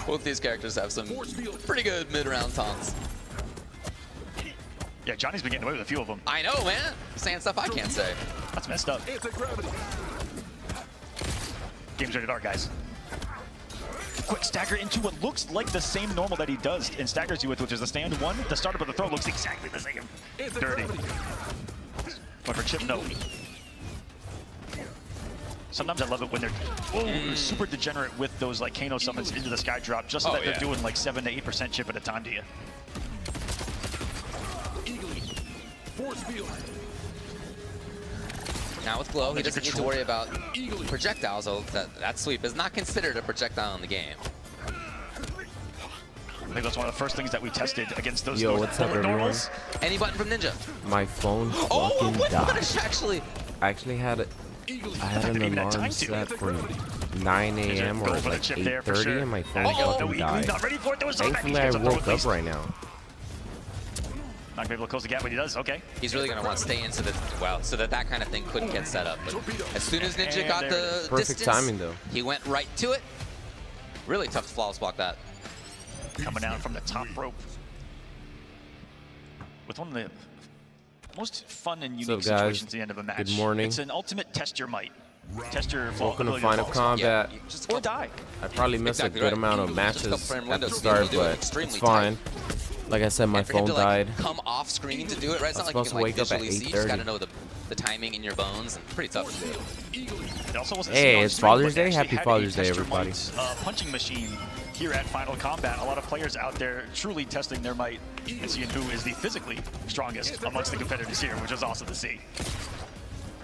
Both these characters have some pretty good mid-round taunts. Yeah, Johnny's been getting away with a few of them. I know, man. Saying stuff I can't say. That's messed up. Game's rated R, guys. Quick stagger into what looks like the same normal that he does and staggers you with, which is the stand one. The startup of the throw looks exactly the same. Dirty. But for chip, no. Sometimes I love it when they're super degenerate with those like Kano summons into the sky drop, just so that they're doing like 7 to 8% chip at a time to you. Now with Glow, he doesn't need to worry about projectiles, so that sweep is not considered a projectile in the game. I think that's one of the first things that we tested against those what's up, everyone? Any button from Ninja. My phone fucking died. I actually had an alarm set for 9 a.m. or like 8:30, and my phone fucking died. Thankfully, I woke up right now. Not gonna be able to close the gap when he does. Okay. He's really gonna want to stay into the so that kind of thing couldn't get set up. But as soon as Ninja got the perfect timing though, he went right to it. Really tough to flawless block that. Coming down from the top rope with one of the most fun and unique situations at the end of a match. Good morning. It's an ultimate test your might. Test your Welcome to Final Combat. Or die. I probably missed a good amount of matches at the start, but it's fine. Like I said, my phone died. Come off screen to do it, right? It's not like you can like visually see. You just gotta know the timing in your bones. And pretty tough to do. Hey, it's Father's Day. Happy Father's Day, everybody. Punching machine here at Final Combat. A lot of players out there truly testing their might and seeing who is the physically strongest amongst the competitors here, which is awesome to see.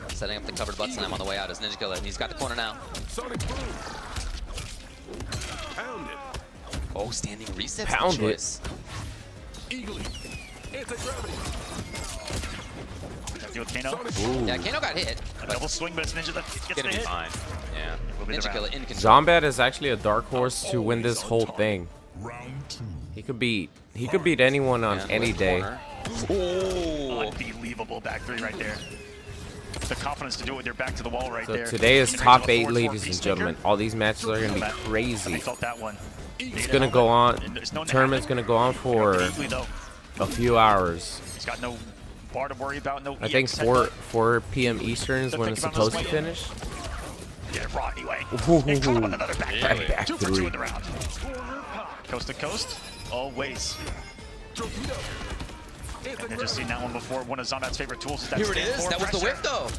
Setting up the covered butt slam on the way out is Ninjakilla. He's got the corner now. Oh, standing reset. Pound it. With Kano. Yeah, Kano got hit. A double swing, but it's Ninja that gets the hit. Fine. Yeah. Ninjakilla in control. Zombat is actually a dark horse to win this whole thing. He could beat anyone on any day. Unbelievable back three right there. The confidence to do it with your back to the wall right there. So today is top 8, ladies and gentlemen. All these matches are gonna be crazy. Felt that one. It's gonna go on. Tournament's gonna go on for a few hours. He's got no bar to worry about. No. I think 4 p.m. Eastern is when it's supposed to finish. Yeah, raw anyway. Another back 2 for 2 in the round. Coast to coast, always. And just seen that one before. One of Zombat's favorite tools is that. Here it is. That was the whip, though.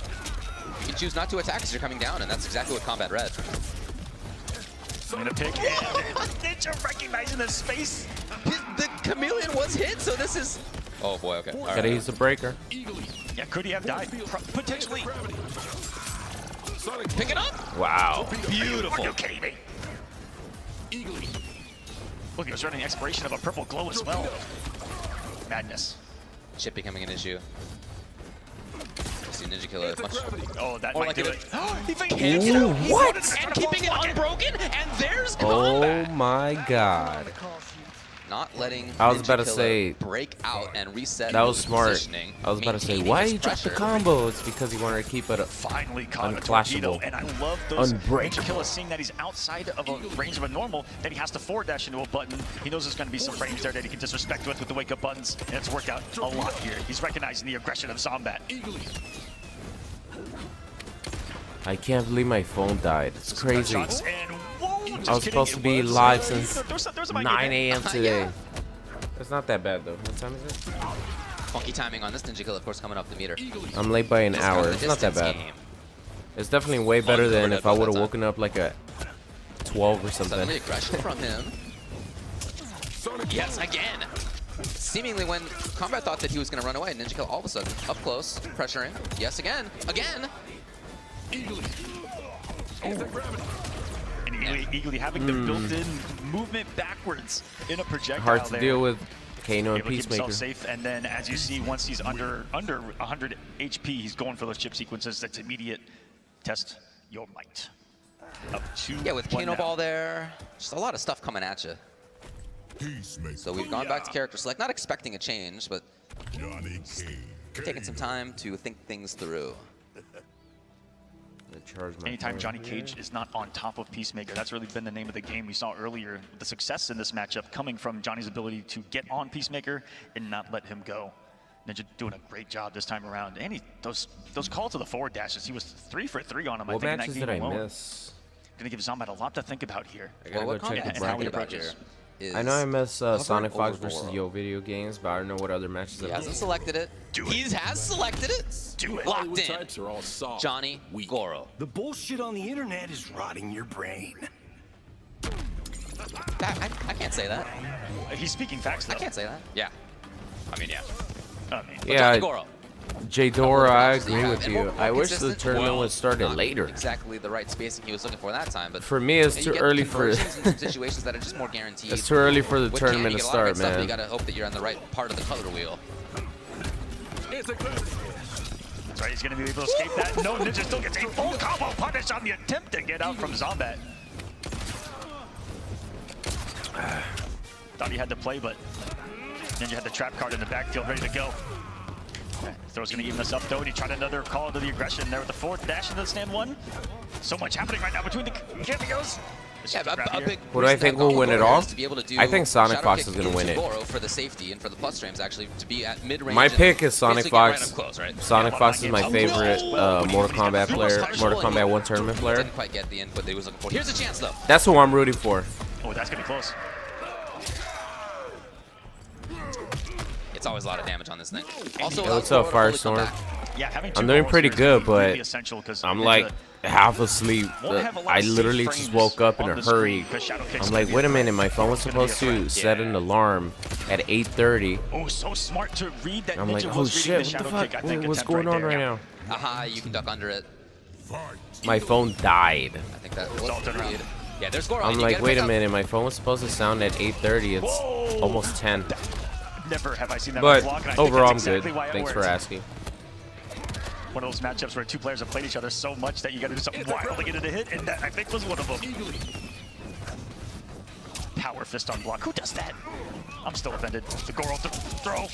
You choose not to attack because you're coming down, and that's exactly what Kombat read. I'm gonna pick. Ninja recognizing the space. The chameleon was hit, so this is. Oh boy. Okay. Gotta use the breaker. Yeah, could he have died? Potentially. Pick it up. Wow. Beautiful. Are you kidding me? Look, he was running expiration of a purple glow as well. Madness. Chip becoming an issue. See Ninjakilla much. Oh, that might do it. He can't get out. What? And keeping it unbroken, and there's Kombat. Oh my God. Not letting I was about to say break out and reset. That was smart. Positioning, I was about to say why he dropped the combo. It's because he wanted to keep it finally caught unclashable, and I love those unbreakable. Ninjakilla seeing that he's outside of a range of a normal, that he has to forward dash into a button. He knows there's going to be some frames there that he can disrespect with the wake up buttons, and it's worked out a lot here. He's recognizing the aggression of Zombat. I can't believe my phone died. It's crazy. I was supposed to be was, live since there's 9 a.m. today. Yeah. It's not that bad though. What time is it? Funky timing on this Ninjakilla, of course, coming up the meter. I'm late by an hour. It's not that bad. Game. It's definitely way better than if I would have woken up like at 12 or something. Suddenly aggression from him. Yes, again. Seemingly when Kombat thought that he was going to run away, Ninjakilla all of a sudden up close, pressuring. Yes, again. And eagerly having the built-in movement backwards in a projectile. Hard to deal with Kano and Peacemaker. Safe, and then as you see, once he's under 100 HP, he's going for those chip sequences. That's immediate. Test your might. Up 2-1 Yeah, with Kano now. Ball there, just a lot of stuff coming at you. So we've gone back to character select, not expecting a change, but taking some time to think things through. Anytime Johnny Cage is not on top of Peacemaker, that's really been the name of the game. We saw earlier the success in this matchup coming from Johnny's ability to get on Peacemaker and not let him go. Ninja doing a great job this time around. And those calls to the forward dashes, he was 3 for 3 on him. What I think matches in that did game I alone. miss? Gonna give Zombat a lot to think about here. I gotta go check the and how he bracket. approaches. I know I missed Sonicfox over versus Goro. Yo video games, but I don't know what other matches He I've hasn't selected it. He has selected it. Do it. Locked in. Types are all soft. Johnny Goro. The bullshit on the internet is rotting your brain. I can't say that. He's speaking facts, though. I can't say that. Yeah. I mean, yeah. Yeah, Johnny Goro. J-Dora, I agree Yeah, with and you. more I wish the consistent. tournament Well, would started not later. Exactly the right spacing he was looking for that time, but For me, it's you too get early for conversions in some situations that are just more guaranteed. it's too early for the With tournament Can, to you get a lot of start, great stuff, but man. You gotta hope that you're on the right part of the color wheel. That's right, he's gonna be able to escape that. No, Ninja still gets a full combo punish on the attempt to get out from Zombat. Thought he had to play, but Ninja had the trap card in the backfield ready to go. Throw's gonna even this up though, and he tried another call to the aggression there with the forward dash into the stand 1. So much happening right now between the cameos. Yeah, a big Who do I think will win it all? to be able to do I think shadow Sonicfox kick is gonna win into it. Goro for the safety and for the plus frames actually to be at mid-range. My and pick is basically get right up Sonicfox. close, right? Sonicfox is my favorite Mortal Kombat player, Mortal Kombat 1 tournament player. Didn't quite get the input that he was looking for. Here's a chance though. That's who I'm rooting for. Oh, that's gonna be close. It's always a lot of damage on this thing. Also, Hey, what's up, Goro to fully come Firestorm? back. Yeah, having I'm two doing balls pretty here is good, really but essential 'cause I'm Ninja like half asleep. won't have a lot I of safe literally just frames woke up in on a the screen hurry. 'cause Shadow Kick's I'm gonna like, be wait a threat. minute, my phone was It's gonna be supposed a to threat. set an alarm at 8:30. Oh, so smart to read that. I'm Ninja like, oh was reading shit, the what the Shadow fuck? Kick, I think, What's attempt going on there. right now? Aha, you can duck under it. My phone died. I think that was all turned around. read. Yeah, there's Goro. I'm and you like, gotta wait pick a up. minute, my phone was supposed to sound at 8:30. It's Whoa. almost 10. Never have I seen that But block, and I think overall, I'm that's exactly good. why it Thanks for works. asking. One of those matchups where two players have played each other so much that you got to do something wild to get it to hit, and that I think was one of them. Power fist on block. Who does that? I'm still offended. The Goro throw.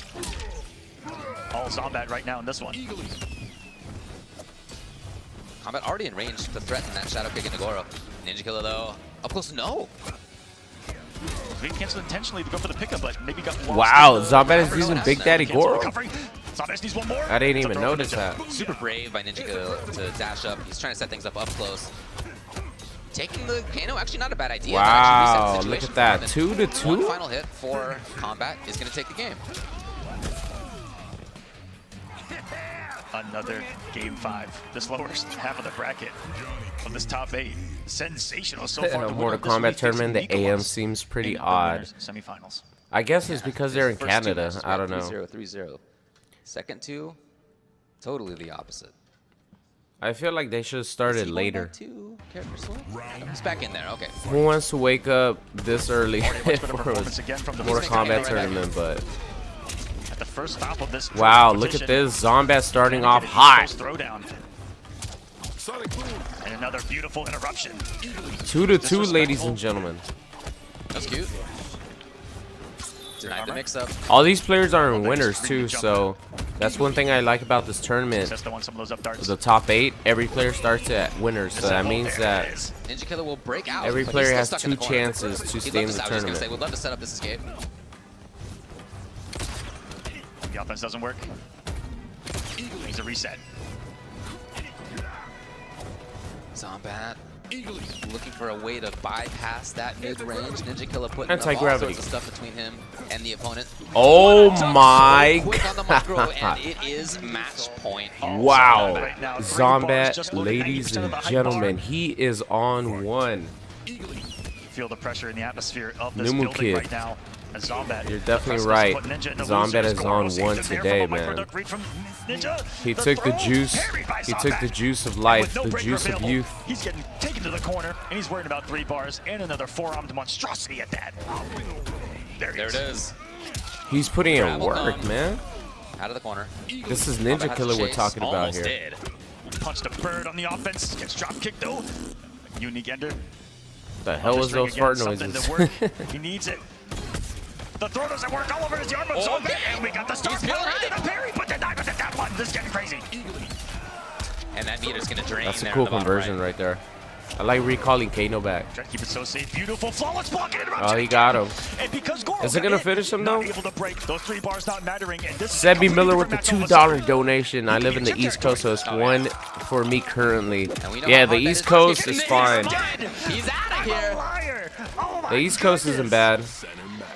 All Zombat right now in this one. Kombat already in range to threaten that shadow kick into Goro. Ninjakilla though, up close, no. He canceled intentionally to go for the pickup, but maybe got lost. Wow, in the- Zombat is Never using know. Big Daddy Cancel Goro. recovery. Zombat needs one more. I didn't It's a even throw for notice Ninja. that. Super brave by Ninjakilla to dash up. He's trying to set things up close. Taking the Kano, actually not a bad idea. That actually resets Wow, the look situation at that. for him. 2 to 2? One final hit for Kombat is going to take the game. Another game 5. This lower half of the bracket of this top 8. Sensational so In far. a The winner Mortal of this week Kombat takes tournament, the Nicolas AM seems pretty in the odd. winners semifinals. I guess it's because they're in First two Canada. matches I were don't know. 3-0, 3-0. Second two, totally the opposite. I feel like they should have started later. He's back in there, okay. Who wants to wake up this early Much better for a performance again from the Mortal Peacemaker Kombat right back. tournament? But At the first stop of this wow, look at competition, this. Zombat starting and off get an hot. East Coast throwdown. And another beautiful interruption. 2 to 2, ladies and gentlemen. That's cute. Denied the mix-up. All these players are in winners too, so that's one thing I like about this tournament. That's the one, some of those up darts. The top 8, every player starts at winners, so that means that Ninjakilla will break out. every but player he's has still stuck in 2 the corner. chances to He'd stay love in to, the I was just gonna tournament. say, would love to set up this escape. The offense doesn't work. Needs a reset. Zombat looking for a way to bypass that mid-range. Ninjakilla putting up all Anti-gravity. sorts of stuff between him and the opponent. Oh my Quick on the micro, and god. it is match point. Wow. Right now, 3 bars Zombat, just loaded, ladies 90% of and the hype gentlemen, bar. he is on 1. Feel the pressure in the atmosphere of this Numu building Kid. right now. As Zombat, You're definitely the right. put Ninja in the Zombat losers. is Goro on saves 1 it there today, from a man. microduck read from Ninja. He The took the throw, juice. parried by He took the Zombat. juice of And life, with no the breaker juice of available, youth. He's getting taken to the corner, and he's worried about 3 bars and another 4-armed monstrosity at that. There There it is. He's putting in Gravel work, gun. man. Out of the corner. This is Kombat has Ninjakilla to we're chase. talking about Almost here. did. Punched a bird on the offense. Gets drop kicked though. Unique ender. The hell was those fart noises? He needs it. The throw doesn't work all over his arm of Zombat, and we got the start He's feeling power high. into the parry, but denied with the down one. This is getting crazy. And that meter's going to drain. That's a there cool in the bottom conversion right there. I like recalling Kano back. Try to keep it so safe. Beautiful, flawless block. Oh, he got him. And because Goro Is it gonna finish him though? able to break those 3 bars not mattering. And this Sebby Miller with the $2 donation. I live in the East Coast, so it's one for me currently. Yeah, the East Coast is fine. He's out of here. The East Coast isn't bad.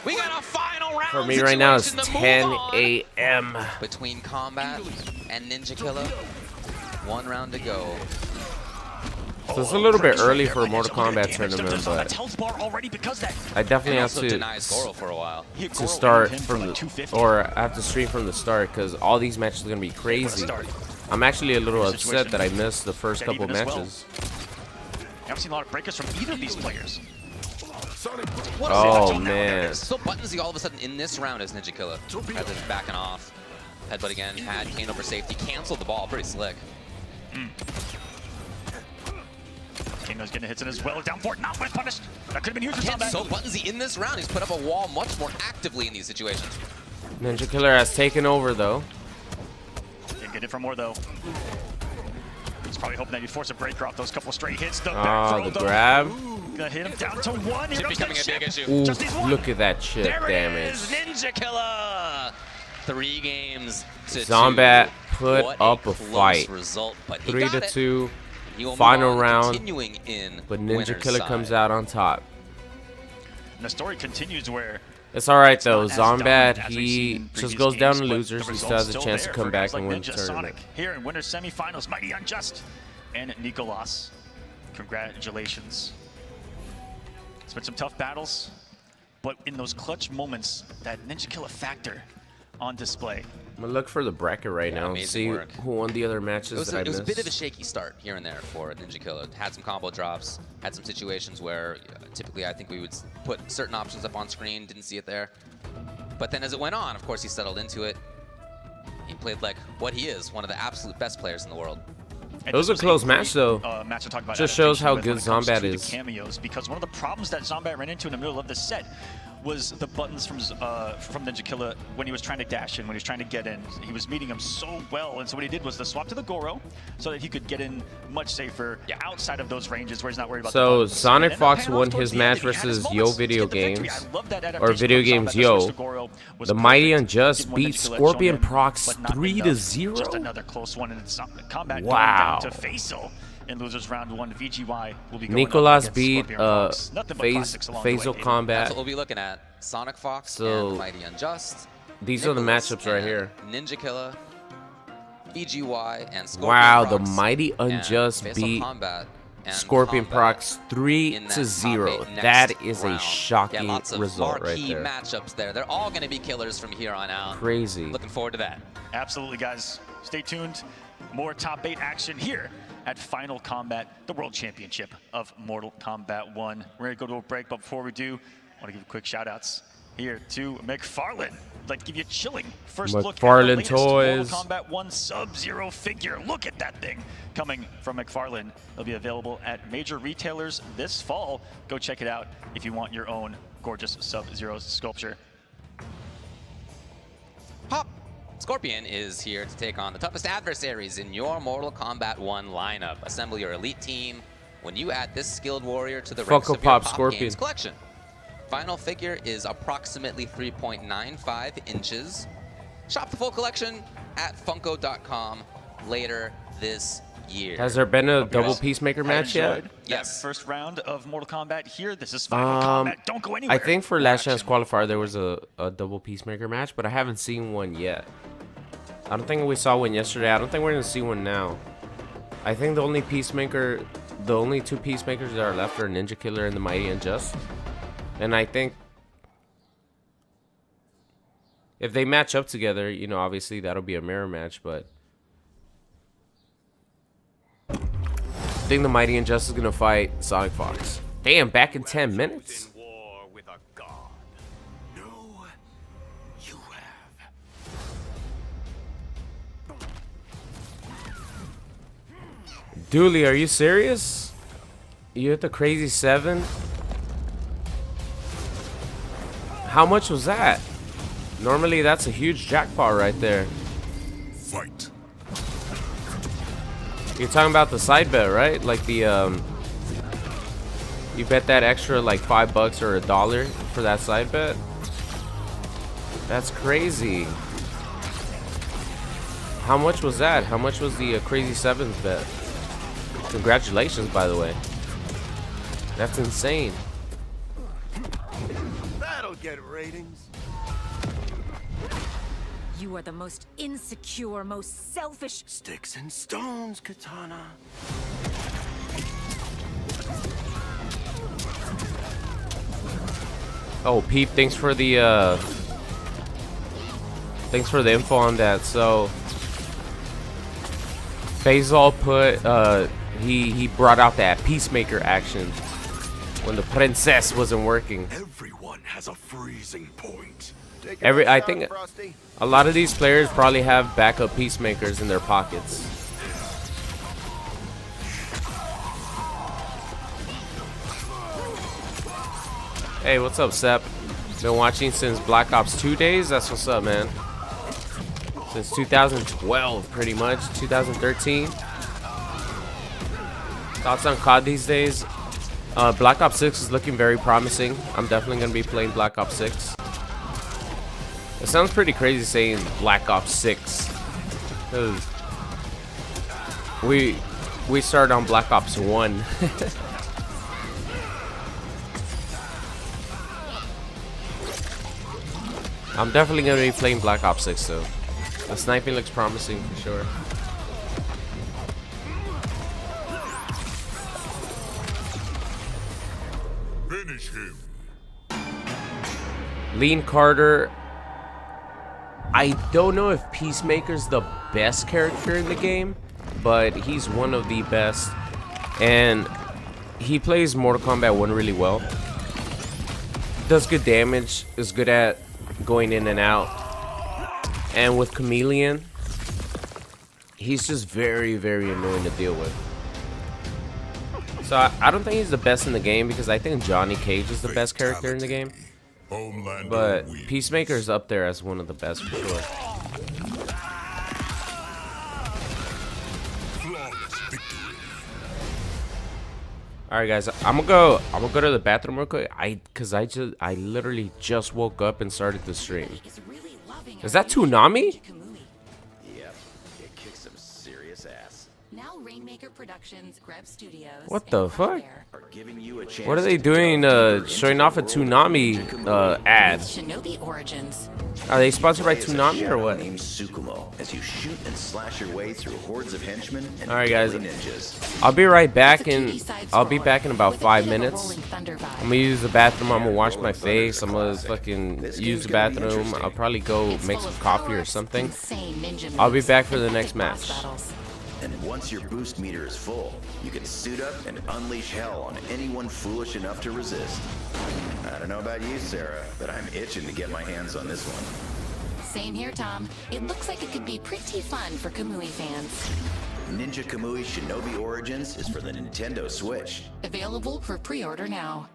We got a final round. For me right now, it's situation to 10 move on. a.m. Between Kombat and Ninjakilla, 1 round to go. So it's a little bit early for a Mortal Kombat tournament, but I definitely have to start from the, or I have to stream from the start because all these matches are gonna be crazy. I'm actually a little upset that I missed the first couple matches. I haven't seen a lot of breakers from either of these players. Oh man! So Buttonsy all of a sudden in this round is Ninjakilla. Had this backing off. Headbutt again. Had Kano for safety. Canceled the ball. Pretty slick. Kano's getting hits in as well. Down for it. Not punished. That could have been huge for Kombat. So Buttonsy in this round, he's put up a wall much more actively in these situations. Ninjakilla has taken over though. Didn't get it for more though. He's probably hoping that you force a breaker off those couple straight hits. The grab. Gonna hit him down to 1. Here comes becoming a big issue. Ooh, look at that chip damage. Ninjakilla. 3 games to Zombat 2. put up a fight. Result, but 3-2. Final round. But Ninjakilla comes out on top. And the story continues where it's alright though. Zombat, he just goes down to losers. He still has a chance to come back and win the tournament. Here in winter semifinals, Mighty Unjust and Nicolas. Congratulations. It's been some tough battles, but in those clutch moments, that Ninjakilla factor on display. I'm gonna look for the bracket right now and see who won the other matches that I missed. It was a bit of a shaky start here and there for Ninjakilla. Had some combo drops, had some situations where typically I think we would put certain options up on screen, didn't see it there. But then as it went on, of course, he settled into it. He played like what he is, one of the absolute best players in the world. It was a close match though. Just shows how good Zombat is. Cameos, because one of the problems that Zombat ran into in the middle of the set was the buttons from Ninjakilla when he was trying to dash in, when he was trying to get in. He was meeting him so well, and so what he did was the swap to the Goro so that he could get in much safer outside of those ranges where he's not worried about so the Sonicfox won his match versus Yo Video Games, or Video Games Yo. The Mighty Unjust beat Scorpion Prox 3-0. Just another close one in Kombat. Wow. To Faisal in losers round 1. VGY will be going Nicolas beat Faisal Kombat. That's what we'll be looking at. Sonicfox and Mighty Unjust. These are the matchups right here. Ninjakilla, VGY, and Scorpion Wow, the Prox Mighty Unjust beat Scorpion Prox 3-0. That is a shocking result right there. Matchups there. They're all going to be killers from here on out. Crazy. Looking forward to that. Absolutely, guys. Stay tuned. More top 8 action here at Final Kombat, the World Championship of Mortal Kombat 1. We're going to go to a break, but before we do, I want to give quick shout-outs here to McFarlane. I'd like to give you a chilling first look at the latest Mortal Kombat 1 Sub-Zero figure. Look at that thing coming from McFarlane. It'll be available at major retailers this fall. Go check it out if you want your own gorgeous Sub-Zero sculpture. Pop! Scorpion is here to take on the toughest adversaries in your Mortal Kombat 1 lineup. Assemble your elite team when you add this skilled warrior to the ranks of your Pop Games collection. Final figure is approximately 3.95 inches. Shop the full collection at Funko.com later this year. Has there been a double Peacemaker match yet? Yes. First round of Mortal Kombat here. This is Final Kombat. Don't go anywhere. I think for Last Chance Qualifier there was a double Peacemaker match, but I haven't seen one yet. I don't think we saw one yesterday. I don't think we're gonna see one now. I think the only two Peacemakers that are left are Ninjakilla and the Mighty Unjust. And I think if they match up together, you know, obviously that'll be a mirror match, but I think the Mighty Unjust is gonna fight Sonicfox. Damn, back in 10 minutes. Dooley, are you serious? You hit the crazy 7? How much was that? Normally that's a huge jackpot right there. Fight. You're talking about the side bet, right? Like the you bet that extra like $5 or $1 for that side bet. That's crazy. How much was that? How much was the Crazy Sevens bet? Congratulations, by the way. That's insane. That'll get ratings. You are the most insecure, most selfish. Sticks and stones, Katana. Oh, Peep, thanks for the info on that. So Faisal put he brought out that Peacemaker action when the princess wasn't working. Everyone has a freezing point. I think a lot of these players probably have backup Peacemakers in their pockets. Hey, what's up, Sep? Been watching since Black Ops 2 days? That's what's up, man. Since 2012, pretty much. 2013. Thoughts on COD these days? Black Ops 6 is looking very promising. I'm definitely going to be playing Black Ops 6. It sounds pretty crazy saying Black Ops 6. Because we started on Black Ops 1. I'm definitely going to be playing Black Ops 6 though. The sniping looks promising for sure. Finish him. Lean Carter. I don't know if Peacemaker's the best character in the game, but he's one of the best. And he plays Mortal Kombat 1 really well. Does good damage, is good at going in and out. And with Chameleon, he's just very, very annoying to deal with. So I don't think he's the best in the game because I think Johnny Cage is the best character in the game. But Peacemaker's up there as one of the best for sure. All right, guys, I'm gonna go to the bathroom real quick. I literally just woke up and started the stream. Is that Toonami? Yep, it kicks some serious ass. Now Rainmaker Productions, Greb Studios. What the fuck? Are giving you a chance. What are they doing? Showing off a Toonami ad? Shinobi Origins. Are they sponsored by Toonami or what? Named Tsukumo, as you shoot and slash your way through hordes of henchmen and All right, guys. ninjas. I'll be right back in about 5 minutes. I'm gonna use the bathroom. I'm gonna wash my face. I'm gonna fucking use the bathroom. I'll probably go make some coffee or something. I'll be back for the next match. And once your boost meter is full, you can suit up and unleash hell on anyone foolish enough to resist. I don't know about you, Sarah, but I'm itching to get my hands on this one. Same here, Tom. It looks like it could be pretty fun for Kamui fans. Ninja Kamui Shinobi Origins is for the Nintendo Switch. Available for pre-order now.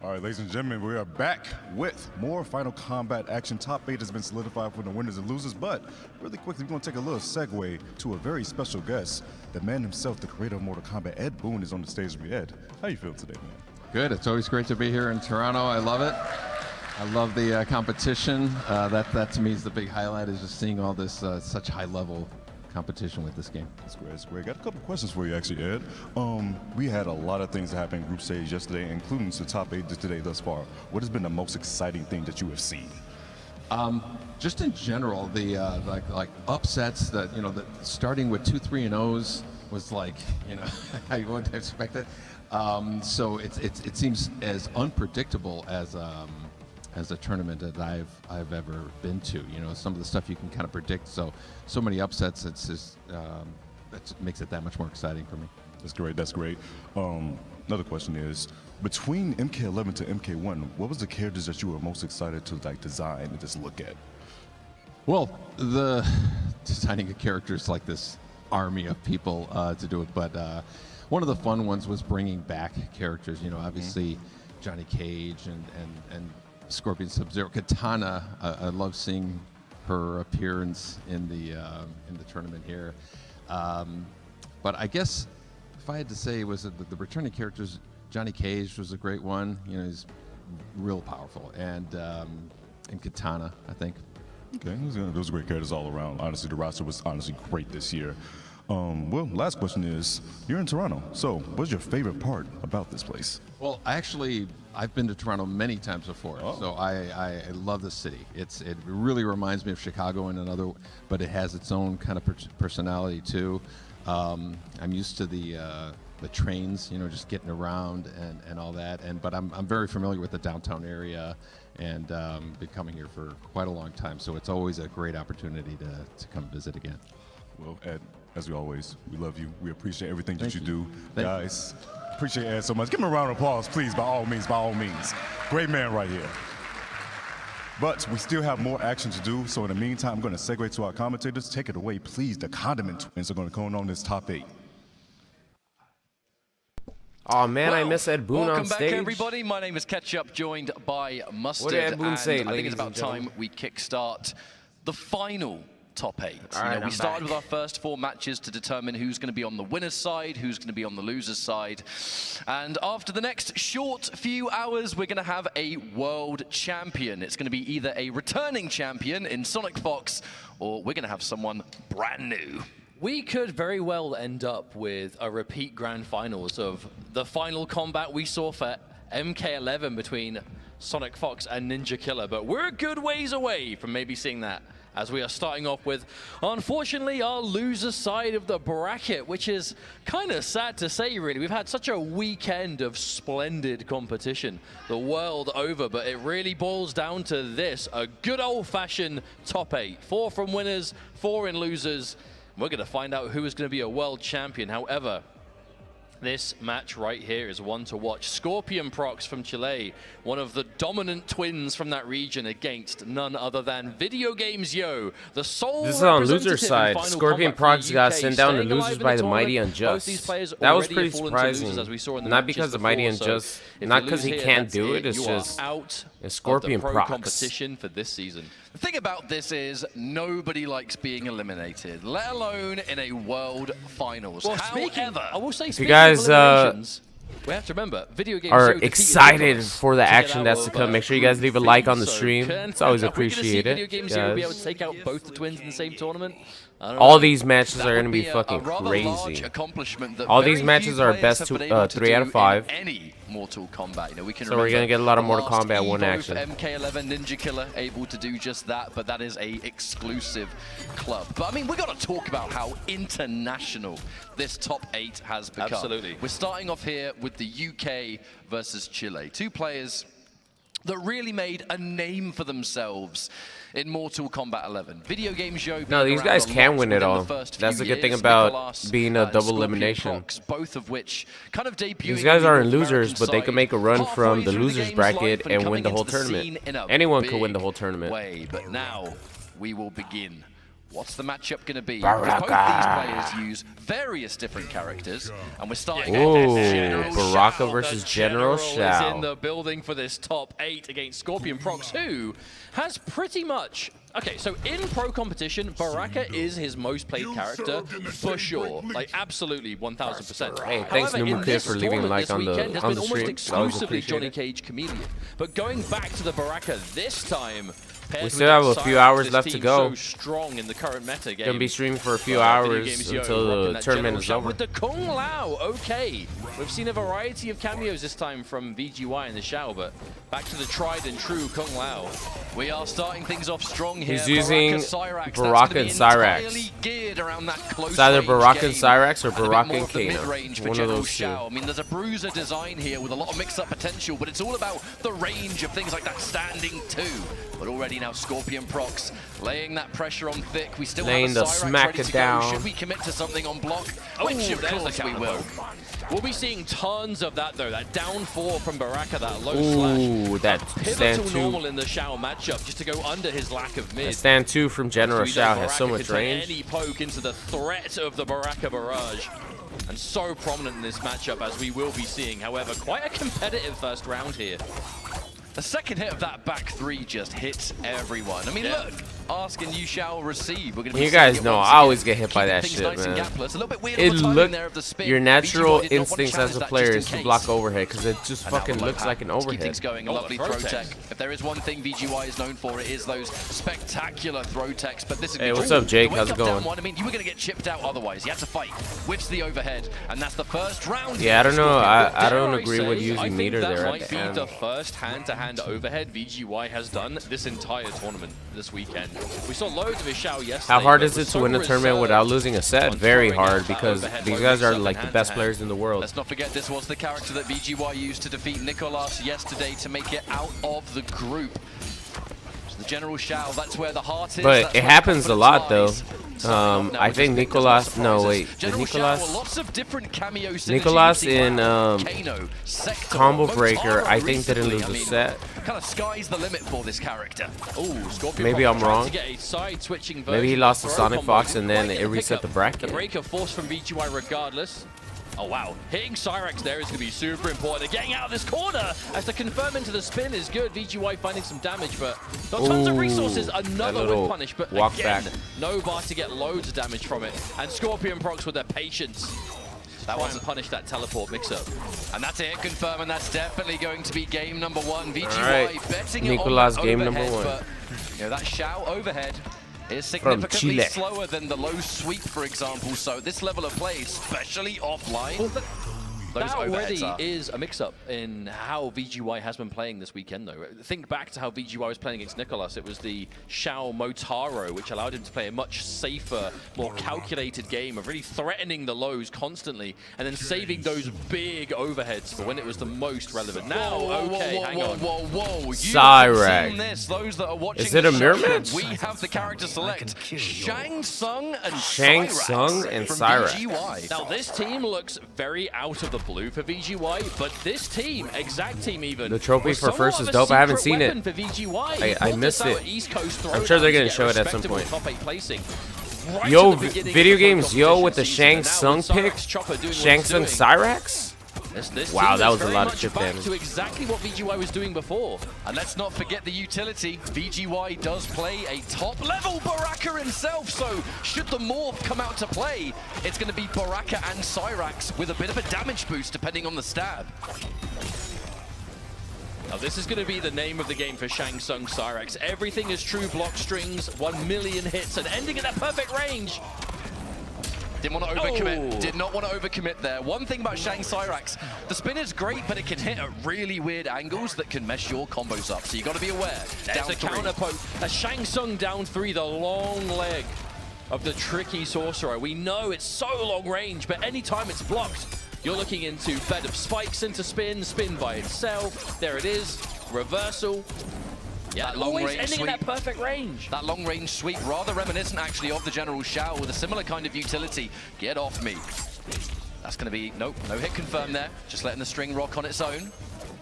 All right, ladies and gentlemen, we are back with more Final Combat action. Top 8 has been solidified for the winners and losers, but really quickly, we're going to take a little segue to a very special guest. The man himself, the creator of Mortal Kombat, Ed Boon, is on the stage with me. Ed, how you feeling today, man? Good. It's always great to be here in Toronto. I love it. I love the competition. That to me is the big highlight, is just seeing all this such high-level competition with this game. That's great. That's great. Got a couple questions for you, actually, Ed. We had a lot of things that happened in group stage yesterday, including the top 8 today thus far. What has been the most exciting thing that you have seen? Just in general, the like upsets that starting with 2 3-0s was like I wouldn't have expected. So it seems as unpredictable as a tournament that I've ever been to. Some of the stuff you can kind of predict. So many upsets. It's just that makes it that much more exciting for me. That's great. That's great. Another question is, between MK11 to MK1, what was the characters that you were most excited to design and just look at? Well, the designing a character is like this army of people to do it, but one of the fun ones was bringing back characters. Obviously Johnny Cage and Scorpion, Sub-Zero, Katana. I love seeing her appearance in the tournament here. But I guess if I had to say, was it the returning characters? Johnny Cage was a great one. He's real powerful, and Katana, I think. Okay, those are great characters all around. Honestly, the roster was honestly great this year. Well, last question is, you're in Toronto, so what's your favorite part about this place? Well, I've been to Toronto many times before, so I love the city. It really reminds me of Chicago in another, but it has its own kind of personality too. I'm used to the trains, just getting around and all that. But I'm very familiar with the downtown area, and been coming here for quite a long time. So it's always a great opportunity to come visit again. Well, Ed, as we always, we love you. We appreciate everything that you do. Thank Guys, appreciate Ed so much. Give him a round of applause, please, by all means, by all means. Great man right here. But we still have more action to do, so in the meantime, I'm going to segue to our commentators. Take it away, please. The Condiment Twins are going to come on this top 8. Oh man, I miss Ed Boon on stage. Welcome back, everybody. My name is Ketchup, joined by Mustard. What did Ed Boon say, I think it's ladies and about time gentlemen? we kickstart the final top 8. All right, we started with our first 4 matches to determine who's going to be on the winner's side, who's going to be on the loser's side. And after the next short few hours, we're going to have a world champion. It's going to be either a returning champion in Sonicfox, or we're going to have someone brand new. We could very well end up with a repeat grand finals of the final combat we saw for MK11 between Sonicfox and Ninjakilla, but we're a good ways away from maybe seeing that, as we are starting off with, unfortunately, our loser side of the bracket, which is kind of sad to say, really. We've had such a weekend of splendid competition the world over, but it really boils down to this, a good old-fashioned top 8. 4 from winners, 4 in losers. We're going to find out who is going to be a world champion. However, this match right here is one to watch. Scorpion Prox from Chile, one of the dominant twins from that region, against none other than Video Games Yo, the sole This is on loser representative in side. Final Scorpion Combat Prox for the got UK, sent down to staying alive losers in by the the Mighty tournament. Both these Unjust. players That was already pretty have fallen to losers, surprising. as we saw in the Not matches because of Mighty before, so Unjust, if not you because lose he here, can't that's do it. It's You are just out a Scorpion of the pro Prox. competition for this season. The thing about this is nobody likes being eliminated, let alone in a world finals. Well, However, I will say, If you guys we have to remember, Video Games are Show defeated excited Nicolas for the to get action out that's of, to come, make sure you guys leave a like on the so stream. It's always are we gonna see appreciated. Video Games Show be able to Guys. take out both the twins in the same tournament? I don't All know. these matches that are going to would be a fucking rather large crazy. accomplishment that All very these matches few are players best have to- been able to 3 out do of 5. in any Mortal Kombat. We can So we're remember gonna get a lot of the Mortal last Kombat 1 Evo action. for MK11 Ninjakilla able to do just that, but that is a exclusive club. But I mean, we got to talk about how international this top 8 has become. Absolutely. We're starting off here with the UK versus Chile. 2 players that really made a name for themselves in Mortal Kombat 11. Video Games Show. No, these guys can win it all. That's the good thing about being a double elimination. Both of which kind of debuted. These guys aren't losers, but they can make a run from the losers bracket and win the whole tournament. Anyone could win the whole tournament. But now we will begin What's the matchup going to be? Because both these players use various different characters, and we're starting with Baraka versus General Shao. Is in the building for this top 8 against Scorpion Prox, who has pretty much... Okay, so in pro competition, Baraka is his most played character for sure. Like, absolutely, 1000%. Hey, thanks Numuke for leaving a like on the stream. Almost exclusively Johnny it. Cage Chameleon. But going back to the Baraka this time, we still have a few hours left to go. So strong in the current meta game. Gonna be streaming for a few hours until the tournament is over. With the Kung Lao, okay. We've seen a variety of cameos this time from VGY in the Shao, but back to the tried and true Kung Lao. We are starting things off strong here. He's using Baraka and Cyrax. It's either Baraka and Cyrax or Baraka and Kano. One of those two. I mean, there's a bruiser design here with a lot of mix-up potential, but it's all about the range of things like that standing 2. But already now Scorpion Prox laying that pressure on thick. We still have a Cyrax ready to go. Should we commit to something on block? Which of course we will. We'll be seeing tons of that though. That down 4 from Baraka, that low slash. That stand 2. Normal in the Shao matchup, just to go under his lack of mid. That stand 2 from General Shao has so much range. Any poke into the threat of the Baraka barrage. And so prominent in this matchup, as we will be seeing. However, quite a competitive first round here. The second hit of that back 3 just hits everyone. I mean, look, ask and you shall receive. We're gonna be you guys know I always get hit by that shit, nice man. Your natural instincts as a player is to block overhead because it just fucking looks like an overhead. Things going, a lovely throw tech. If there is one thing VGY is known for, it is those spectacular throw techs. But this is what's up, Jake? How's it going? I mean, you were gonna get chipped out otherwise. You had to fight. Whips the overhead, and that's the first round. Yeah, I don't know. I don't agree with using meter there at the end. The first hand-to-hand overhead VGY has done this entire tournament this weekend. We saw loads of his Shao yesterday. How hard is it to win a tournament without losing a set? Very hard, because these guys are like the best players in the world. Let's not forget this was the character that VGY used to defeat Nicolas yesterday to make it out of the group. So the General Shao, that's where the heart is. But it happens a lot though. I think Nicolas. No, wait. Lots of different cameo Nicolas in Combo Breaker, I think didn't lose a set. Kind of sky's the limit for this character. Maybe I'm wrong. Maybe he lost to Sonicfox and then it reset the bracket. The breaker force from VGY regardless. Oh wow, hitting Cyrax there is going to be super important. Getting out of this corner as to confirm into the spin is good. VGY finding some damage, but got tons of resources. Another whip punish, but again, no bar to get loads of damage from it. And Scorpion Prox with their patience. That wasn't punish that teleport mix-up. And that's it, confirm, and that's definitely going to be game number 1. VGY betting Nicolas it on game overhead, number 1. But, you know, that Shao overhead is significantly slower than the low sweep, for example. So this level of play, especially offline, that already is a mix-up in how VGY has been playing this weekend, though. Think back to how VGY was playing against Nicolas. It was the Shao Motaro, which allowed him to play a much safer, more calculated game of really threatening the lows constantly and then saving those big overheads for when it was the most relevant. Now, hang on. Cyrax. Those that are watching is it a mirror match? We have the character select Shang Tsung and Cyrax. Now, this team looks very out of the blue for VGY, but this team, exact team even, the trophy for first is dope. I haven't seen it. I missed it. I'm sure they're going to show it at some point. Yo, video games, with the Shang Tsung pick? Shang Tsung Cyrax? Wow, that was a lot of chip damage. To exactly what VGY was doing before. And let's not forget the utility. VGY does play a top-level Baraka himself, so should the morph come out to play, it's going to be Baraka and Cyrax with a bit of a damage boost depending on the stab. Now this is going to be the name of the game for Shang Tsung Cyrax. Everything is true block strings, 1 million hits, and ending in that perfect range. Didn't want to overcommit. Did not want to overcommit there. One thing about Shang Cyrax, the spin is great, but it can hit at really weird angles that can mess your combos up. So you got to be aware. There's a counter poke. A Shang Tsung down 3, the long leg of the tricky sorcerer. We know it's so long range, but anytime it's blocked, you're looking into bed of spikes into spin, spin by itself. There it is. Reversal. Yeah, always ending sweep. In that perfect range. That long range sweep, rather reminiscent actually of the General Shao with a similar kind of utility. Get off me. That's going to be, nope, no hit confirmed there. Just letting the string rock on its own.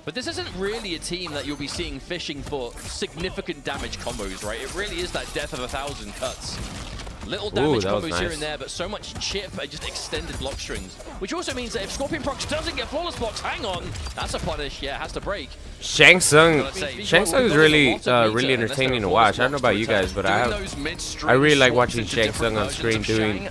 But this isn't really a team that you'll be seeing fishing for significant damage combos, right? It really is that death of 1,000 cuts. Little damage that was combos nice. here and there, but so much chip and just extended block strings. Which also means that if Scorpion Prox doesn't get flawless blocks, hang on, that's a punish. Yeah, it has to break. Shang Tsung is really really entertaining to watch. I don't know about you guys, but I really like watching Shang Tsung on screen doing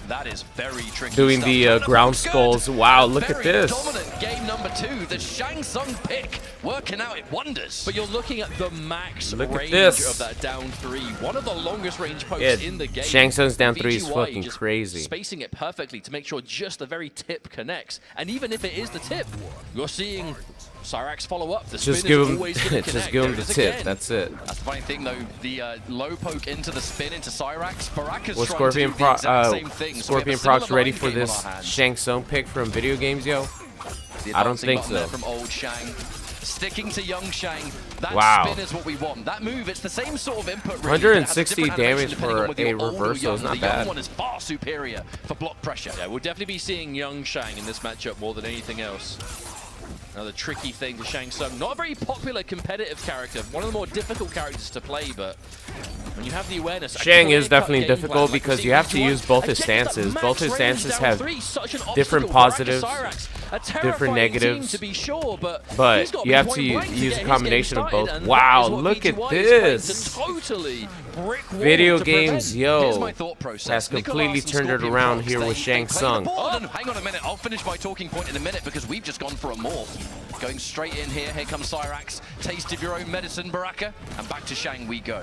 the ground skulls. Wow, look at this. Dominant game number 2, the Shang Tsung pick working out it wonders. But you're looking at the max Look at range this. of that down 3. One of the longest range pokes in the game. Shang Tsung's down 3 is VGY fucking just crazy. Spacing it perfectly to make sure just the very tip connects. And even if it is the tip, you're seeing Cyrax follow up. The spin Just give is him, always gonna just connect. give him There the it is tip. again. That's it. That's the funny thing, though. The low poke into the spin into Cyrax. Baraka's Was trying to do the exact same thing. So we have a Scorpion Prox similar ready mind for game on this our hands. Shang Tsung pick from video games, yo? The I don't advancing think button there so. from old Shang. Sticking to young Shang. That Wow. spin is what we want. That move, it's the same sort of input. 160 damage for a reversal is not the young bad. one is far superior for block pressure. Yeah, we'll definitely be seeing young Shang in this matchup more than anything else. Another tricky thing to Shang Tsung. Not a very popular competitive character. One of the more difficult characters to play, but when you have the awareness... Shang is definitely difficult because you have to use both his stances. Both his stances have different positives, different negatives, to be sure, but you have to use a combination of both. Wow, look at this! Totally Video games, Here's yo, my thought process. has completely Nicolas and turned it Scorpion around Prox, here with they Shang play the Tsung. board, and hang on a minute, I'll finish my talking point in a minute because we've just gone for a morph. Going straight in here, here comes Cyrax. Taste of your own medicine, Baraka, and back to Shang we go.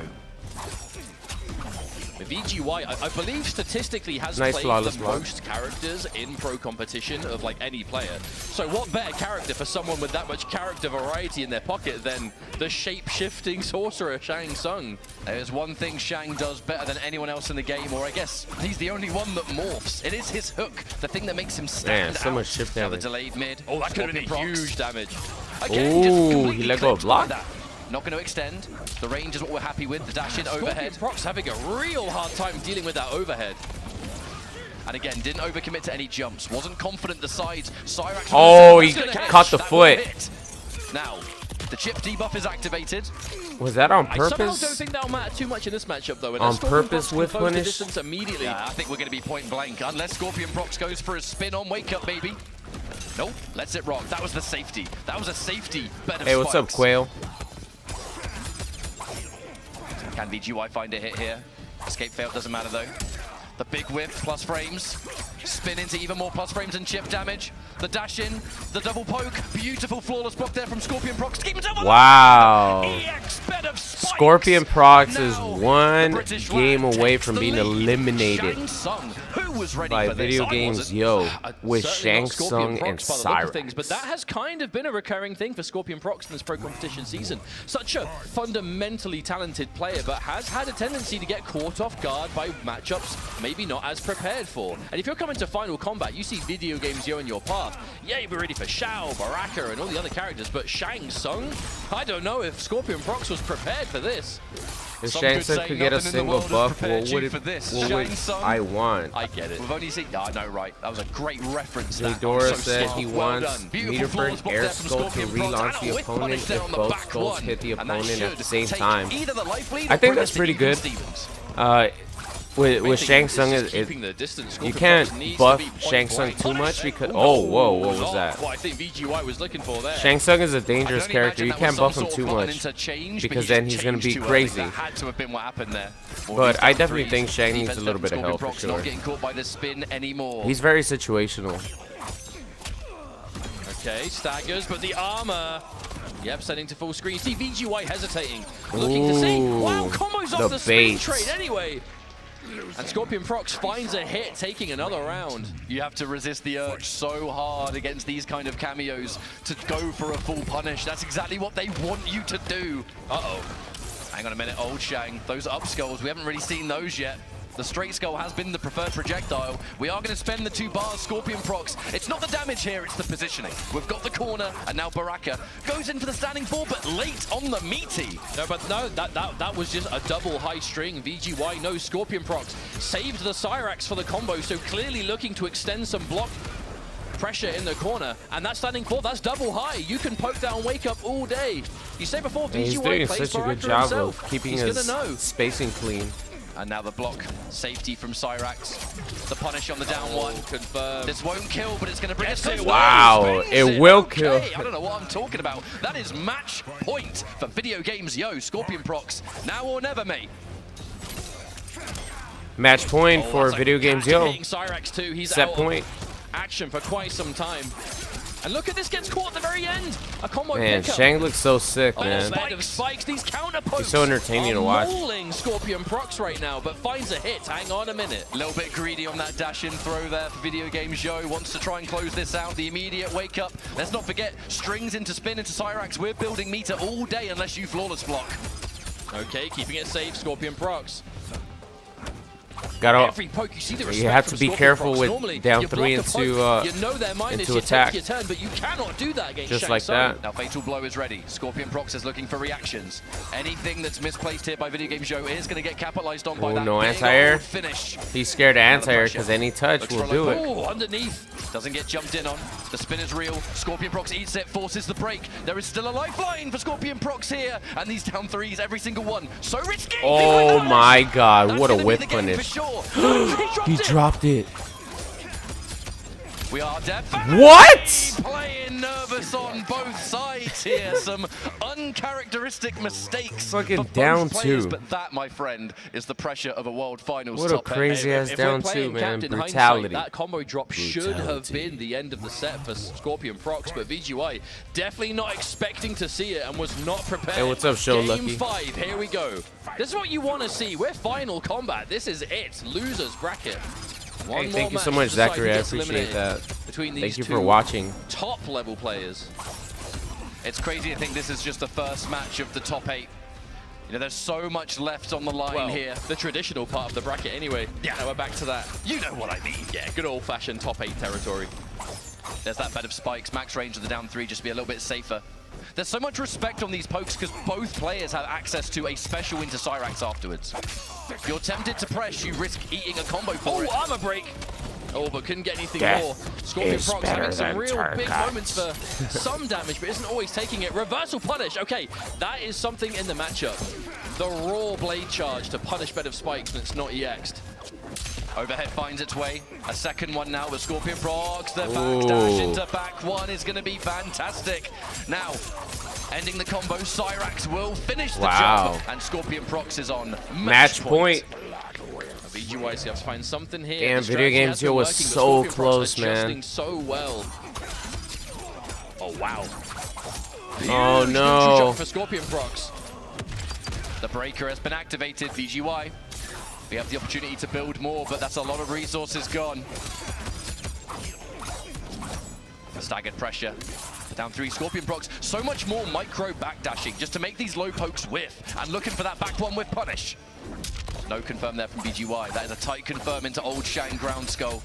VGY, I believe statistically has Nice played flawless the block. most characters in pro competition of like any player. So what better character for someone with that much character variety in their pocket than the shape-shifting sorcerer Shang Tsung? There's one thing Shang does better than anyone else in the game, or I guess he's the only one that morphs. It is his hook, the thing that makes him stand Man, so out. much chip Now the damage. delayed mid. Oh, that could have been Scorpion Prox. huge damage. Again, just Ooh, completely he let go of clipped block? by that. Not going to extend. The range is what we're happy with. The dash in Scorpion overhead. Prox having a real hard time dealing with that overhead. And again, didn't overcommit to any jumps. Wasn't confident the sides. Cyrax. Oh, he That's gonna caught catch. the That will foot. hit. Now, the chip debuff is activated. Was that on I somehow don't purpose? think that'll matter too much in this matchup, though. On purpose with punish? punish? Distance immediately. Yeah, I think we're going to be point blank. Unless Scorpion Prox goes for a spin on Wake Up, baby. Nope, lets it rock. That was the safety. That was a safety bet of Hey, what's up, spikes. Quail? Can VGY find a hit here? Escape failed, doesn't matter though. The big whip, plus frames. Spin into even more plus frames and chip damage. The dash in, the double poke. Beautiful flawless block there from Scorpion Prox. Keep himself alive. Wow. EX bet of spikes. Scorpion Prox is Now, one the British game lad away takes from the being lead. eliminated Shang Tsung, who was ready by for this? video I games, wasn't. yo, with Certainly Shang not Scorpion Tsung and Prox by the look of things, Cyrax. but that has kind of been a recurring thing for Scorpion Prox in this pro competition season. Such a fundamentally talented player, but has had a tendency to get caught off guard by matchups maybe not as prepared for. And if you're coming to Final Combat, you see video games yo in your path. Yeah, you'll be ready for Shao, Baraka, and all the other characters, but Shang Tsung? I don't know if Scorpion Prox was prepared for this. If Some Shang could Tsung say could get a nothing in the single world has buff, prepared what you would for this. what Shang would Tsung. I want? I get it. We've only seen. Oh, no, right. That was a great reference. that. Dora I'm so said smart. he Well wants done. Beautiful meter for flawless an block air there from skull to Scorpion Prox. relaunch the And a whip opponent punish there if on the both back skulls one. hit the And that opponent at should the same take time. either the life lead I or think bring that's us to pretty even good. Stevens. With Shang Tsung, keeping the distance. you Scorpion can't Prox needs to buff be point Shang Tsung blank. too much because oh whoa, what was Not that? what I think VGY was looking for there. Shang Tsung is a I dangerous can only character. You imagine that can't was buff him some too sort of an much interchange, because but then he he's just gonna be changed too early. crazy. That had to have been what happened there. But I Down definitely threes. think Shang needs Defense a little there bit of from help for Scorpion Prox, sure. Not getting caught by the spin anymore. He's very situational. Okay, staggers, but the armor. Yep, setting to full screen. See VGY hesitating, looking to see. Wow, combos off the speed bait. trade anyway. And Scorpion Prox finds a hit, taking another round. You have to resist the urge so hard against these kind of cameos to go for a full punish. That's exactly what they want you to do. Uh-oh. Hang on a minute, old Shang. Those up skulls, we haven't really seen those yet. The straight skull has been the preferred projectile. We are going to spend the 2 bars, Scorpion Prox. It's not the damage here, it's the positioning. We've got the corner, and now Baraka goes in for the standing 4, but late on the meaty. No, but no, that was just a double high string. VGY knows Scorpion Prox saved the Cyrax for the combo, so clearly looking to extend some block pressure in the corner. And that standing 4, that's double high. You can poke down Wake Up all day. You say before, And he's VGY doing plays such a good Baraka job himself. of keeping He's his gonna know. spacing clean. And now the block safety from Cyrax. The punish on the down one. Confirmed. This won't kill, but it's going to bring us to Wow, it will kill. I don't know what I'm talking about. That is match point for Video Games Yo. Scorpion Prox, now or never, mate. Match point for Video Games Yo. Cyrax too. He's Set out point. Of action for quite some time. And look at this, gets caught at the very end. A combo Man, pickup. Shang looks so sick, man. Spikes, these counter pokes. He's so entertaining to watch. Mauling Scorpion Prox right now, but finds a hit. Hang on a minute. A little bit greedy on that dash-in throw there for Video Games Yo. Wants to try and close this out. The immediate wake-up. Let's not forget, strings into spin into Cyrax. We're building meter all day unless you flawless block. Okay, keeping it safe, Scorpion Prox. Gotta, Every poke, you see the you have to be careful with normally, down 3 into you know their mind is attack. Take your turn, but you cannot do that against Just Shang like Tsung. that. Now Fatal Blow is ready. Scorpion Prox is looking for reactions. Anything that's misplaced here by Video Games Yo is going to get capitalized on by that no big anti-air. old finish. He's scared of anti-air because any touch Looks will for a do low it. poke. Oh, underneath. Doesn't get jumped in on. The spin is real. Scorpion Prox eats it, forces the break. There is still a lifeline for Scorpion Prox here. And these down threes, every single one. So risky. Oh my god, That's what a gonna be whip the game punish. for sure. He dropped it. We are definitely What? playing nervous on both sides here. Some uncharacteristic mistakes Fucking for both down players, two. but that, my friend, is the pressure of a World Finals What a top eight. crazy ass If down we're two, playing man. Captain Brutality. Hindsight, that combo drop should have been the end of the set for Scorpion Prox, but VGY definitely not expecting to see it and was not prepared. Hey, what's up, Show Game Lucky? 5, here we go. This is what you want to see. We're final combat. This is it. Losers bracket. One Hey, thank more you so match much, to decide who Zachary. I gets appreciate eliminated that. Between these Thank you two for watching. top level players. It's crazy to think this is just the first match of the top 8. You know, there's so much left on the line here. The traditional part of the bracket anyway. Yeah. Now we're back to that. You know what I mean. Yeah, good old-fashioned top 8 territory. There's that bed of spikes. Max range of the down 3, just be a little bit safer. There's so much respect on these pokes because both players have access to a special into Cyrax afterwards. If you're tempted to press, you risk eating a combo for it. Armor break. Oh, but couldn't get anything Death more. Scorpion is Prox having some better real than big Tarkat. moments for some damage, but isn't always taking it. Reversal punish. Okay, that is something in the matchup. The raw blade charge to punish bed of spikes when it's not EX'd. Overhead finds its way. A second one now with Scorpion Prox. The back dash into back one is going to be fantastic. Now, ending the combo, Cyrax will finish the job. And Scorpion Prox is on Match point. VGY have to find something here. Damn, The Video strategy Games has been Yo was working, but so Scorpion Prox close, adjusting man. so well. Oh, wow. Oh Huge no. neutral jump for Scorpion Prox. The breaker has been activated. VGY. We have the opportunity to build more, but that's a lot of resources gone. Staggered pressure. Down 3, Scorpion Prox. So much more micro backdashing just to make these low pokes whiff. And looking for that back one with punish. No confirm there from VGY. That is a tight confirm into old Shang ground skull.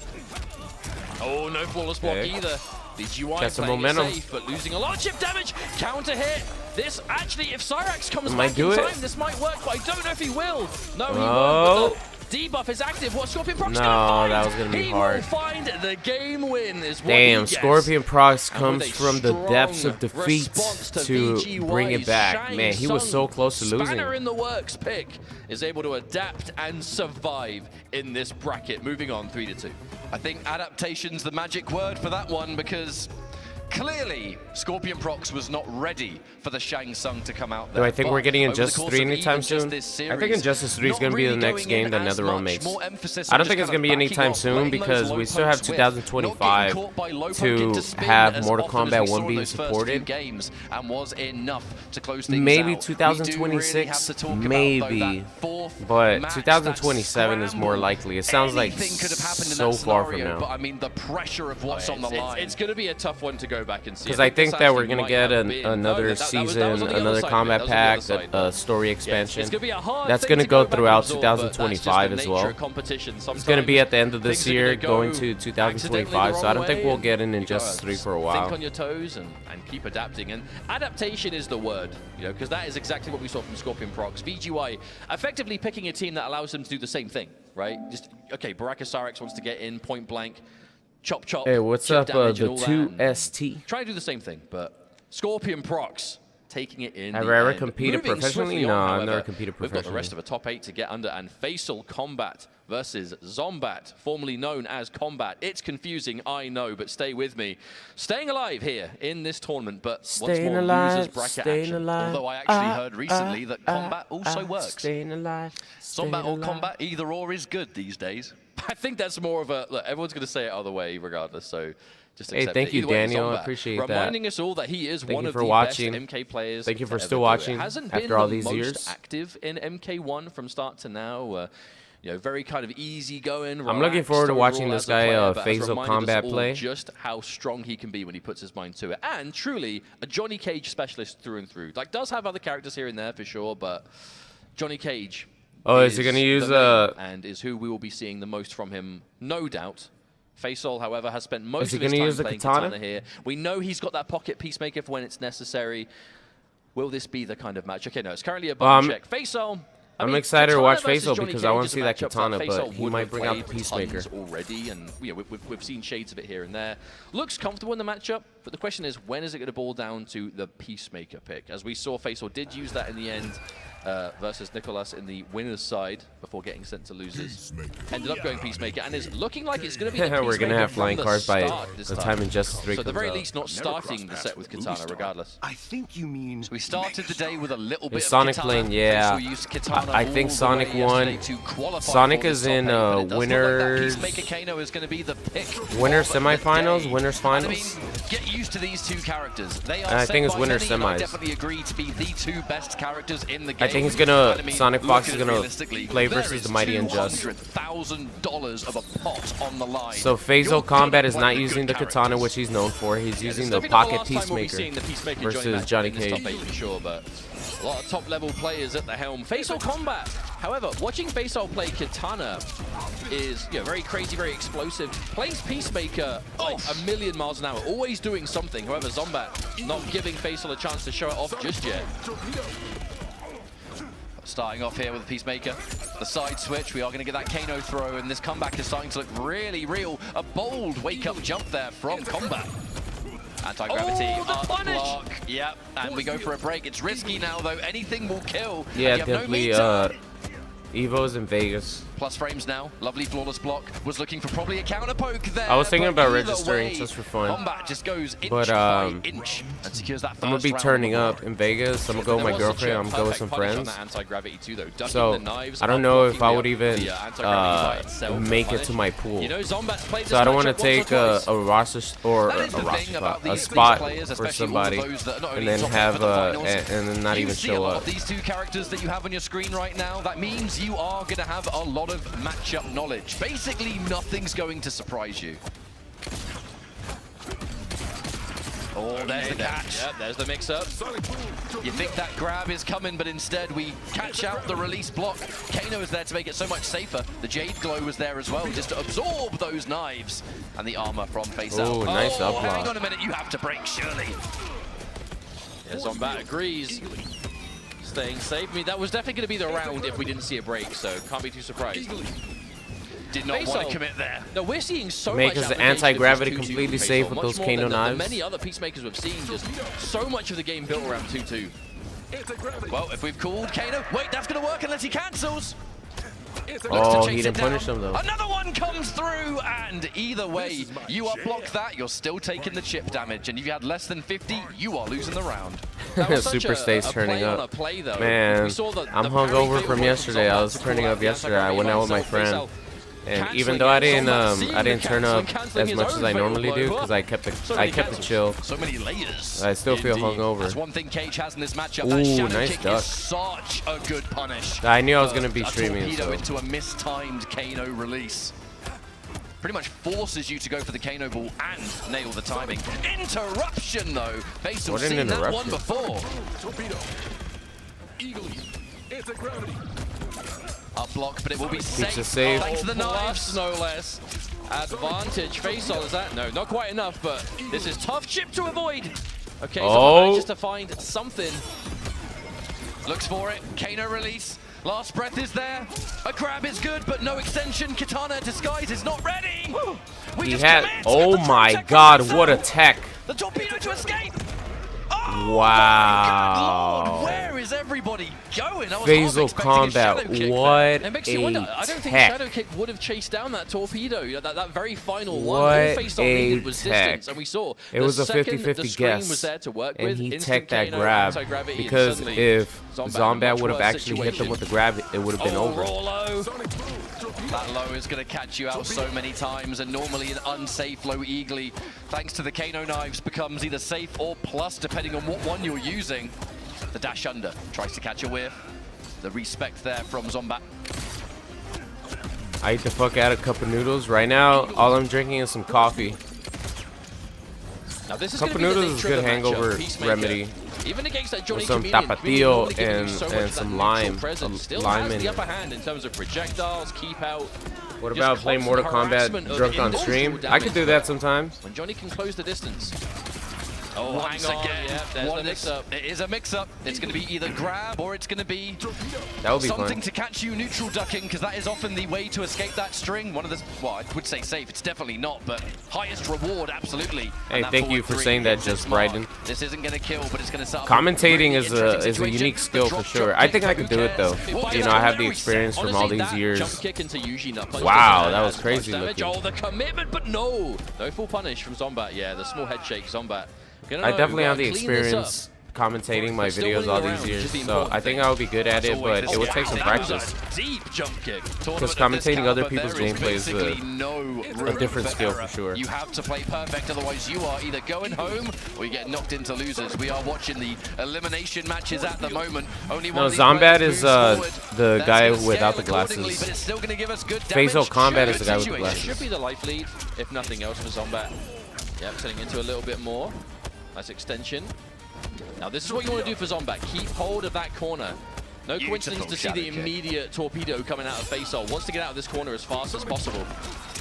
Oh, no flawless block either. VGY Got some playing momentum. it safe, but losing a lot of chip damage. Counter hit. This actually, if Cyrax comes Might back do in it. time, this might work, but I don't know if he will. No, he Oh. won't. But the debuff is active. What Scorpion Prox No, gonna find? that was gonna be he hard. will find the game win. Is what Damn, he gets. Scorpion Prox And comes with a from the depths of strong defeat response to VGY's bring it back. Shang Man, he was so Tsung. close to losing. Spanner in the works pick is able to adapt and survive in this bracket. Moving on, 3-2. I think adaptation's the magic word for that one because clearly Scorpion Prox was not ready for the Shang Tsung to come out there. Do I think But we're getting over the Injustice course 3 of anytime even just soon? this I think series, Injustice 3 is not going to be the really next going game in that as NetherRealm much, makes. more emphasis I on don't just think it's kind going to of be backing anytime off, soon letting because those low we still have pokes whiff, not getting 2025 caught by low poke to into spin have as Mortal often as we Kombat saw 1 in being those first few supported. games and was enough to close things Maybe out. 2026, We do really have to talk maybe, about, though, that fourth but match, 2027 that is more scramble. likely. It sounds like Anything could have happened in so that far from scenario, now. but I mean the pressure of what's on the line. It's going to be a tough one to go back and see. Because I think this that we're actually going to might get have been- another No, that was season, on the other another side of it. combat That was on the other pack, side, a though. story Yeah, expansion. it's going to be a hard That's thing going to to go back and throughout absorb, but that's just 2025 the as nature well. of competition. It's going to be at the end of this Sometimes year, things are gonna going go to accidentally 2025, the so I don't wrong think way, we'll get an and you Injustice gotta 3 for a Think while. on your toes and keep adapting. And adaptation is the word, you know, because that is exactly what we saw from Scorpion Prox. VGY effectively picking a team that allows them to do the same thing, right? Just, okay, Baraka Cyrax wants to get in point blank, chop chop. Hey, what's chip up, damage and the all that, and 2ST? try to do the same thing, but Scorpion Prox taking it in. Have the I ever end. competed Moving professionally? swiftly No, on, I've however, never competed We've got the professionally. rest of a top 8 to get under, and Faisal Kombat versus Zombat, formerly known as Kombat. It's confusing, I know, but stay with me. Staying alive here in this tournament, but Staying once more alive, losers bracket staying action. alive. Although I actually heard recently that Kombat also works. Staying alive. Zombat or Kombat, either or is good these days. I think that's more of a, look, everyone's going to say it other way regardless, so just Hey, accept thank it. you, Either way, Daniel. I Zombat, appreciate that. reminding us all that he is Thank one you of for the watching. best MK players. Thank you for to still ever do it. watching Hasn't after been all the these most years. active in MK1 from start to now. You know, very kind of easy going. I'm looking forward to watching overall this as a guy, player, but has Faisal reminded us Kombat all play. Just how strong he can be when he puts his mind to it, and truly a Johnny Cage specialist through and through. Like, does have other characters here and there for sure, but Johnny Cage. Oh, is he gonna use and is who we will be seeing the most from him, no doubt. Faisal, however, has spent most of his time playing katana here. We know he's got that pocket peacemaker for when it's necessary. Will this be the kind of match? Okay, no, it's currently a button check. Faisal. I'm excited to watch Faisal because I want to see that katana, but he might bring out the peacemaker already, and you know, we've seen shades of it here and there. Looks comfortable in the matchup, but the question is, when is it going to boil down to the peacemaker pick? As we saw, Faisal did use that in the end versus Nicolas in the winner's side before getting sent to losers. Ended up going peacemaker, and is looking like it's going to be the peacemaker. We're gonna have flying cars by the time Injustice 3 So at the comes very out. least, not starting the set with katana, regardless. I think you mean. We started the day with a little bit of Sonic katana. lane, yeah. Faisal used katana I think all the Sonic way won. yesterday to qualify Sonic for is this in top 8, but it does look like that winners. Peacemaker Kano is going to be the pick Winner of the semifinals, day. winners And I finals. mean, get used to these two characters. They are I think it's said by winner many, and I semis. definitely agree to be the two best characters in the game. I think he's gonna. And I mean, Sonic look Fox at is it gonna realistically. play There versus is the Mighty Unjust. $200,000 of a pot on the line. So Faisal You're Kombat gonna is play not the using good the katana, characters. which he's known for. He's using the It's definitely pocket not the last time we'll be peacemaker seeing the peacemaker versus join Johnny in this top 8 Cage. for sure, but a lot of top-level players at the helm. Faisal Kombat, however, watching Faisal play katana is very crazy, very explosive. Plays peacemaker like a million miles an hour, always doing something. However, Zombat not giving Faisal a chance to show it off just yet. Starting off here with the Peacemaker. The side switch, we are going to get that Kano throw, and this comeback is starting to look really real. A bold wake-up jump there from Kombat. Anti-gravity, up block, yep, and we go for a break. It's risky now, though. Anything will kill. Yeah, and you have definitely. no meter. Evo's in Vegas. Plus frames now. Lovely flawless block. Was looking for probably a counter poke there. I was thinking but about either registering way, just for fun. Combat just goes inch But, by inch and secures that first I'm gonna be round turning on the up in Vegas. I'm gonna go with my girlfriend. I'm gonna go with some friends. So I don't know if I would even make it to my pool. So I don't want to take a roster or a spot for somebody and then have and then not even show up. These two characters that you have on your screen right now, that means you are going to have a lot of matchup knowledge. Basically, nothing's going to surprise you. Oh, there's the catch. Yep, there's the mix-up. You think that grab is coming, but instead we catch out the release block. Kano is there to make it so much safer. The Jade Glow was there as well, just to absorb those knives. And the armor from Faisal. Oh, nice up block. Hang on a minute, you have to break, surely. Yeah, Zombat agrees. Staying safe. I mean, that was definitely going to be the round if we didn't see a break, so can't be too surprised. Did not want to commit there. No, we're seeing so Make much his anti-gravity completely safe with those Kano than knives. many other peacemakers we've seen. Just so much of the game built around 2-2. Well, if we've called Kano, wait, that's going to work unless he cancels. Oh, he didn't punish him though. Another one comes through, and either way, you unblock that, you're still taking the chip damage, and if you had less than 50, you are losing the round. Super State's turning up. Man, I'm hungover from yesterday. I was turning up yesterday. I went out with my friend. And even though I didn't turn up as much as I normally do, because I kept it chill. So many layers. I still feel hungover. That's one thing Cage has in this matchup. Ooh, nice duck. Is such a good punish. I knew I was gonna be streaming. A torpedo So. into a mistimed Kano release. Pretty much forces you to go for the Kano ball and nail the timing. Interruption though. Faisal seen that one before. Torpedo. Eagle. Anti-gravity. Up block, but it will be safe. Safe. Thanks to the knives. No less. Advantage. Faisal is that? No, not quite enough, but this is tough chip to avoid. Okay, so manages to find something. Looks for it. Kano release. Last breath is there. A grab is good, but no extension. Katana disguise is not ready. He had. Oh my God! What a tech! The torpedo to escape. Oh, Wow. Lord, where is everybody going? I was Phasal half expecting a combat. shadow kick What there. It makes you wonder. I don't think Shadow Kick would have chased down that torpedo. That very final one. All Face Off needed was distance, and we saw it was a 50-50 guess. Was there to work and with. he Instant teched that KO, grab anti-gravity, because and if Zombat would have actually hit them with the grab, it would have been over. Raw low. That low is going to catch you out so many times, and normally an unsafe low eagly, thanks to the Kano knives, becomes either safe or plus, depending on what one you're using. The dash under tries to catch a whiff. The respect there from Zombat. I eat the fuck out of a cup of noodles. Right now, all I'm drinking is some coffee. Now this is Cup of noodles is a good hangover remedy. Even against that Johnny With some Chameleon, tapatio really giving you so much and of some that lime. neutral presence. Still lime has in the it. upper hand in terms of projectiles, keep out. What about playing Mortal Kombat drunk on stream? I could do that sometimes. When Johnny can close the distance. Oh, Once hang on. again, Yeah, there's the mix-up. It is a mix-up. It's going to be either grab or it's going to be That would be something fun. to catch you neutral ducking, because that is often the way to escape that string. One of the, well, I would say safe. It's definitely not, but highest reward, absolutely. Hey, thank you for saying that, Just Bryden. This isn't going to kill, but it's going to set up Commentating a is really a interesting unique situation. skill for sure. I think I could do it though. You know, I have the experience from all these years. Jump kick into Yuji nut punch Wow, doesn't that add was as crazy much damage. looking. Oh, the commitment, but no full punish from Zombat. Yeah, the small head shake Zombat. I definitely have the experience commentating my videos all these years, so I think I would be good at it, but it would take some practice. Deep jump kick. Because commentating other people's gameplay is a different skill for sure. You have to play perfect, otherwise you are either going home or you get knocked into losers. We are watching the elimination matches at the moment. Only one No, of these Zombat players is moves forward. the That's guy gonna without the scale accordingly, glasses. but it's still gonna give us good damage. Phasal combat is the guy with the Situation. glasses. Should be the life lead, if nothing else, for Zombat. Yep, turning into a little bit more. Nice extension. Now this is what you want to do for Zombat. Keep hold of that corner. No coincidence to see the immediate torpedo coming out of Faisal. Wants to get out of this corner as fast as possible.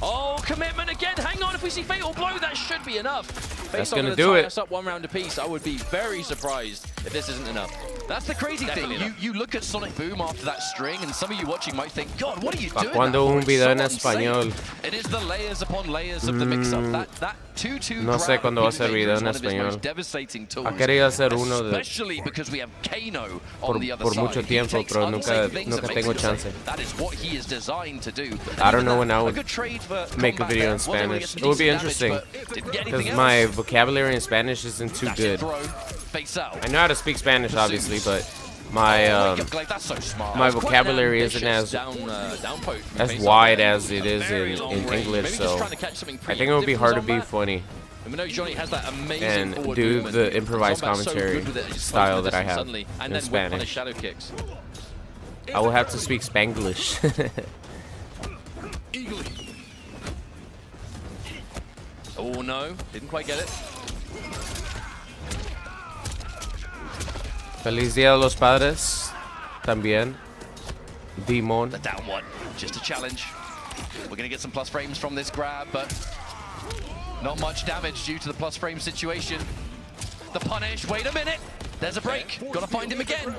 Oh, commitment again. Hang on, if we see Fatal Blow, that should be enough. That's Faisal gonna do tie it. us up one round apiece. I would be very surprised if this isn't enough. That's the crazy Definitely thing. enough. You look at Sonic Boom after that string, and some of you watching might think, God, what are you ¿Pa' doing? cuándo un It's video en so unsafe. español? It is the layers upon layers of the mix-up. That 2-2 No sé grab cuándo va a of ser Peter video is en one of his español. most devastating tools, Ha querido hacer uno de especially because we have Kano on the other por side. mucho He tiempo, takes pero unsafe things nunca and makes tengo them safe. chance. That is what he is designed to do. I don't know And when I a would good trade for make a Kombat video there. in Wasn't able to get Spanish. some It would be decent interesting damage, but didn't get because anything my else. vocabulary in Spanish isn't too Dash good. it throw, face out. I know how to speak Spanish, obviously, but my Like, that's so smart. my Quite an vocabulary isn't ambitious as down poke from as Faisal wide there. as it is Very in long range. English, Maybe just so trying to catch something I think it would be preemptive hard to from be Zombat. funny And we know Johnny has that amazing and forward do movement. the improvised Zombat's so commentary good with it, he just style closes the that I distance have suddenly, and in then whip punish Spanish. shadow kicks. I will have to speak Spanglish. Oh no, didn't quite get it. Feliz Día de los Padres, también. Demon. The down one, just a challenge. We're going to get some plus frames from this grab, but not much damage due to the plus frame situation. The punish, wait a minute. There's a break. Got to find him again.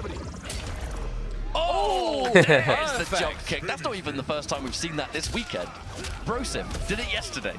Oh, there's the jump kick. That's not even the first time we've seen that this weekend. Brosim did it yesterday.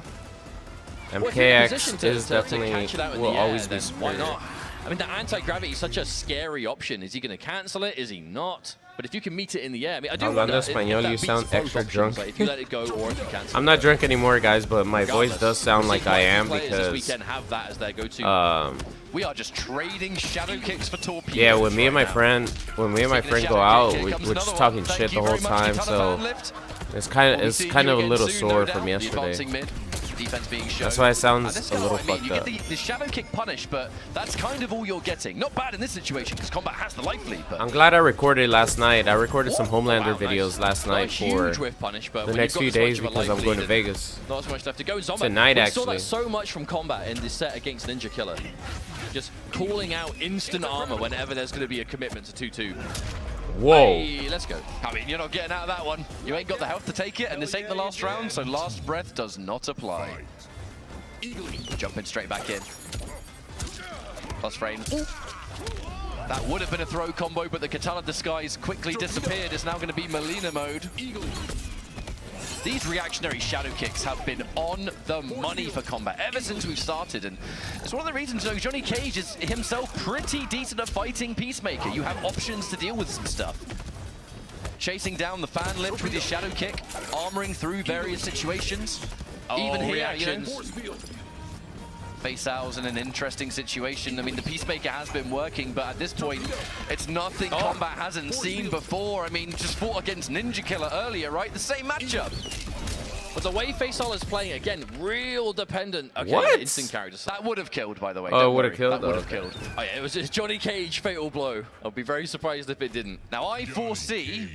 Well, if you're in a MKX position is to definitely catch it out in will the air, always be then why superior. not? I mean, the anti-gravity is such a scary option. Is he going to cancel it? Is he not? But if you can meet it in the air, I mean, I do Hablando wonder if español, that you beats sound both extra options, drunk. like if you let it go or if you cancel I'm it. not drunk anymore, guys, but my voice Regardless, does sound we've like seen I quite a few am players this because weekend have that as their go-to. We are just trading shadow kicks for torpedoes. yeah, when me and my right now. friend go out, we're just talking shit the whole time, so it's kind of a little sore from yesterday. Defense being shown. That's why it sounds This a guy, little I mean, fucked you get up. the shadow kick punish, but that's kind of all you're getting. Not bad in this situation because Kombat has the life lead, but I'm glad I recorded last night. I recorded some Homelander Wow, videos last Not a night for huge whiff punish, but the when next you've few got this days much of a because life I'm going to lead, Vegas. not so much left to go. Zombat, Tonight, we saw actually. that so much from Kombat in this set against Ninjakilla. Just calling out instant armor whenever there's going to be a commitment to 2-2. Whoa. Hey, let's go. I mean, you're not getting out of that one. You ain't got the health to take it, and this ain't the last round, so last breath does not apply. Jumping straight back in. Plus frames. That would have been a throw combo, but the Katana disguise quickly disappeared. It's now going to be Melina mode. These reactionary shadow kicks have been on the money for Kombat ever since we've started, and it's one of the reasons, you know, Johnny Cage is himself pretty decent at fighting Peacemaker. You have options to deal with some stuff. Chasing down the fan lift with his shadow kick, armoring through various situations. Even here, reactions. Feisal's in an interesting situation. I mean, the Peacemaker has been working, but at this point, it's nothing Kombat hasn't seen before. I mean, just fought against Ninjakilla earlier, right? The same matchup. But the way Faisal is playing, again, real dependent. Okay, instant characters. That would have killed, by the way. Oh, it would have killed? That would have killed. Oh, yeah, it was just Johnny Cage fatal blow. I'll be very surprised if it didn't. Now, I foresee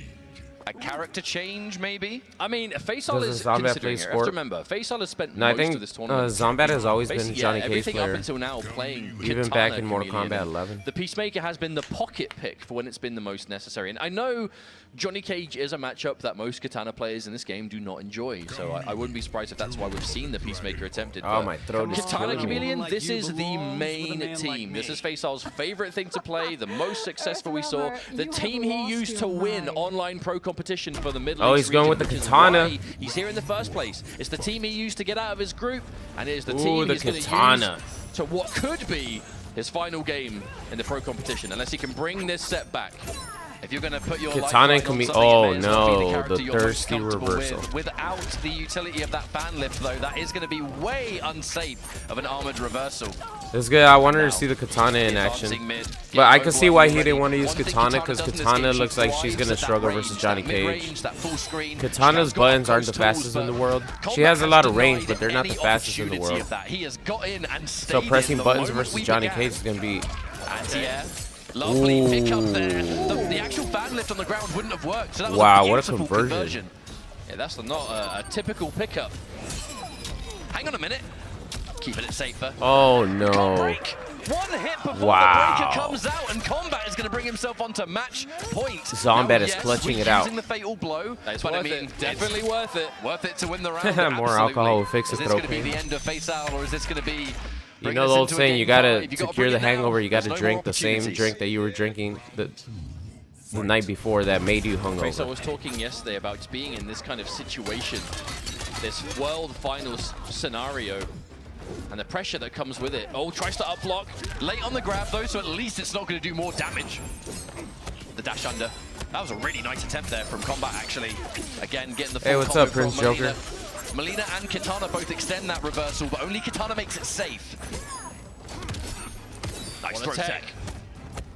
a character change, maybe? I mean, Faisal is considering it. You have to remember, Faisal has spent most of this tournament. Zombat has always been Johnny Cage everything player. up until now playing Even Katana back in Mortal Kombat 11. The Peacemaker has been the pocket pick for when it's been the most necessary. And I know Johnny Cage is a matchup that most Katana players in this game do not enjoy. So I wouldn't be surprised if that's why we've seen the Peacemaker attempted. Oh, my throat is Katana killing me. Chameleon, this is the main team. This is Faisal's favorite thing to play, the most successful we saw. The team he used to win online pro competition for the Middle East. Oh, he's going with the katana. He's here in the first place. It's the team he used to get out of his group, and it is the team he's going to use to what could be his final game in the pro competition, unless he can bring this set back. If you're going to put your Katana life can be. on Oh something, no, the thirsty reversal. Without the utility of that fan lift, though, that is going to be way unsafe of an armored reversal. It's good. I wanted to see the Katana in action. But I can see why he didn't want to use Katana, because Katana looks like she's going to struggle versus Johnny Cage. Katana's buttons aren't the fastest in the world. She has a lot of range, but they're not the fastest in the world. So pressing buttons versus Johnny Cage is going to be... Lovely pick up there. The actual fan lift on the ground wouldn't have worked. So that was wow, a what a conversion. Yeah, that's not a typical pickup. Hang on a minute. Keeping it safer. Oh no. One hit before the breaker comes out, and Kombat is going to bring himself onto match point. Zombat is clutching it out. Using the fatal blow, but I mean, definitely worth it. Worth it to win the round. More alcohol will fix the throat pain. Is this going to be the end of Faisal, or is this going to be... You know the old saying, you gotta, to cure the hangover, you gotta drink the same drink that you were drinking the night before that made you hungover. Faisal was talking yesterday about being in this kind of situation, this world finals scenario, and the pressure that comes with it. Oh, tries to up block. Late on the grab, though, so at least it's not going to do more damage. The dash under. That was a really nice attempt there from Kombat, actually. Again, getting the full Hey, what's up, Prince Joker? Melina and Katana both extend that reversal, but only Katana makes it safe. Nice throw tech.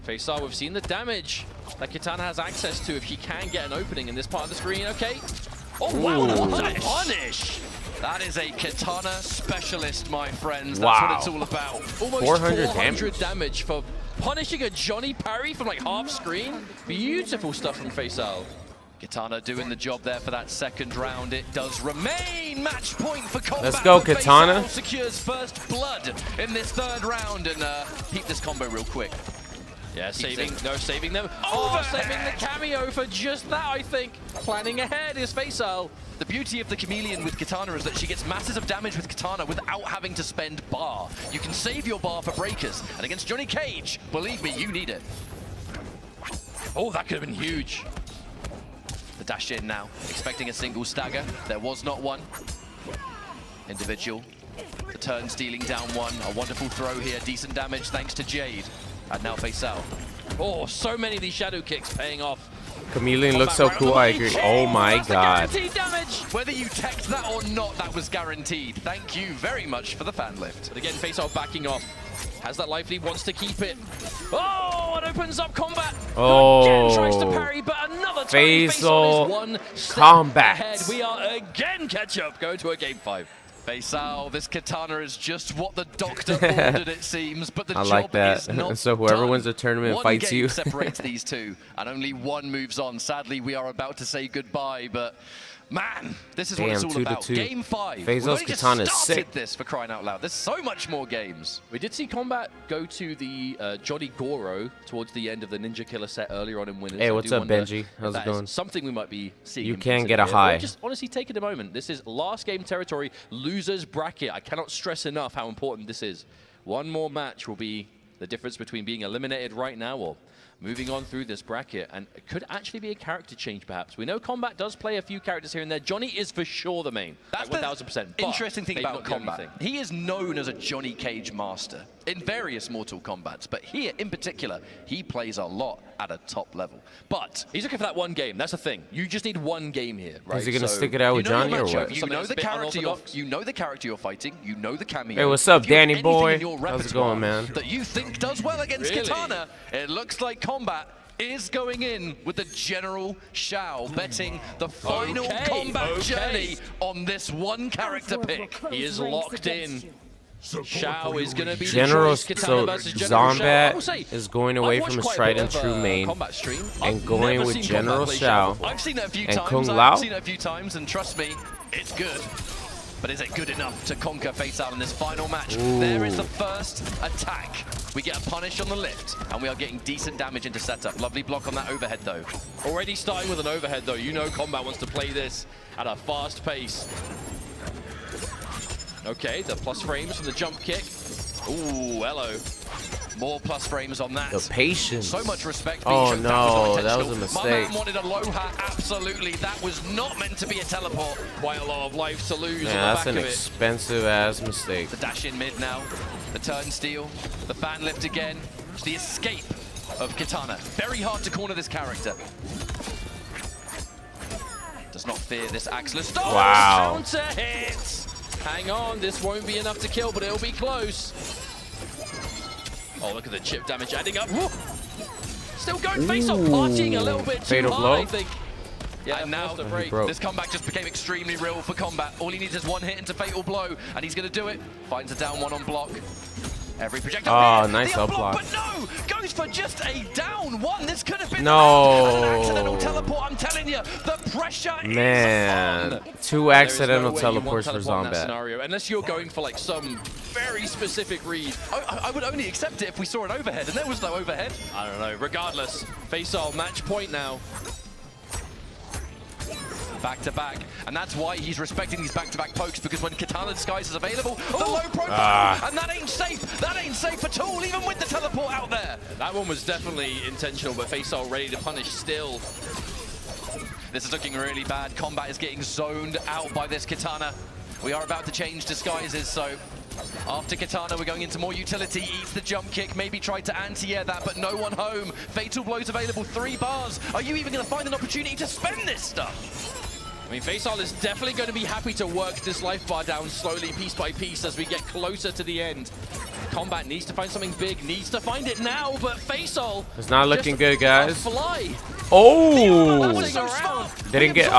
Faisal, we've seen the damage that Katana has access to if she can get an opening in this part of the screen. Okay. Oh, wow, what a punish! That is a Katana specialist, my friends. That's what it's all about. Almost 400 damage for punishing a Johnny parry from like half screen. Beautiful stuff from Faisal. Katana doing the job there for that second round. It does remain match point for Kombat. Let's go, Katana. Faisal secures first blood in this third round, and peep this combo real quick. Yeah, saving them. Oh, saving the cameo for just that, I think. Planning ahead is Faisal. The beauty of the Chameleon with Katana is that she gets masses of damage with Katana without having to spend bar. You can save your bar for breakers, and against Johnny Cage, believe me, you need it. Oh, that could have been huge. The dash in now, expecting a single stagger. There was not one. Individual. The turn stealing down one. A wonderful throw here. Decent damage thanks to Jade. And now Faisal. Oh, so many of these shadow kicks paying off. Chameleon looks so cool, I agree. Oh my god. Damage. Whether you teched that or not, that was guaranteed. Thank you very much for the fan lift. But again, Faisal backing off. Has that life lead, wants to keep it. Oh, it opens up Kombat. Oh. Again tries to parry, but another time Faisal is one step ahead. We are again catch up, go to a game 5. Faisal, this Katana is just what the doctor ordered, it seems, but the I job like that. is not So whoever done. wins the tournament One fights game you. separates these two, and only one moves on. Sadly, we are about to say goodbye, but man, this is what it's all about. Game 5. Faisal's Katana is sick. This for crying out loud. There's so much more games. We did see Kombat go to the Johnny Goro towards the end of the Ninjakilla set earlier on in Winners. Hey, what's up, Benji? How's it going? Something we might be seeing. You can get a high. Just honestly take it a moment. This is last game territory, losers bracket. I cannot stress enough how important this is. One more match will be the difference between being eliminated right now or moving on through this bracket, and it could actually be a character change, perhaps. We know Kombat does play a few characters here and there. Johnny is for sure the main. That's like the 1000%. interesting thing about Kombat. He is known as a Johnny Cage master in various Mortal Kombats, but here in particular, he plays a lot at a top level. But he's looking for that one game. That's the thing. You just need one game here, right? Is he gonna stick it out with Johnny or what? You know the character you're fighting. You know the cameo. Hey, what's up, Danny boy? How's it going, man? That you think does well against Kitana. It looks like Kombat is going in with the General Shao, betting the final combat journey on this one character pick. He is locked in. Shao is going to be General, the choice. so Zombat is going away from his tried and true main and going with General Shao. I've seen it a few and times. Kung Lao. I've seen it a few times, and trust me, it's good. But is it good enough to conquer Fatal in this final match? Ooh. There is the first attack. We get a punish on the lift, and we are getting decent damage into setup. Lovely block on that overhead, though. Already starting with an overhead, though. You know Kombat wants to play this at a fast pace. Okay, the plus frames from the jump kick. Ooh, hello. More plus frames on that. The patience. So much respect. Oh no, that was a mistake. My man wanted aloha, absolutely. That was not meant to be a teleport. Quite a lot of life to lose on the that's back an of it. expensive ass mistake. The dash in mid now. The turn steal. The fan lift again. The escape of Kitana. Very hard to corner this character. Does not fear this Axler. Stop! Wow. Counter hits. Hang on, this won't be enough to kill, but it'll be close. Oh, look at the chip damage adding up. Woo! Still going face off, partying a little bit too Fatal high, blow. I think. Yeah, and now this comeback just became extremely real for Kombat. All he needs is one hit into Fatal Blow, and he's going to do it. Finds a down one on block. Every projectile. Oh, nice upblock, uplock. but no! Goes for just a down one. This could have been an accidental teleport. I'm telling you, the pressure Man, is on. 2 accidental There is no way you teleports for want teleport in that Zombat. scenario, unless you're going for like some very specific read. I would only accept it if we saw an overhead, and there was no overhead. I don't know. Regardless, Faisal match point now. Back-to-back, and that's why he's respecting these back-to-back pokes, because when Katana Disguise is available, the low profile, and that ain't safe at all, even with the teleport out there. That one was definitely intentional, but Faisal ready to punish still. This is looking really bad. Kombat is getting zoned out by this Kitana. We are about to change disguises, so after Kitana, we're going into more utility. Eats the jump kick, maybe tried to anti-air that, but no one home. Fatal Blow's available, 3 bars. Are you even going to find an opportunity to spend this stuff? I mean, Faisal is definitely going to be happy to work this life bar down slowly, piece by piece, as we get closer to the end. Kombat needs to find something big, needs to find it now, but Faisal... It's not looking good, guys. Fly. Oh! Didn't get...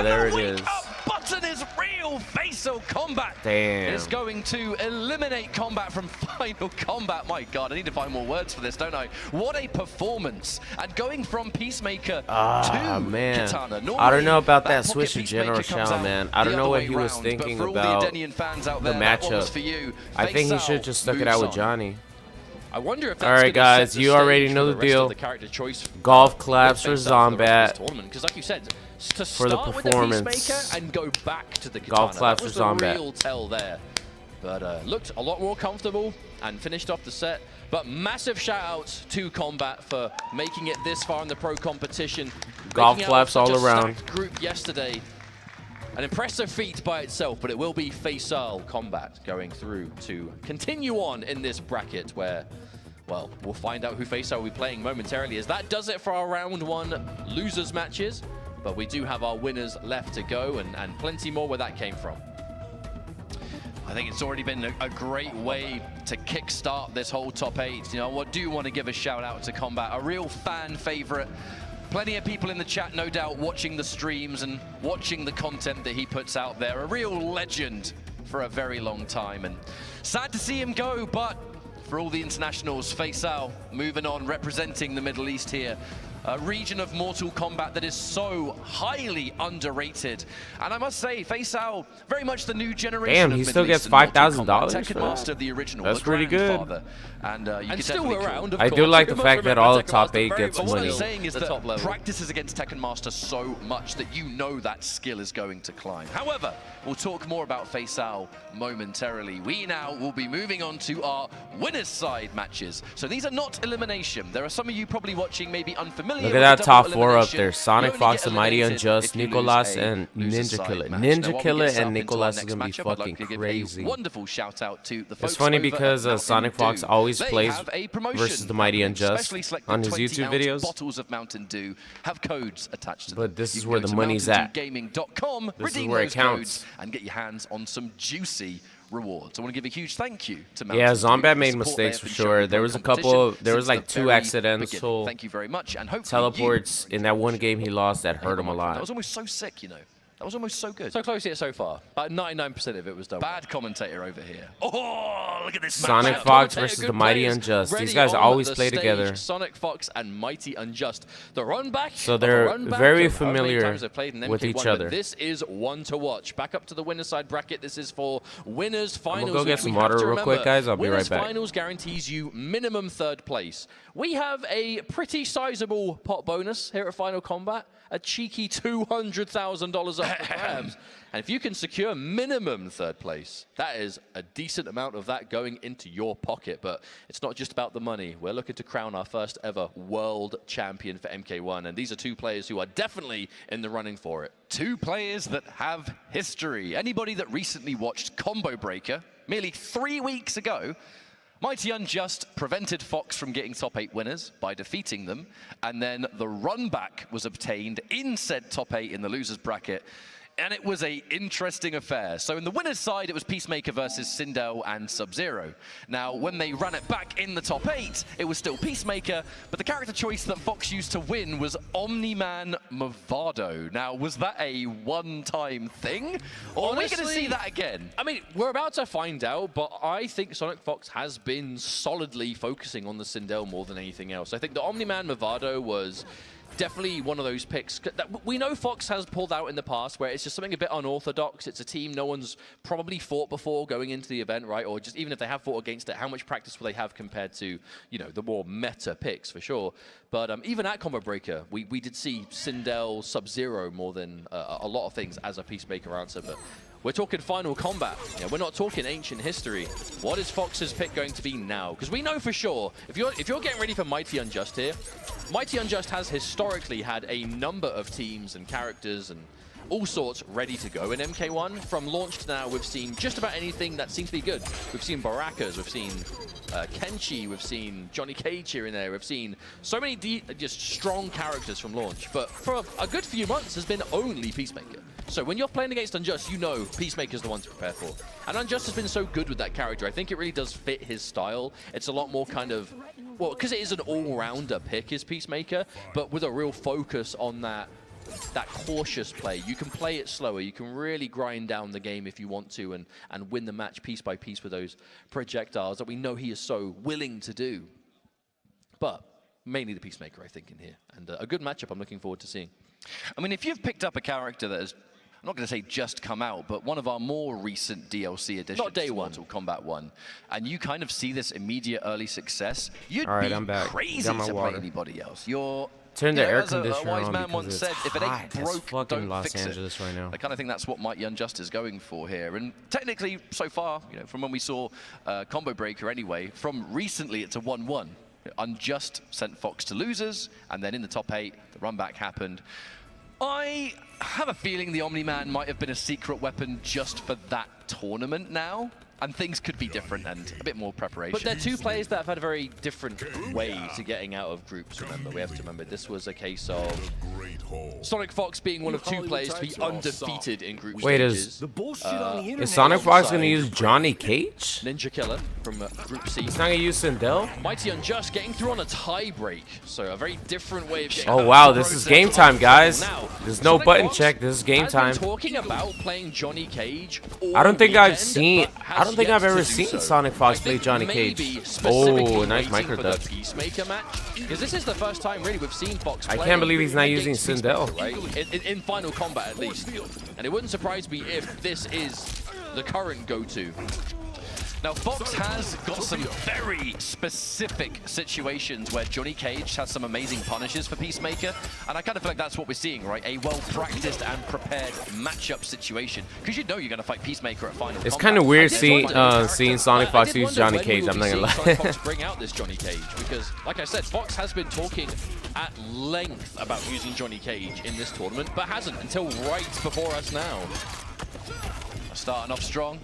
there it is. Button is real. Faisal Kombat Damn. is going to eliminate Kombat from Final Combat. My God, I need to find more words for this, don't I? What a performance. And going from Peacemaker to man. Katana. Normally, I don't know about that pocket switch to General Peacemaker comes Shao, out man. I don't the know other what way he was round, thinking but for about all the Adenian fans out there, the that one was matchup. for you. I think he Faisal should just stuck it moves out with on. Johnny. I wonder if that's All right, gonna set guys, the you already stage know for the rest of deal. the character choice Golf claps for with Faisal the rest of this Zombat. tournament. Because like you said, to For the start performance. with the Peacemaker and go back to the Katana. Golf claps that was for the Zombat. real tell there. But looked a lot more comfortable and finished off the set. But massive shout outs to Kombat for making it this far in the pro competition. Golf Making out claps such all a around. stacked group yesterday. An impressive feat by itself, but it will be Faisal Kombat going through to continue on in this bracket where, well, we'll find out who Faisal will be playing momentarily, as that does it for our round 1 losers matches. But we do have our winners left to go, and plenty more where that came from. I think it's already been a great way to kickstart this whole top 8. You know, I do want to give a shout out to Kombat, a real fan favorite. Plenty of people in the chat, no doubt, watching the streams and watching the content that he puts out there. A real legend for a very long time. And sad to see him go, but for all the internationals, Faisal moving on, representing the Middle East here. region of Mortal Kombat that is so highly underrated. And I must say, Faisal, very much the new generation. Damn, of he still Middle gets Eastern $5,000 Mortal Kombat. for Tekken that? Master of the original, That's the pretty good. grandfather. And you could still definitely around, of I course. do like You the must fact that remember all the Tekken top Master 8 very gets much What money. I'm saying is the that top level. practices against Tekken Master so much that you know that skill is going to climb. However, we'll talk more about Faisal momentarily. We now will be moving on to our winners side matches. So these are not elimination. There are some of you probably watching maybe unfamiliar Look with at that the top double 4 up elimination. there. You Sonic only Fox, get the Mighty eliminated Unjust, if you lose Nicolas, a and loser side Ninjakilla. match. Now, while we get Ninjakilla set up and into our Nicolas is next gonna be matchup, I'd like fucking to give crazy. a wonderful shout out to the folks It's funny over because at Mountain Sonic Fox Dew. always They plays have a promotion versus the Mighty happening. Unjust Specially selected on his YouTube 20-ounce videos. bottles of Mountain Dew have codes attached to them. But this You is can where go the to money's at. mountaindewgaming.com, This is redeem where it those counts. codes, and get your hands on some juicy rewards. I want to give a huge thank you to Yeah, Mountain Zombat Dew for the made support mistakes they have for been sure. showing There in was a competition couple, there was since like the 2 very accidental beginning. Thank you very much, and hopefully teleports in that one game he lost that hurt him a That lot. was almost so sick, you know. That was almost so good. So close yet so far. About 99% of it was done. Bad commentator over here. Oh, look at this Sonic matchup. Fox Commentator, versus good the Mighty players Unjust. These ready guys on always the play stage. together. Sonic Fox and Mighty Unjust. The run back. So of a they're run back very of however many familiar times they've played in with MK1, each but other. This is one to watch. Back up to the winner's side bracket. This is for winners finals. go get which some we have water to real remember. quick, guys. I'll be Winners right back. finals guarantees you minimum 3rd place. We have a pretty sizable pot bonus here at Final Combat. A cheeky $200,000 up for grabs. And if you can secure minimum 3rd place, that is a decent amount of that going into your pocket. But it's not just about the money. We're looking to crown our first ever world champion for MK1. And these are 2 players who are definitely in the running for it. 2 players that have history. Anybody that recently watched Combo Breaker merely 3 weeks ago, Mighty Unjust prevented Fox from getting top 8 winners by defeating them, and then the run back was obtained in said top 8 in the losers bracket. And it was a interesting affair. So in the winner's side, it was Peacemaker versus Sindel and Sub-Zero. Now, when they ran it back in the top 8, it was still Peacemaker, but the character choice that Fox used to win was Omni-Man Movado. Now, was that a one-time thing? Or Honestly, are we going to see that again? I mean, we're about to find out, but I think Sonic Fox has been solidly focusing on the Sindel more than anything else. I think the Omni-Man Movado was definitely one of those picks that we know Fox has pulled out in the past, where it's just something a bit unorthodox. It's a team no one's probably fought before going into the event, right? Or just even if they have fought against it, how much practice will they have compared to, you know, the more meta picks for sure. But even at Combo Breaker, we did see Sindel, Sub-Zero more than a lot of things as a Peacemaker answer. But we're talking Final Combat. Yeah, we're not talking ancient history. What is Fox's pick going to be now? Because we know for sure, if you're getting ready for Mighty Unjust here, Mighty Unjust has historically had a number of teams and characters and all sorts ready to go in MK1. From launch to now, we've seen just about anything that seems to be good. We've seen Barakas, we've seen Kenshi, we've seen Johnny Cage here and there. We've seen so many just strong characters from launch. But for a good few months, has been only Peacemaker. So when you're playing against Unjust, you know Peacemaker's the one to prepare for. And Unjust has been so good with that character. I think it really does fit his style. It's a lot more kind of, well, because it is an all-rounder pick, is Peacemaker, but with a real focus on that cautious play. You can play it slower. You can really grind down the game if you want to and win the match piece by piece with those projectiles that we know he is so willing to do. But mainly the Peacemaker, I think, in here. And a good matchup I'm looking forward to seeing. I mean, if you've picked up a character that has, I'm not going to say just come out, but one of our more recent DLC additions, not day one, Mortal Kombat 1, and you kind of see this immediate early success, you'd All right, be I'm back. crazy Got my to water. play anybody else. You're Turn the you know, air as a conditioner wise on man because once it's said, if it hot ain't as broke, fucking don't Los fix Angeles it. right now. I kind of think that's what Mighty Unjust is going for here. And technically, so far, you know, from when we saw Combo Breaker anyway, from recently it's a 1-1. Unjust sent Fox to losers, and then in the top 8, the run back happened. I have a feeling the Omni-Man might have been a secret weapon just for that tournament now. And things could be different and a bit more preparation. But they're 2 players that have had a very different way to getting out of groups, remember. We have to remember this was a case of Sonic Fox being one of 2 players to be undefeated in group Wait, stages. is Sonic Fox going to use Johnny Cage? Ninjakilla from Group C. He's not going to use Sindel? Mighty Unjust getting through on a tie break. So a very different way of getting out Oh of wow, the this is process. game time, guys. Now, There's no Sonic button Fox check. This is game has been time. talking about playing Johnny Cage all I don't think I've weekend, seen. but I has don't think I've ever seen Sonicfox play Johnny Cage. Oh, nice micro duck. Peacemaker match, because this is the first time really we've seen Fox play. I can't believe he's not using Sindel. Right? In Final Combat at least. And it wouldn't surprise me if this is the current go-to. Now, Fox has got some very specific situations where Johnny Cage has some amazing punishes for Peacemaker, and I kind of feel like that's what we're seeing, right? A well-practiced and prepared matchup situation, because you know you're going to fight Peacemaker at Final It's Combat. kind of weird seeing Sonicfox use Johnny Cage, I'm not going to lie. Fox bring out this Johnny Cage, because, like I said, Fox has been talking at length about using Johnny Cage in this tournament, but hasn't until right before us now. Starting off strong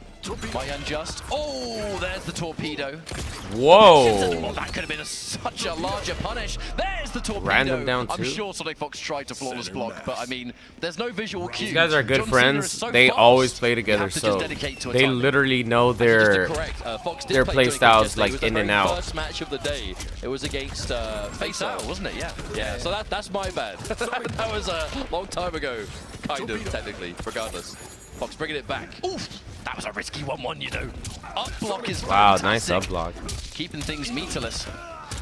by Unjust. Oh, there's the torpedo. Whoa. That could have been such a larger punish. There's the torpedo. Random down I'm two. sure Sonicfox tried to flawless block, but I mean, there's no visual cue. These guys are good John Cena friends. is so They fast. always play You together, have to so just dedicate to a they timing. literally know their play styles like in and out. First match of the day, it was against Face out, wasn't it? Yeah. Yeah, so that's my bad. That was a long time ago, kind of, technically, regardless. Fox bringing it back. Oof, that was a risky 1-1, you know. Up block is Wow, fantastic. nice up block. Keeping things meterless.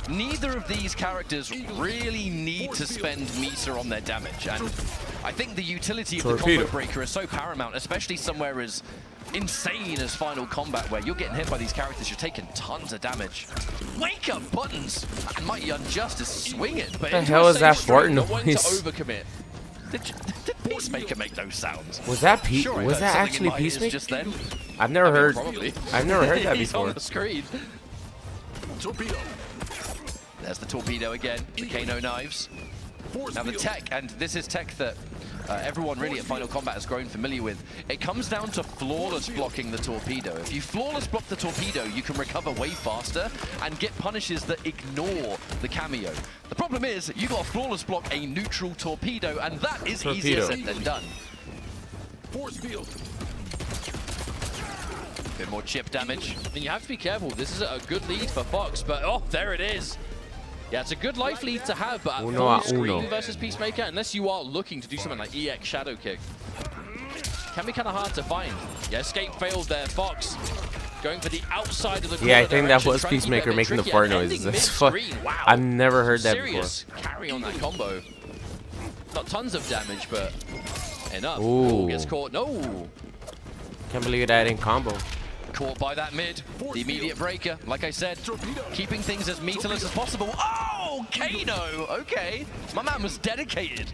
Neither of these characters really need to spend meter on their damage, and I think the utility of the combo breaker is so paramount, especially somewhere as insane as Final Combat, where you're getting hit by these characters, you're taking tons of damage. Wake up buttons! And Mighty Unjust is swinging. What the hell is that fart noise? Overcommit. Did Peacemaker make those sounds? Was that Sure, was that actually Peacemaker? just then. I've never heard. Probably. I've never heard that He's before. on the screen. Torpedo. There's the torpedo again, the Kano knives. Now the tech, and this is tech that everyone really at Final Combat has grown familiar with. It comes down to flawless blocking the torpedo. If you flawless block the torpedo, you can recover way faster and get punishes that ignore the cameo. The problem is, you got to flawless block a neutral torpedo, and that is easier said than done. Force field. Bit more chip damage. And you have to be careful. This is a good lead for Fox, but oh, there it is. Yeah, it's a good life lead to have, but at full screen versus Peacemaker, unless you are looking to do something like EX Shadow Kick, can be kind of hard to find. Yeah, escape failed there. Fox going for the outside of the corner. Yeah, I think that was Peacemaker making the fart noises. That's fun. Wow. I've never heard that Serious carry on that combo. Not tons of damage, but enough. Ooh. Ooh, gets caught. No. Can't believe that in combo. Caught by that mid, the immediate breaker. Like I said, keeping things as meterless as possible. Oh, Kano! Okay, my man was dedicated.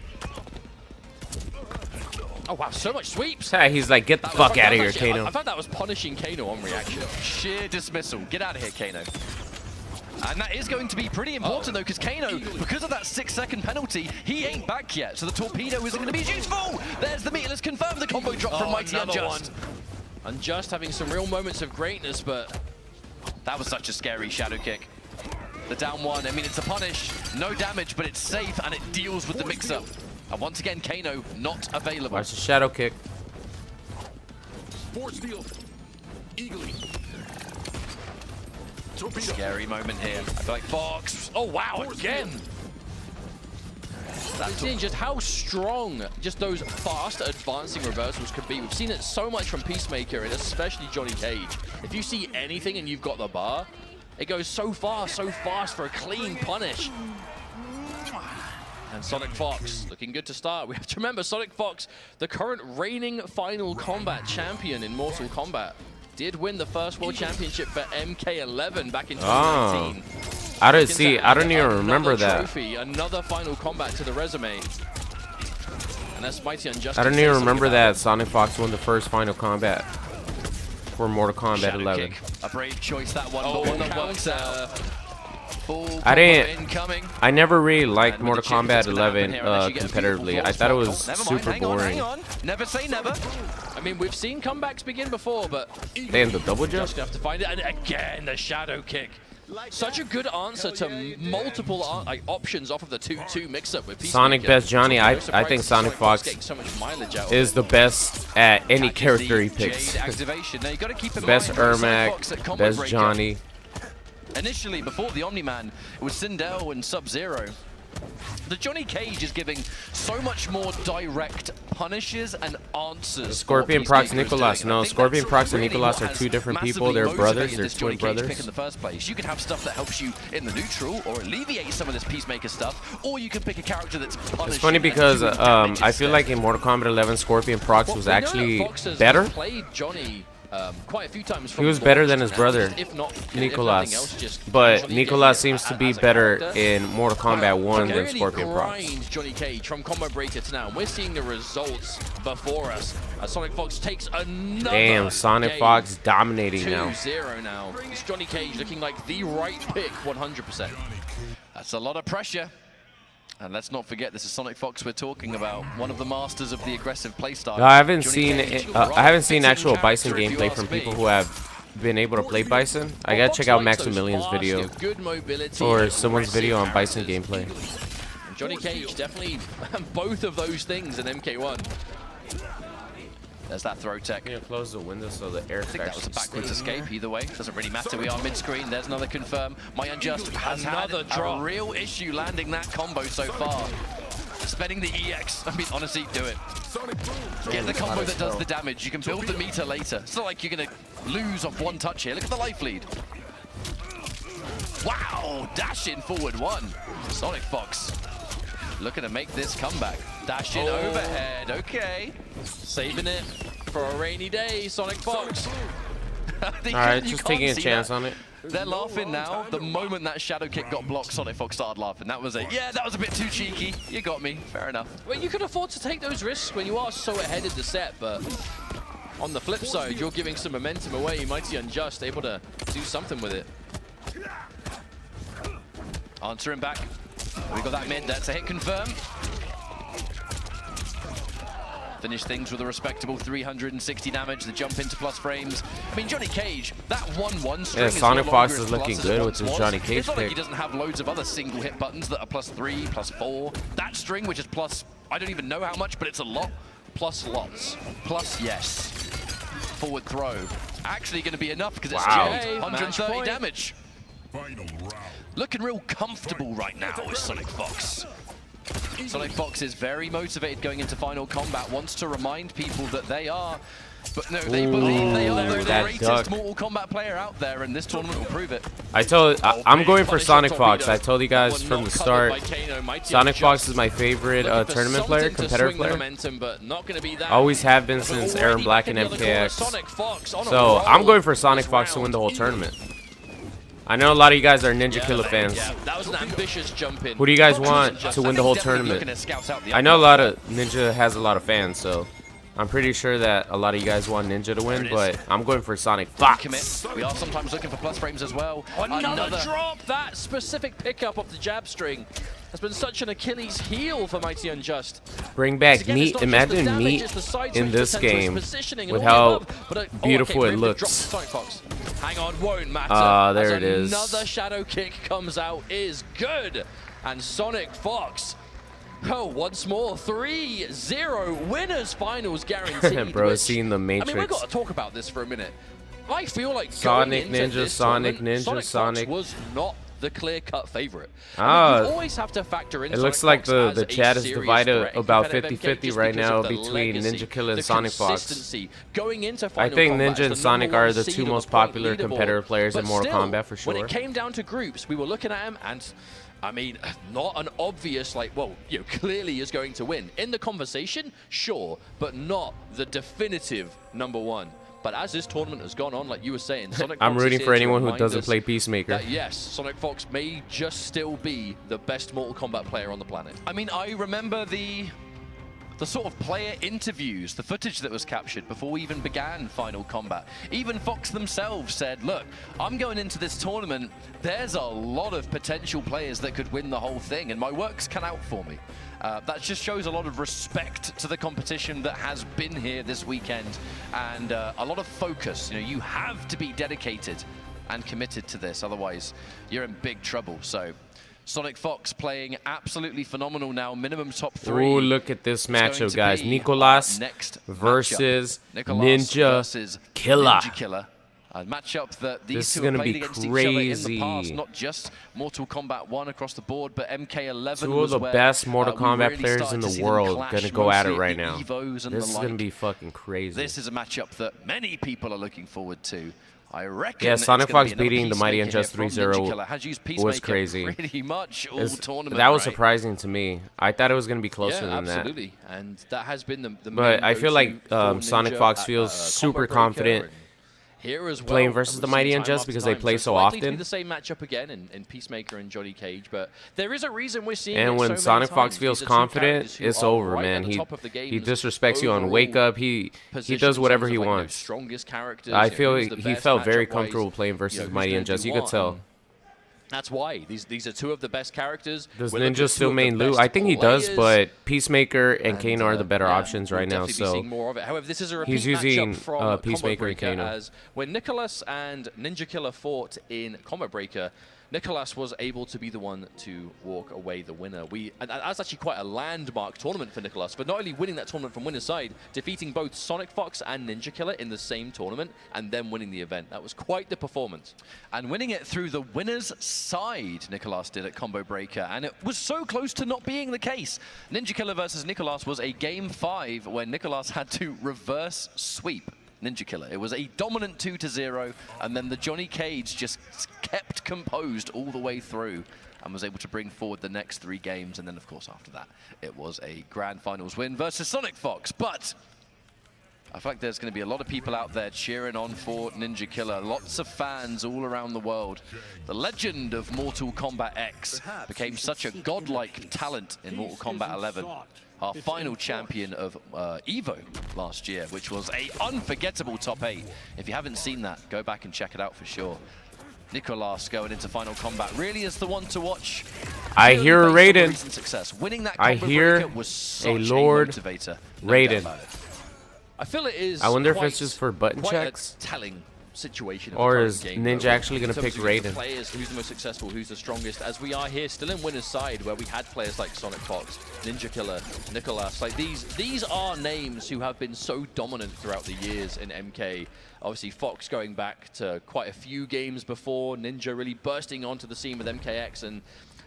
Oh wow, so much sweeps. Yeah, he's like, get the fuck out of here, Kano. I thought that was punishing Kano on reaction. Sheer dismissal. Get out of here, Kano. And that is going to be pretty important, though, because Kano, because of that 6-second penalty, he ain't back yet. So the torpedo isn't going to be as useful. There's the meterless confirm the combo drop from Mighty Unjust. Unjust having some real moments of greatness, but that was such a scary shadow kick. The down one, I mean, it's a punish. No damage, but it's safe, and it deals with the mix-up. And once again, Kano not available. Watch the shadow kick. Force field. Eagly. Torpedo. Scary moment here. I feel like Fox. Oh, wow, again. That's seeing just how strong just those fast advancing reversals could be. We've seen it so much from Peacemaker and especially Johnny Cage. If you see anything and you've got the bar, it goes so fast for a clean punish. And Sonicfox looking good to start. We have to remember Sonicfox, the current reigning Final Combat champion in Mortal Kombat, did win the first World Championship for MK11 back in 2019. I don't see. I don't even remember that. Trophy, another Final Combat to the resume. And that's Mighty Unjust. I don't even remember that Sonicfox won the first Final Combat for Mortal Kombat 11. Kick. A brave choice that one. Oh, but the counter. I didn't. Incoming. I never really liked Mortal Kombat 11 competitively. I thought it was super boring. Hang on. Never say never. I mean, we've seen comebacks begin before, but Damn, the double jump. just have to find it. And again, the shadow kick. Such a good answer to multiple options off of the 2-2 mix-up with Peacemaker. Sonic best Johnny. I think Sonicfox is the best at any character he picks. Best Ermac, best Johnny. Initially, before the Omni-Man, it was Sindel and Sub-Zero. The Johnny Cage is giving so much more direct punishes and answers. Scorpion procs Nicolas. No, Scorpion procs and Nicolas are two different people. They're brothers. They're twin brothers. Pick in the first place. You can have stuff that helps you in the neutral or alleviate some of this Peacemaker stuff, or you can pick a character that's punishing. It's funny because I feel like in Mortal Kombat 11, Scorpion procs was actually better. Played Johnny quite a few times. He was better than his brother, Nicolas. But Nicolas seems to be better in Mortal Kombat 1 than Scorpion procs. Johnny Cage from combo breaker to now. We're seeing the results before us. Sonicfox takes another. Damn, Sonicfox dominating now. 2-0 now. It's Johnny Cage looking like the right pick, 100%. That's a lot of pressure. And let's not forget, this is Sonicfox we're talking about, one of the masters of the aggressive playstyle. I haven't seen actual Bison gameplay from people who have been able to play Bison. I gotta check out Maximilian's video or someone's video on Bison gameplay. Johnny Cage definitely both of those things in MK1. There's that throw tech. Yeah, close the window so the air. I think that was a backwards escape either way. Doesn't really matter. We are mid-screen. There's another confirm. My Unjust has had a real issue landing that combo so far. Spending the EX. I mean, honestly, do it. Get the combo that does the damage. You can build the meter later. It's not like you're going to lose off one touch here. Look at the life lead. Wow! Dash in forward one. Sonicfox looking to make this comeback. Dash in overhead. Okay. Saving it for a rainy day, Sonicfox. Alright, just taking a chance on it. They're laughing now. The moment that shadow kick got blocked, Sonicfox started laughing. That was that was a bit too cheeky. You got me. Fair enough. Well, you can afford to take those risks when you are so ahead of the set, but on the flip side, you're giving some momentum away. Mighty Unjust able to do something with it. Answering back. We got that mid. That's a hit confirm. Finish things with a respectable 360 damage. The jump into plus frames. I mean, Johnny Cage, that 1-1 string is Sonicfox is looking good with his Johnny Cage It's not like pick. he doesn't have loads of other single hit buttons that are +3, +4. That string, which is plus, I don't even know how much, but it's a lot. Plus lots. Plus yes. Forward throw. Actually going to be enough because it's Jay. 130 damage. Looking real comfortable right now with Sonicfox. Sonicfox is very motivated going into Final Combat, wants to remind people that they are, but no, they believe they are the greatest Mortal Kombat player out there, and this tournament will prove it. I'm going for Sonicfox. I told you guys from the start, Sonicfox is my favorite tournament player, competitive player. Always have been since Aaron Black and MKX. So I'm going for Sonicfox to win the whole tournament. I know a lot of you guys are Ninjakilla fans. That was an ambitious jump in. Who do you guys want to win the whole tournament? I know a lot of Ninja has a lot of fans, so I'm pretty sure that a lot of you guys want Ninja to win, but I'm going for Sonicfox. We are sometimes looking for plus frames as well. Another drop! That specific pickup of the jab string has been such an Achilles heel for Mighty Unjust. Bring back meat. Imagine meat in this game with how beautiful it looks. Hang on, won't matter. There it is. Another shadow kick comes out, is good. And Sonicfox, once more, 3-0 winners finals guaranteed. Bro, seeing the Matrix. I mean, we've got to talk about this for a minute. I feel like Sonic Ninja, Sonic was not the clear-cut favorite. Ah, I mean, you always have to factor in. It looks like the chat is divided about 50-50 right now between Ninjakilla and Sonicfox. I think Ninja and Sonic are the two most popular competitive players in Mortal Kombat for sure. When it came down to groups, we were looking at them and I mean, not an obvious, like, well, clearly is going to win. In the conversation, sure, but not the definitive #1. But as this tournament has gone on, like you were saying, Sonicfox I'm rooting for anyone who doesn't play Peacemaker. Yes, Sonicfox may just still be the best Mortal Kombat player on the planet. I mean, I remember the sort of player interviews, the footage that was captured before we even began Final Combat. Even Fox themselves said, look, I'm going into this tournament, there's a lot of potential players that could win the whole thing, and my work's cut out for me. That just shows a lot of respect to the competition that has been here this weekend, and a lot of focus. You have to be dedicated and committed to this, otherwise you're in big trouble. So Sonicfox playing absolutely phenomenal now, minimum top 3. Ooh, look at this matchup, guys. Nicolas versus Ninjakilla. A matchup that these This is two have gonna played be against each other in the crazy. past, not just Mortal Kombat 1 across the board, but MK11 Two of the best Mortal Kombat players in the world gonna go at it right now. This is gonna be fucking crazy. This is a matchup that many people are looking forward to. I reckon. Yeah, it's gonna be Sonicfox another beating the Mighty Peacemaker Unjust here from 3-0 Ninjakilla. Has used was Peacemaker crazy. pretty much all tournament, That was right? surprising to me. I thought it was gonna be closer than that. Absolutely. And that has been the main But I feel like go-to for Sonic Ninja Fox at, feels super Combat Breaker confident and here as well, playing versus the we've Mighty seen time Unjust after because they time. play it's so likely to often. be the same matchup again in Peacemaker and Johnny Cage, but there is a reason we're seeing And it when so Sonic many Fox times. feels These are two confident, characters who it's are over, right man. at the He top of the he game's disrespects you on Wake overall Up. He position does in whatever terms he of, like, wants. strongest characters. I you know, feel who's the he best felt very matchup-wise, comfortable playing versus who's Mighty gonna Unjust. do You could what, tell. and that's why these are two of the best characters. Does We're looking Ninja at still two of the main loot? best I think he does, players. but Peacemaker and Kano are the better Yeah, options right we'll now. definitely be So seeing more of it. However, this is a repeat he's using matchup from Peacemaker Combat and Breaker, Kano. as when Nicolas and Ninjakilla fought in Combat Breaker, Nicolas was able to be the one to walk away the winner. And that's actually quite a landmark tournament for Nicolas, for not only winning that tournament from winner's side, defeating both Sonicfox and Ninjakilla in the same tournament, and then winning the event. That was quite the performance. And winning it through the winner's side, Nicolas did at Combo Breaker, and it was so close to not being the case. Ninjakilla versus Nicolas was a Game 5 where Nicolas had to reverse sweep Ninjakilla. It was a dominant 2-0, and then the Johnny Cage just kept composed all the way through and was able to bring forward the next 3 games. And then, of course, after that, it was a Grand Finals win versus Sonicfox. But I feel like there's going to be a lot of people out there cheering on for Ninjakilla. Lots of fans all around the world. The legend of Mortal Kombat X became such a godlike talent in Mortal Kombat 11. Our final champion of EVO last year, which was a unforgettable top 8. If you haven't seen that, go back and check it out for sure. Nicolas going into Final Combat really is the one to watch. I hear Raiden. Recent success. Winning that I Combo hear Breaker was such a Lord motivator. Raiden. I feel it is. I wonder if quite- it's just for button quite a checks. telling situation. of Or the current is game, Ninja though, actually in gonna terms pick of the Raiden? Players, who's the most successful, who's the strongest? As we are here, still in winner's side, where we had players like Sonicfox, Ninjakilla, Nicolas. Like these are names who have been so dominant throughout the years in MK. Obviously, Fox going back to quite a few games before, Ninja really bursting onto the scene with MKX and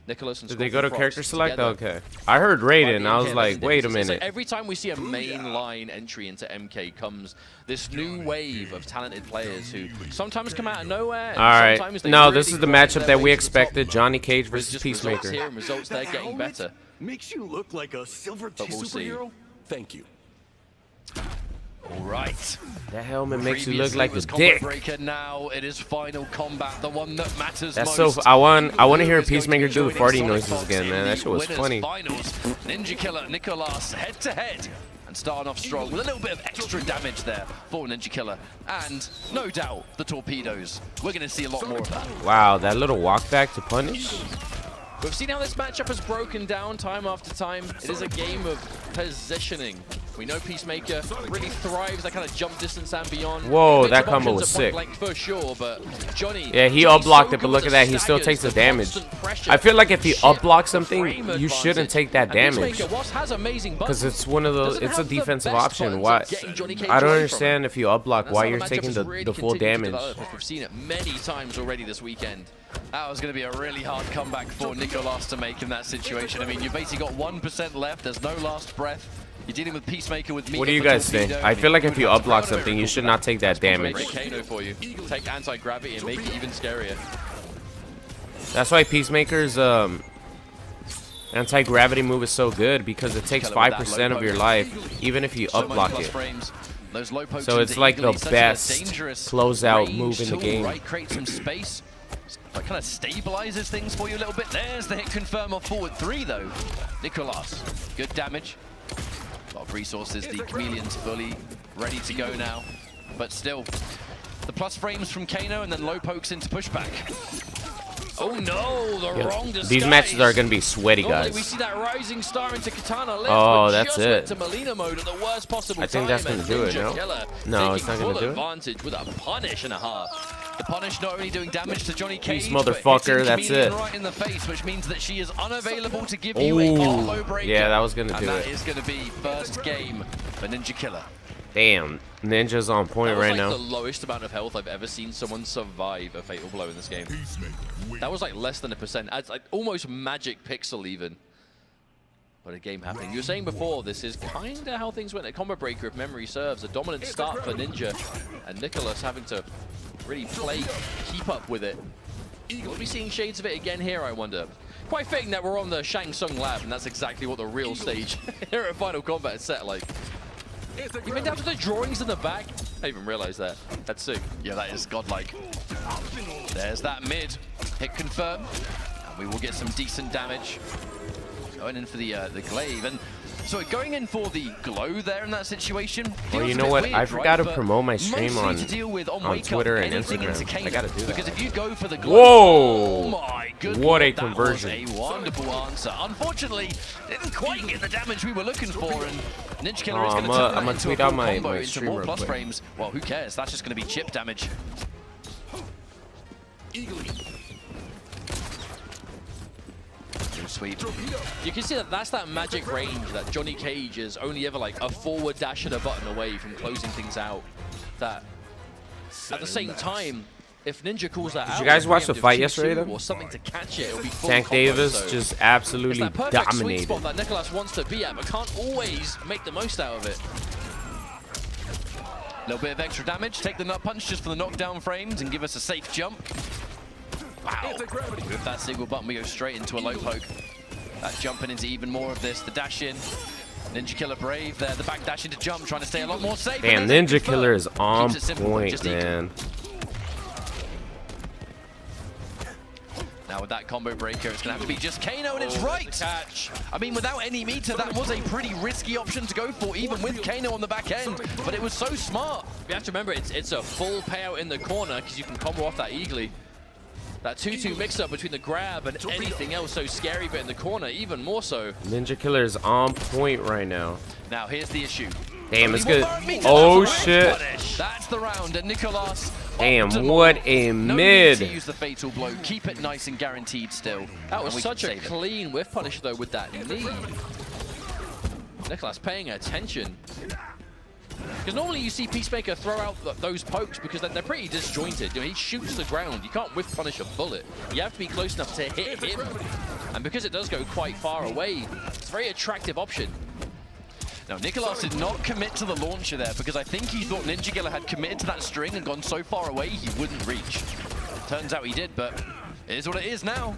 Nicolas and Did they go to Scorpion character Fox select? together. Okay. I heard Raiden. I was MK like, wait a it's like minute. every time we see a main line entry into MK comes this new wave of talented players who sometimes come out of nowhere. And All right. sometimes they No, really this is the grind matchup their that way we to the top. expected. Johnny Cage There's versus just results Peacemaker. here and results there getting better. Makes you look like a silver But we'll see. superhero? Thank you. All right. That helmet makes you look Previously like was a Combat dick. Breaker, now it is Final Combat, the one that matters That's most. so. I want to hear Who is going to Peacemaker be do the joining farting Sonicfox noises again, in man. That the shit was winners' funny. Finals. Ninjakilla, Nicolas, head to head, and starting off strong with a little bit of extra damage there for Ninjakilla, and no doubt the torpedoes. We're going to see a lot more of that. Wow, that little walk back to punish. We've seen how this matchup has broken down time after time. It is a game of positioning. We know Peacemaker really thrives that kind of jump distance and beyond. Whoa, Mix that of combo options was at point sick. blank for sure, but Johnny. Yeah, he Johnny's up-blocked so it, but good look with at that. He still staggers, takes the damage. constant pressure, I feel like if you shift, up-block something, frame you shouldn't advantage. take that And damage. Peacemaker, whilst has amazing Because buttons, it's one of those. doesn't It's a have the defensive best option. buttons Why? of getting Johnny Cage I don't away from understand him. if you up-block, That's why how you're the taking matchups the have really full continued to damage. develop, as we've seen it many times already this weekend. That was going to be a really hard comeback for Nicolas to make in that situation. I mean, you've basically got 1% left. There's no last breath. You're dealing with Peacemaker with me. What do you guys think? I feel like if you up-block something, you should not take that damage. Break Kano for you. Take anti-gravity and make it even scarier. That's why Peacemaker's anti-gravity move is so good, because it takes 5% of your life, even if you up-block it. So it's like the best closeout move in the game. Right, create some space. That kind of stabilizes things for you a little bit. There's the hit confirm off forward 3 though. Nicolas, good damage. A lot of resources. The Chameleon's fully ready to go now, but still, the plus frames from Kano and then low pokes into pushback. Oh no, the wrong disguise. These matches are going to be sweaty, Normally guys. we see that rising star into Katana lift, Oh, but that's just it. went to Melina mode at the worst possible I think time, that's gonna and do it, no? Ninjakilla No, it's taking not gonna full do it. advantage with a punish and a half. The punish not only doing damage to Johnny Cage, motherfucker, but hitting that's Chameleon it. right in the face, which means that she is unavailable to give you a combo breaker. Yeah, that was gonna and do that it. is going to be first game for Ninjakilla. Damn, Ninja's on point right now. That was like the lowest amount of health I've ever seen someone survive a fatal blow in this game. That was like less than 1%. It's like almost magic pixel even. But a game happening. You were saying before, this is kind of how things went at Combat Breaker, if memory serves. A dominant start for Ninja, and Nicolas having to really keep up with it. We'll be seeing shades of it again here, I wonder. Quite fitting that we're on the Shang Tsung lab, and that's exactly what the real stage here at Final Combat is set like. Even down to the drawings in the back. I didn't even realize that. That's sick. Yeah, that is godlike. There's that mid. Hit confirm. And we will get some decent damage. Going in for the glaive. And so going in for the glow there in that situation. Well, you know what? Weird, I forgot right? to promote my stream on Twitter and Instagram. I gotta do that. Because if you go for the glow, whoa! Oh my goodness, what a conversion. That was a wonderful answer. Unfortunately, didn't quite get the damage we were looking for, and Ninjakilla is going to turn that into a full combo into more plus frames. Well, who cares? That's just going to be chip damage. Sweep. You can see that that's that magic range that Johnny Cage is only ever like a forward dash and a button away from closing things out. That at the same time, if Ninja calls that out, did you guys watch the fight yesterday though? Or something to catch it, it'll be full Tank combo, Davis so just absolutely it's that perfect sweet dominated. spot that Nicolas wants to be at, but can't always make the most out of it. A little bit of extra damage. Take the nut punch just for the knockdown frames and give us a safe jump. Wow. With that single button, we go straight into a low poke. That's jumping into even more of this. The dash in. Ninjakilla brave there. The back dash into jump, trying to stay a lot more safe. Damn, Ninjakilla is on point, man. Now with that combo breaker, it's going to have to be just Kano, and it's right. Catch. I mean, without any meter, that was a pretty risky option to go for, even with Kano on the back end. But it was so smart. You have to remember, it's a full payout in the corner because you can combo off that easily. That 2-2 mix-up between the grab and anything else so scary, but in the corner, even more so. Ninjakilla is on point right now. Now, here's the issue. Damn, it's good. Oh, shit. That's the round, and Nicolas. Damn, what a mid. No need to use the fatal blow. Keep it nice and guaranteed still. That was such a clean whiff punish, though, with that knee. Nicolas paying attention. Because normally you see Peacemaker throw out those pokes because they're pretty disjointed. You know, he shoots the ground. You can't whiff punish a bullet. You have to be close enough to hit him. And because it does go quite far away, it's a very attractive option. Now, Nicolas did not commit to the launcher there because I think he thought Ninjakilla had committed to that string and gone so far away he wouldn't reach. Turns out he did, but it is what it is now.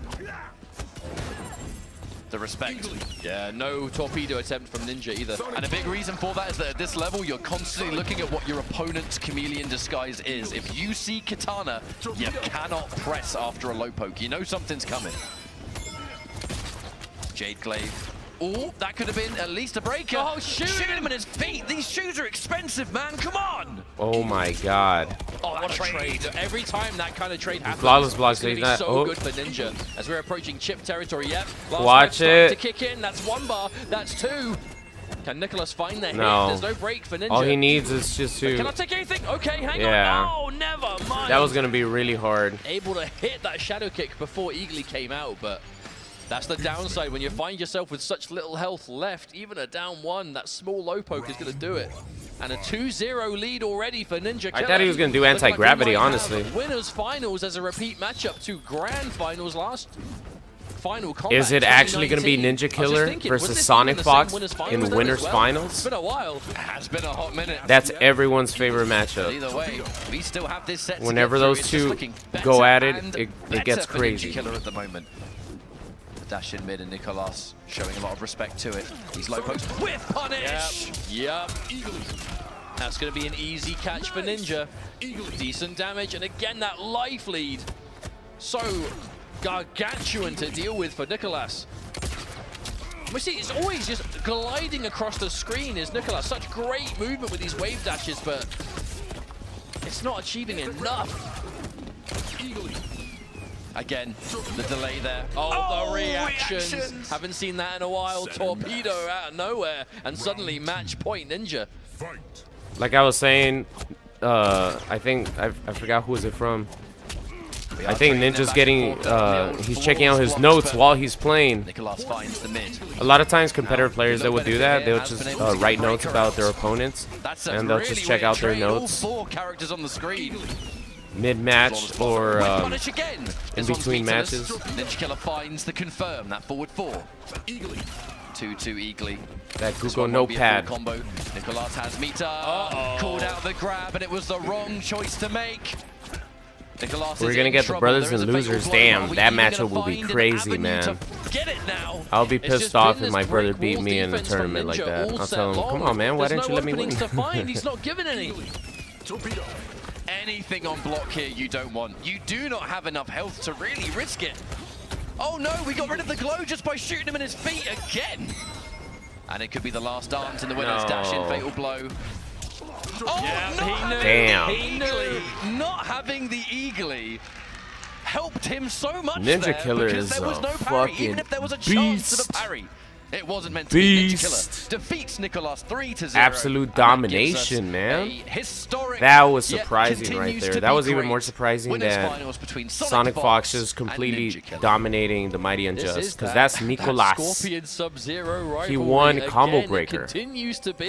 The respect. Yeah, no torpedo attempt from Ninja either. And a big reason for that is that at this level, you're constantly looking at what your opponent's chameleon disguise is. If you see Katana, you cannot press after a low poke. You know something's coming. Jade Glaive. Oh, that could have been at least a breaker. Oh, shoot him in his feet. These shoes are expensive, man. Come on. Oh my god. Oh, what a trade. Every time that kind of trade happens, flawless block, it's going to be so good for Ninja. As we're approaching chip territory, yep. Watch it. To kick in. That's one bar. That's two. Can Nicolas find the hit? No. There's no break for Ninja. All he needs is just to... Can I take anything? Okay, hang yeah. on. Oh, never mind. That was going to be really hard. Able to hit that shadow kick before Eagly came out, but... That's the downside when you find yourself with such little health left. Even a down one, that small low poke is going to do it. And a 2-0 lead already for Ninjakilla. I thought he was going to do anti-gravity, honestly. Winners finals as a repeat matchup to grand finals last final combat. Is it actually going to be Ninjakilla versus Sonicfox in winners finals? It's been a while. It has been a hot minute. That's everyone's favorite matchup. Either way, we still have this set. Whenever those two go at it, it gets crazy. Ninjakilla at the moment. Dash in mid and Nicolas showing a lot of respect to it. These low pokes with punish! Yep. That's going to be an easy catch for Ninja. Decent damage, and again that life lead. So gargantuan to deal with for Nicolas. We see it's always just gliding across the screen is Nicolas. Such great movement with these wave dashes, but it's not achieving enough. Again, the delay there. Oh, the reactions. Haven't seen that in a while. Torpedo out of nowhere, and suddenly match point Ninja. Like I was saying, I think I forgot who was it from. I think Ninja's getting, he's checking out his notes while he's playing. Nicolas finds the mid. A lot of times competitive players, they would do that. They'll just write notes about their opponents, and they'll just check out their notes. All 4 characters on the screen. Mid-match or in between matches. Ninjakilla finds the confirm, that forward 4. 2-2 Eagly. That Google notepad. Combo. Nicolas has meter. Called out the grab, and it was the wrong choice to make. Nicolas We're gonna get the brothers and losers. Damn, that matchup will be crazy, man. I'll be pissed off if my brother beat me in a tournament like that. I'll tell him, come on, man, why didn't you let me win? He's not giving any. Anything on block here you don't want. You do not have enough health to really risk it. Oh no, we got rid of the glow just by shooting him in his feet again. And it could be the last dance in the winner's dash-in fatal blow. Oh, yeah, damn. Not having the Eagly helped him so much Ninjakilla because is there was no a parry, fucking even if there was a beast. chance of a parry. It wasn't meant to be. Ninjakilla defeats Nicolas 3-0. Absolute domination, man. That was surprising right there. That was even more surprising than Sonicfox just completely dominating the Mighty Unjust, because that's Nicolas. He won Combo Breaker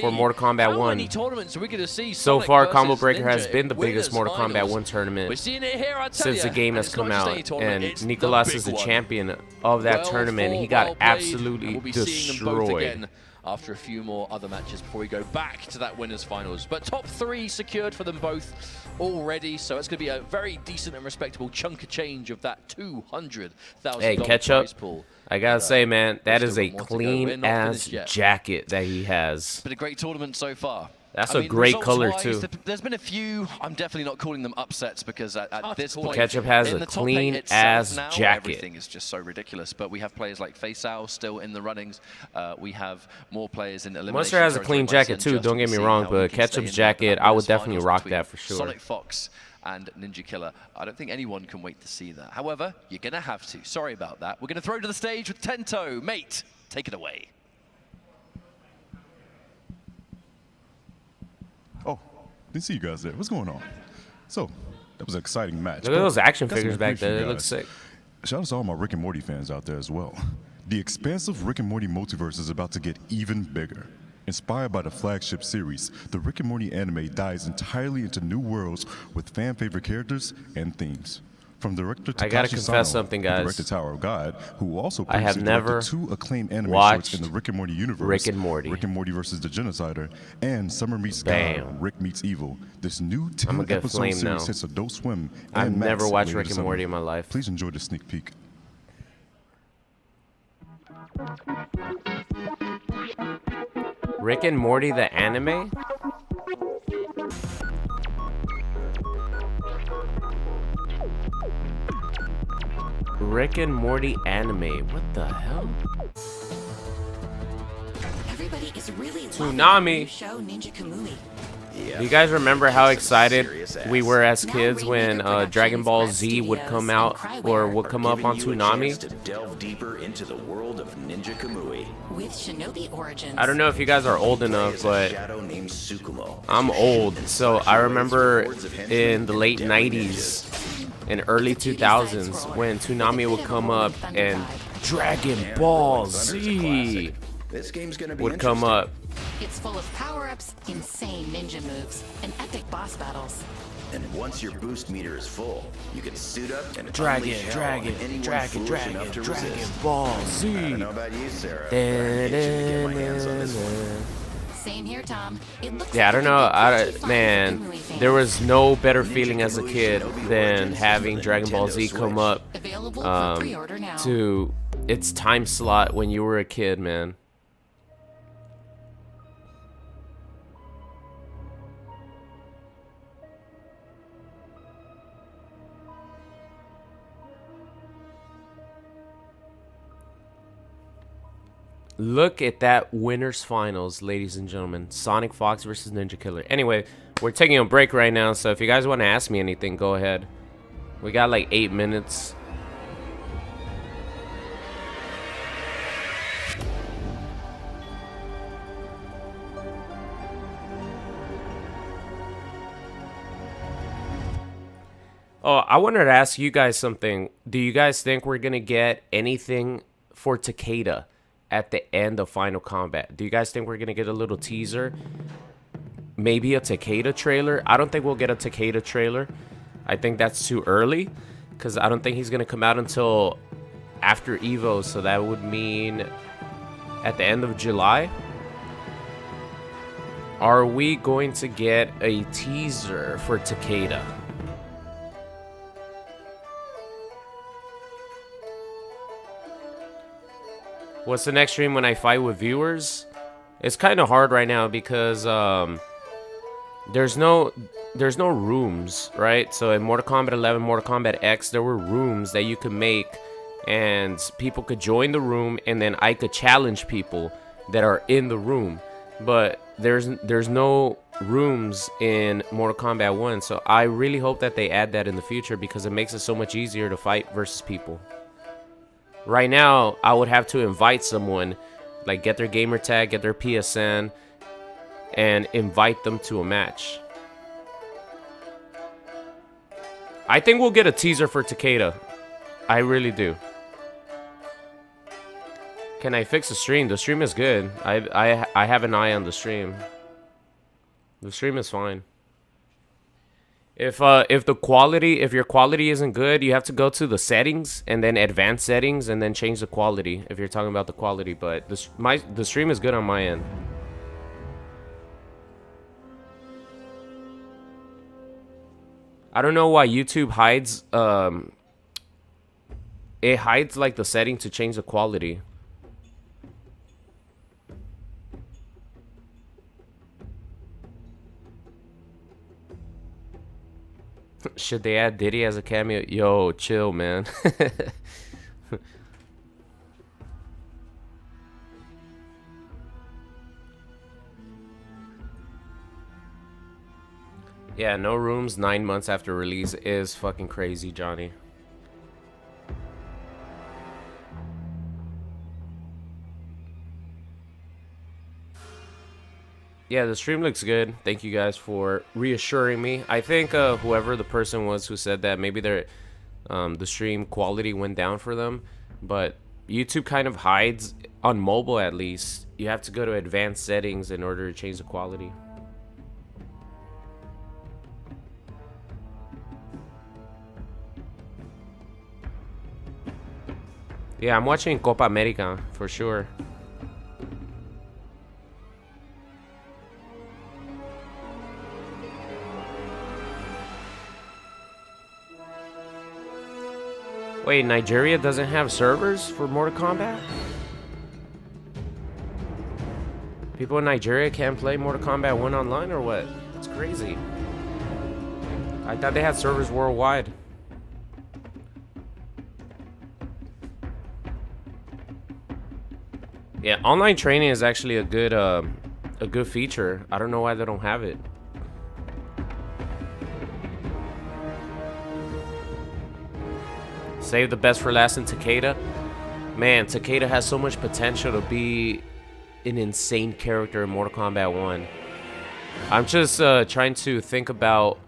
for Mortal Kombat 1. So far, Combo Breaker has been the biggest Mortal Kombat 1 tournament since the game has come out, and Nicolas is the champion of that tournament. He got absolutely destroyed. Again after a few more other matches before we go back to that winners finals, but top 3 secured for them both already, so it's going to be a very decent and respectable chunk of change of that $200,000 prize pool. I gotta say, man, that is a clean ass jacket that he has. Been a great tournament so far. That's a great color too. There's been a few. I'm definitely not calling them upsets because at this point, Ketchup has a clean ass jacket. Everything is just so ridiculous. But we have players like Faceow still in the runnings. We have more players in elimination. Monster has a clean jacket too. Don't get me wrong, but Ketchup's jacket, I would definitely rock that for sure. Sonicfox and Ninjakilla. I don't think anyone can wait to see that. However, you're gonna have to. Sorry about that. We're gonna throw to the stage with Tento. Mate, take it away. Oh, didn't see you guys there. What's going on? So, that was an exciting match. Look at those action figures back there. They look sick. Shout out to all my Rick and Morty fans out there as well. The expansive Rick and Morty multiverse is about to get even bigger. Inspired by the flagship series, the Rick and Morty anime dives entirely into new worlds with fan-favorite characters and themes. From director Takashi I gotta confess Sano, something, who guys. directed Tower of God, who also I have never directed 2 acclaimed anime watched shorts in the Rick and Morty universe, Rick and Morty versus the Genocider, and Summer Meets God, Rick Meets Evil. This new 10-episode series hits Adult Swim and I've Max never watched later Rick this and Morty summer. in my life. Please enjoy the sneak peek. Rick and Morty the anime? Rick and Morty anime. What the hell? Everybody is really Tsunami. show Ninja Kamui. Do you guys remember how excited we were as kids when Dragon Ball Z would come out or would come up on Toonami? To delve deeper into the world of Ninja Kamui. With Shinobi Origins. I don't know if you guys are old enough, but I'm old. So I remember in the late 90s and early 2000s when Toonami would come up and Dragon Ball Z would come up. It's full of power-ups, insane ninja moves, and epic boss battles. And once your boost meter is full, you can suit up and Dragon Ball Z. I don't know about you, Sarah, but I'm itching to get my hands on this one. Same here, Tom. It looks Yeah, I like don't know. fun Man, for Kamui fans. there was no better feeling as a kid than having Dragon Ball Z come up Available for pre-order now. to its time slot when you were a kid, man. Look at that winners finals, ladies and gentlemen. Sonicfox versus Ninjakilla. Anyway, we're taking a break right now, so if you guys want to ask me anything, go ahead. We got like 8 minutes. Oh, I wanted to ask you guys something. Do you guys think we're going to get anything for Takeda at the end of Final Combat? Do you guys think we're going to get a little teaser? Maybe a Takeda trailer? I don't think we'll get a Takeda trailer. I think that's too early because I don't think he's going to come out until after EVO. So that would mean at the end of July. Are we going to get a teaser for Takeda? What's the next stream when I fight with viewers? It's kind of hard right now because there's no rooms, right? So in Mortal Kombat 11, Mortal Kombat X, there were rooms that you could make and people could join the room and then I could challenge people that are in the room. But there's no rooms in Mortal Kombat 1, so I really hope that they add that in the future because it makes it so much easier to fight versus people. Right now, I would have to invite someone, like get their gamer tag, get their PSN, and invite them to a match. I think we'll get a teaser for Takeda. I really do. Can I fix the stream? The stream is good. I have an eye on the stream. The stream is fine. If your quality isn't good, you have to go to the settings and then advanced settings and then change the quality if you're talking about the quality. But the stream is good on my end. I don't know why YouTube hides it hides like the setting to change the quality. Should they add Diddy as a cameo? Yo, chill, man. Yeah, no rooms 9 months after release is fucking crazy, Johnny. Yeah, the stream looks good. Thank you guys for reassuring me. I think whoever the person was who said that, maybe the stream quality went down for them. But YouTube kind of hides, on mobile at least, you have to go to advanced settings in order to change the quality. Yeah, I'm watching Copa America for sure. Wait, Nigeria doesn't have servers for Mortal Kombat? People in Nigeria can't play Mortal Kombat 1 online or what? It's crazy. I thought they had servers worldwide. Yeah, online training is actually a good feature. I don't know why they don't have it. Save the best for last in Takeda. Man, Takeda has so much potential to be an insane character in Mortal Kombat 1. I'm just trying to think about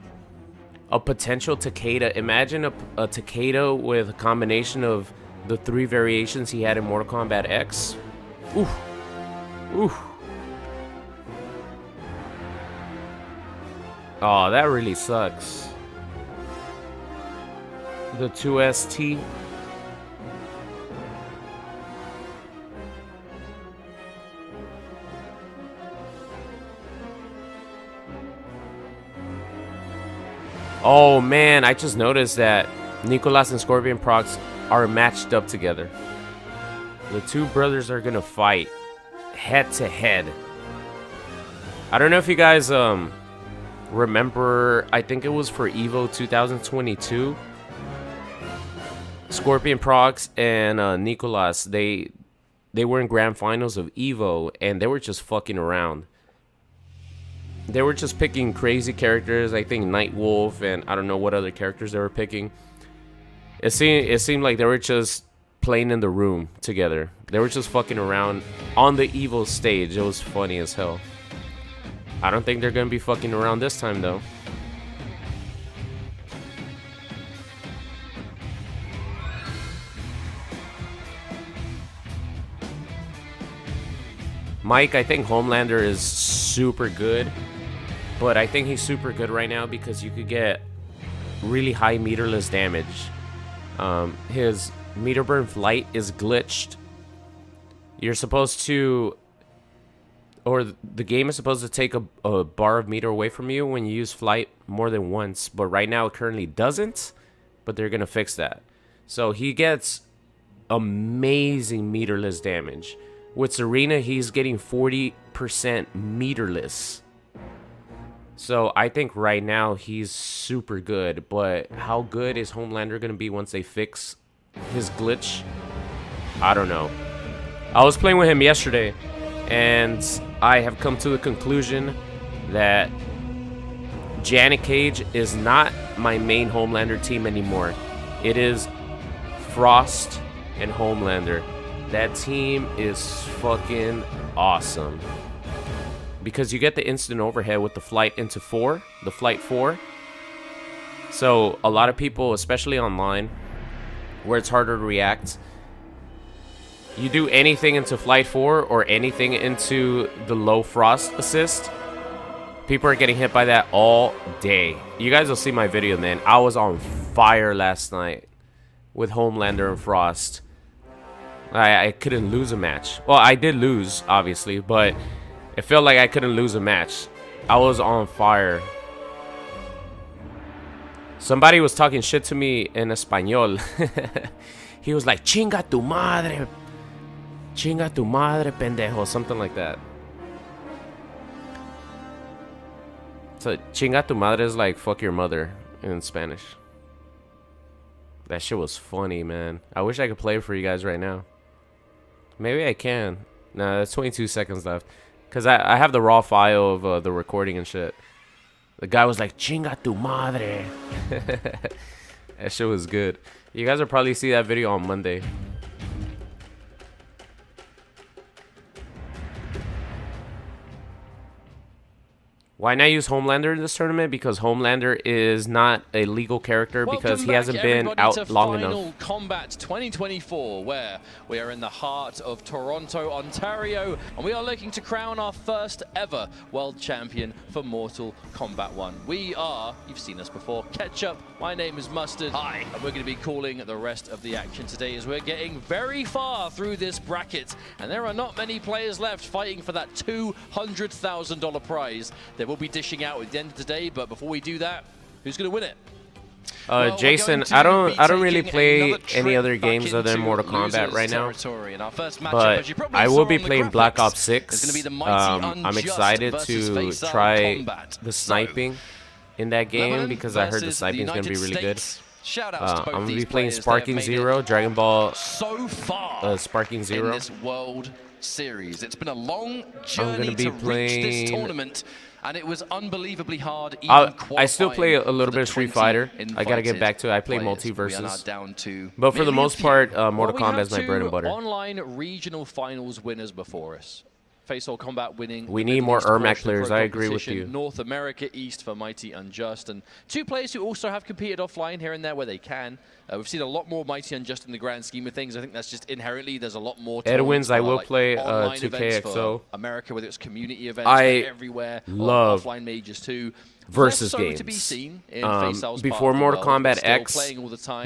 a potential Takeda. Imagine a Takeda with a combination of the 3 variations he had in Mortal Kombat X. Oof. Oof. Oh, that really sucks. The 2ST. Oh man, I just noticed that Nicolas and Scorpion Prox are matched up together. The two brothers are gonna fight head to head. I don't know if you guys remember, I think it was for EVO 2022. Scorpion Prox and Nicolas, they were in grand finals of EVO and they were just fucking around. They were just picking crazy characters. I think Nightwolf and I don't know what other characters they were picking. It seemed like they were just playing in the room together. They were just fucking around on the EVO stage. It was funny as hell. I don't think they're gonna be fucking around this time though. Mike, I think Homelander is super good, but I think he's super good right now because you could get really high meterless damage. His meter burn flight is glitched. You're supposed to, or the game is supposed to take a bar of meter away from you when you use flight more than once, but right now it currently doesn't, but they're gonna fix that. So he gets amazing meterless damage. With Serena, he's getting 40% meterless. So I think right now he's super good, but how good is Homelander gonna be once they fix his glitch? I don't know. I was playing with him yesterday, and I have come to the conclusion that Janet Cage is not my main Homelander team anymore. It is Frost and Homelander. That team is fucking awesome. Because you get the instant overhead with the flight into 4, the flight 4. So a lot of people, especially online, where it's harder to react, you do anything into flight 4 or anything into the low frost assist, people are getting hit by that all day. You guys will see my video, man. I was on fire last night with Homelander and Frost. I couldn't lose a match. Well, I did lose, obviously, but it felt like I couldn't lose a match. I was on fire. Somebody was talking shit to me in Espanol. He was like, chinga tu madre. Chinga tu madre, pendejo. Something like that. So, chinga tu madre is like, fuck your mother in Spanish. That shit was funny, man. I wish I could play it for you guys right now. Maybe I can. Nah, there's 22 seconds left. Because I have the raw file of the recording and shit. The guy was like, chinga tu madre. That shit was good. You guys will probably see that video on Monday. Why not use Homelander in this tournament? Because Homelander is not a legal character because he hasn't been out long enough. Final Kombat 2024, where we are in the heart of Toronto, Ontario, and we are looking to crown our first ever world champion for Mortal Kombat 1. We are, you've seen us before, Ketchup. My name is Mustard. Hi. And we're going to be calling the rest of the action today as we're getting very far through this bracket, and there are not many players left fighting for that $200,000 prize. We'll be dishing out at the end of the day, but before we do that, who's going to win it? Well, Jason, I don't really play any other games other than Mortal Kombat right now, but I will be playing Black Ops 6. I'm excited to try the sniping in that game because I heard the sniping is going to be really good. I'm going to be playing Sparking Zero, Dragon Ball Sparking Zero. In this World Series. It's been a long journey to reach this tournament. And it was unbelievably hard. I still play a little bit of Street Fighter. I gotta get back to it. I play multiverses. But for the most part, Mortal Kombat is my bread and butter. Online regional finals winners before us. Face All Combat winning. We need more Ermac players. I agree with you. North America East for Mighty Unjust, and two players who also have competed offline here and there where they can. We've seen a lot more Mighty Unjust in the grand scheme of things. I think that's just inherently there's a lot more. Edwin's, I will play 2KXO. America, whether it's community events everywhere. Love offline majors too. Versus games. To be seen in before Mortal Kombat X,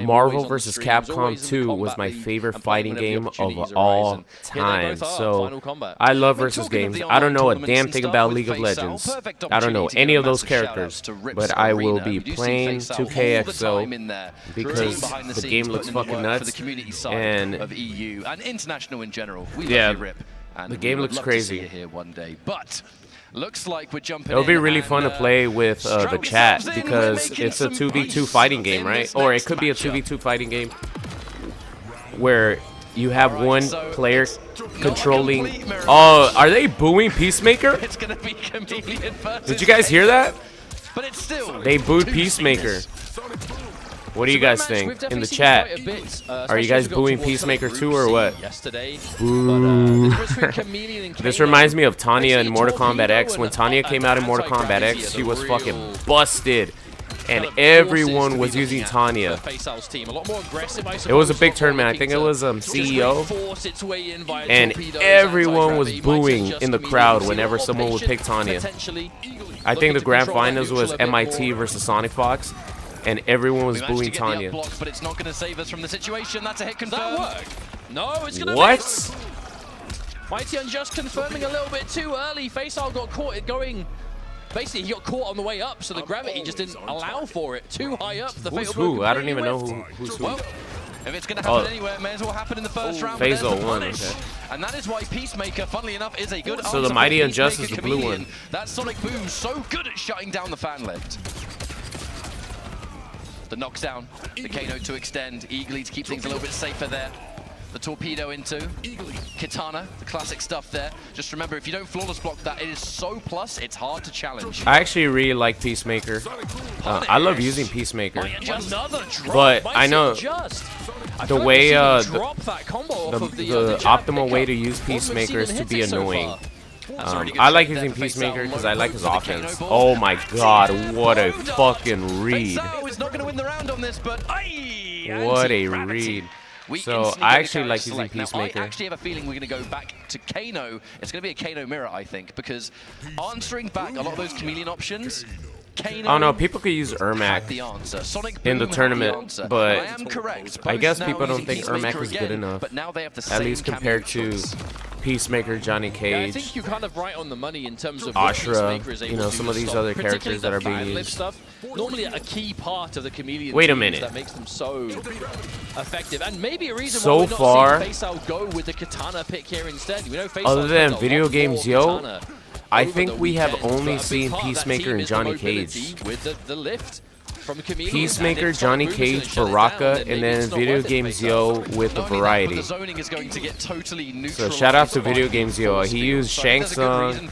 Marvel vs. Capcom 2 was my favorite fighting game of all time. So I love versus games. I don't know a damn thing about League of Legends. I don't know any of those characters, but I will be playing 2KXO because the game looks fucking nuts. And international in general. Yeah, the game looks crazy. Here one day, but looks like we're jumping. It'll be really fun to play with the chat because it's a 2v2 fighting game, right? Or it could be a 2v2 fighting game where you have one player controlling. Oh, are they booing Peacemaker? It's gonna be Chameleon versus. Did you guys hear that? But it's still. They booed Peacemaker. What do you guys think in the chat? Are you guys booing Peacemaker too or what? Boo. This reminds me of Tanya in Mortal Kombat X. When Tanya came out in Mortal Kombat X, she was fucking busted. and everyone was using Tanya. It was a big tournament. I think it was CEO, and everyone was booing in the crowd whenever someone would pick Tanya. I think the grand finals was MIT versus Sonicfox, and everyone was booing Tanya. But it's not going to save us from the situation. That's a hit confirmed. No, it's going to What? Mighty Unjust confirming a little bit too early. Faceal got caught going. Basically, he got caught on the way up, so the gravity just didn't allow for it. Too high up. The Who's who? I don't even know who's who. Well, if it's going to happen anywhere, it may as well happen in the first round. Faceal won. Okay. And that is why Peacemaker, funnily enough, is a good answer. So the Mighty Unjust is the blue one. That Sonic Boom so good at shutting down the fan lift. The knockdown, the Kano to extend, eagerly to keep things a little bit safer there. The torpedo into Kitana, the classic stuff there. Just remember, if you don't flawless block that, it is so plus, it's hard to challenge. I actually really like Peacemaker. I love using Peacemaker, but I know the way the optimal way to use Peacemaker is to be annoying. I like using Peacemaker because I like his offense. Oh my god, what a fucking read. What a read. So I actually like using Peacemaker. I actually have a feeling we're going to go back to Kano. It's going to be a Kano mirror, I think, because answering back a lot of those chameleon options, Kano. Oh no, people could use Ermac in the tournament, but I guess people don't think Ermac is good enough, at least compared to Peacemaker, Johnny Cage, yeah, I think you're kind of right on the money in terms of Ashra, you know, some of these other characters that are being used. Stuff. Normally a key part of the chameleon Wait a minute. that makes them so effective, and maybe a reason so why we're not far, seeing Faceal go with the Katana pick here instead. We know Faceal other than video games, yo, Katana I think we have only seen Peacemaker and Johnny Cage. With the lift from Peacemaker, Johnny Cage, Baraka, and then Video Games Yo with the variety. So shout out to Video Games Yo. He used Shang Tsung,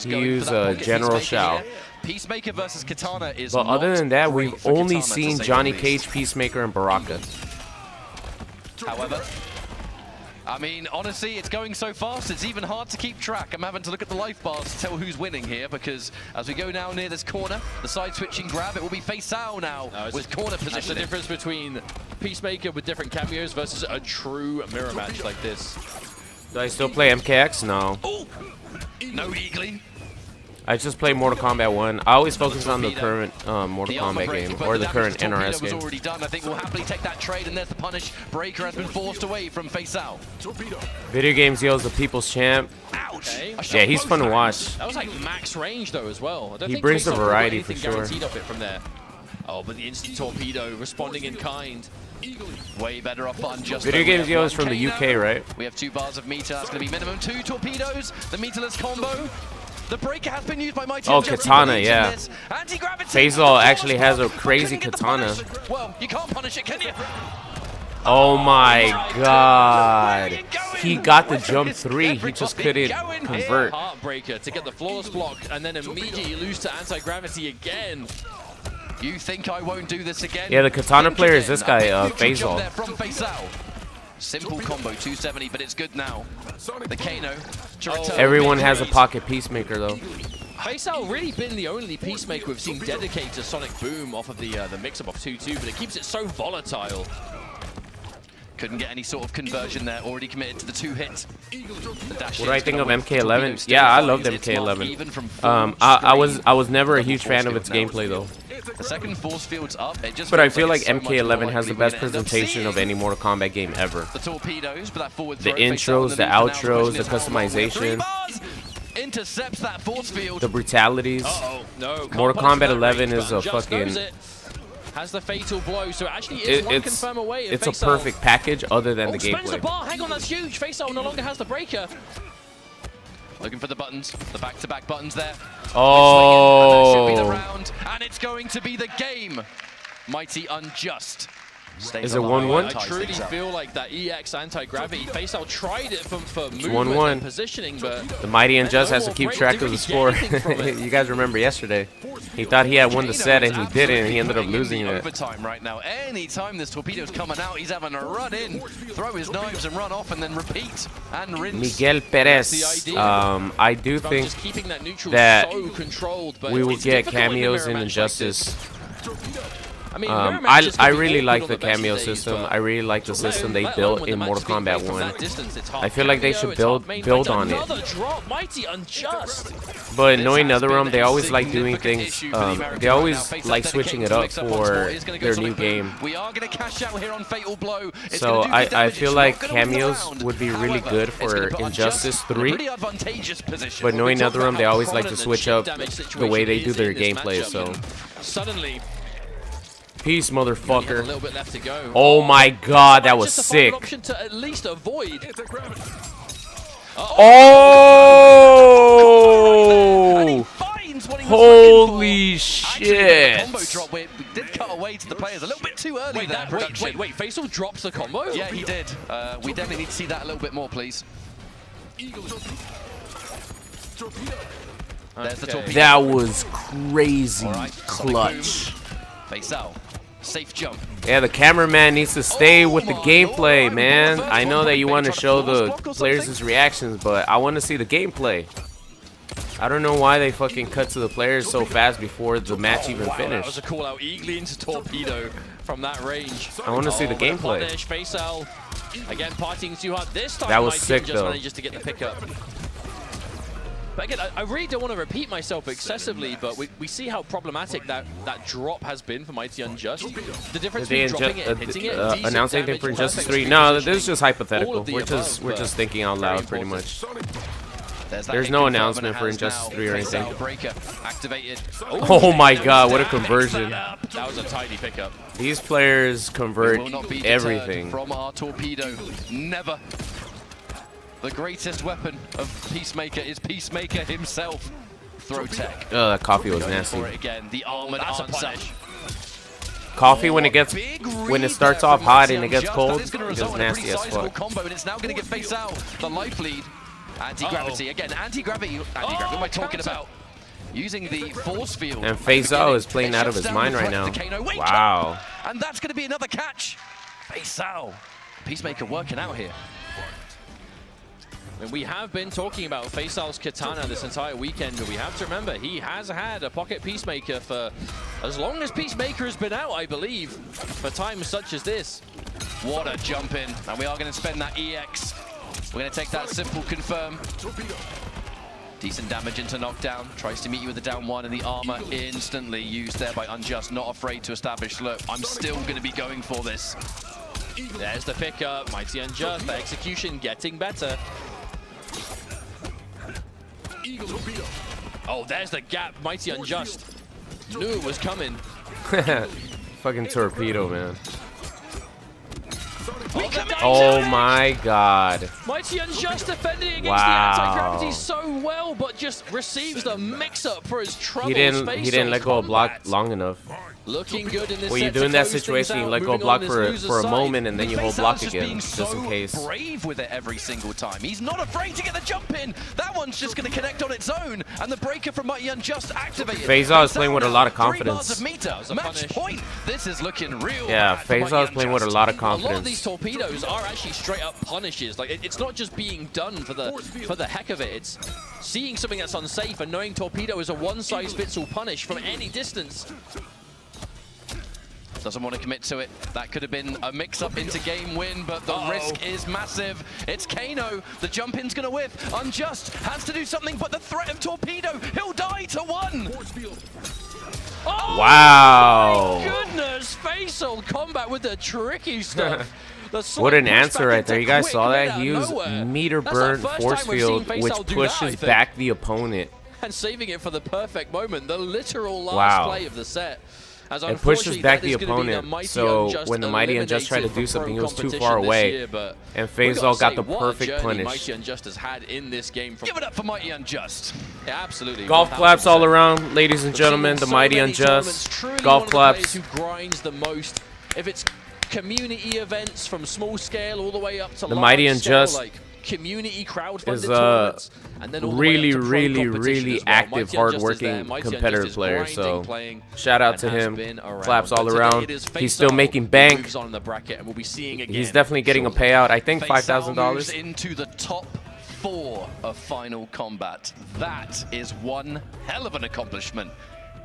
he used General Shao. Peacemaker versus Katana is but other than that, we've only seen Johnny Cage, Peacemaker, and Baraka. However, I mean, honestly, it's going so fast, it's even hard to keep track. I'm having to look at the life bars to tell who's winning here, because as we go now near this corner, the side-switching grab, it will be Faceal now with corner position. That's the difference between Peacemaker with different cameos versus a true mirror match like this. Do I still play MKX? No. No Eagly. I just play Mortal Kombat 1. I always focus on the current Mortal Kombat game, or the current NRS game. Already done. I think we'll happily take that trade, and there's the punish. Breaker has been forced away from Faceal. Video Games Yo is the people's champ. Ouch. Yeah, he's fun to watch. That was like max range though as well. I don't think brings the Faceal variety for anything sure. guaranteed of it from there. Oh, but the instant torpedo responding in kind. Way better off on just Video Games Yo is from the UK, right? We have 2 bars of meter. That's going to be minimum 2 torpedoes. The meterless combo. The breaker has been used by Mighty. Oh, Katana, yeah. Faceal actually has a crazy Katana. Well, you can't punish it, can you? Oh my god. He got the jump 3, he just couldn't convert. Heartbreaker to get the flawless block, and then immediately lose to anti-gravity again. You think I won't do this again? Yeah, the Katana player is this guy, Faceal. From Faceal. Simple combo, 270, but it's good now. The Kano. Everyone has a pocket Peacemaker, though. Faceal really been the only Peacemaker we've seen dedicated to Sonic Boom off of the mix-up of 2-2, but it keeps it so volatile. Couldn't get any sort of conversion there. Already committed to the 2-hit. What do I think of MK11? Yeah, I loved MK11. I was never a huge fan of its gameplay, though. The second force field's up. But I feel like MK11 has the best presentation of any Mortal Kombat game ever. The torpedoes, but that forward the intros, the outros, the customization, intercepts that force field. the brutalities. No, Mortal Kombat 11 is a fucking... Has the fatal blow, so it actually is one confirm away. It's a perfect package other than the gameplay. The bar. Hang on, that's huge. Faceal no longer has the breaker. Looking for the buttons, the back-to-back buttons there. Oh. And that should be the round, and it's going to be the game. Mighty Unjust. Is it 1-1? I truly feel like that EX anti-gravity. Faceal tried it for movement and positioning, but the Mighty Unjust has to keep track of the score. You guys remember yesterday. He thought he had won the set and he didn't, and he ended up losing it. Overtime right now. Anytime this torpedo's coming out, he's having a run in, throw his knives and run off and then repeat and rinse. Miguel Perez. I do think that we will get cameos in Injustice I mean, I really like the cameo system. I really like the system they built in Mortal Kombat 1. I feel like they should build on it. Drop, Mighty Unjust. But knowing NetherRealm, they always like doing things. They always like switching it up for their new game. So I feel like cameos would be really good for Injustice 3. But knowing NetherRealm, they always like to switch up the way they do their gameplay. So suddenly. Peace, motherfucker. A little bit left to go. Oh my god, that was sick. Option to at least avoid. Oh! Holy shit. Combo drop. We did cut away to the players a little bit too early. Wait, Faisal drops the combo? Yeah, he did. We definitely need to see that a little bit more, please. There's the torpedo. That was crazy clutch. Faisal, safe jump. Yeah, the cameraman needs to stay with the gameplay, man. I know that you want to show the players' reactions, but I want to see the gameplay. I don't know why they fucking cut to the players so fast before the match even finished. That was a call out eagly into torpedo from that range. I want to see the gameplay. Faisal again partying too hard this time. That was sick though. Manages to get the pickup. But again, I really don't want to repeat myself excessively, but we see how problematic that drop has been for Mighty Unjust. The difference between dropping it and hitting it. Announce anything for Injustice 3? No, this is just hypothetical. We're just thinking out loud, pretty much. There's no announcement for Injustice 3 or anything. Oh my god, what a conversion. That was a tiny pickup. These players convert everything. From our torpedo. Never. The greatest weapon of Peacemaker is Peacemaker himself. Throw tech. Oh, that coffee was nasty. Again, the armored answer. Coffee when it starts off hot and it gets cold, it's nasty as fuck. Combo, and it's now going to get Faisal the life lead. Anti-gravity again. Anti-gravity. What am I talking about? Using the force field. And Faisal is playing out of his mind right now. Wow. And that's going to be another catch. Faisal. Peacemaker working out here. And we have been talking about Faisal's katana this entire weekend, but we have to remember he has had a pocket Peacemaker for as long as Peacemaker has been out, I believe, for times such as this. What a jump in. And we are going to spend that EX. We're going to take that simple confirm. Decent damage into knockdown. Tries to meet you with the down one, and the armor instantly used there by Unjust. Not afraid to establish, look, I'm still going to be going for this. There's the pickup. Mighty Unjust. The execution getting better. Oh, there's the gap. Mighty Unjust. Knew it was coming. Fucking torpedo, man. Oh my god. Mighty Unjust defending against the anti-gravity so well, but just receives the mix-up for his troubles. He didn't let go of block long enough. Looking good in this Well, you do in that situation, you let go of block for a moment, and then you hold block again, just in case. Brave with it every single time. He's not afraid to get the jump in. That one's just going to connect on its own, and the breaker from Mighty Unjust activated. Faisal is playing with a lot of confidence. Match point. This is looking real. Yeah, Faisal is playing with a lot of confidence. A lot of these torpedoes are actually straight up punishes. Like it's not just being done for the heck of it. It's seeing something that's unsafe and knowing torpedo is a one-size-fits-all punish from any distance. Doesn't want to commit to it. That could have been a mix-up into game win, but the risk is massive. It's Kano. The jump in's going to whip. Unjust has to do something, but the threat of torpedo. He'll die to one. Oh, wow. My goodness. Faisal combat with the tricky stuff. What an answer right there. You guys saw that? He used meter burn force field, which pushes back the opponent. And saving it for the perfect moment. The literal last play of the set. It pushes back the opponent, so when the Mighty Unjust tried to do something, he was too far away, and Faisal got the perfect punish. Mighty Unjust has had in this game. Give it up for Mighty Unjust. Yeah, absolutely. Golf claps all around, ladies and gentlemen. The Mighty Unjust. Golf claps. Who grinds the most? If it's community events from small scale all the way up to the Mighty Unjust, like community crowdfunded tournaments, and then all the way up to really active, hardworking competitive player. So shout out to him. Claps all around. He's still making bank. He's definitely getting a payout. I think $5,000. Into the top 4 of Final Combat. That is one hell of an accomplishment.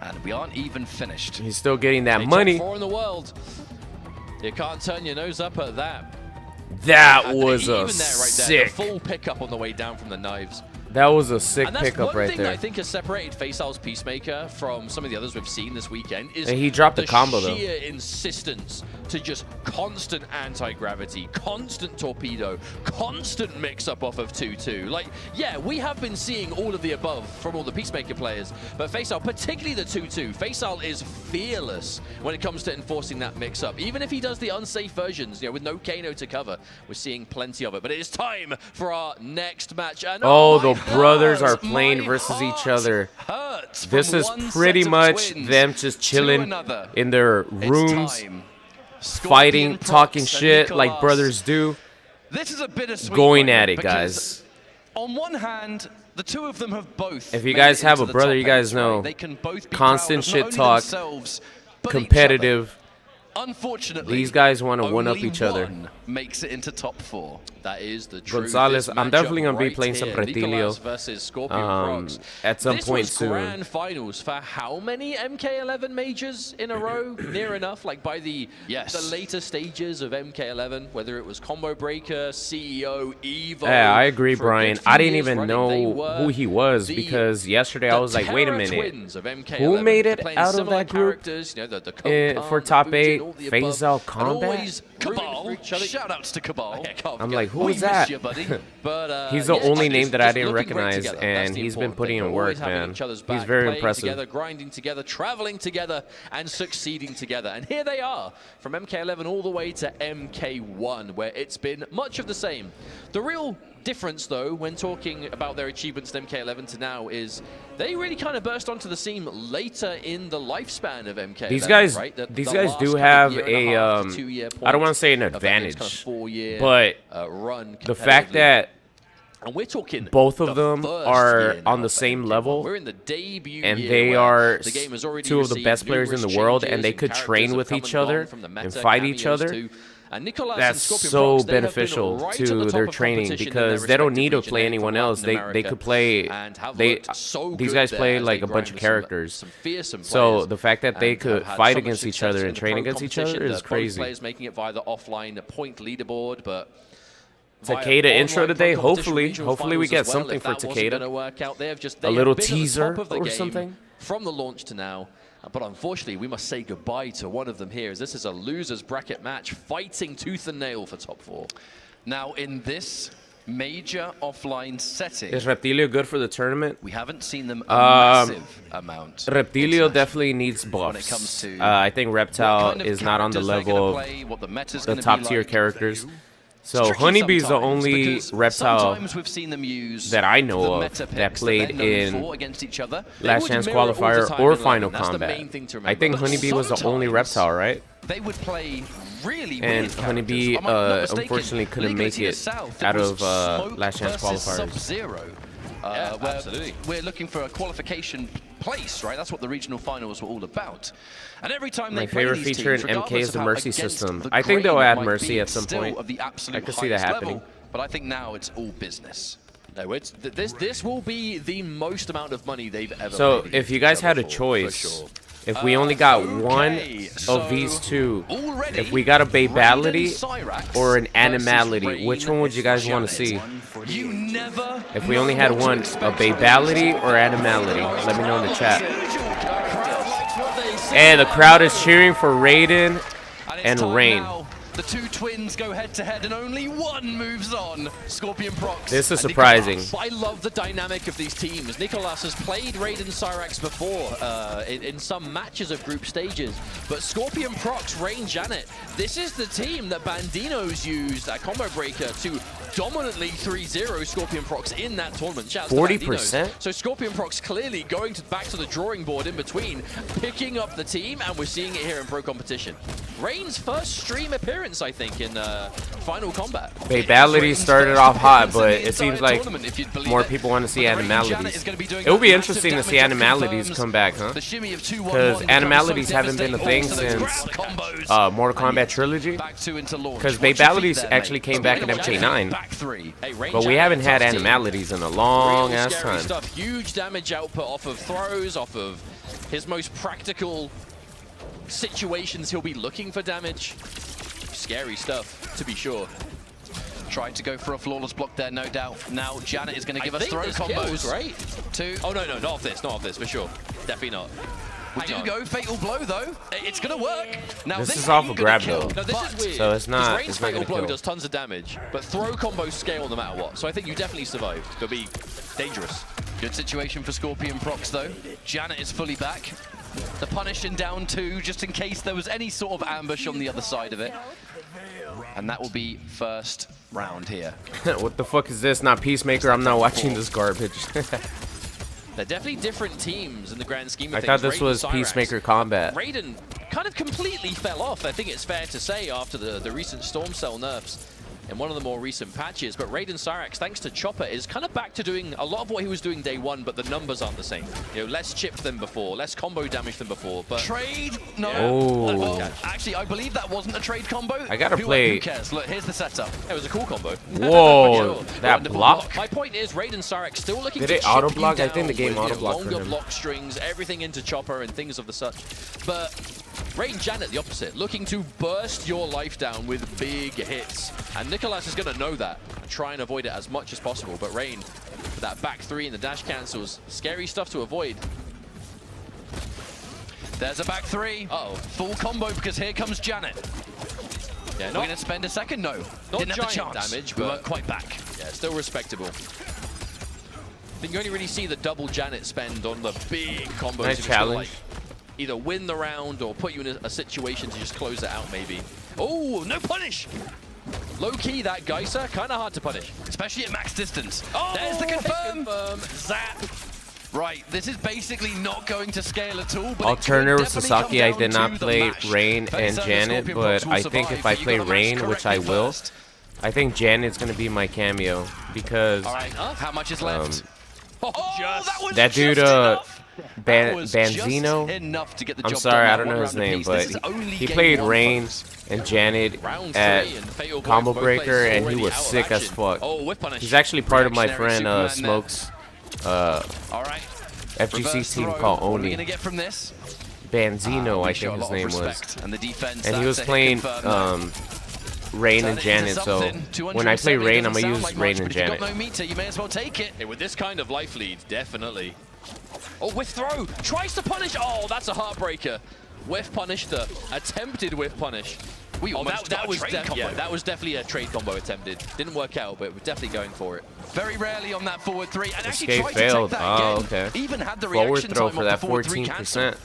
And we aren't even finished. He's still getting that Top money. 4 in the world. You can't turn your nose up at that. That was even a there, right sick. there, the full pickup on the way down from the knives. That was a sick And that's pickup one right thing there. that I think has separated Faisal's Peacemaker from some of the others we've seen this weekend is And he dropped the combo, though. sheer insistence to just constant anti-gravity, constant torpedo, constant mix-up off of 2-2. Like, yeah, we have been seeing all of the above from all the Peacemaker players, but Faisal, particularly the 2-2, Faisal is fearless when it comes to enforcing that mix-up. Even if he does the unsafe versions, you know, with no Kano to cover, we're seeing plenty of it. But it is time for our next match. And oh, the brothers are playing versus each other. This is pretty much them just chilling in their rooms, fighting, talking shit like brothers do. This is a bittersweet going one, at it, because guys. On one hand, the two of them have both. If you made guys it have into a the brother, top you guys eight, right? know, They can both be constant proud of not shit only talk, themselves, but competitive. each other. Unfortunately, These guys want to one-up only each other. one makes it into top 4. That is the truth. Gonzalez, This I'm definitely matchup going to be right playing some here, Retilio Nicolas versus Scorpion Prox. at some This point was soon. grand finals for how many MK11 majors in a row? Near enough, like by the later stages of MK11, whether it was Combo Breaker, CEO, Evo. Yeah, I agree, for a good Brian. few I didn't years even running, they know were who he was the- because yesterday I was like, wait a Terror minute. twins of MK11. Who made They're it playing out of similar that group characters, you know, the Kokan, for the top Fujin, 8? all the above, Faisal and Combat? always Cabal. each other. Shout-outs to Cabal. I'm like, who We is miss that? you, buddy. But, He's the yeah, only just- name that I just didn't looking great recognize, together. and That's the he's been important putting thing. in Always work, having man. each other's He's back, very playing impressive. together, grinding together, traveling together, and succeeding together. And here they are, from MK11 all the way to MK1, where it's been much of the same. The real difference, though, when talking about their achievements in MK11 to now is they really kind of burst onto the scene later in the lifespan of MK11. These guys, right? these The guys last do kind of have year and a, half to 2 year I don't point want to say an of that next advantage, kind of 4-year but run the fact competitively. that And we're talking both of the them first are year on now the for same MK1. level, We're in the debut and year they where are the game has already two of the received best players in the numerous world, changes and they could characters train have with come each and other gone from the meta, and fight each cameos other. too. And Nicolas That's and Scorpion so Prox, they have been beneficial right at the to top their of training competition in because their they don't respective need to region play there anyone from else. Latin They America, could play. and have They looked so these good guys there play as like they a bunch grind of with characters. some fearsome So players, the fact that they and could have had fight so much against each success other in and the train pro against each other competition, is both crazy. players making it via the offline point leaderboard, but Takeda via intro online today. pro competition Hopefully regional we finals get as well. something If for that wasn't gonna Takeda. work out, they A have little been at the teaser top of the or game something. from the launch to now. But unfortunately, we must say goodbye to one of them here, as this is a losers bracket match, fighting tooth and nail for top 4. Now, in this major offline setting, Is Reptilio good for the tournament? we haven't seen them a massive amount. Reptilio definitely needs buffs. when it comes to I think what Reptile kind of is not on the characters they're level gonna of play, what the meta's the gonna top be tier like. characters. It's So tricky Honeybee's the sometimes only because reptile sometimes we've seen them use that I know the of meta that picks played they're known in for against each other. Last would Chance mirror all the Qualifier time or in Final London. That's the Combat. main thing to I remember. think But Honeybee was the only sometimes reptile, right? They would play really And weird Honeybee, characters. Am I not mistaken? unfortunately couldn't League make Team it South, out was of Smoke Last Chance versus Qualifiers. Sub-Zero. Yeah, where absolutely. We're looking for a qualification place, right? That's what the regional finals were all about. And every time they My play favorite these feature in teams, MK is regardless the of how Mercy against system. the I think they'll grain it add might Mercy be, at some still point. of the absolute I could see that highest happening. level, but I think now it's all business. No, it's, this will be the most amount of money they've ever So made if you against guys each had a other for choice, sure. if we only got one so of these two, already, if we got a Babality Raiden Cyrax or an versus Animality, which one would you guys want to see? You never If we only had know what to one, a expect. Babality or Animality, let me know in the chat. Crowd likes what they see. And the crowd is cheering for Raiden it's and time Rain. now. The two twins go head to head and only one moves on. Scorpion Prox. This is and surprising. Nicolas. I love the dynamic of these teams. Nicolas has played Raiden Cyrax before in some matches of group stages, but Scorpion Prox, Rain Janet, this is the team that Bandino's used at Combo Breaker to dominantly 3-0 Scorpion Prox in that tournament. Shouts to 40%? Bandino's. So Scorpion Prox clearly going back to the drawing board in between, picking up the team, and we're seeing it here in pro competition. Rain's first stream appearance, I think, in Final Combat. Babality started off hot, but it seems like more people want to see Animalities. It will be interesting to see Animalities come back, huh? Because Animalities haven't been a thing since Mortal Kombat Trilogy. Because Babalities actually came back in MK9. But we haven't had Animalities in a long ass Scary time. stuff. Huge damage output off of throws, off of his most practical situations, he'll be looking for damage. Scary stuff, to be sure. Tried to go for a flawless block there, no doubt. Now Janet is going to give us throw combos. Right? Oh, no, not off this, for sure. Definitely not. We do go fatal blow though. It's gonna work. Now this is off a grab though. No, this is weird. So it's not. Rain's fatal blow does tons of damage, but throw combos scale no matter what. So I think you definitely survive. It'll be dangerous. Good situation for Scorpion procs though. Janet is fully back. The punish in down 2, just in case there was any sort of ambush on the other side of it. And that will be first round here. What the fuck is this? Not Peacemaker. I'm not watching this garbage. They're definitely different teams in the grand scheme of things. I thought this was Peacemaker Combat. Raiden kind of completely fell off, I think it's fair to say, after the recent Storm Cell nerfs in one of the more recent patches. But Raiden Cyrax, thanks to Chopper, is kind of back to doing a lot of what he was doing day one, but the numbers aren't the same. You know, less chip than before, less combo damage than before. But trade? No. Oh. Well, actually, I believe that wasn't a trade combo. I gotta play. Who cares? Look, here's the setup. It was a cool combo. Whoa, Sure. that block. My point is, Raiden Cyrax still looking Did to it auto block? I think the game auto blocked for longer him. block strings, everything into Chopper and things of the such. But Raiden Janet the opposite, looking to burst your life down with big hits. And Nicolas is going to know that and try and avoid it as much as possible. But Rain, for that back 3 and the dash cancels, scary stuff to avoid. There's a back 3. Uh-oh. Full combo because here comes Janet. Yeah, we're going to spend a second? No. Not Didn't have the giant chance. damage, we but weren't quite back. Yeah, still respectable. I think you only really see the double Janet spend on the big combos. Nice challenge. Like either win the round or put you in a situation to just close it out, maybe. Oh, no punish! Low-key, that Geyser, kind of hard to punish. Especially at max distance. Oh, there's the confirm. Zap. Right, this is basically not going to scale at all. But Alternative Sasaki, I did not play Rain and Janet, but I think if I play Rain, which I will, I think Janet's going to be my cameo because how much is left? that dude, Banzino, enough to get the I'm job sorry, done I don't know his name, but he game played 1, Rain folks. and Janet at Combo Breaker, and he was sick as fuck. He's actually part of my friend Smoke's FGC team called Oni. Banzino, I think his name was. And he was playing Rain and Janet, so when I play Rain, I'm going to use Rain and Janet. No meter, you may as well take it. Hey, with this kind of life lead, definitely. Oh, whiff throw! Tries to punish! Oh, that's a heartbreaker. Whiff punish, the attempted whiff punish. That was definitely a trade combo attempted. Didn't work out, but we're definitely going for it. Very rarely on that forward 3, and actually Escape tried failed. to take that again. Okay. Even had the Forward reaction throw time for of that the forward 3 cancel. 14%.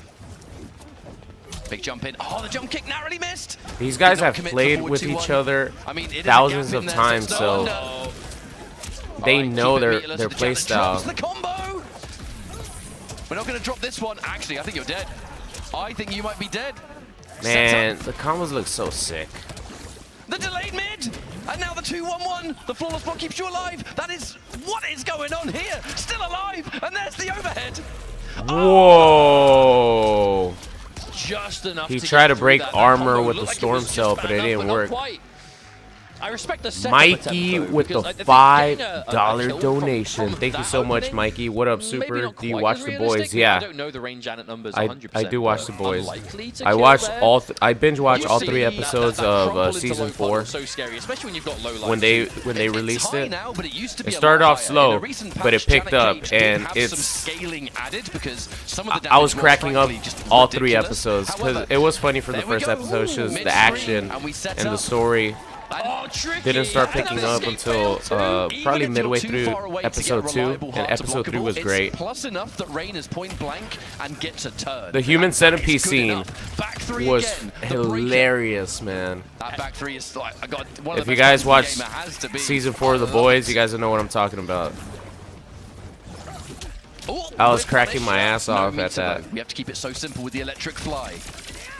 Big jump in. Oh, the jump kick narrowly missed. These guys have played with each other thousands of times, so they know their play style. The combo. We're not going to drop this one. Actually, I think you're dead. I think you might be dead. Man, the combos look so sick. The delayed mid, and now the 2-1-1. The flawless block keeps you alive. That is what is going on here. Still alive, and there's the overhead. Whoa! Just enough. He tried to break armor with the storm cell, but it didn't work. I respect the second Mikey with the $5 donation. Thank you so much, Mikey. What up, Super? Do you watch The Boys? Yeah. I don't know the Rain Janet numbers 100%. I do watch The Boys. I watched all. I binge watched all 3 episodes of season 4. So scary, especially when you've got low life. When they released it, it started off slow, but it picked up, and it's. I was cracking up all 3 episodes because it was funny for the first episode. It was the action and the story. Didn't start picking up until probably midway through episode 2, and episode 3 was great. Plus enough that Rain is point blank and gets a turn. The human centipede scene was hilarious, man. That back 3 is like, I got one of if the you guys watch season 4 of The Boys, you guys will know what I'm talking about. I was cracking my ass off at that. We have to keep it so simple with the electric fly.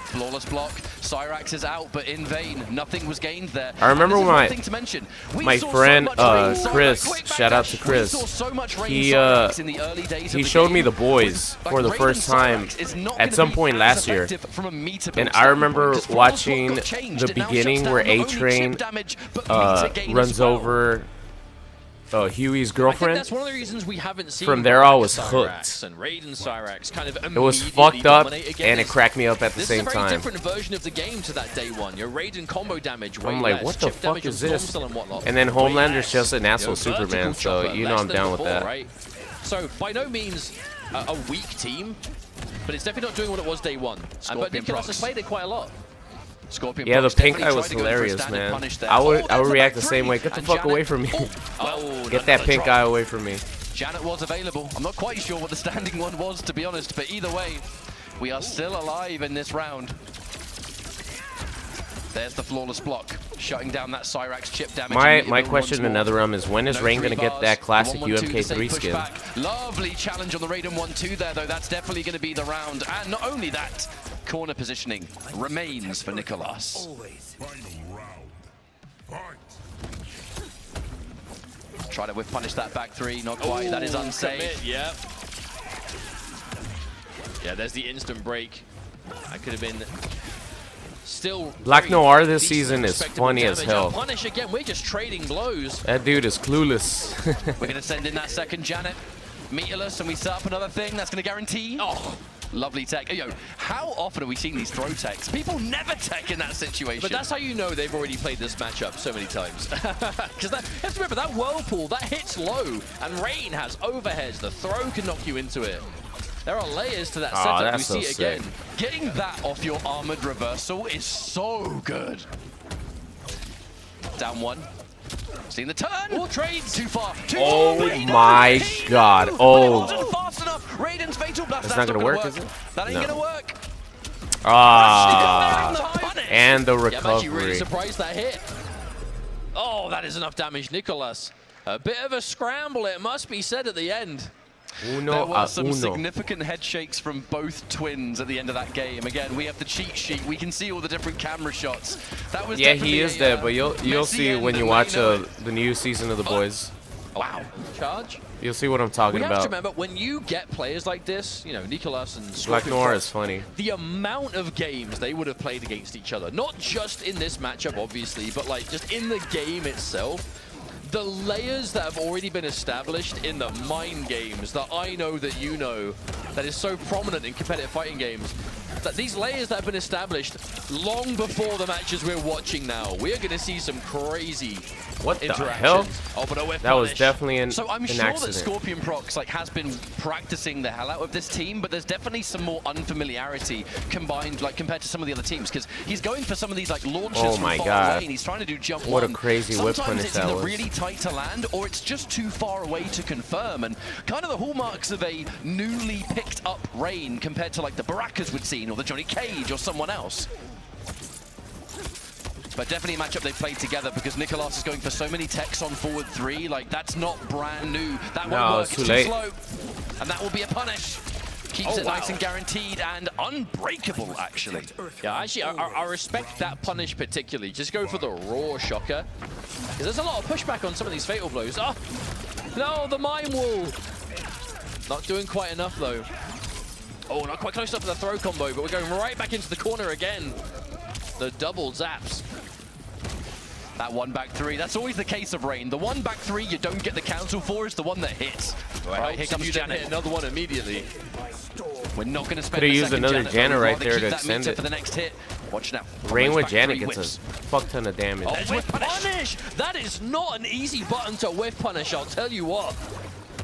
Flawless block. Cyrax is out, but in vain. Nothing was gained there. I remember when my friend Chris, shout out to Chris, he showed me The Boys for the first time at some point last year. And I remember watching the beginning where A-Train runs over Huey's I girlfriend. think that's one of the reasons we haven't seen From there, I was Cyrax hooked. and Raiden Cyrax kind of It was immediately fucked up, dominate again. and it cracked me up at the This same is a very time. different version of the game to that day one. Your Raiden combo damage, way I'm like, less, what the chip fuck damage is on this? Stormstone and whatnot, And then way Homelander's less. just an asshole Vertical Superman, so chopper, you know less I'm than down with before, that. right? So by no means a weak team, but it's definitely not doing what it was day one. But Nicolas has played it quite a lot. Scorpion Yeah, the Prox pink definitely eye was tried to go in for a hilarious, standard man. punish there. I would Oh, that's react a the same three. way. Get the And fuck Janet- away from me. Oh, Get that another pink drop. eye away from me. Janet was available. I'm not quite sure what the standing one was, to be honest, but either way, we are still alive in this round. There's the flawless block, shutting down that Cyrax chip damage. My question in NetherRealm is, when is Rain gonna get that classic UMK3 skin? Lovely challenge on the Raiden 1-2 there, though. That's definitely going to be the round. And not only that, corner positioning remains for Nicolas. Try to whiff punish that back three, not quite. That is unsafe. Yeah. Yeah, there's the instant break. I could have been still. Black Noir this season is funny as hell. Punish again. We're just trading blows. That dude is clueless. We're going to send in that second Janet. Meterless, and we set up another thing that's going to guarantee. Oh, lovely tech. Yo, how often are we seeing these throw techs? People never tech in that situation. But that's how you know they've already played this matchup so many times. Because you have to remember, that whirlpool, that hits low, and Rain has overheads. The throw can knock you into it. There are layers to that setup. We that's see so it sick. again. Getting that off your armored reversal is so good. Down one. Seeing the turn. All trades. Too far. Oh Raiden. my god. Oh. Wasn't fast enough. Raiden's fatal blast. That's not gonna work, is it? That ain't No. gonna work. Ah. And the Yeah, I'm actually really recovery. surprised that hit. Oh, that is enough damage, Nicolas. A bit of a scramble, it must be said, at the end. There Uno were a some uno. significant head shakes from both twins at the end of that game. Again, we have the cheat sheet. We can see all the different camera shots. That was Yeah, definitely he is a, dead, but you'll messy see end, when you and watch we know it. the new season of The Boys. Wow. Charge. You'll see what I'm talking We have to about. remember, when you get players like this, you know, Nicolas and Black Scorpion Noir Prox, is funny. the amount of games they would have played against each other, not just in this matchup, obviously, but like just in the game itself, the layers that have already been established in the mind games, that I know that you know, that is so prominent in competitive fighting games, that these layers that have been established long before the matches we're watching now, we're going to see some crazy What the interactions. hell? Oh, but a whip That was punish. definitely an So I'm sure accident. that Scorpion Prox has been practicing the hell out of this team, but there's definitely some more unfamiliarity combined, compared to some of the other teams, because he's going for some of these launches Oh from my far God. away, and he's trying to do jump What a one. crazy whip Sometimes punish it's that either was. really tight to land, or it's just too far away to confirm, and kind of the hallmarks of a newly picked up Rain compared to the Baracas we'd seen, or the Johnny Cage, or someone else. But definitely a matchup they've played together, because Nicolas is going for so many techs on forward three. That's not brand new. That won't work. It's too It's late. too slow. And that will be a punish. Keeps it nice and guaranteed and unbreakable, actually. Yeah, actually, I respect that punish particularly. Just go for the raw shocker. Because there's a lot of pushback on some of these fatal blows. Oh, no, the mime wall. Not doing quite enough, though. Oh, not quite close enough for the throw combo, but we're going right back into the corner again. The double zaps. That one back three, that's always the case of Rain. The one back three you don't get the cancel for is the one that hits. Right, here comes you didn't Janet. hit another one immediately. We're not going to spend Could've the used second another Janet, Janet though. We'd right rather there keep to that extend meter it. for the next hit. Watch now. Rain with Back Janet three gets a whips. fuck ton of damage. Oh, whip Punish! That is not an easy button to whiff punish, I'll tell you what.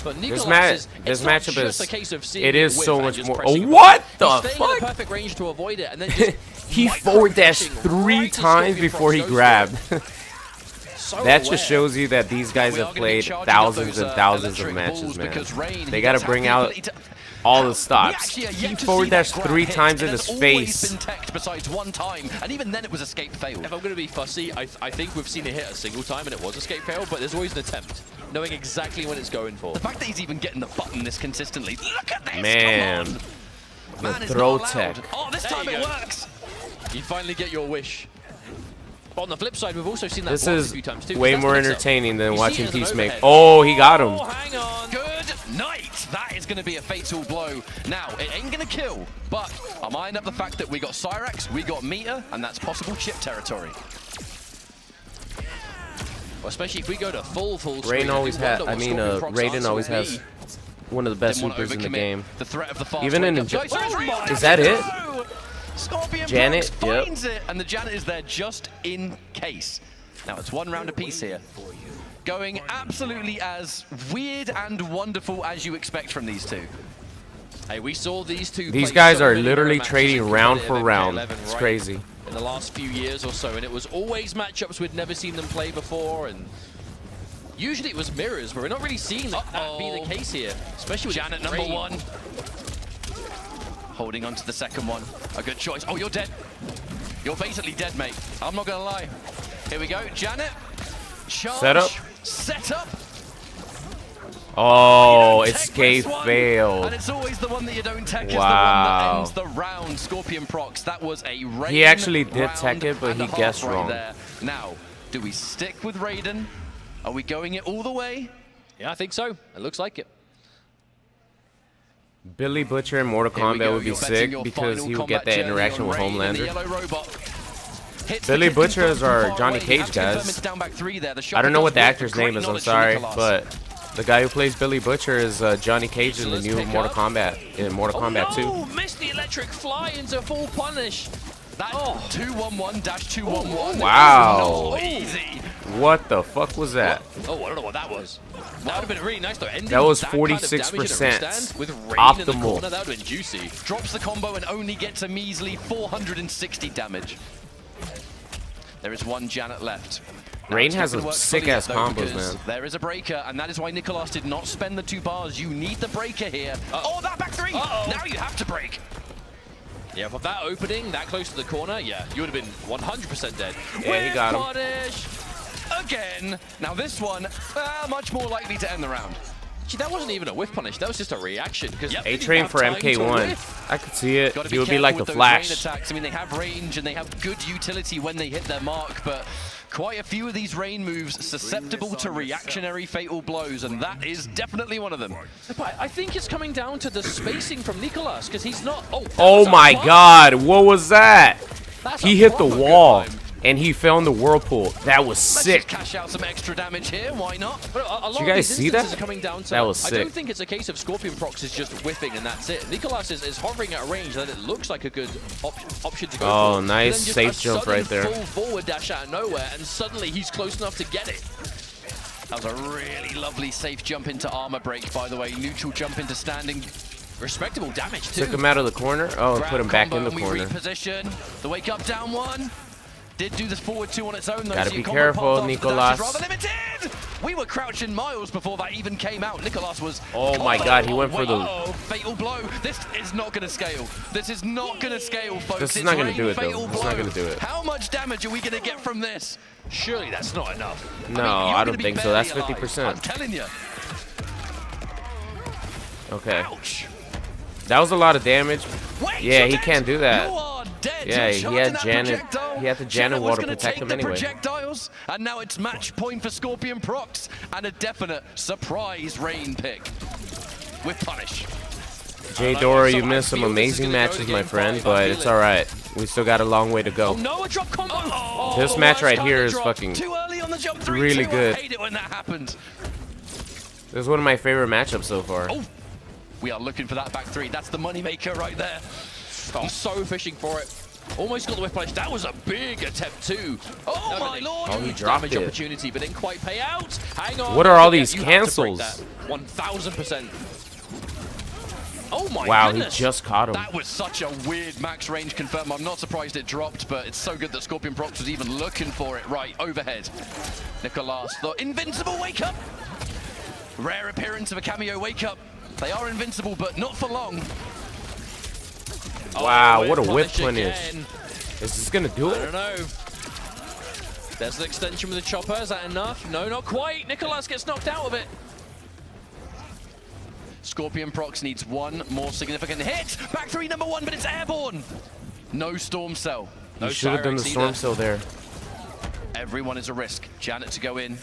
But Nicolas This it's not matchup just is a case of seeing it is whiff so and much just more. pressing Oh, a what button. the He's staying in fuck? a perfect range to avoid it, and then just He forward dashed 3 times before he grabbed. That just shows you that these guys We are have gonna be played charging up thousands those, and thousands of electric matches, balls, man. because Rain, They he got to does bring have the out ability to- all the stops. We actually are He yet to forward see that dashed grab 3 hit, times in and his that's always face. been teched besides one time, and even then it was escape fail. If I'm going to be fussy, I think we've seen it hit a single time and it was escape fail, but there's always an attempt, knowing exactly when it's going for. The fact that he's even getting the button this consistently, look at this, Man, come on. the Man is throw not tech. allowed. Oh, this There time you it go. works. You finally get your wish. But on the flip side, we've also seen that This block is a few times too. 'cause way that's more the mix-up. entertaining than You see watching it as an Peacemaker. overhead. Oh, he got him. Oh, hang on. Good night. That is going to be a fatal blow. Now, it ain't going to kill, but I'm eyeing up the fact that we got Cyrax, we got Meter, and that's possible chip territory. Well, especially if we go to full screen. Raiden always had. I mean, Raiden always has one of the best supers in the game. The threat of the Even in Ninjakilla. Is that it? Scorpion Janet finds it, and the Janet is there just in case. Now it's one round apiece here. Going absolutely as weird and wonderful as you expect from these two. Hey, we saw these two. These guys are literally trading round for round. It's crazy. In the last few years or so, and it was always matchups we'd never seen them play before, and usually it was mirrors, but we're not really seeing that be the case here, especially with Janet number 1. Holding on to the second one. A good choice. Oh, you're dead. You're basically dead, mate. I'm not gonna lie. Here we go, Janet. Charge. Set up. Set up. Oh, escape failed. And it's always the one that you don't tech is the one that ends the round. Scorpion procs. That was a Raiden. He actually did tech it, but he guessed wrong. There. Now, do we stick with Raiden? Are we going it all the way? Yeah, I think so. It looks like it. Billy Butcher in Mortal Kombat would be sick because he would get that interaction with Homelander. Billy Butcher is our Johnny Cage, guys. I don't know what the actor's name is, I'm sorry, but the guy who plays Billy Butcher is Johnny Cage in the new Mortal Kombat, in Mortal Kombat 2. Oh, missed the electric fly into full punish. That 211-211. Wow. Easy. What the fuck was that? Oh, I don't know what that was. That would have been really nice though. That was 46% optimal. That would have been juicy. Drops the combo and only gets a measly 460 damage. There is one Janet left. Rain has a sick-ass combos, man. There is a breaker, and that is why Nicolas did not spend the 2 bars. You need the breaker here. Oh, that back 3! Now you have to break. Yeah, with that opening, that close to the corner, yeah, you would have been 100% dead. Yeah, he got him. Punish again. Now this one, much more likely to end the round. Gee, that wasn't even a whiff punish. That was just a reaction. A-Train for MK1. I could see it. He would be like the Flash. Attacks. I mean, they have range and they have good utility when they hit their mark, but quite a few of these rain moves susceptible to reactionary fatal blows, and that is definitely one of them. But I think it's coming down to the spacing from Nicolas, because he's not... Oh my god, what was that? He hit the wall. And he fell in the whirlpool. That was sick. Let's just cash out some extra damage here. Why not? Did you guys see that? Coming down to, that was sick. I don't think it's a case of Scorpion procs is just whiffing and that's it. Nicolas is hovering at a range that it looks like a good option to go for. Oh, nice safe jump right there. Full forward dash out of nowhere, and suddenly he's close enough to get it. That was a really lovely safe jump into armor break, by the way. Neutral jump into standing. Respectable damage too. Took him out of the corner. Oh, and put him back in the corner. Reposition. The wake up down 1. Did do this forward 2 on its own though. Gotta be careful, Nicolas. Rather limited. We were crouching miles before that even came out. Nicolas was. Oh my god, he went for the. Fatal blow. This is not going to scale. This is not going to scale, folks. This is not going to do it though. It's not going to do it. How much damage are we going to get from this? Surely that's not enough. No, I don't think so. That's 50%. I'm telling you. Okay. Ouch. That was a lot of damage. Wait, yeah, he can't do that. You are dead. Yeah, he had Janet. He had the Janet wall to protect him anyway. Projectiles, and now it's match point for Scorpion procs and a definite surprise rain pick with punish. Jay Dora, you missed some amazing matches, my friend, but it's all right. We still got a long way to go. Oh no, a drop combo. This match right here is fucking too early on the jump. really good. I hate it when that happens. This is one of my favorite matchups so far. Oh. We are looking for that back 3. That's the moneymaker right there. I'm so fishing for it. Almost got the whiff punish. That was a big attempt too. Oh my lord! Oh, he dropped it. Opportunity, but didn't quite pay out. Hang on. What are all these cancels? 1000%. Oh my goodness. He just caught him. That was such a weird max range confirm. I'm not surprised it dropped, but it's so good that Scorpion Procs was even looking for it right overhead. Nicolas, the invincible wake up. Rare appearance of a cameo wake up. They are invincible, but not for long. Wow, what a whip punish. Is this going to do it? I don't know. There's an extension with the chopper. Is that enough? No, not quite. Nicolas gets knocked out of it. Scorpion Procs needs one more significant hit. Back 3, number 1, but it's airborne. No storm cell. No you should have done the storm cell there. Everyone is a risk. Janet to go in.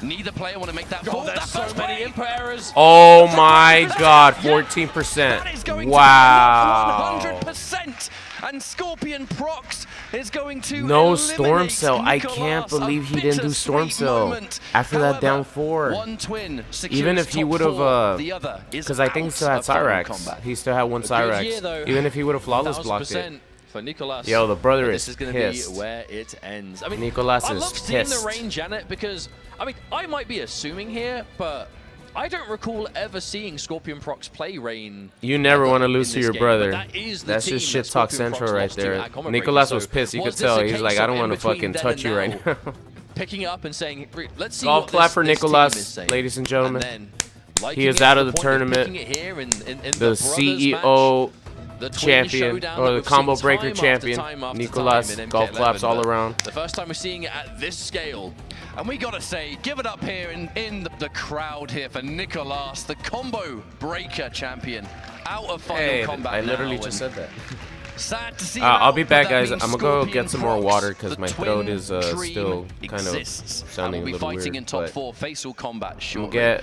Neither player want to make that fall. There's so many input errors. Oh my god, 14%. Wow. 100%. And Scorpion Procs is going to no Storm eliminate Cell. I Nicolas. can't believe he A didn't do Storm bittersweet Cell moment. after that down However, 4. one twin Even if secures he top would 4, have, the other is because I think he out still had of Final Cyrax. Kombat. He still had one A good year, Cyrax. though. Even if he would have flawless blocked it. 1000% for Nicolas. Yo, the brother But is this is going to be pissed. where it ends. I mean, Nicolas I is love seeing the pissed. range, Janet, because I mean, I might be assuming here, but I don't recall ever seeing Scorpion Prox play Rain. You never want to lose in to this your game, brother. but that is the That's team just that shit talk Scorpion central Prox right lost to there. at Kombat Nicolas Breaker. was pissed. You Was could this tell. a He's case like, I of don't in want to between fucking then touch you and right now, now. Picking it up and saying, let's see Golf what clap this, for this team Nicolas, is saying. ladies and gentlemen. And then, He is liking it out to of the point of tournament. picking it here in The brothers CEO match. The twin champion, showdown or that the we've combo seen breaker time after champion, time after Nicolas. time in Golf MK11, claps all but around. The first time we're seeing it at this scale. And we got to say, give it up here in the crowd here for Nicolas, the combo breaker champion, out of Final Combat I literally now, just said that. Sad to see I'll be out, back, but that guys. means I'm gonna go Scorpion get some more Prox, water because the my twin throat is dream still kind of exists, sounding and a we'll be little fighting weird. in top but 4 facial combat we'll shortly. get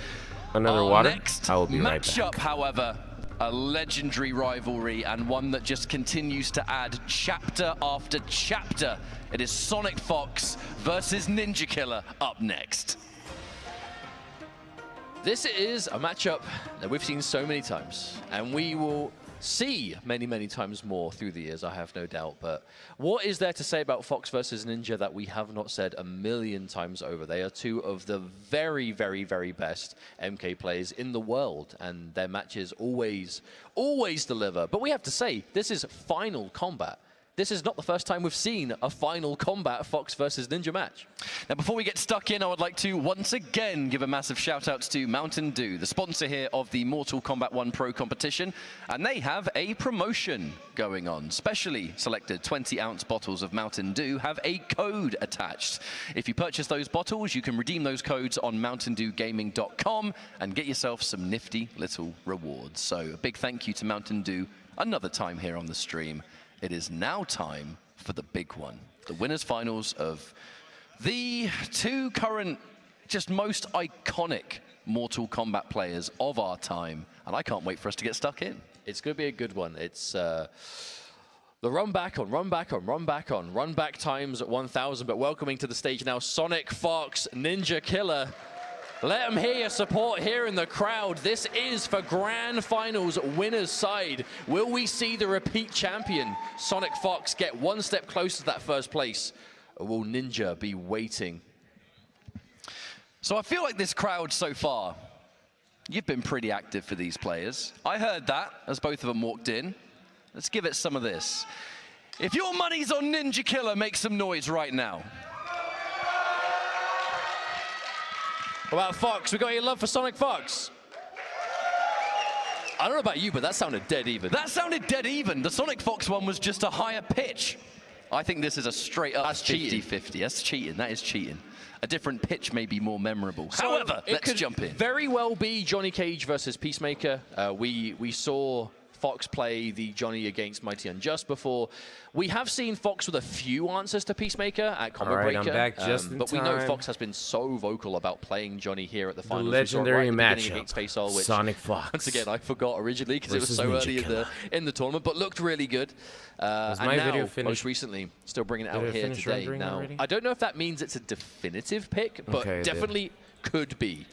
another Our water. next I will be right matchup, back. however, a legendary rivalry and one that just continues to add chapter after chapter. It is Sonicfox versus Ninjakilla up next. This is a matchup that we've seen so many times, and we will see many, many times more through the years, I have no doubt. But what is there to say about Fox versus Ninja that we have not said a million times over? They are two of the very, very, very best MK players in the world, and their matches always, always deliver. But we have to say, this is Final Combat. This is not the first time we've seen a Final Combat Fox versus Ninja match. Now, before we get stuck in, I would like to once again give a massive shout out to Mountain Dew, the sponsor here of the Mortal Kombat 1 Pro competition. And they have a promotion going on. Specially selected 20-ounce bottles of Mountain Dew have a code attached. If you purchase those bottles, you can redeem those codes on mountaindewgaming.com and get yourself some nifty little rewards. So a big thank you to Mountain Dew another time here on the stream. It is now time for the big one. The winners finals of the two current, just most iconic Mortal Kombat players of our time. And I can't wait for us to get stuck in. It's going to be a good one. It's the run back on, run back on, run back on, run back times at 1,000. But welcoming to the stage now, Sonicfox, Ninjakilla. Let them hear your support here in the crowd. This is for Grand Finals winner's side. Will we see the repeat champion, Sonicfox, get one step closer to that first place? Or will Ninja be waiting? So I feel like this crowd so far, you've been pretty active for these players. I heard that as both of them walked in. Let's give it some of this. If your money's on Ninjakilla, make some noise right now. What about Fox? We got your love for Sonicfox. I don't know about you, but that sounded dead even. That sounded dead even. The Sonicfox one was just a higher pitch. I think this is a straight up 50-50. That's cheating. That is cheating. A different pitch may be more memorable. So however, it let's could jump in. Very well be Johnny Cage versus Peacemaker. We saw Fox play the Johnny against Mighty Unjust before. We have seen Fox with a few answers to Peacemaker at Kombat Breaker. I'm back just in but we know time. Fox has been so vocal about playing Johnny here at the finals. The legendary matchup, against Faisal, which Sonicfox. once again I forgot originally because it was so versus early in the tournament, but looked really good. And my now, video finished? most recently, still bringing it Did out it here finish today. rendering Now, already? I don't know if that means it's a definitive pick, but Okay, it did. definitely could be.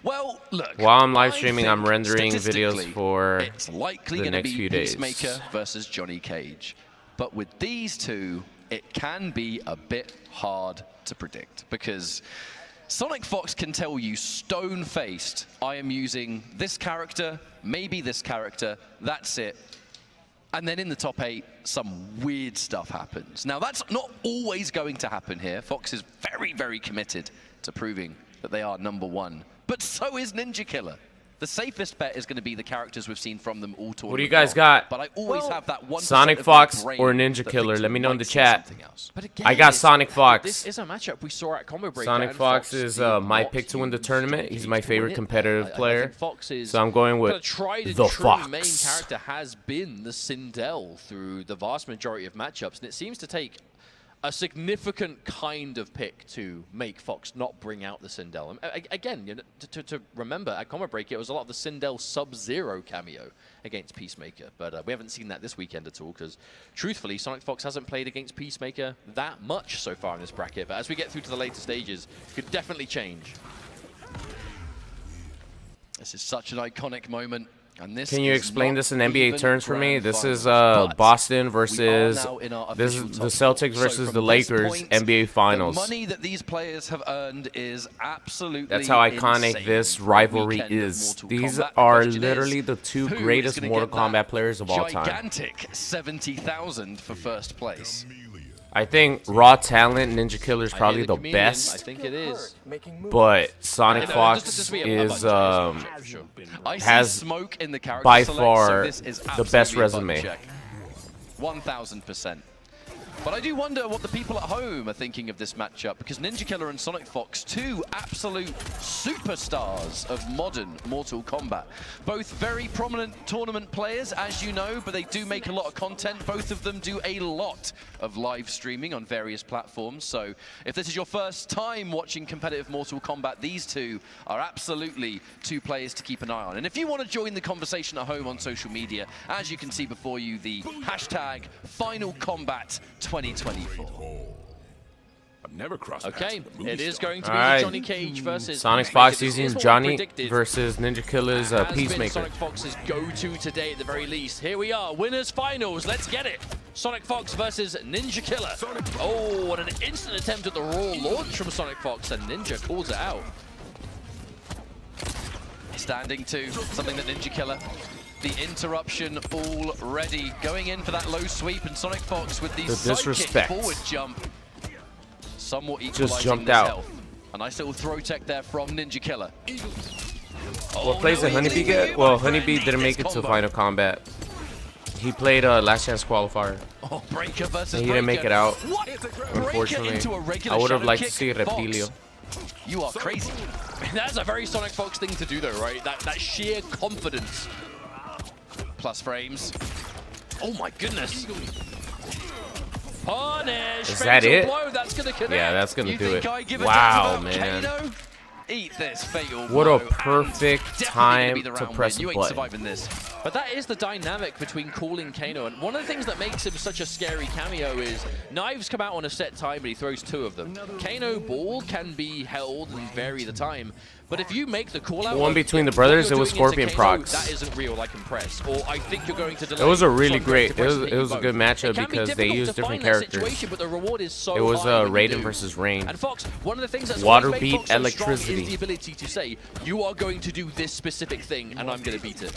Well, look. While I'm live I streaming, I'm think rendering videos statistically, for it's likely the going to next be few days. Peacemaker versus Johnny Cage. But with these two, it can be a bit hard to predict because Sonicfox can tell you stone-faced, I am using this character, maybe this character, that's it. And then in the top 8, some weird stuff happens. Now, that's not always going to happen here. Fox is very, very committed to proving that they are #1. But so is Ninjakilla. The safest bet is going to be the characters we've seen from them all tournament. What do you guys got? But I always have that 1% Sonicfox of my brain or that Ninjakilla? thinks Let me we know in might the see chat. something else. But again, I got this Sonicfox. is a matchup we saw at Combo Breaker. Sonicfox is my pick to win the tournament. He's my favorite competitive player. I think Fox is So I'm going with tried and the true Fox. main character has been the Sindel through the vast majority of matchups, and it seems to take a significant kind of pick to make Fox not bring out the Sindel. Again, you know, to remember, at Combat Break, it was a lot of the Sindel Sub-Zero cameo against Peacemaker, but we haven't seen that this weekend at all, because truthfully, Sonicfox hasn't played against Peacemaker that much so far in this bracket, but as we get through to the later stages, it could definitely change. This is such an iconic moment. And this Can you explain this in NBA terms for me? This is Boston versus the Celtics versus the Lakers NBA Finals. The money that these players have earned is absolutely That's how iconic this rivalry is. These are literally the two greatest Mortal Kombat players of all time. Gigantic 70,000 for first place. I think raw talent Ninjakilla is probably the best. I think it is. But Sonicfox is has by far the best resume. 1000%. But I do wonder what the people at home are thinking of this matchup, because Ninjakilla and Sonicfox, two absolute superstars of modern Mortal Kombat. Both very prominent tournament players, as you know, but they do make a lot of content. Both of them do a lot of live streaming on various platforms. So if this is your first time watching competitive Mortal Kombat, these two are absolutely two players to keep an eye on. And if you want to join the conversation at home on social media, as you can see before you, the hashtag Final Combat 2024. I've never crossed Okay, it is going to be right. Johnny Cage versus Sonicfox using Johnny versus Ninjakilla's Peacemaker. Sonicfox's go-to today at the very least. Here we are, winners finals. Let's get it. Sonicfox versus Ninjakilla. Oh, and an instant attempt at the raw launch from Sonicfox, and Ninja calls it out. Standing to something that Ninjakilla. The interruption already going in for that low sweep, and Sonicfox with the sidekick forward jump. Somewhat equalizing jumped this out. health. A nice little throw tech there from Ninjakilla. What plays did Honeybee get? Well, Honeybee didn't make it to Final Combat. He played Last Chance Qualifier. Oh, Breaker versus and he didn't make it out. What? Unfortunately, I would have liked to see Reptilio. You are crazy. That's a very Sonicfox thing to do, though, right? That sheer confidence. Plus frames. Oh my goodness. Punish. Is that it? Blow. That's gonna connect. Yeah, that's gonna do it. Wow, man. Kano? Eat this fatal What blow. a perfect time to press a You ain't button. surviving this. But that is the dynamic between calling Kano, and one of the things that makes him such a scary cameo is knives come out on a set time, but he throws two of them. Kano ball can be held and vary the time, but if you make the call out, One between the brothers, it was Scorpion Kano, procs. That isn't real, I can press. Or I think you're going to delay. It was a really from great. going to It was a good matchup because they used different characters. But the reward is so It was high when you Raiden do. versus Rain. And Fox, one of the things that's Water made beat Fox so strong electricity. is the ability to say, you are going to do this specific thing, and I'm going to beat it.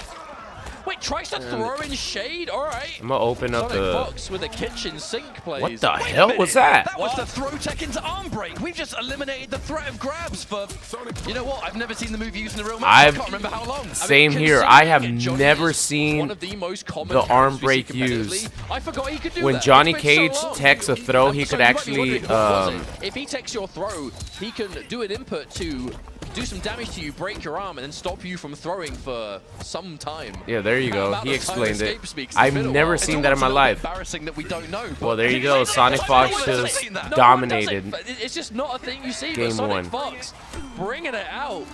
Wait, tries to throw in shade? All right. I'm gonna open up Sonicfox with a kitchen sink plays. What the hell was that? That was the throw tech into arm break. We've just eliminated the threat of grabs for, you know what? I've never seen the move used in a real match. I can't remember how long. Same here. I have never seen one of the most common the arm characters we break see used. competitively. I forgot he could do When that. Johnny It's been Cage so long. techs a throw, he So could you might be actually wondering, what was it? If he techs your throw, he can do an input to do some damage to you, break your arm, and then stop you from throwing for some time. Yeah, there you go. He explained it. Speaks, I've never seen that in my life. Embarrassing that we don't know. Well, there you go. Sonicfox just dominated. It's just not a thing you see. Game but one. Sonicfox bringing it out,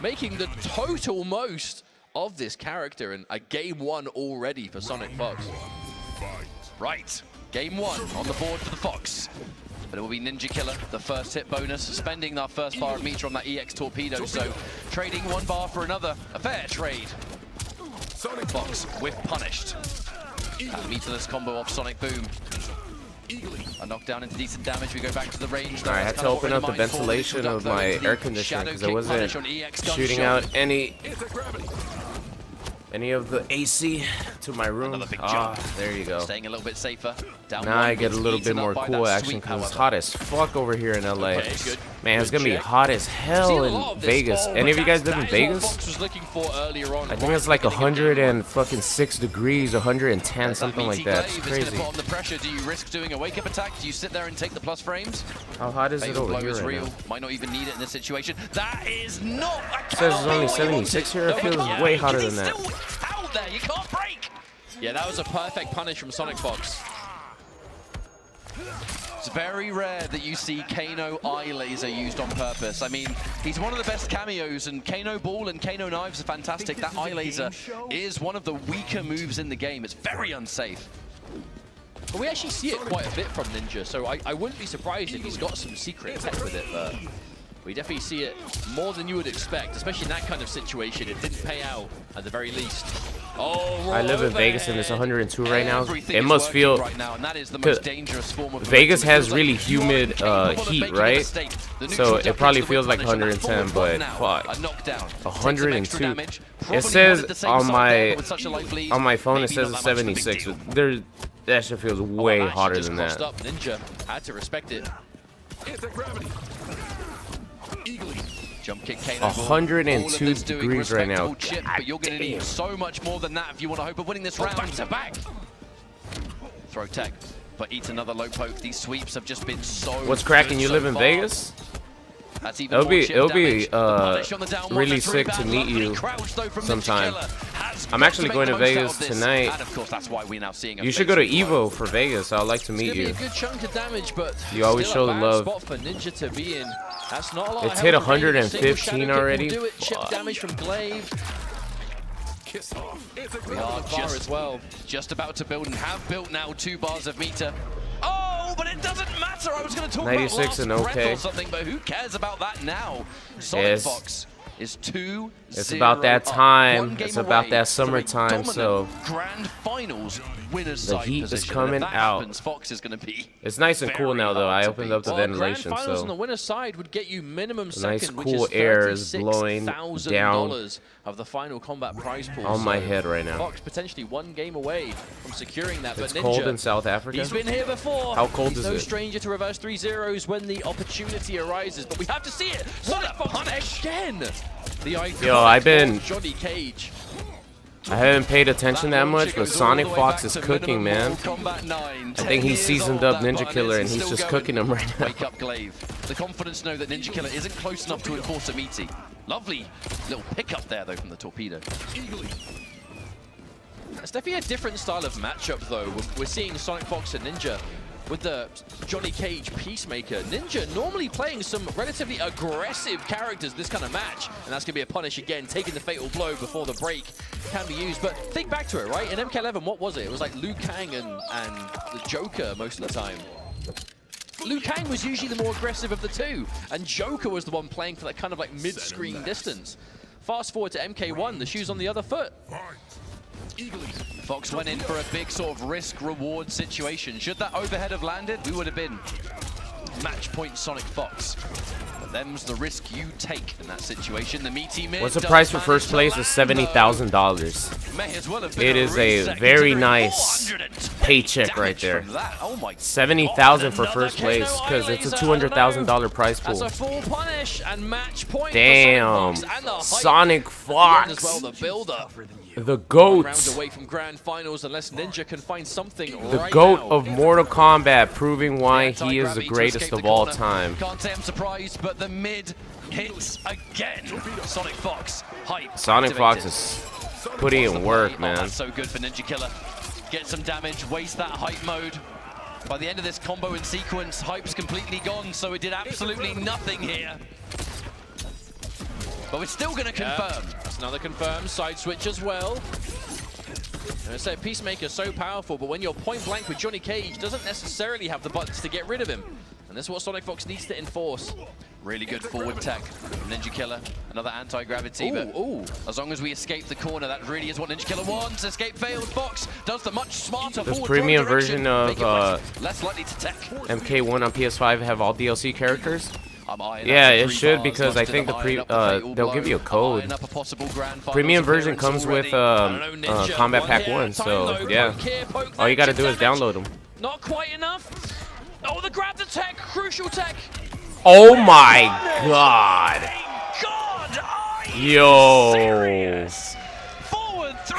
making the total most of this character, and a game one already for Sonicfox. Right, game one on the board for the Fox. But it will be Ninjakilla, the first hit bonus, spending our first fire meter on that EX torpedo, so trading one bar for another, a fair trade. Fox with punished. That meterless combo off Sonic Boom. A knockdown into decent damage, we go back to the range. I had to open up the ventilation of my air conditioner because I wasn't shooting out any of the AC to my room. There you go. Staying a little bit safer. Down now I get a little bit more cool action because it's hot as fuck over here in LA. Man, it's gonna be hot as hell in Vegas. Any of you guys live in Vegas? I think it's like 106 degrees, 110, something like that. It's crazy. Put on the pressure. Do you risk doing a wake-up attack? Do you sit there and take the plus frames? How hot is it over here right now? Might not even need it in this situation. That is not. It says it's only 76 here. It feels way hotter than that. Out there, you can't break. Yeah, that was a perfect punish from Sonicfox. It's very rare that you see Kano eye laser used on purpose. I mean, he's one of the best cameos, and Kano Ball and Kano Knives are fantastic. That eye laser is one of the weaker moves in the game. It's very unsafe. But we actually see it quite a bit from Ninja, so I wouldn't be surprised if he's got some secret tech with it, but we definitely see it more than you would expect, especially in that kind of situation. It didn't pay out at the very least. Oh, I live in Vegas and it's 102 right now. Everything It is must working feel right now, and that is the most dangerous form of Vegas momentum. It has feels like really you are humid incapable of heat, making a right? mistake. The So neutral it jump probably into the feels like whip punish, and that 110, forward but block now, fuck. a knockdown. 102. Damage, It probably says wanted the same on side my there, but with such a light bleed, phone it maybe says not it's that much of a big 76. deal. There, that shit feels way That hotter just than crossed that. up. Ninja had to respect it. Anti-gravity. Eagly. Jump kick, Kano. 102 degrees right now. Chip, but you're going to need so much more than that if you want to hope of winning this round. Back to back. Throw tech, but eats another low poke. These sweeps have just been so What's cracking? good You so live in far. Vegas? That's even It'll more be chip it'll damage. be The punish on the down one, really that's sick really to bad. meet Lovely you crouch, though, from sometime. Ninjakilla. Has I'm got actually make going the to most out Vegas of this. tonight. And of course, that's why we're now seeing a You should go to face Evo for Vegas. I'd like to It's meet gonna be you. a good chunk of damage, but You always still show a the bad love. spot for Ninja to be in. That's not a lot. It's of hit health remaining. A single 115 shadow kick will already. do it. Chip Fuck. damage from Glaive. Kiss off. We Anti-gravity. are far as well. just about to build and have built now 2 bars of meter. Oh, but it doesn't matter. I was going to talk 96 about lost and breath okay. or something, but who cares about that now? Yes. Sonicfox is 2-0 It's about that up. time. One game It's about away that from a summertime, so dominant Grand Finals winners the side heat is position. coming And if that out. happens, Fox is going to be it's nice and cool very now though. hard I to opened beat. up the Well, ventilation, Grand Finals on the so winner's side would get you minimum The nice second, cool which is air is blowing $36,000 of the final combat prize pool. on my So head right now. Fox potentially 1 game away from securing that. It's but Ninja, cold in South Africa. he's been here before. How cold he's is no it? stranger to reverse 3-0s when the opportunity arises. But we have to see it. Sonicfox again. The Yo, I've been- Johnny Cage. I haven't paid attention that much, but goes all the way Sonicfox back is to cooking, minimum man. Mortal Kombat 9. I think he's 10 years seasoned old, up that Ninjakilla, button and is he's still just going. cooking him right now. Wake up, Glaive. The confidence know that Ninjakilla isn't close enough to enforce a meaty. Lovely little pickup there, though, from the torpedo. It's definitely a different style of matchup, though. We're seeing Sonicfox and Ninja with the Johnny Cage Peacemaker. Ninja normally playing some relatively aggressive characters this kind of match, and that's going to be a punish again, taking the fatal blow before the break can be used. But think back to it, right? In MK11, what was it? It was like Liu Kang and the Joker most of the time. Liu Kang was usually the more aggressive of the two, and Joker was the one playing for that kind of like mid-screen distance. Fast forward to MK1, the shoe's on the other foot. Fox went in for a big sort of risk-reward situation. Should that overhead have landed, we would have been match point Sonicfox. But them's the risk you take in that situation. The meaty mid. What's the price for first place? Is $70,000. May as well have been It is a reset, very considering nice 420 paycheck right damage there. from that. Oh my 70,000 for Another first place KO because it's a laser. $200,000 prize That's pool. a full punish and match point. for Damn, Sonicfox and the hype Sonicfox, as well, the build-up. the Round GOAT, away from grand finals unless Ninja can find something the right GOAT now. of Mortal Kombat, proving why The he is the anti-gravity to greatest escape of the all corner. time. Can't say I'm surprised, but the mid hits again. Sonicfox, hype. Sonicfox activated. is putting in work, Oh, man. that's so good for Ninjakilla. Get some damage, waste that hype mode. By the end of this combo and sequence, hype's completely gone, so it did absolutely nothing here. But we're still going to confirm. That's another confirmed side switch as well. And I say Peacemaker's so powerful, but when you're point blank with Johnny Cage, doesn't necessarily have the buttons to get rid of him. And that's what Sonicfox needs to enforce. Really good forward tech from Ninjakilla. Another anti-gravity, but as long as we escape the corner, that really is what Ninjakilla wants. Escape failed. Fox does the much smarter This forward premium throw direction, version of make it less likely to tech. MK1 on PS5 have all DLC characters? I'm eyeing Yeah, up it 3 should bars, because I Austin. think I'm eyeing up the fatal they'll blow. give you a I'm code. eyeing up a possible grand finals Premium version appearance comes with already. I don't know, Ninja, Combat one Pack hit 1, at a time, so though. yeah. Poke here, poke All you there, gotta do is chip damage. download them. Not quite enough. Oh, the grab the tech, crucial tech. Oh my god! God, are you Yo! serious? Forward 3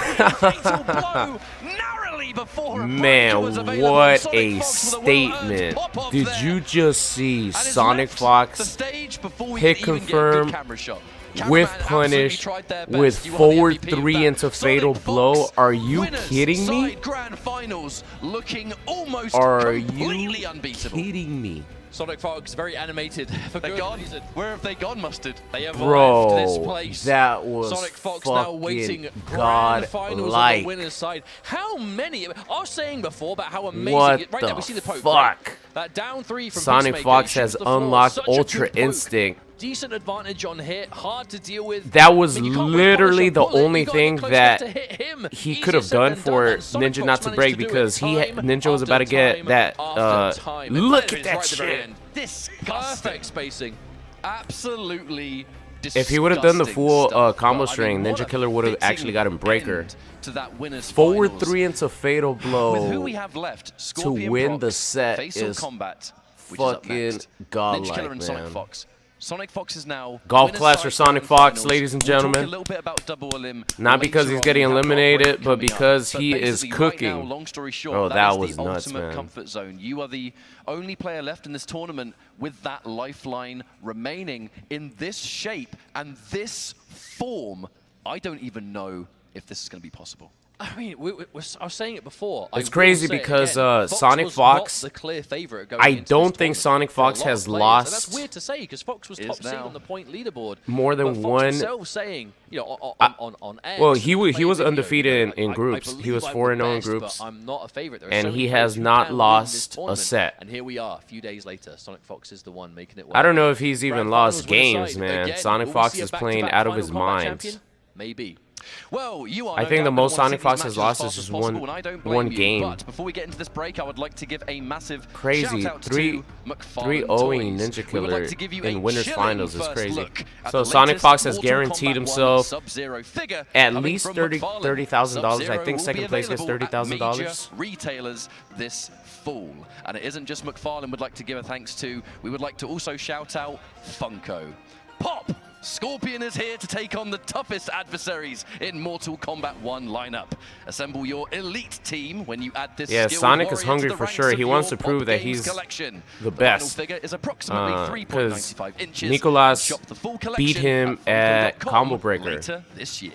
fatal blow narrowly before a Man, was available. what a Sonicfox with well-earned statement. pop-off Did there. you just see And has left the Sonicfox stage before we hit could even confirm get a good camera shot. with punish, with forward 3 into fatal blow. Are you kidding me? Grand finals looking almost completely unbeatable. Kidding me? Sonicfox very animated for good reason. Where have they gone, Mustard? They have Bro, left this place. That was Sonicfox now waiting grand finals on the winner's side. How many? I was saying before about how amazing. What right now we see the poke. fuck? Right? That down 3 from Sonicfox has unlocked Ultra Instinct. Decent advantage on hit, hard to deal with. That was literally the only thing that he could have done for Ninja not to break, because Ninja was about to get that. Look at that shit. Perfect spacing. Absolutely. If he would have done the full combo string, Ninjakilla would have actually got him breaker. Forward 3 into fatal blow With who we have left, to win the set Facial is Kombat, fucking godlike, Ninjakilla and man. Sonicfox. Sonicfox is now Golf class for Sonicfox, ladies and gentlemen. We'll talk a little bit about double elim Not because he's getting eliminated, but because he is cooking. Right now, long story short, Oh, that was the nuts, ultimate man. comfort zone. You are the only player left in this tournament with that lifeline remaining in this shape and this form. I don't even know if this is going to be possible. I mean, I was saying it before. It's crazy because Sonicfox, the clear favorite going I into don't this think tournament for a Sonicfox lot has of players. lost. And that's weird to say because Fox was top seed on the point leaderboard. More than but Fox one. himself saying, you know, on X, Well, he was video, undefeated in I groups. He was 4-0 in groups. But I'm not a favorite. And he has not lost a set. And here we are, a few days later. Sonicfox is the one making it. I don't know if he's even lost games, man. Sonicfox is playing out of his mind. Maybe. Well, you are I think the most Sonicfox has lost is just one game. But before we get into this break, I would like to give a massive crazy. shout out 3-0ing Ninjakilla in winners finals is crazy. So Sonicfox has guaranteed himself at least $30,000. I think second place gets $30,000. Retailers this fall, and it isn't just McFarlane would like to give a thanks to. We would like to also shout out Funko. Pop! Scorpion is here to take on the toughest adversaries in Mortal Kombat 1 lineup. Assemble your elite team when you add this. Yeah, Sonic is hungry for sure. He wants to prove that he's the best. Because Nicolas beat him at Combo Breaker. This year.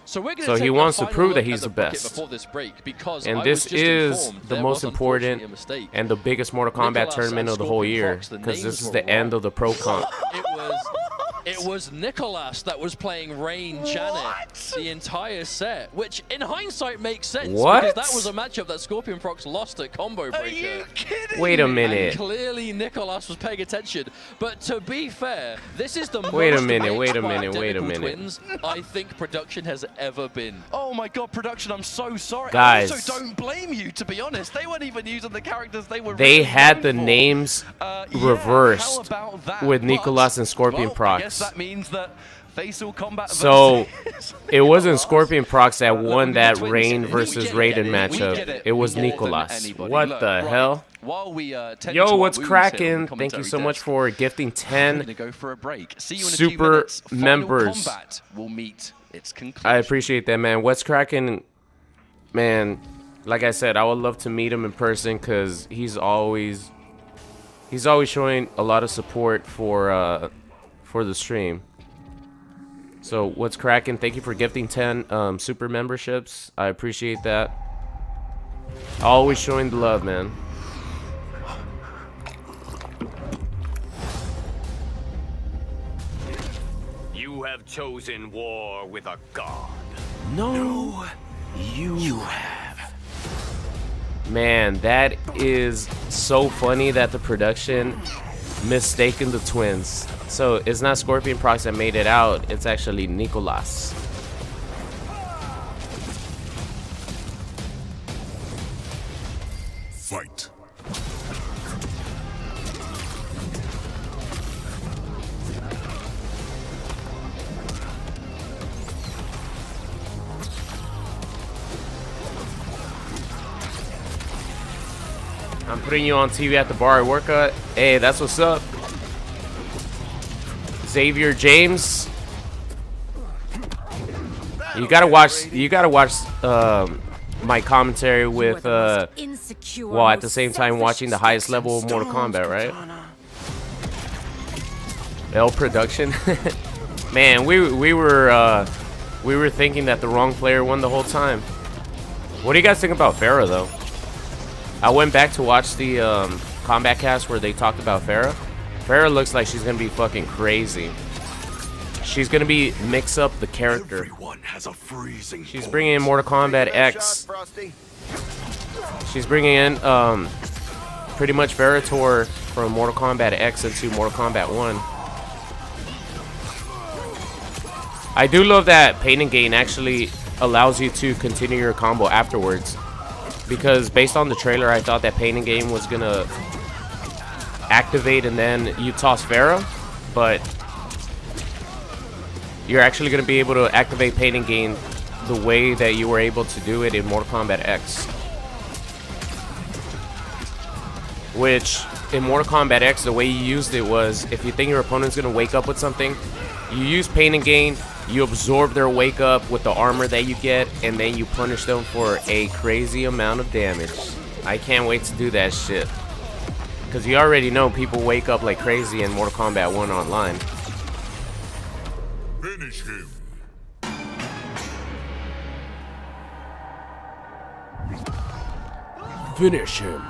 So he wants to prove that he's the best. And this is informed the most important and the biggest Mortal Kombat tournament of the whole year, because this is the end of the Pro Comp. It was Nicolas that was playing Rain Janet the entire set, which in hindsight makes sense because that was a matchup that Scorpion Fox lost at Combo Breaker. Are you kidding? Wait a minute. And clearly Nicolas was paying attention. But to be fair, this is the Wait a most minute. twins I think production has ever been. Oh my god, production, I'm so sorry. Guys. I also don't blame you, to be honest. They weren't even using the characters they were They really had the known for. names reversed with Nicolas and Scorpion Prox. That means that Facial Kombat so it wasn't Scorpion Prox that won that Rain versus Raiden matchup. It was Nicolas. What the hell? Yo, what's cracking? Thank you so much for gifting 10 super members. I appreciate that, man. What's cracking? Man, like I said, I would love to meet him in person because he's always showing a lot of support for the stream. So what's cracking? Thank you for gifting 10 super memberships. I appreciate that. Always showing the love, man. You have chosen war with a god. No, you have. Man, that is so funny that the production mistaken the twins. So it's not Scorpion Prox that made it out, it's actually Nicolas. Fight. I'm putting you on TV at the bar at workout. Hey, that's what's up. Xavier James. You gotta watch my commentary with while at the same time watching the highest level of Mortal Kombat, right? L production. Man, we were thinking that the wrong player won the whole time. What do you guys think about Pharah though? I went back to watch the Kombat cast where they talked about Pharah. Pharah looks like she's gonna be fucking crazy. She's gonna be mix up the character. She's bringing in Mortal Kombat X. She's bringing in pretty much Veritor from Mortal Kombat X into Mortal Kombat 1. I do love that Pain and Gain actually allows you to continue your combo afterwards. Because based on the trailer, I thought that Pain and Gain was gonna activate and then you toss Pharah, but you're actually gonna be able to activate Pain and Gain the way that you were able to do it in Mortal Kombat X. Which, in Mortal Kombat X, the way you used it was, if you think your opponent's gonna wake up with something, you use Pain and Gain, you absorb their wake up with the armor that you get, and then you punish them for a crazy amount of damage. I can't wait to do that shit. Because you already know people wake up like crazy in Mortal Kombat 1 online. Finish him. Finish him.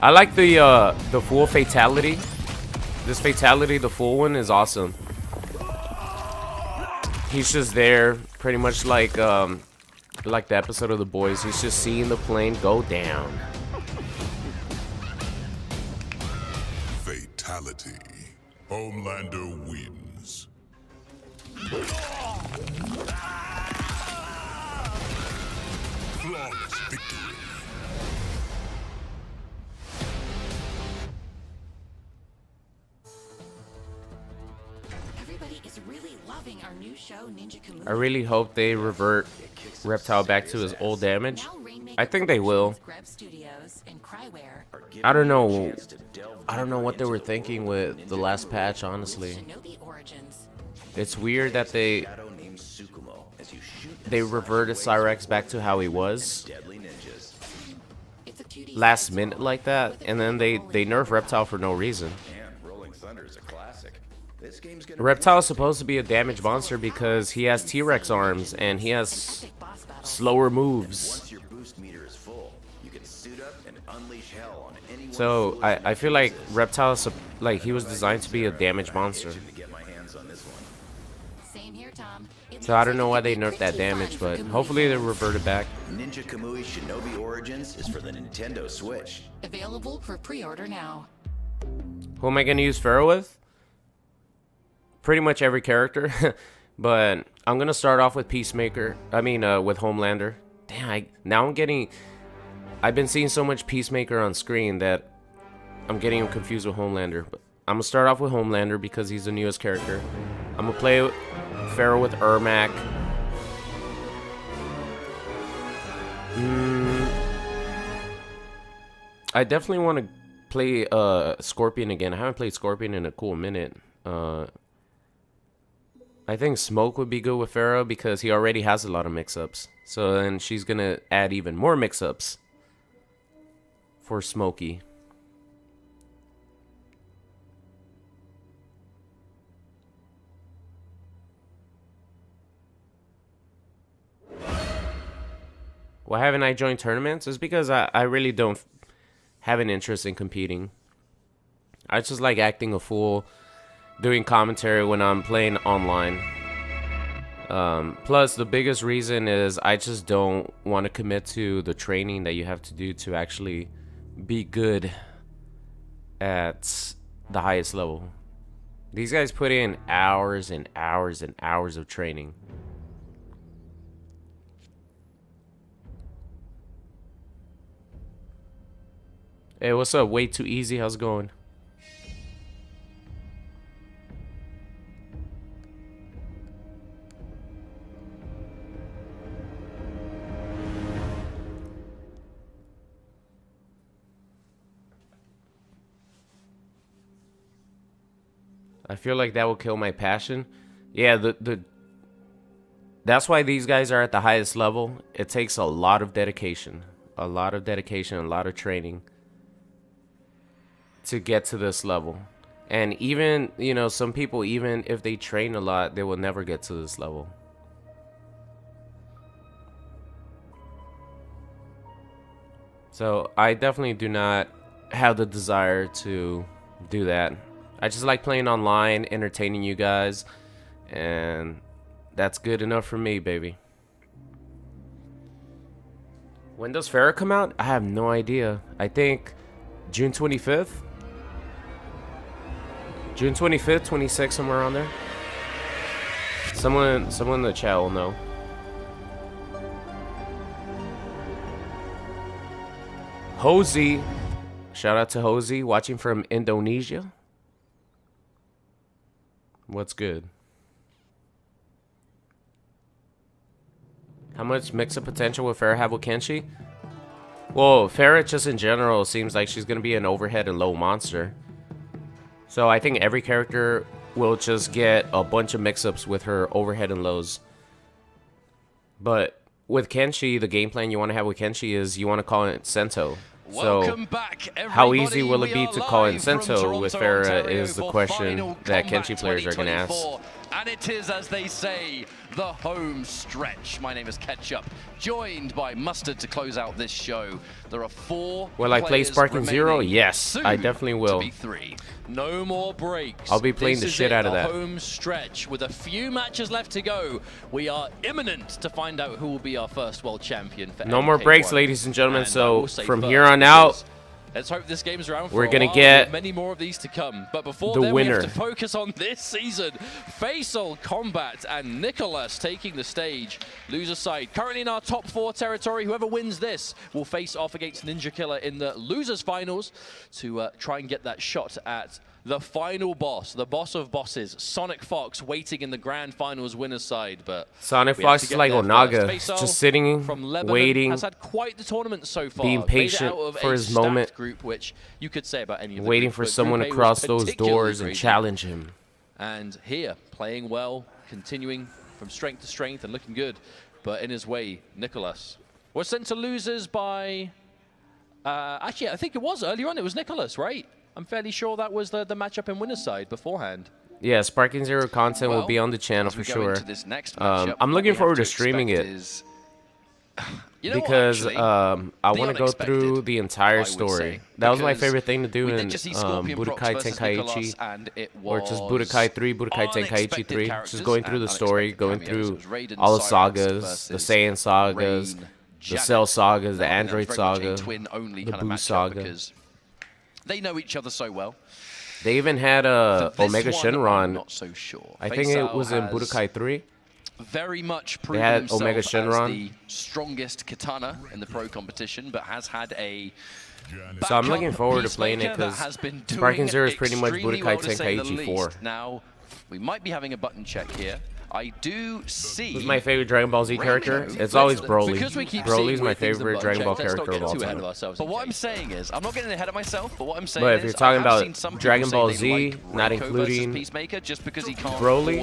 I like the full fatality. This fatality, the full one, is awesome. He's just there, pretty much like the episode of The Boys. He's just seeing the plane go down. Fatality. Homelander wins. Flawless victory. Our new show, Ninjakilla. I really hope they revert Reptile back to his old damage. I think they will. I don't know. I don't know what they were thinking with the last patch, honestly. It's weird that they reverted Cyrex back to how he was last minute like that, and then they nerf Reptile for no reason. Reptile is supposed to be a damage monster because he has T-Rex arms and he has slower moves. So I feel like Reptile is like he was designed to be a damage monster. So I don't know why they nerfed that damage, but hopefully they revert it back. Ninja Kamui Shinobi Origins is for the Nintendo Switch. Available for pre-order now. Who am I gonna use Pharah with? Pretty much every character, but I'm gonna start off with Peacemaker. I mean, with Homelander. Damn, I've been seeing so much Peacemaker on screen that I'm getting him confused with Homelander. But I'm gonna start off with Homelander because he's the newest character. I'm gonna play Pharah with Ermac. I definitely want to play Scorpion again. I haven't played Scorpion in a cool minute. I think Smoke would be good with Pharah because he already has a lot of mix-ups. So then she's going to add even more mix-ups for Smokey. Why haven't I joined tournaments? It's because I really don't have an interest in competing. I just like acting a fool, doing commentary when I'm playing online. Plus, the biggest reason is I just don't want to commit to the training that you have to do to actually be good at the highest level. These guys put in hours and hours and hours of training. Hey, what's up? Way Too Easy. How's it going? I feel like that will kill my passion. Yeah, that's why these guys are at the highest level. It takes a lot of dedication. A lot of dedication, a lot of training. to get to this level. And even, you know, some people, even if they train a lot, they will never get to this level. So I definitely do not have the desire to do that. I just like playing online, entertaining you guys, and that's good enough for me, baby. When does Farrah come out? I have no idea. I think June 25th? June 25th, 26th, somewhere around there. Someone in the chat will know. Hosey. Shout out to Hosey, watching from Indonesia. What's good? How much mix-up potential will Farrah have with Kenshi? Well, Farrah just in general seems like she's going to be an overhead and low monster. So I think every character will just get a bunch of mix-ups with her overhead and lows. But with Kenshi, the game plan you want to have with Kenshi is you want to call it Sento. So how easy will it be to call in Sento with Farrah is the question that Kenshi players are going to ask. And it is, as they say, the home stretch. My name is Ketchup, joined by Mustard to close out this show. There are 4 Will I play Sparking Zero? Yes, I definitely will. No more breaks. I'll be playing the shit out of that. Home stretch with a few matches left to go. We are imminent to find out who will be our first world champion for No more breaks, ladies and gentlemen. So from here on out, let's hope this game's around for we're going to get many more of these to come. But before the then, winner. we have to focus on this season. Faisal, Kombat, and Nicolas taking the stage. Loser side currently in our top 4 territory. Whoever wins this will face off against Ninjakilla in the losers finals to try and get that shot at the final boss, the boss of bosses, Sonicfox, waiting in the grand finals winners side. But Sonicfox is like Onaga, just sitting, from Lebanon, waiting, has had quite the tournament so far. being patient for his moment, group, which you could say about any of the waiting group, for someone to cross those doors and challenge him. And here, playing well, continuing from strength to strength and looking good. But in his way, Nicolas was sent to losers by... actually, I think it was earlier on. It was Nicolas, right? I'm fairly sure that was the matchup in winner's side beforehand. Yeah, Sparking Zero content will be on the channel for sure. I'm looking forward to streaming it. Because I want to go through the entire story. That was my favorite thing to do in Budokai Tenkaichi, or just Budokai 3, Budokai Tenkaichi 3. Just going through the story, going through all the sagas, the Saiyan sagas, the Cell sagas, the Android saga, the Boo saga. They know each other so well. They even had Omega Shenron. I'm not so sure. I think it was in Budokai 3. Very much proven they had himself Omega Shenron. As the strongest katana in the pro competition, but has had a... So I'm looking forward to playing it because Sparking Zero is pretty much Budokai Tenkaichi 4. Now, we might be having a button check here. I do see... Who's my favorite Dragon Ball Z character? It's always Broly. Broly's my favorite Dragon Ball character of all time. But what I'm saying is, I'm not getting ahead of myself, but what I'm saying but is... if you're talking about Dragon Ball Z, not including Broly,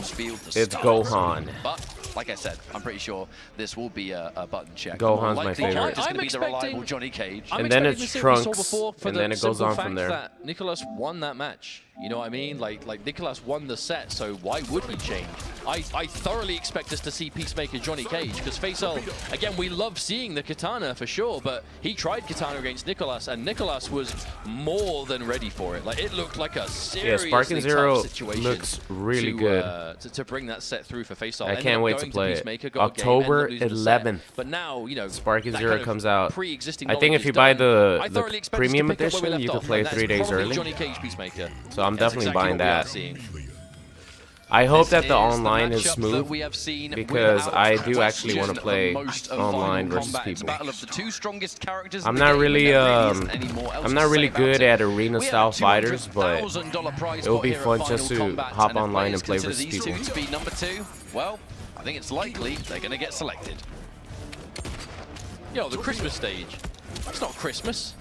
it's Gohan. But, like I said, I'm pretty sure this will be a button check. Gohan's my favorite. It's going to be the reliable Johnny Cage. And then it's Trunks, and then it goes on from there. Nicolas won that match. You know what I mean? Like Nicolas won the set, so why would he change? I thoroughly expect us to see Peacemaker Johnny Cage, because Faisal, again, we love seeing the katana for sure, but he tried katana against Nicolas, and Nicolas was more than ready for it. Like, it looked like a seriously Sparking Zero tough situation looks really good. To bring that set through for Faisal. I can't wait to play it. October 11th. But now, you know, Sparking Zero comes out. Pre-existing I think if you buy the premium edition, you can play it 3 days early. Johnny Cage Peacemaker. So I'm definitely buying that. I hope that the online is smooth, because I do actually want to play online versus people. I'm not really good at arena style fighters, but it will be fun just to hop online and play versus people. Well, I think it's likely they're going to get selected. Yo, the Christmas stage. It's not Christmas.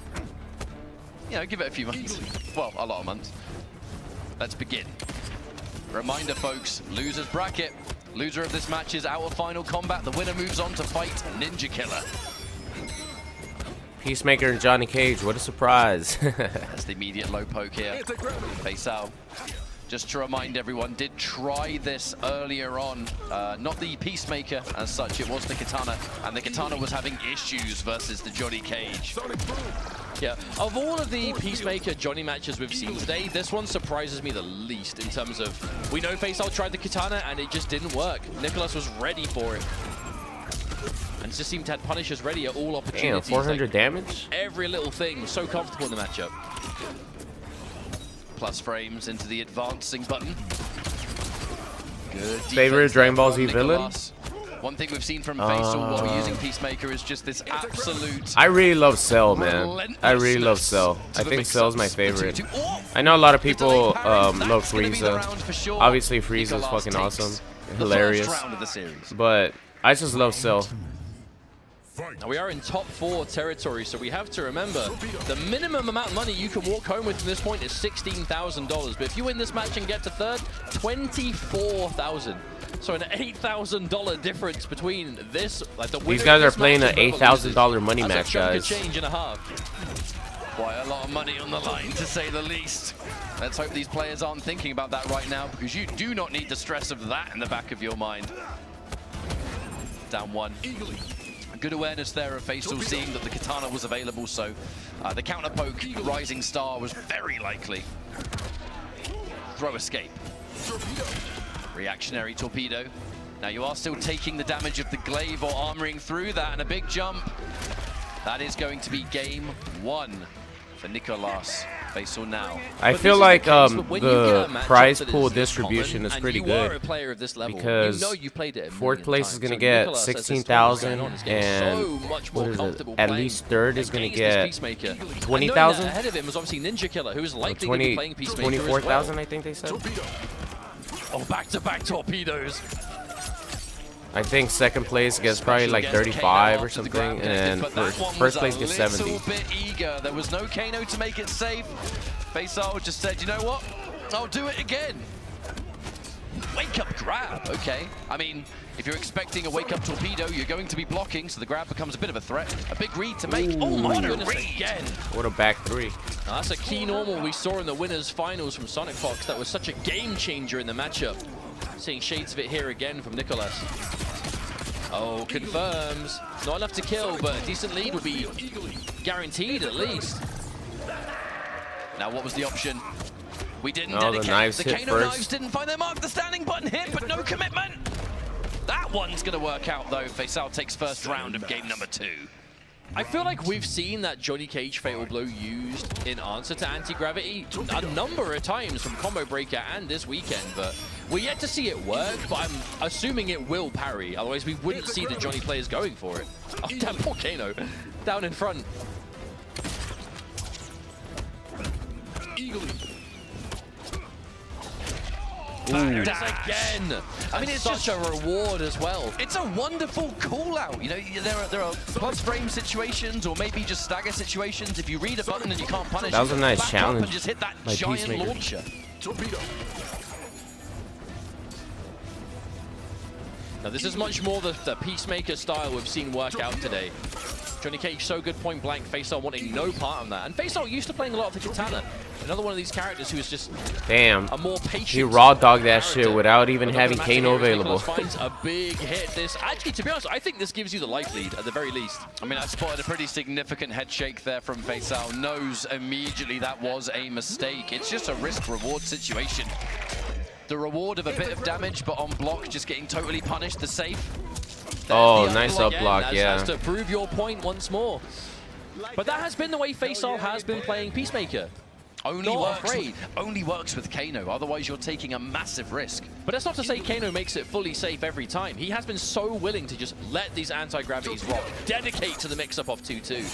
You know, give it a few months. Well, a lot of months. Let's begin. Reminder, folks, losers bracket. Loser of this match is our final combat. The winner moves on to fight Ninjakilla. Peacemaker and Johnny Cage, what a surprise. That's the immediate low poke here. Faisal, just to remind everyone, did try this earlier on. Not the Peacemaker as such, it was the Katana. And the Katana was having issues versus the Johnny Cage. Yeah, of all of the Peacemaker Johnny matches we've seen today, this one surprises me the least in terms of, we know Faisal tried the Katana and it just didn't work. Nicolas was ready for it. And just seemed to have Punishers ready at all opportunities. Damn, 400 damage? Every little thing was so comfortable in the matchup. Plus frames into the advancing button. Good. Favorite Dragon Ball Z villain? One thing we've seen from Faisal while we're using Peacemaker is just this absolute... I really love Cell, man. I really love Cell. I think Cell's my favorite. I know a lot of people love Frieza. Sure. Obviously, Frieza's fucking awesome. Hilarious. But I just love Cell. Now we are in top 4 territory, so we have to remember the minimum amount of money you can walk home with from this point is $16,000. But if you win this match and get to third, $24,000. So an $8,000 difference between this. Like these guys are playing an $8,000 money match, guys. That's a chunk of change and a half. Quite a lot of money on the line, to say the least. Let's hope these players aren't thinking about that right now, because you do not need the stress of that in the back of your mind. Down one. Good awareness there of Faisal, seeing that the Katana was available, so the counter poke Rising Star was very likely. Throw escape. Reactionary torpedo. Now you are still taking the damage of the glaive or armoring through that, and a big jump. That is going to be game 1 for Nicolas. Faisal now. I feel like the prize pool distribution is pretty good because fourth place is going to get 16,000 and what is it? At least third is going to get 20,000. Ahead of him was obviously Ninjakilla, who is likely to be playing Peacemaker 24,000, I think they said. Oh, back-to-back torpedoes. I think second place gets probably like 35 or something, and first place gets 70. A little bit eager. There was no Kano to make it safe. Faisal just said, you know what? I'll do it again. Wake up grab. Okay. I mean, if you're expecting a wake up torpedo, you're going to be blocking, so the grab becomes a bit of a threat. A big read to make. Oh my goodness, again. What a back 3. Now, that's a key normal we saw in the winners finals from Sonicfox. That was such a game changer in the matchup. Seeing shades of it here again from Nicolas. Oh, confirms. Not enough to kill, but a decent lead will be guaranteed at least. Now, what was the option? We didn't dedicate. The knives hit Kano first. knives didn't find their mark. The standing button hit, but no commitment. That one's going to work out, though. Faisal takes first round of game number 2. I feel like we've seen that Johnny Cage Fatal Blow used in answer to anti-gravity a number of times from Combo Breaker and this weekend, but we're yet to see it work, but I'm assuming it will parry, otherwise we wouldn't see the Johnny players going for it. Oh, damn, poor Kano, down in front. Again. I mean, it's such a reward as well. It's a wonderful call out. You know, there are plus frame situations or maybe just stagger situations. If you read a button and you can't punish, that was a nice challenge. And just hit that giant launcher. Torpedo. Now this is much more the Peacemaker style we've seen work out today. Johnny Cage so good point blank, Faisal wanting no part of that. And Faisal used to playing a lot of the Katana. Another one of these characters who is just a more patient. He raw dogged that shit without even having Kano available. Finds a big hit. This actually, to be honest, I think this gives you the life lead at the very least. I mean, I spotted a pretty significant head shake there from Faisal. Knows immediately that was a mistake. It's just a risk-reward situation. The reward of a bit of damage, but on block, just getting totally punished. The safe. Oh, nice up block, yeah. That's to prove your point once more. But that has been the way Faisal has been playing Peacemaker. Only works with Kano, otherwise you're taking a massive risk. But that's not to say Kano makes it fully safe every time. He has been so willing to just let these anti-gravities rock, dedicate to the mix-up of 2-2.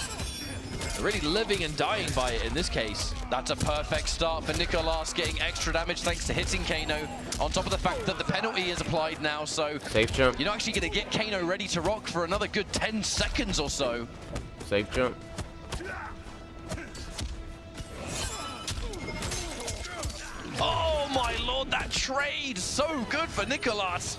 Really living and dying by it in this case. That's a perfect start for Nicolas, getting extra damage thanks to hitting Kano, on top of the fact that the penalty is applied now, so safe jump. You're not actually going to get Kano ready to rock for another good 10 seconds or so. Safe jump. Oh my lord, that trade! So good for Nicolas!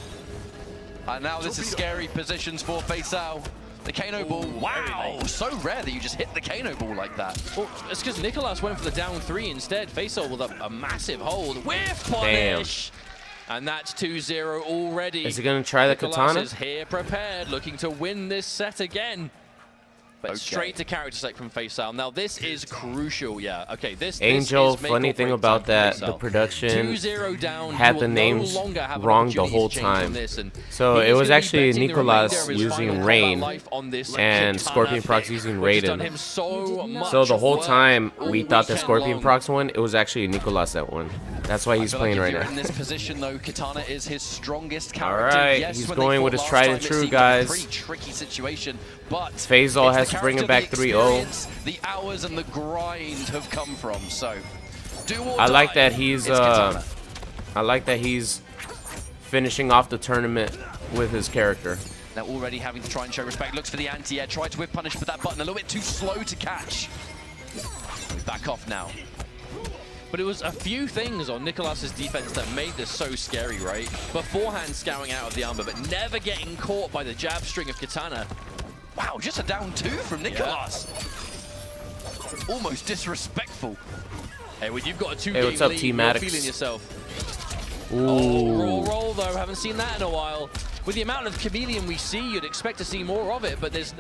And now this is scary positions for Faisal. The Kano ball, wow, so rare that you just hit the Kano ball like that. Well, it's because Nicolas went for the down 3 instead. Faisal with a massive hold. Whiff punish! And that's 2-0 already. Is he going to try the Nicolas katana? is here prepared, looking to win this set again. But straight to character select from Faisal. Now this is crucial, yeah. Okay, this Angel, is make funny or thing break about time for that, the Faisal. production 2-0 down, had you the will names no longer have an wrong the opportunity to whole change on time. this, and So he it is was gonna be actually betting the Nicolas remainder of his using final Rain life on this and katana Scorpion pick, procs using which has done Raiden. him so much So the whole work time all we thought the weekend Scorpion long. procs won, it was actually Nicolas that won. That's why he's playing right now. In this position though, katana is his strongest character. Alright, Yes, he's when they going fought with his last tried time, and it true, seemed guys. like a pretty tricky situation, but Faisal it's has the to bring it character, back the 3-0. experience, the hours and the grind have come from. So, do or I like die, that he's it's katana. I like that he's finishing off the tournament with his character. Now already having to try and show respect. Looks for the anti-air, tried to whip punish, but that button a little bit too slow to catch. Back off now. But it was a few things on Nicolas's defense that made this so scary, right? Beforehand scouring out of the armor, but never getting caught by the jab string of katana. Wow, just a down 2 from Nicolas. Yeah. Almost disrespectful. Hey, when you've got a 2-game Hey, what's up, lead, T-Maddox? you're feeling yourself. Ooh. Oh, roll though, haven't seen that in a while. With the amount of Chameleon we see, you'd expect to see more of it, but there's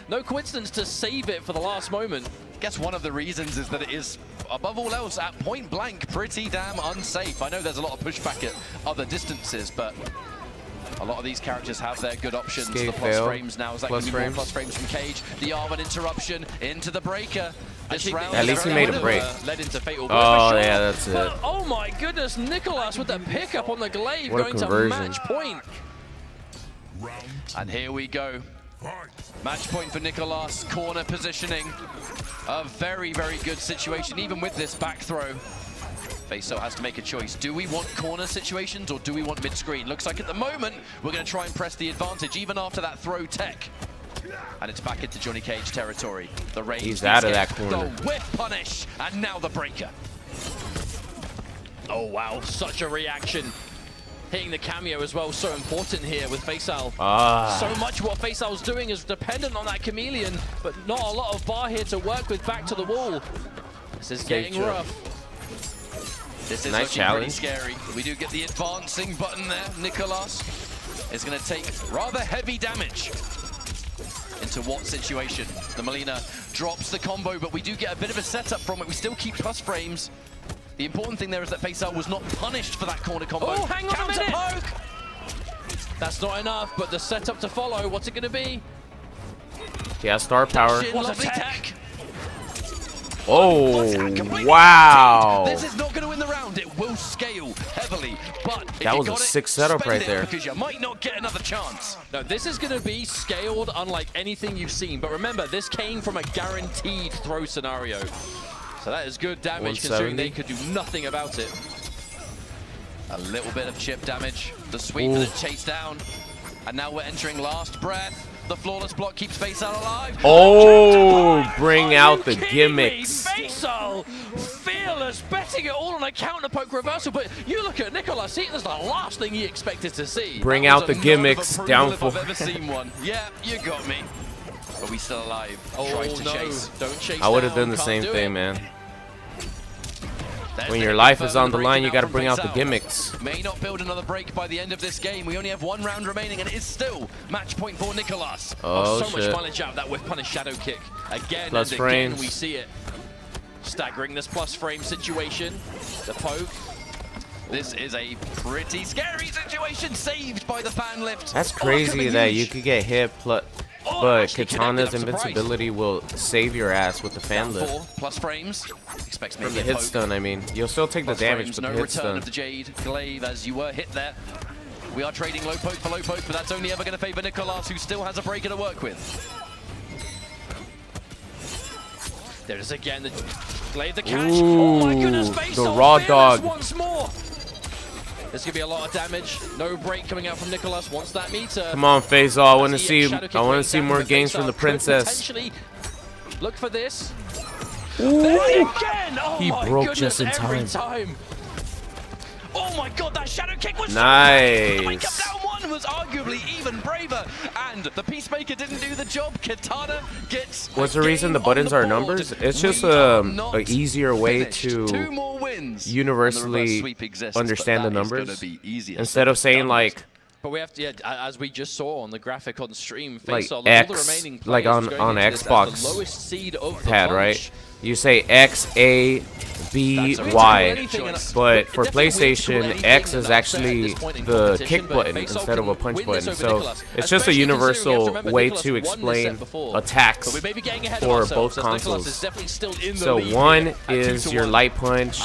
no coincidence to save it for the last moment. I guess one of the reasons is that it is, above all else, at point blank, pretty damn unsafe. I know there's a lot of pushback at other distances, but a lot of these characters have their good options. Escape the plus fail. frames now, is that going to be more plus frames from Cage? The arm and interruption into the breaker. This round at least he made a break. Led into fatal Oh, yeah, that's it. But, oh my goodness, Nicolas with the pickup on the glaive, What a going to conversion. match point. And here we go. Match point for Nicolas, corner positioning. A very, very good situation, even with this back throw. Faisal has to make a choice. Do we want corner situations or do we want mid-screen? Looks like at the moment, we're going to try and press the advantage, even after that throw tech. And it's back into Johnny Cage territory. The range. He's out of that corner. The whip punish, and now the breaker. Oh wow, such a reaction. Hitting the cameo as well, so important here with Faisal. So much what Faisal's doing is dependent on that chameleon, but not a lot of bar here to work with back to the wall. This is getting rough. This is nice looking pretty challenge. scary. We do get the advancing button there. Nicolas is going to take rather heavy damage. Into what situation? The Molina drops the combo, but we do get a bit of a setup from it. We still keep plus frames. The important thing there is that Faisal was not punished for that corner combo. Oh, hang on a minute! Poke. That's not enough, but the setup to follow, what's it going to be? Yeah, star power. Lovely tech. Oh, wow. This is not going to win the round. It will scale heavily, but if That you was a got sick it, setup spend right it there. because you might not get another chance. No, this is going to be scaled unlike anything you've seen. But remember, this came from a guaranteed throw scenario. So that is good damage considering they could do nothing about it. A little bit of chip damage. The sweep and the chase down. And now we're entering last breath. The flawless block keeps Faisal alive. Oh, bring out the gimmicks. Faisal, fearless, betting it all on a counter poke reversal. But you look at Nicolas, that's the last thing he expected to see. Bring out the gimmicks, downfall. If I've ever seen one. Yeah, you got me. But we still alive. Oh Tries to no, chase. don't chase. I would have down, done the can't same do thing, it. man. There's When the your life is further on the line, you breaking got to out bring from out the Faisal. gimmicks. May not build another break by the end of this game. We only have one round remaining, and it is still match point for Nicolas. Oh, so shit. much mileage out of that whip punish shadow kick. Again Plus and frames. again, we see it. Staggering this plus frame situation. The poke. This is a pretty scary situation, saved by the fan lift. That's Oh, crazy coming that huge. you could get hit, but actually connected, Katana's I'm surprised. invincibility will save your ass with the fan Down lift. 4 plus frames. Expects From maybe the a hit poke. stun, I mean. You'll still take the Plus damage, frames, but no the hit return stun. of the Jade Glaive as you were hit there. We are trading low poke for low poke, but that's only ever going to favor Nicolas, who still has a breaker to work with. There it is again, the glaive, the catch. Ooh, Oh my goodness, the Faisal raw fearless dog. once more. There's gonna be a lot of damage. No break coming out from Nicolas. Wants that meter. Come on, Faisal. I want to As he see. shadow kick I want to rains see down, more but games Faisal from the could princess. potentially look for this. There again! Oh He my broke goodness, just in every time. time. Oh my god, that shadow kick was nice. The wake up down one was arguably even braver, and the Peacemaker didn't do the job. Katana gets. What's the reason the buttons are numbers? It's just an easier way to universally understand the numbers. Instead of saying like. But we have to, yeah, as we just saw on the graphic on stream, like all X, the remaining like on Xbox the lowest seed of the pad, bunch. right? You say X, A, B, Y, but for PlayStation, X is actually the kick button instead of a punch button. So it's just a universal way to explain attacks for both consoles. So 1 is your light punch,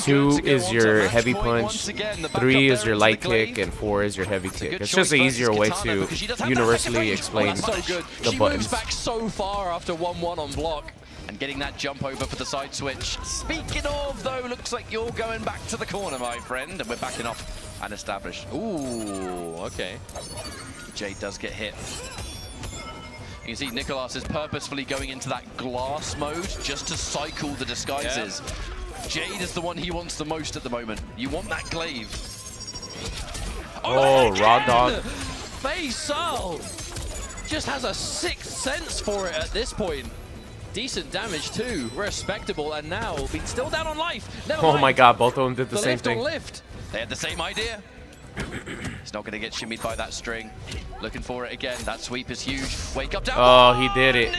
2 is your heavy punch, 3 is your light kick, and 4 is your heavy kick. It's just an easier way to universally explain the buttons. Back so far after 1-1 on block. And getting that jump over for the side switch. Speaking of, though, looks like you're going back to the corner, my friend. And we're backing off and established. Ooh, okay. Jade does get hit. You can see Nicolas is purposefully going into that glass mode just to cycle the disguises. Yeah. Jade is the one he wants the most at the moment. You want that glaive. Oh, raw dog. Faisal just has a sixth sense for it at this point. Decent damage too, respectable, and now being still down on life. Oh my god, both of them did the same thing. Lift. They had the same idea. He's not going to get shimmied by that string. Looking for it again. That sweep is huge. Wake up down. Oh, he did it.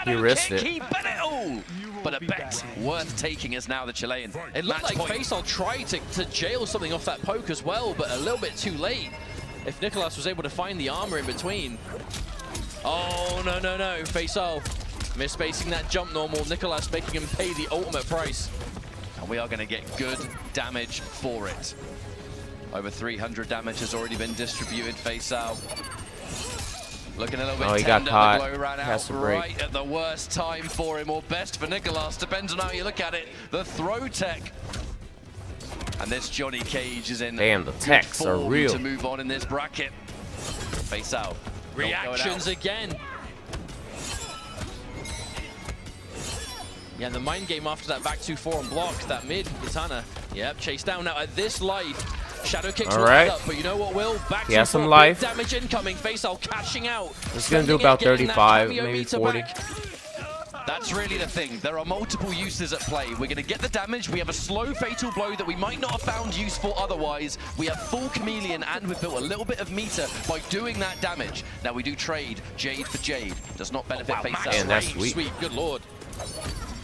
He risked it. He bet it all. But a bet worth taking is now the Chilean. It looked like Faisal tried to jail something off that poke as well, but a little bit too late. If Nicolas was able to find the armor in between. Oh, no, no, no. Faisal misspacing that jump normal. Nicolas making him pay the ultimate price. And we are going to get good damage for it. Over 300 damage has already been distributed. Faisal looking a little bit he tender. got caught. The glow ran out right at the worst time for him, or best for Nicolas, depends on how you look at it. The throw tech. And this Johnny Cage is in the techs are real to move on in this bracket. Faisal. Reactions again. Yeah, the mind game after that back 2-4 on block, that mid, Katana. Yep, chase down now at this life. Shadow kicks will light up, but you know what, Will? Back he has some life. Damage incoming. Faisal cashing out. He's going to do about 35, maybe 40. That's really the thing. There are multiple uses at play. We're going to get the damage. We have a slow fatal blow that we might not have found useful otherwise. We have full chameleon, and we've built a little bit of meter by doing that damage. Now we do trade Jade for Jade. Does not benefit Faisal. And that's sweet. Sweet, good lord.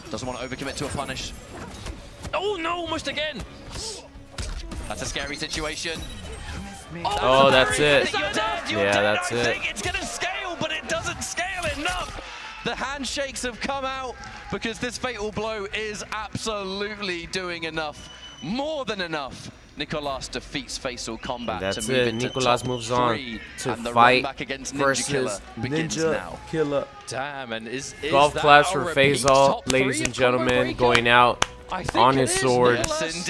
Doesn't want to overcommit to a punish. Oh no, almost again. That's a scary situation. Oh, that's it. Yeah, that's it. It's going to scale, but it doesn't scale enough. The handshakes have come out because this fatal blow is absolutely doing enough. More than enough. Nicolas defeats Faisal Kombat That's to move into Nicolas top moves on 3, to and the fight run back against versus Ninjakilla. Damn, and is golf that claps a for repeat Faisal, top ladies 3 and gentlemen, Breaker? going out on his sword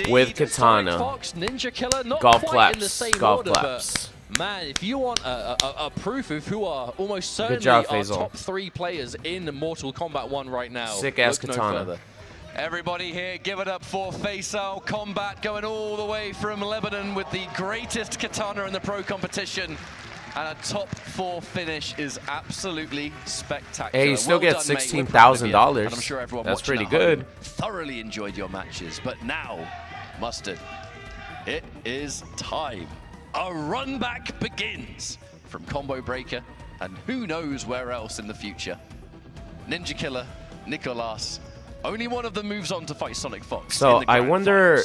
with Katana. Sonicfox, Ninjakilla, not Golf quite claps, in the same golf order, claps. But man, if you want a proof of who are almost certainly job, our Faisal. top 3 players in Mortal Kombat 1 right now, Sick ass look Katana. No further. Everybody here, give it up for Faisal Kombat, going all the way from Lebanon with the greatest katana in the pro competition. And a top 4 finish is absolutely spectacular. Hey, you still get done, mate. $16,000. And I'm sure everyone That's watching pretty at home good. thoroughly enjoyed your matches. But now, Mustard, it is time. A run back begins from Combo Breaker, and who knows where else in the future. Ninjakilla, Nicolas. Only one of them moves on to fight Sonicfox. So I wonder,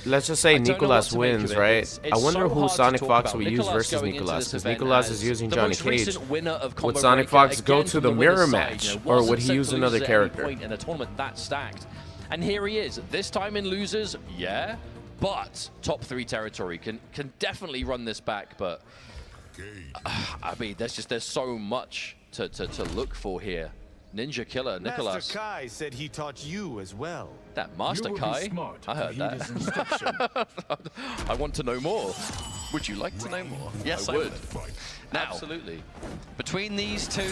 let's just say Nicolas wins, right? I wonder who Sonicfox will use versus Nicolas, because Nicolas is using Johnny Cage. Would Sonicfox go to the mirror match, or would he use another character? In a tournament that stacked, and here he is. This time in losers, yeah, but top 3 territory can definitely run this back. But I mean, there's so much to look for here. Ninjakilla, Nicolas. Master Kai said he taught you as well. That Master Kai? I heard that. I want to know more. Would you like to know more? Yes, I would. Now, absolutely. Between these two,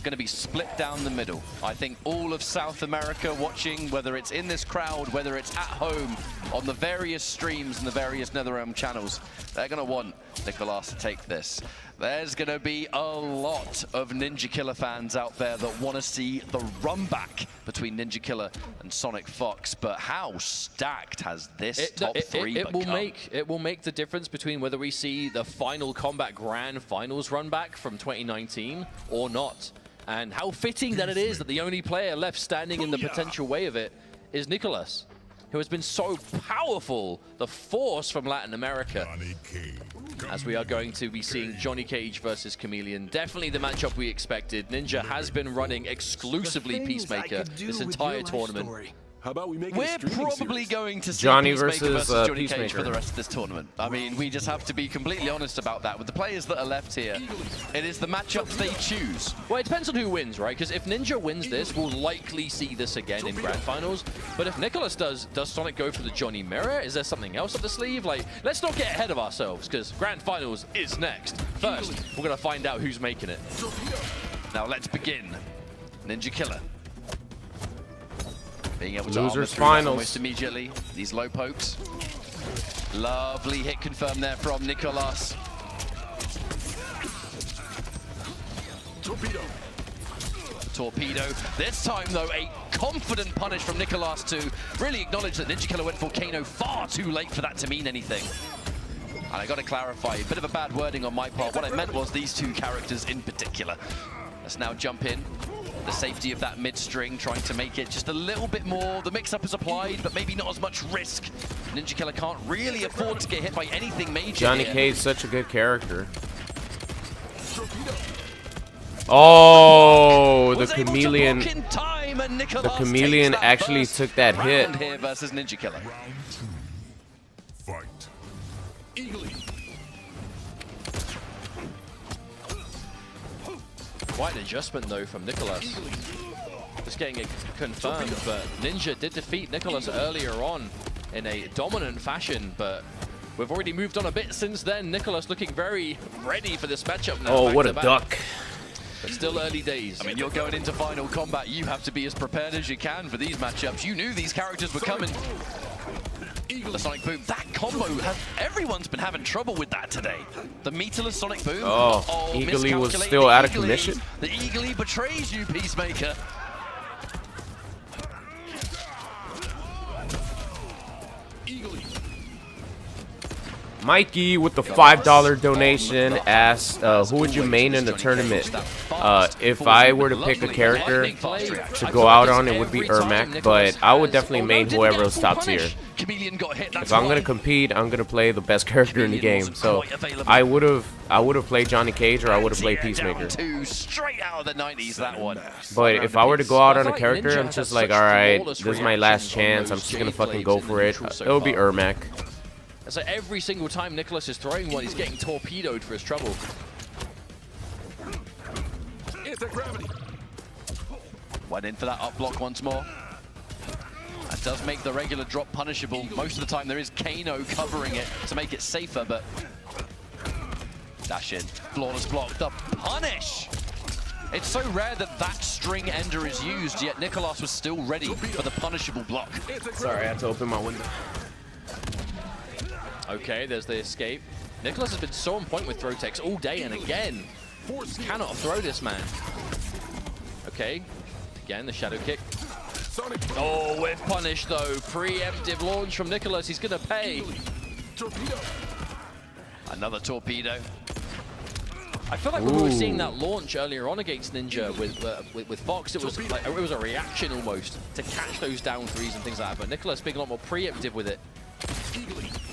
going to be split down the middle. I think all of South America watching, whether it's in this crowd, whether it's at home, on the various streams and the various NetherRealm channels, they're going to want Nicolas to take this. There's going to be a lot of Ninjakilla fans out there that want to see the run back between Ninjakilla and Sonicfox, but how stacked has this top three become? It will make the difference between whether we see the final Kombat Grand Finals run back from 2019 or not. And how fitting that it is that the only player left standing in the potential way of it is Nicolas, who has been so powerful, the force from Latin America. As we are going to be seeing Johnny Cage versus Chameleon. Definitely the matchup we expected. Ninja has been running exclusively Peacemaker this entire tournament. How about we make We're probably going to see Johnny Peacemaker versus Johnny Peacemaker Cage for the rest of this tournament. I mean, we just have to be completely honest about that. With the players that are left here, it is the matchups they choose. Well, it depends on who wins, right? Because if Ninja wins this, we'll likely see this again in Grand Finals. But if Nicolas does Sonic go for the Johnny Mirror? Is there something else up the sleeve? Like, let's not get ahead of ourselves, because Grand Finals is next. First, we're going to find out who's making it. Now let's begin. Ninjakilla. Being able to Losers finals finals almost immediately. These low pokes. Lovely hit confirmed there from Nicolas. Torpedo. This time, though, a confident punish from Nicolas to really acknowledge that Ninjakilla went Volcano far too late for that to mean anything. And I got to clarify, a bit of a bad wording on my part. What I meant was these two characters in particular. Let's now jump in. The safety of that mid-string, trying to make it just a little bit more. The mix-up is applied, but maybe not as much risk. Ninjakilla can't really afford to get hit by anything major. Johnny Cage, such a good character. Oh, the Chameleon. The Chameleon actually took that hit. Here versus Ninjakilla. Fight. Quite an adjustment, though, from Nicolas. Just getting it confirmed, but Ninja did defeat Nicolas earlier on in a dominant fashion, but we've already moved on a bit since then. Nicolas looking very ready for this matchup now. Oh, what a duck. But still early days. I mean, you're going into Final Combat. You have to be as prepared as you can for these matchups. You knew these characters were coming. The Sonic Boom, that combo, everyone's been having trouble with that today. The meterless Sonic Boom. Oh, Eagly was still out of commission. The Eagly betrays you, Peacemaker. Mikey with the $5 donation asked, who would you main in the tournament? If I were to pick a character to go out on, it would be Ermac, but I would definitely main whoever is top tier. If I'm gonna compete, I'm gonna play the best character in the game. So I would have played Johnny Cage or I would have played Peacemaker. Straight out of the 90s, that one. But if I were to go out on a character, I'm just like, all right, this is my last chance. I'm just gonna fucking go for it. It would be Ermac. So every single time Nicolas is throwing one, he's getting torpedoed for his trouble. Went in for that up block once more. That does make the regular drop punishable. Most of the time there is Kano covering it to make it safer, but dash in. Flawless block. The punish! It's so rare that that string ender is used, yet Nicolas was still ready for the punishable block. Sorry, I had to open my window. Okay, there's the escape. Nicolas has been so on point with throw techs all day, and again, cannot throw this man. Okay, again, the shadow kick. Oh, with punish though. Preemptive launch from Nicolas, he's gonna pay. Another torpedo. I feel like when we were seeing that launch earlier on against Ninja with Fox, it was like it was a reaction almost to catch those down threes and things like that. But Nicolas being a lot more preemptive with it.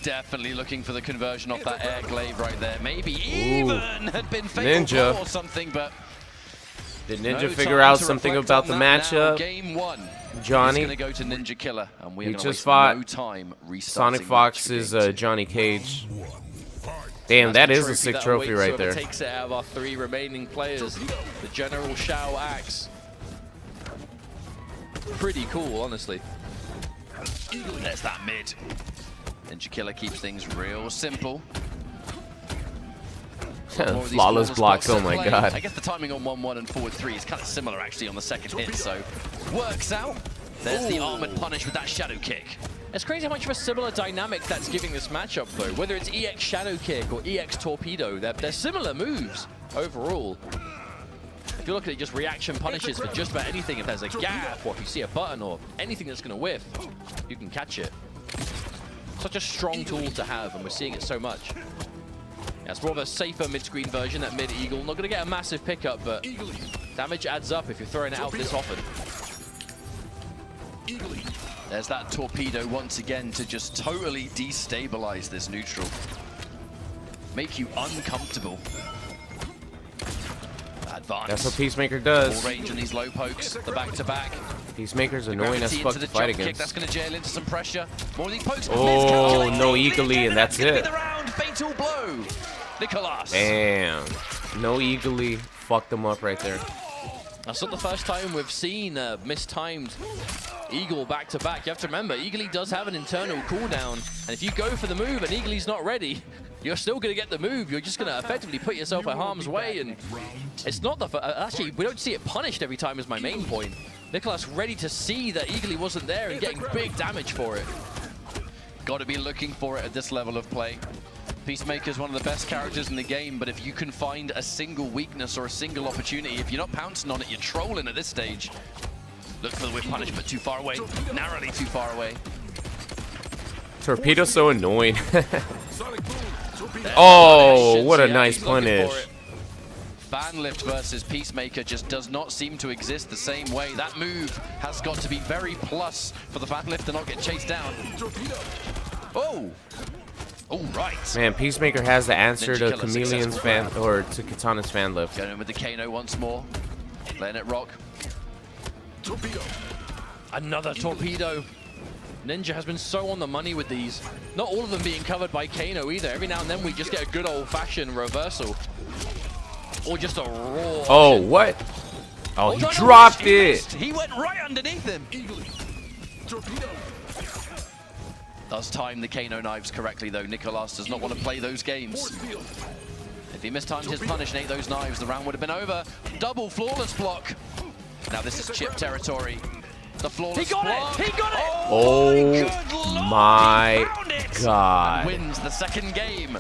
Definitely looking for the conversion off that air glaive right there. Maybe even had been Ninja or something, but did Ninja figure out something about the matchup? Game one. Johnny. He's gonna go to Ninjakilla, and we're he gonna just waste fought no time restarting Sonicfox's Johnny Cage. Damn, that is a sick trophy right there. Takes it out of our 3 remaining players. The General Shao axe. Pretty cool, honestly. There's that mid. Ninjakilla keeps things real simple. Flawless blocks, oh my god. I guess the timing on 1-1 and forward 3 is kind of similar actually on the second hit, so works out. There's the armored punish with that shadow kick. It's crazy how much of a similar dynamic that's giving this matchup, though. Whether it's EX Shadow Kick or EX Torpedo, they're similar moves overall. If you look at it, just reaction punishes for just about anything. If there's a gap, or if you see a button, or anything that's going to whiff, you can catch it. Such a strong tool to have, and we're seeing it so much. Yeah, it's more of a safer mid-screen version, that mid-eagle. Not going to get a massive pickup, but damage adds up if you're throwing it out this often. There's that torpedo once again to just totally destabilize this neutral. Make you uncomfortable. Advance. That's what Peacemaker does. Full range on these low pokes, the back-to-back. Peacemaker's annoying as fuck to fight against. That's going to jail into some pressure. More of these pokes. Oh, no eagly, and that's it. Fatal blow. Nicolas. Damn. No eagly. Fucked them up right there. That's not the first time we've seen mistimed Eagle back-to-back. You have to remember, Eagly does have an internal cooldown, and if you go for the move and Eagly's not ready, you're still going to get the move. You're just going to effectively put yourself at harm's way, and it's not the... actually, we don't see it punished every time is my main point. Nicolas ready to see that Eagly wasn't there and getting big damage for it. Got to be looking for it at this level of play. Peacemaker's one of the best characters in the game, but if you can find a single weakness or a single opportunity, if you're not pouncing on it, you're trolling at this stage. Look for the whip punish, but too far away. Narrowly too far away. Torpedo's so annoying. Oh, what a nice punish. Fan lift versus Peacemaker just does not seem to exist the same way. That move has got to be very plus for the fan lift to not get chased down. Oh! Oh, right. Man, Peacemaker has the answer to Ninjakilla Chameleon's fan, or to Katana's fan lift. Going in with the Kano once more. Letting it rock. Torpedo. Another torpedo. Ninja has been so on the money with these. Not all of them being covered by Kano either. Every now and then we just get a good old-fashioned reversal. Or just a raw Oh, option. what? Oh, he dropped it. He went right underneath him. Torpedo. Does time the Kano knives correctly, though. Nicolas does not want to play those games. If he mistimed his punish and ate those knives, the round would have been over. Double flawless block. Now this is chip territory. The flawless block. He got it! Oh my god. Wins the second game.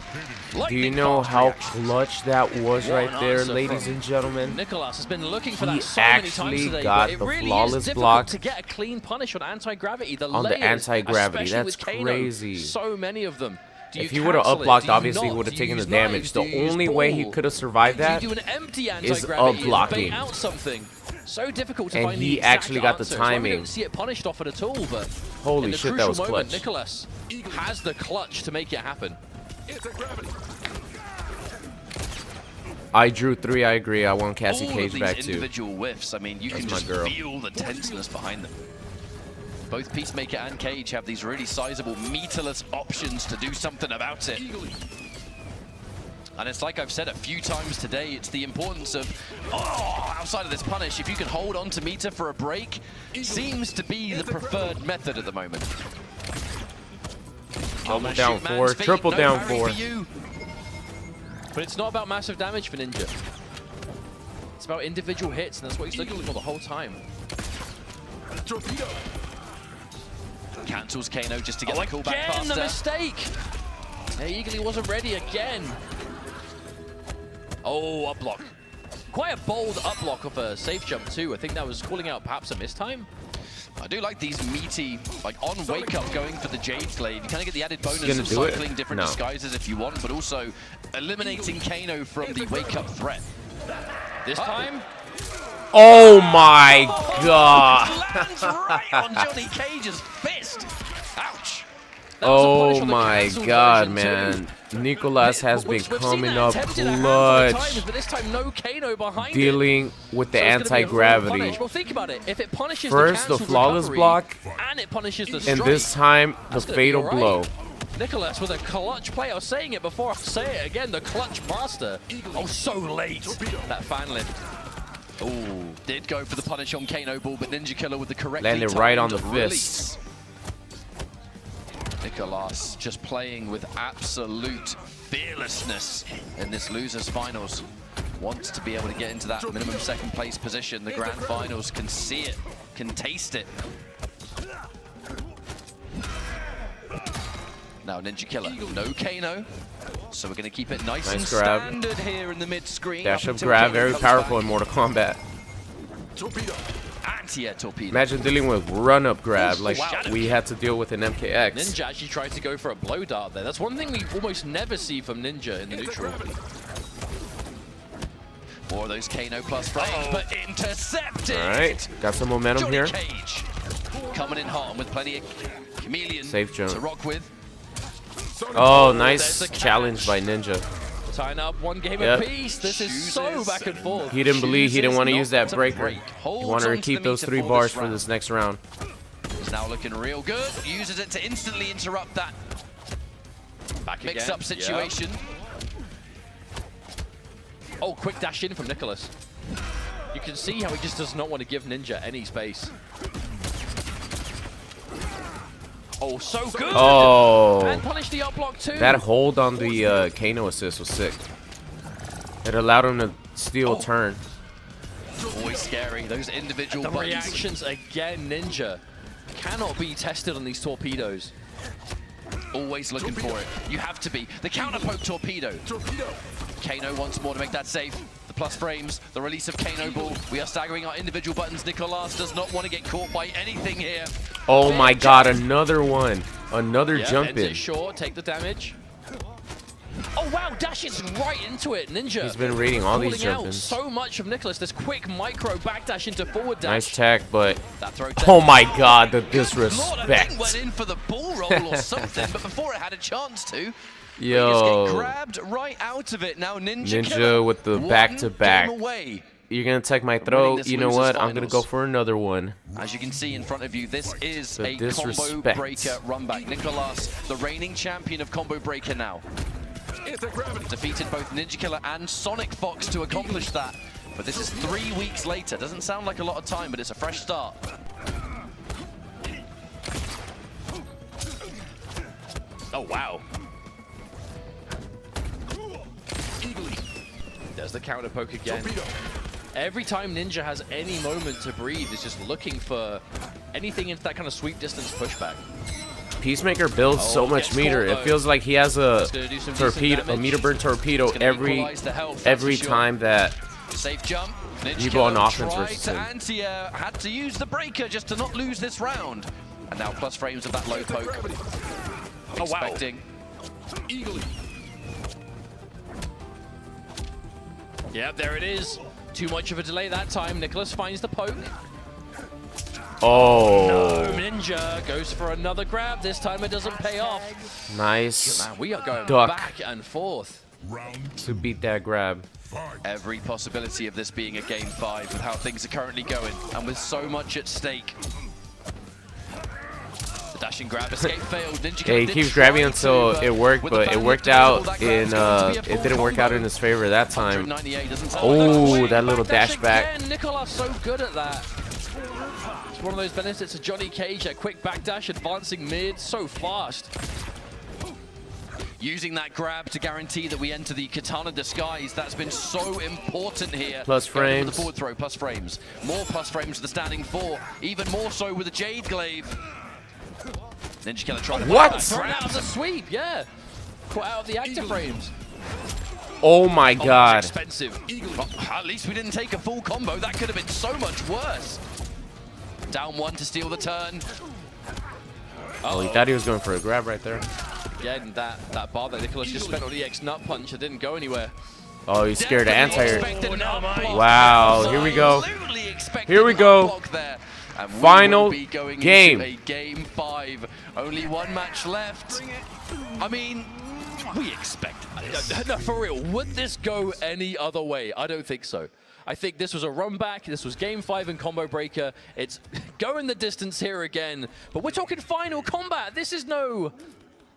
Do you know how clutch that was right there, ladies and gentlemen? Nicolas has been looking for that He so many times actually today, got but it the really flawless is difficult block to get a clean punish on anti-gravity. on the anti-gravity. Especially That's with Kano, crazy. so many of them. If he would have up-blocked, obviously he would have taken the damage. The only way he could have survived that do an empty is anti-gravity up-blocking. out something. So difficult to And find he the exact actually got the answer. That's why we timing. don't see it punished off it at all, but Holy in the shit, that was crucial moment, clutch. Nicolas has the clutch to make it happen. I drew 3, I agree. I want Cassie All Cage of back these too. individual whiffs, I mean, you That's can my just girl. feel the tenseness behind them. Both Peacemaker and Cage have these really sizable meterless options to do something about it. And it's like I've said a few times today, it's the importance of, outside of this punish, if you can hold on to meter for a break, seems to be the preferred method at the moment. Double down 4, triple down 4. But it's not about massive damage for Ninja. It's about individual hits, and that's what he's looking for the whole time. Torpedo. Cancels Kano just to get the callback Again, faster. the mistake! Hey, Eagly wasn't ready again. Oh, up block. Quite a bold up block of a safe jump too. I think that was calling out perhaps a mistime. I do like these meaty, like on wake up going for the Jade Glaive. You kind of get the added bonus of do it? cycling different No. disguises if you want, but also eliminating Kano from the wake up threat. This time, Oh my god. lands right on Johnny Cage's fist. Ouch. that was a punish Oh on the my cancelled god, version man. too. Nicolas has been We've seen coming that up attempted a handful of clutch, times, but this time no Kano behind it. dealing with the So it's gonna be a full anti-gravity. punish. Well, think about it. If it punishes First, the the cancelled flawless recovery, block, and it punishes the and strike, this time, the that's gonna be fatal alright. blow. Nicolas with a clutch play. I was saying it before I say it again. The clutch master. Oh, so late. That fan lift. Oh, did go for the punish on Kano Ball, but Ninjakilla with the correct Landed right on the fist. Nicolas just playing with absolute fearlessness in this losers finals. Wants to be able to get into that minimum second place position. The grand finals can see it, can taste it. Now Ninjakilla, no Kano. So we're going to keep it nice and grab. standard here in the mid-screen. Dash up grab, very powerful in Mortal Kombat. Torpedo. Anti-air torpedo. Imagine dealing with run-up grab like we had to deal with in MKX. Ninja actually tried to go for a blow dart there. That's one thing we almost never see from Ninja in the neutral. More of those Kano plus frames, but intercepted. All right, got some momentum Johnny here. Cage coming in hot and with plenty of chameleon Safe jump. to rock with. Oh, nice challenge by Ninja. Tying up one game apiece. This is so back and forth. He didn't believe, he didn't want to use that breaker. break. He wanted to keep those 3 bars for this next round. He's now looking real good. Uses it to instantly interrupt that mix-up situation. Oh, quick dash in from Nicolas. You can see how he just does not want to give Ninja any space. Oh, so good! Oh, and punish the up block too. That hold on the Kano assist was sick. It allowed him to steal a turn. Always scary, those individual the buttons. reactions again, Ninja. Cannot be tested on these torpedoes. Always looking for it. You have to be. The counter poke torpedo. Kano once more to make that safe. The plus frames, the release of Kano ball. We are staggering our individual buttons. Nicolas does not want to get caught by anything here. Oh my god, another one. Another jump ends in. it short, take the damage. Oh wow, dashes right into it. Ninja. He's been reading all these jump out ins. so much of Nicolas. This quick micro backdash into forward dash. Nice tech, but that throw oh my god, the Lord, I disrespect. think went in for the bull roll or something, but before it had a chance to. Yo. Just get grabbed right out of it. Now Ninja with the back-to-back. You're gonna take my throat. You know what? I'm gonna go for another one. As you can see in front of you, this is The a combo disrespect. breaker run back. Nicolas, the reigning champion of combo breaker now. Defeated both Ninjakilla and Sonicfox to accomplish that. But this is 3 weeks later. Doesn't sound like a lot of time, but it's a fresh start. Oh wow. There's the counter poke again. Every time Ninja has any moment to breathe, he's just looking for anything into that kind of sweep distance pushback. Peacemaker builds so much meter. It feels like he has a torpedo, a meter burn torpedo every time that safe jump. you go on offense tried versus to him. anti-air, had to use the breaker just to not lose this round. And now plus frames of that low poke. Oh wow. Expecting. Yep, there it is. Too much of a delay that time. Nicolas finds the poke. Oh. No, Ninja goes for another grab. This time it doesn't pay off. Nice. Man, we are going duck back and forth to beat that grab. Every possibility of this being a game 5 with how things are currently going and with so much at stake. The dashing grab escape failed. Yeah, he keeps grabbing until it worked, but it worked out in it didn't work out in his favor that time. Oh, that little dash back. Nicolas so good at that. It's one of those benefits of Johnny Cage, that quick backdash, advancing mid so fast. Using that grab to guarantee that we enter the Katana disguise. That's been so important here. Plus frames. The forward throw, plus frames. More plus frames to the standing 4. Even more so with the Jade Glaive. Ninjakilla trying to Thrown out of the sweep, yeah. Caught out of the active frames. Oh my god. Expensive. Well, at least we didn't take a full combo. That could have been so much worse. Down 1 to steal the turn. Oh, he thought he was going for a grab right there. Again, that bar that Nicolas just spent on the EX nut punch, it didn't go anywhere. Oh, he's scared of anti-air. Wow, here we go. Here we go. Final game. A game 5. Only 1 match left. I mean, we expect this. No, for real, would this go any other way? I don't think so. I think this was a run back. This was game 5 in Combo Breaker. It's going the distance here again. But we're talking final combat. This is no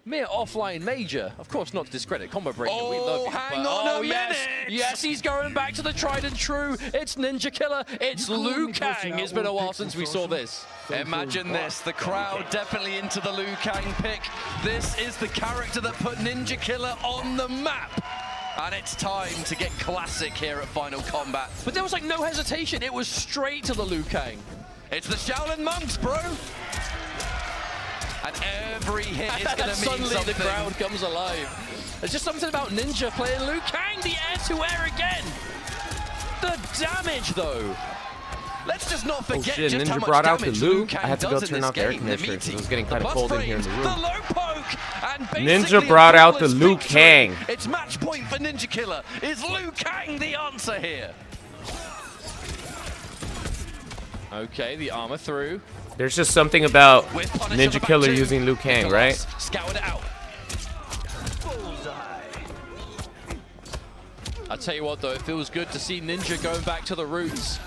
mere offline major. Of course, not to discredit Combo Breaker. We love you. Hang on a minute. Yes, he's going back to the tried and true. It's Ninjakilla. It's Liu Kang. It's been a while since we saw this. Imagine this, the crowd definitely into the Liu Kang pick. This is the character that put Ninjakilla on the map. And it's time to get classic here at Final Combat. But there was like no hesitation. It was straight to the Liu Kang. It's the Shaolin monks, bro. And every hit is going to mean Suddenly something. the crowd comes alive. There's just something about Ninja playing Liu Kang, the air-to-air again. The damage, though. Let's just not forget shit, just how Ninja much brought out the damage Liu. Liu Kang I had to go does in turn this off the air game. conditioner because it was getting The kind of plus cold in here in the frames, room. the low poke, and Ninja basically brought out the flawless Liu victory. Kang. It's match point for Ninjakilla. Is Liu Kang the answer here? Okay, the armor through. There's just something about With Punisher for Ninjakilla back two. using Liu Kang, Nicolas right? Scoured it out. I tell you what, though, it feels good to see Ninja going back to the roots.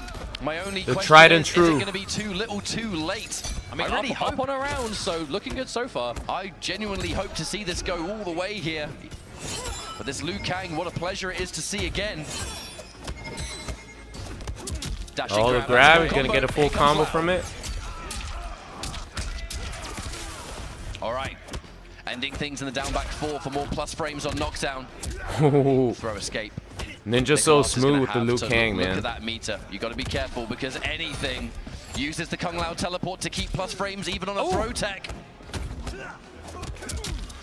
My only The question tried and is true. it going to be too little too late? I mean, really up on around, so looking good so far. I genuinely hope to see this go all the way here. But this Liu Kang, what a pleasure it is to see again. Dashing Oh, the grab, grab, that's he's gonna combo. get a full Here comes combo Lau. from it. All right, ending things in the down back four for more plus frames on knockdown. Ooh. Throw escape. Ninja so Nicolas is gonna smooth with the have Liu to Kang, look man. at that meter. You got to be careful because anything uses the Kung Lao teleport to keep plus frames even on a throw tech.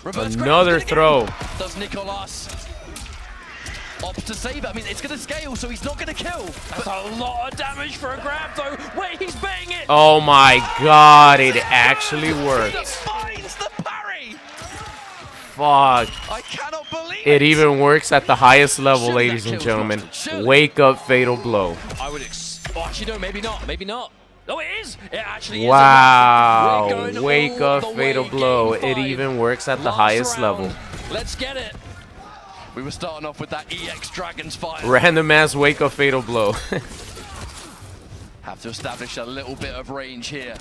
Reverse Another grab throw. again. Does Nicolas opts to save it? I mean, it's going to scale, so he's not going to kill. That's a lot of damage for a grab, though. Wait, he's betting it. Oh my god, it actually worked. Finds the parry. Fuck. I cannot believe It even works at the highest level, Surely ladies that and kills gentlemen. Monster. Surely. Wake up, fatal blow. I would oh, actually, no, maybe not. Maybe not. Oh, it is. It actually Wow. is. We're going Wake all up, the fatal way, blow. game It five. even works at the Last highest round. level. Let's get it. We were starting off with that EX Dragon's Fire. Random ass wake up, fatal blow. Have to establish a little bit of range here.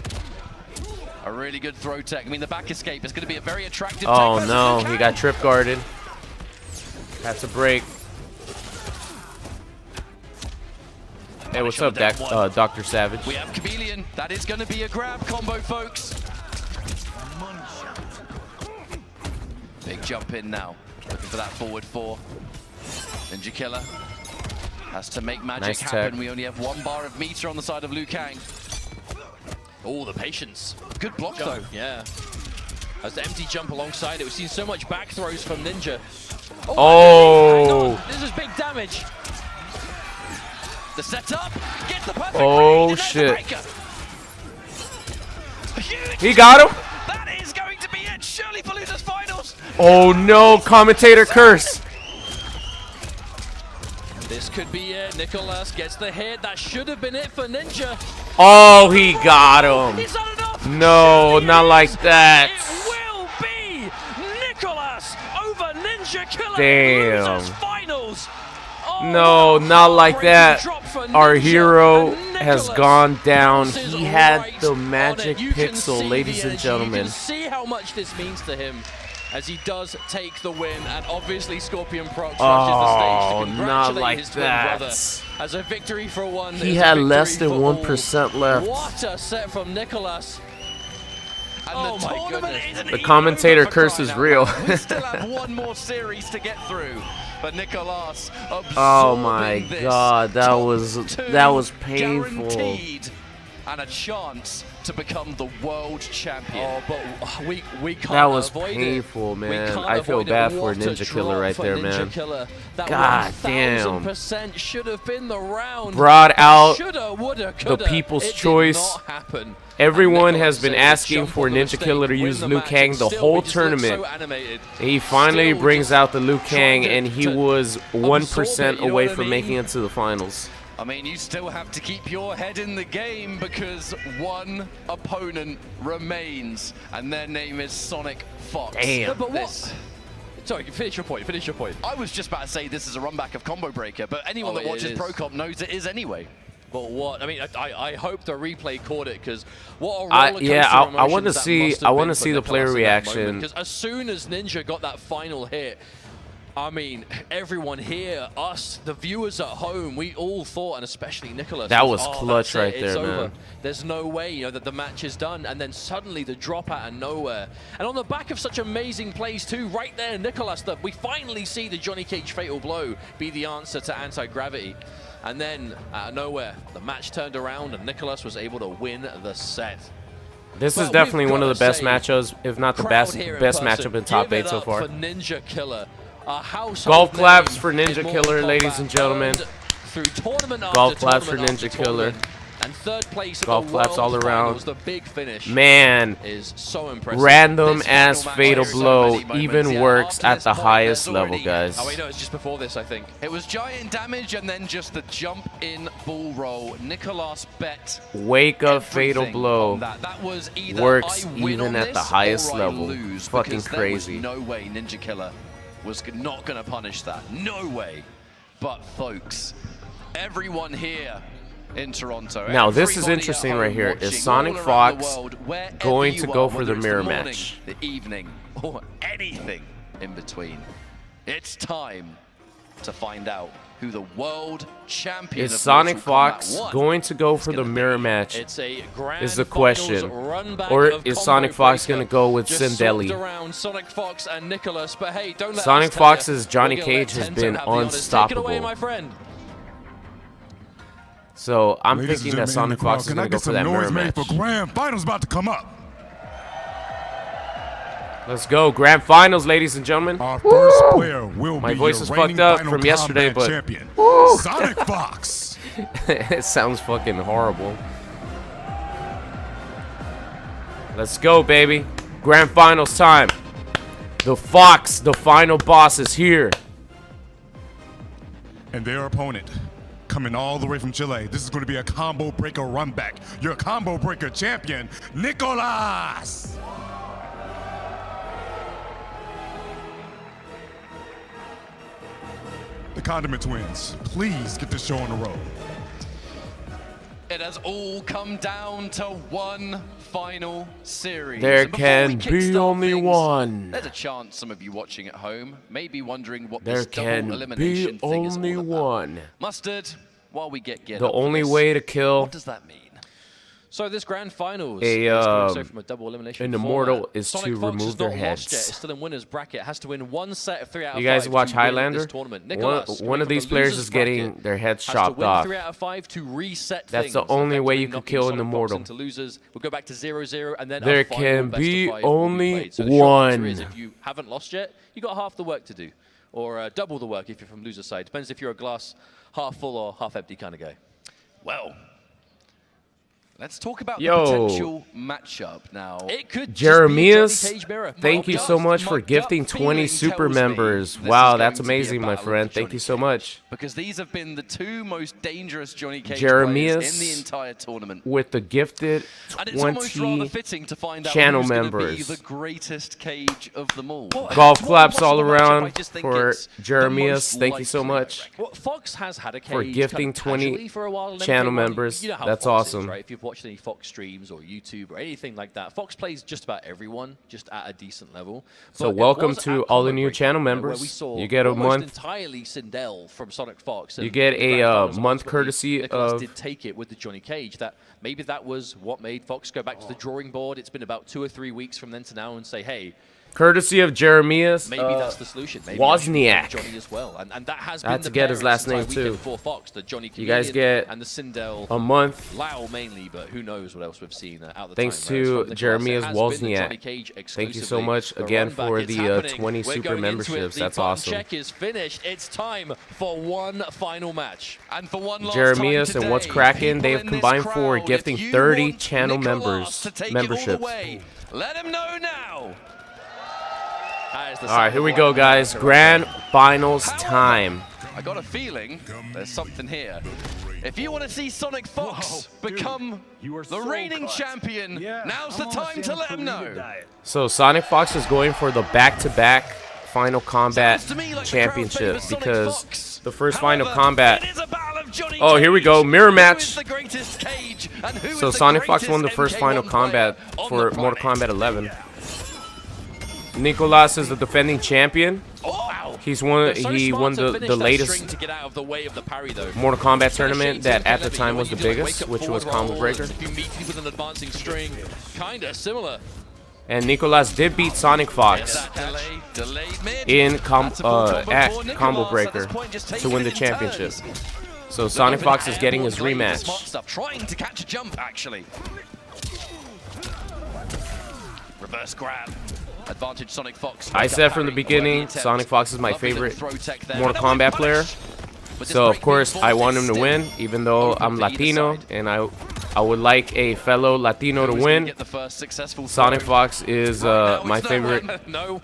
A really good throw tech. I mean, the back escape is going to be a very attractive Oh tech. no, he got trip guarded. Had to break. Hey, what's up, Dr. Savage? We have Chameleon. That is going to be a grab combo, folks. Big jump in now. Looking for that forward four. Ninjakilla has to make magic Nice happen. tech. We only have 1 bar of meter on the side of Liu Kang. Oh, the patience. Good block, though. Yeah. As the empty jump alongside it, we've seen so much back throws from Ninja. Oh. Hang on. This is big damage. The setup gets the perfect Oh, read, and there's the shit. breaker. Huge. He got him. That is going to be it. Surely for losers finals. Oh no, commentator curse. This could be it. Nicolas gets the hit. That should have been it for Ninja. Oh, he got him. Is that enough? No, not like that. It will be Nicolas over Ninjakilla. Damn. Losers finals. Oh, No, not like that. drop for Our Ninja hero and has Nicolas gone down. bounces He had right the on magic it. You can pixel, see ladies the and energy. gentlemen. You can see how much this means to him as he does take the win, and obviously Scorpion Prox rushes the stage to Oh, congratulate not like his twin that. brother. As a victory for one, He is a had victory less than for 1% all. left. What a set from Nicolas. And Oh the my tournament goodness. isn't The even commentator over for curse crying is out real. loud. We still have 1 more series to get through. But Nicolas absorbing Oh my this. god, that Top was 2 painful. Guaranteed. And a chance to become the world champion. Oh, but we can't That was avoid painful, it. We man. can't I feel avoid it. bad for What a Ninjakilla drop right for there, man. Ninjakilla. That God damn. 1000% should have been the round. Brought out Shoulda, woulda, the coulda. people's It choice. Did not happen. Everyone And has been Nicolas asking jump for onto the Ninjakilla to stage, use win the Liu match, Kang and the still whole he just looked tournament. so animated. He finally Still brings just out the Liu Kang, trying to- and he to was absorb 1% it, you know away what I from mean? making it to the finals. I mean, you still have to keep your head in the game because 1 opponent remains, and their name is Sonicfox. Damn. No, but what? This- Sorry, finish your point. Finish your point. I was just about to say this is a runback of Combo Breaker, but anyone Oh, that it watches is. Pro Comp knows it is anyway. But what? I mean, I hope the replay caught it because what a roller coaster Yeah, I want to emotions that see. must have I been want to for see the Nicolas player in that reaction. moment. Because as soon as Ninja got that final hit, I mean, everyone here, us, the viewers at home, we all thought, and especially Nicolas, That was oh, clutch that's it, right it's there, over. man. There's no way, you know, that the match is done. And then suddenly the drop out of nowhere. And on the back of such amazing plays too, right there, Nicolas, that we finally see the Johnny Cage fatal blow be the answer to anti-gravity. And then out of nowhere, the match turned around and Nicolas was able to win the set. This is definitely one of the best matchups, if not the best matchup in top 8 so far. Golf claps for Ninjakilla, ladies and gentlemen. Golf claps for Ninjakilla. And third place golf claps all around. The big finish man, is so impressive. Random ass fatal blow even works at the highest level, guys. Oh wait, no, it's just before this, I think. It was giant damage and then just the jump in bull roll. Nicolas bet wake up fatal blow that was works even at the highest level. Fucking crazy. No way Ninjakilla was not going to punish that. No way. But folks, everyone here in Toronto. Now this is interesting right here. Is Sonicfox going to go for the mirror match? The evening, or anything in between. It's time to find out who the world champion is. Sonicfox going to go for the mirror match? Is the question. Or is Sonicfox going to go with Sindeli? Sonicfox and Nicolas, but hey, don't let Sonicfox's Johnny Cage has been unstoppable. Take it away, my friend. So I'm thinking that Sonicfox is going to go for that mirror match. For Grand Finals about to come up. Let's go, Grand Finals, ladies and gentlemen. Our first player will My be voice is fucked up from yesterday, but Sonicfox. It sounds fucking horrible. Let's go, baby. Grand Finals time. The Fox, the final boss, is here. And their opponent, coming all the way from Chile, this is going to be a combo breaker run back. Your combo breaker champion, Nicolas. The Condiment Twins, please get this show on the road. It has all come down to one final series. There can be only one. There's a chance some of you watching at home may be wondering what there this double elimination thing is all about. There can be only one. Mustard, while we get the only way to kill. What does that mean? So this grand finals from a double elimination an immortal format. is Sonic to Fox remove their heads. It's still in winner's bracket. Has to win one set of 3 out of 5. You guys watch Highlander? One of these players is getting their heads chopped off. 3 out of 5 to reset That's the only way you could kill an immortal. Into losers. We'll go back to 0-0 and then there can be only one. If you haven't lost yet, you got half the work to do, or double the work if you're from loser side. Depends if you're a glass half full or half empty kind of guy. Well, let's talk about the potential matchup now. It could Jeremias, just be thank you so much for gifting 20 super members. Wow, that's amazing, my friend. Thank you so much. Because these have been the 2 most dangerous Johnny Cage Jeremias players in the entire tournament. With the gifted 20 channel members. The greatest Cage of them all. Golf claps all around for Jeremias. Thank you so much Fox has had a Cage for gifting 20 for a while channel members. You know how that's Fox awesome. Is, right? If you've watched any Fox streams or YouTube or anything like that, Fox plays just about everyone, just at a decent level. So welcome to all the new channel members. You get a month. Entirely Sindel from Sonicfox. You get a month courtesy of. Did take it with the Johnny Cage. That maybe that was what made Fox go back to the drawing board. It's been about 2 or 3 weeks from then to now, and say, hey. Courtesy of Jeremias. Maybe that's the solution. Maybe Wozniak. Johnny as well, and that has I had been to the get his last name too. Fox, the Johnny you guys get and the Sindel a month. Lao mainly, but who knows what else we've seen out the Thanks time. to Jeremias Wozniak. Thank you so much again for the 20 super memberships. That's awesome. Check is finished. It's time for one final match, and for one last Jeremias time and What's Cracking, they have combined for gifting 30 channel members memberships. Let him know now. All right, here we go, guys. Grand Finals time. I got a feeling there's something here. If you want to see Sonicfox become the reigning champion, now's the time to let him know. So Sonicfox is going for the back-to-back Final Combat Championship because the first Final Combat. Oh, here we go, mirror match. So Sonicfox won the first Final Combat for Mortal Kombat 11. Nicolas is the defending champion. He won the latest Mortal Kombat tournament that at the time was the biggest, which was Combo Breaker. And Nicolas did beat Sonicfox in at Combo Breaker to win the championship. So Sonicfox is getting his rematch. Trying to catch a jump, actually. reverse grab. Advantage Sonicfox. I said from the beginning, Sonicfox is my favorite Mortal Kombat player. So of course I want him to win, even though I'm Latino, and I would like a fellow Latino to win. Sonicfox is my favorite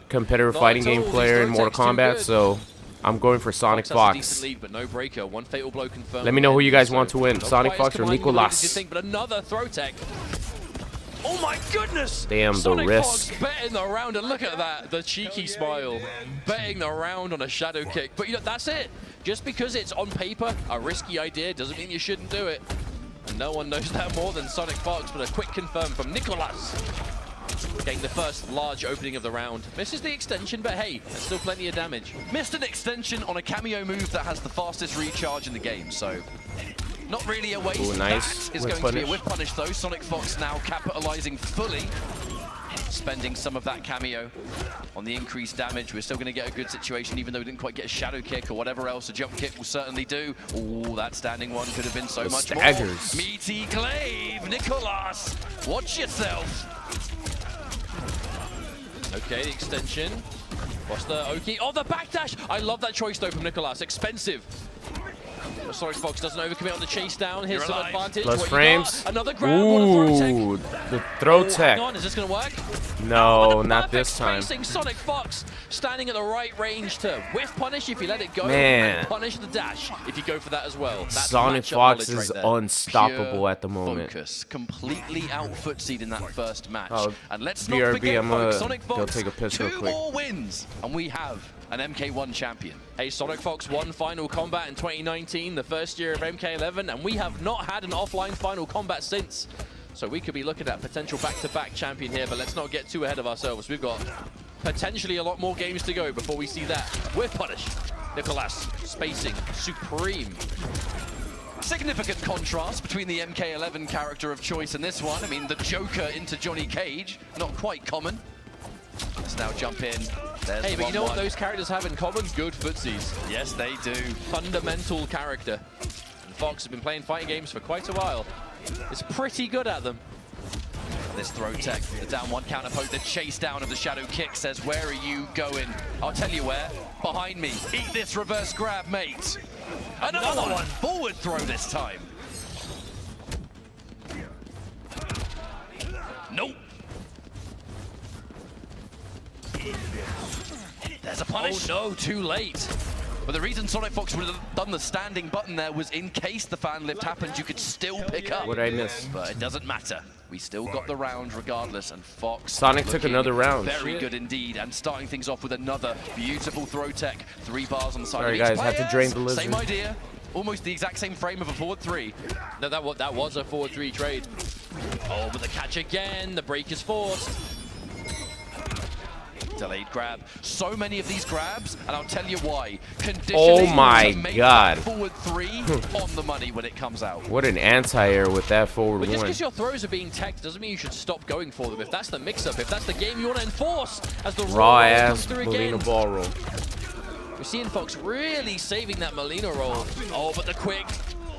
competitive fighting game player in Mortal Kombat, so I'm going for Sonicfox. Let me know who you guys want to win, Sonicfox or Nicolas. But another throw tech. Oh my goodness! Damn, the risk. Fox betting the round, and look at that, the cheeky smile. Betting the round on a shadow kick. But you know, that's it. Just because it's on paper a risky idea doesn't mean you shouldn't do it. And no one knows that more than Sonicfox, but a quick confirm from Nicolas. Getting the first large opening of the round. Misses the extension, but hey, there's still plenty of damage. Missed an extension on a cameo move that has the fastest recharge in the game, so not really a waste. Ooh, nice. That is going to be a whip punish though. Sonicfox now capitalizing fully, spending some of that cameo on the increased damage. We're still going to get a good situation, even though we didn't quite get a shadow kick or whatever else. A jump kick will certainly do. Ooh, that standing one could have been so much more. Meaty glaive, Nicolas, watch yourself. Okay, the extension. What's the Oki? Oh, the backdash! I love that choice though from Nicolas. Expensive. But Sonicfox doesn't overcommit on the chase down. Here's some advantage. Plus frames. Another grab on a throw tech. The throw tech. Hang on, is this going to work? No, not this time. Facing Sonicfox, standing at the right range to whiff punish if you let it go, Man. and punish the dash if you go for that as well. That's Sonicfox is unstoppable at the moment. Focus, completely out footsied in that first match. Oh, and let's not BRB, forget, I'm gonna Sonicfox, go take a piss real 2 quick. more wins, and we have an MK1 champion. Hey, Sonicfox won Final Combat in 2019, the first year of MK11, and we have not had an offline Final Combat since. So we could be looking at potential back-to-back champion here, but let's not get too ahead of ourselves. We've got potentially a lot more games to go before we see that. We're punished. Nicolas, spacing, supreme. Significant contrast between the MK11 character of choice and this one. I mean, the Joker into Johnny Cage, not quite common. Let's now jump in. There's hey, but you know what those characters have in common? Good footsies. Yes, they do. Fundamental character. And Fox has been playing fighting games for quite a while. Is pretty good at them. This throw tech, the down one counter poke, the chase down of the shadow kick says, where are you going? I'll tell you where. Behind me. Eat this reverse grab, mate. Another one. Forward throw this time. Nope. There's a punish. Oh no, too late. But the reason Sonicfox would have done the standing button there was in case the fan lift happened, you could still pick up. What did I miss? But it doesn't matter. We still got the round regardless, and Fox Sonic took another round. Very good indeed, and starting things off with another beautiful throw tech. 3 bars on the side. Sorry guys, have to drain the lizard. Same idea. Almost the exact same frame of a forward 3. No, that was a forward 3 trade. Oh, but the catch again. The break is forced. Delayed grab. So many of these grabs, and I'll tell you why. Oh my god. Forward 3 on the money when it comes out. What an anti-air with that forward But just one. because your throws are being teched doesn't mean you should stop going for them. If that's the mix-up, if that's the game you want to enforce, as the raw comes ass through Molina again. ball roll. We're seeing Fox really saving that Molina roll. Oh, but the quick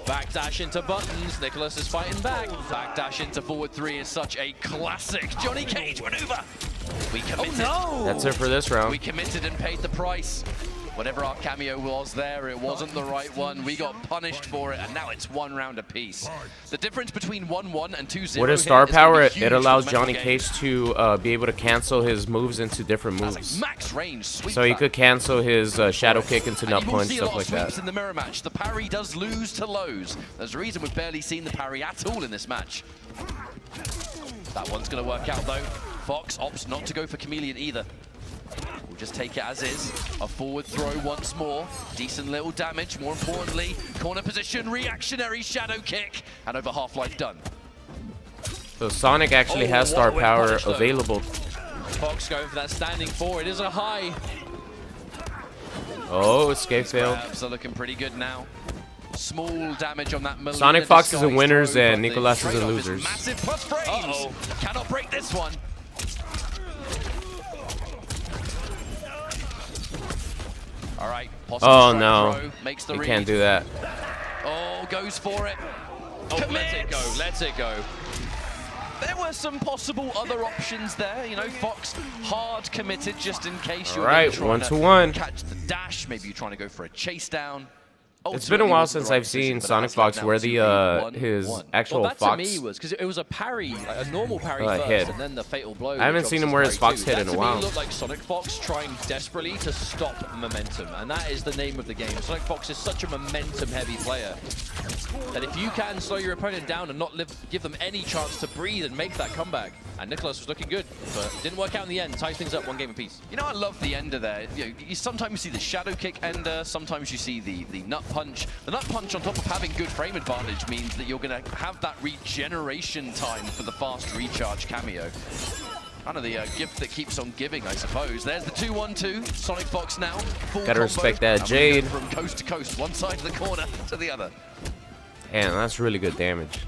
backdash into buttons. Nicolas is fighting back. Backdash into forward 3 is such a classic Johnny Cage maneuver. We committed. Oh no! That's it for this round. We committed and paid the price. Whatever our cameo was there, it wasn't the right one. We got punished for it, and now it's 1 round apiece. The difference between 1-1 and 2-0. What is star power? It allows Johnny Cage to be able to cancel his moves into different moves. Max range sweep. So he could cancel his shadow kick into nut punch, stuff like that. In the mirror match, the parry does lose to lows. There's a reason we've barely seen the parry at all in this match. That one's going to work out though. Fox opts not to go for Chameleon either. We'll just take it as is. A forward throw once more. Decent little damage. More importantly, corner position, reactionary shadow kick. And over half-life done. So Sonic actually has star power available. Fox going for that standing 4. It is a high. Oh, escape failed. Grabs are looking pretty good now. Small damage on that. Sonicfox is in winners and Nicolas is in losers. Massive plus frames. Cannot break this one. All right. Oh no, throw, makes the he read. can't do that. Oh, goes for it. Oh, let it go. Let it go. There were some possible other options there. You know, Fox hard committed just in case you're right, trying 1-1. to catch the dash. Maybe you're trying to go for a chase down. It's been a while since I've seen Sonicfox wear the his actual that Fox. To me was because it was a parry, like a normal parry first, hit. and then the fatal blow. I haven't seen him wear his Fox hit in a while. That to me looked like Sonicfox trying desperately to stop momentum, and that is the name of the game. Sonicfox is such a momentum-heavy player that if you can slow your opponent down and not give them any chance to breathe and make that comeback, and Nicolas was looking good, but it didn't work out in the end. Ties things up 1 game apiece. You know, I love the ender there. You sometimes see the shadow kick ender, sometimes you see the nut punch. The nut punch on top of having good frame advantage means that you're going to have that regeneration time for the fast recharge cameo. Kind of the gift that keeps on giving, I suppose. There's the 2-1-2. Sonicfox now. Full Gotta combo. respect that Jade. From coast to coast, one side of the corner to the other. And that's really good damage.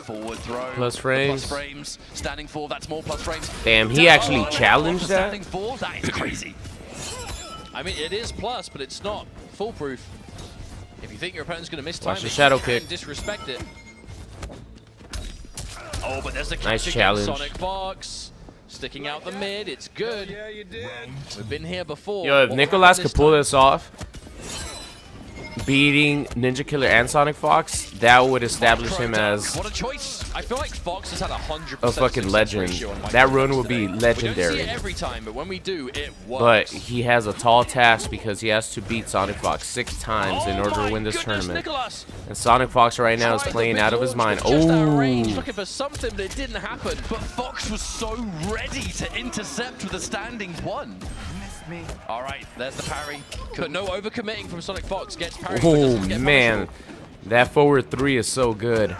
Forward throw. Plus frames. Plus frames. Standing 4, that's more plus frames. Damn, he actually challenged that? Standing 4, that is crazy. I mean, it is plus, but it's not foolproof. If you think your opponent's going to miss time, Watch the shadow kick. Disrespect it. Oh, but there's a nice challenge. Sonicfox sticking out the mid. It's good. Yeah, you did. We've been here before. Yo, if Nicolas could pull this off, beating Ninjakilla and Sonicfox, that would establish him as what a choice. I feel like Fox has had 100% a fucking legend. That run would be legendary. We don't see it every time, but when we do, it works. But he has a tall task because he has to beat Sonicfox 6 times in order to win this tournament. Nicolas. And Sonicfox right now is playing out of his mind. Oh, looking for something, but it didn't happen. But Fox was so ready to intercept with a standing 1. Me. All right, there's the parry. But no overcommitting from Sonicfox. Gets parried. Oh man, that forward 3 is so good.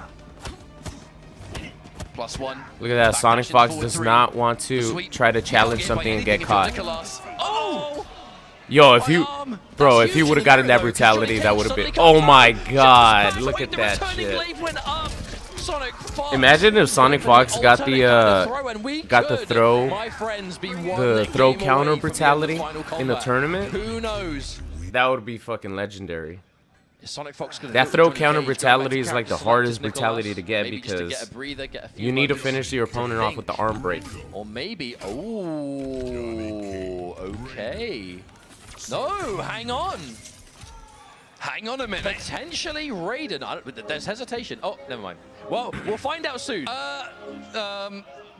+1. Look at that. Sonicfox does not want to try to challenge something and get caught. Oh! Yo, if you, bro, if he would have gotten that brutality, that would have been. Oh my God! Look at that shit. Imagine if Sonicfox got the throw counter brutality in the tournament. Who knows? That would be fucking legendary. Sonicfox that throw counter brutality is like the hardest brutality to get because you need to finish your opponent off with the arm break. Or maybe, oh, okay. No, hang on. Hang on a minute. Potentially Raiden. There's hesitation. Oh, never mind. Well, we'll find out soon.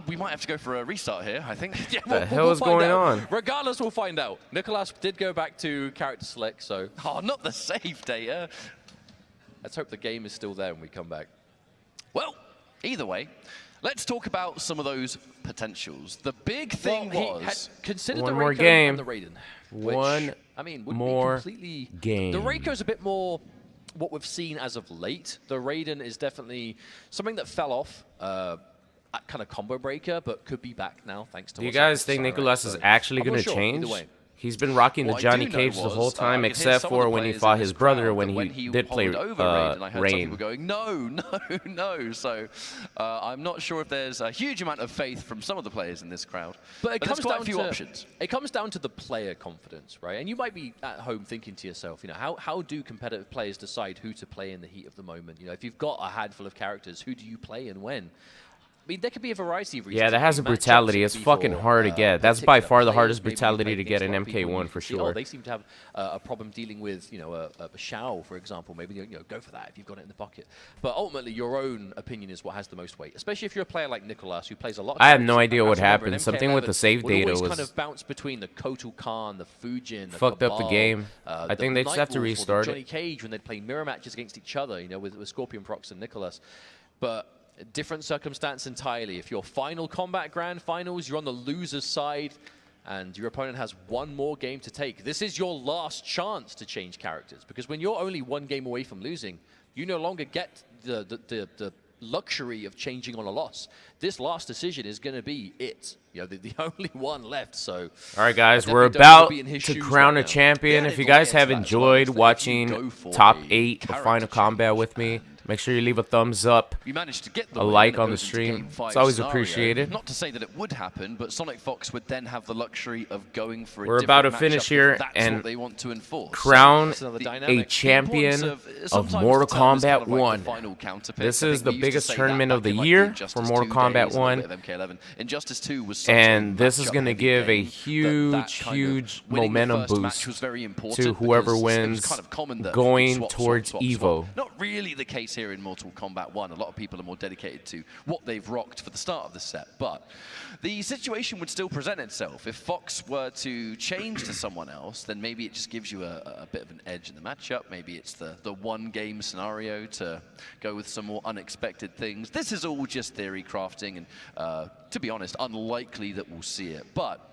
We might have to go for a restart here, I think. Yeah, the hell is going on? Regardless, we'll find out. Nicolas did go back to character select, so... Oh, not the save data. Let's hope the game is still there when we come back. Well, either way, let's talk about some of those potentials. The big thing was... Consider one the more Reiko game. And the Raiden. One I mean, more completely... game. The Reiko's a bit more what we've seen as of late. The Raiden is definitely something that fell off. Kind of combo breaker, but could be back now thanks to. Do you guys think Nicolas is actually going to change? He's been rocking the Johnny Cage the whole time, except for when he fought his brother when he did play Rain. People going, no. So I'm not sure if there's a huge amount of faith from some of the players in this crowd. But it comes quite down a few to options. It comes down to the player confidence, right? And you might be at home thinking to yourself, you know, how do competitive players decide who to play in the heat of the moment? You know, if you've got a handful of characters, who do you play and when? I mean, there could be a variety of reasons. Yeah, that has a brutality. It's fucking hard to get. That's by far the hardest brutality to get in MK1 for sure. Oh, they seem to have a problem dealing with, you know, a Shao, for example. Maybe, you know, go for that if you've got it in the pocket. But ultimately, your own opinion is what has the most weight, especially if you're a player like Nicolas who plays a lot. I have no idea what happened. Something with the save data was kind of bounce between the Kotal Khan, the Fujin, the fucked Cabal, up the game. I think they just have to restart Johnny Cage when they'd play mirror matches against each other, you know, with Scorpion Prox and Nicolas. But different circumstance entirely. If your final combat grand finals, you're on the loser's side, and your opponent has one more game to take. This is your last chance to change characters, because when you're only one game away from losing, you no longer get the luxury of changing on a loss. This last decision is going to be it. You know, the only one left. So, all right, guys, we're about to crown a champion. If you guys have enjoyed watching Top 8 of Final Combat with me, Make sure you leave a thumbs up, You managed to get the a win, like and it on the goes into stream. Game 5 It's always scenario. appreciated. Not to say that it would happen, but Sonicfox would then have the luxury of going for a We're about to different finish matchup here if that's and what they want to enforce. crown So, a champion of sometimes Mortal the term is kind Kombat of like 1. the final counter pick. This I is think the we used to biggest say that tournament of back the in, like, year Injustice for Mortal 2 Kombat days, a little 1. bit of MK11. Injustice 2 was such And a this is matchup going to heavy give a game that huge, kind of huge winning the momentum first match boost was very important to whoever because it was wins kind of common that going swap, towards swap, EVO. swap. Not really the case here in Mortal Kombat 1. A lot of people are more dedicated to what they've rocked for the start of the set, but the situation would still present itself. If Fox were to change to someone else, then maybe it just gives you a bit of an edge in the matchup. Maybe it's the one-game scenario to go with some more unexpected things. This is all just theory crafting, and to be honest, unlikely that we'll see it, but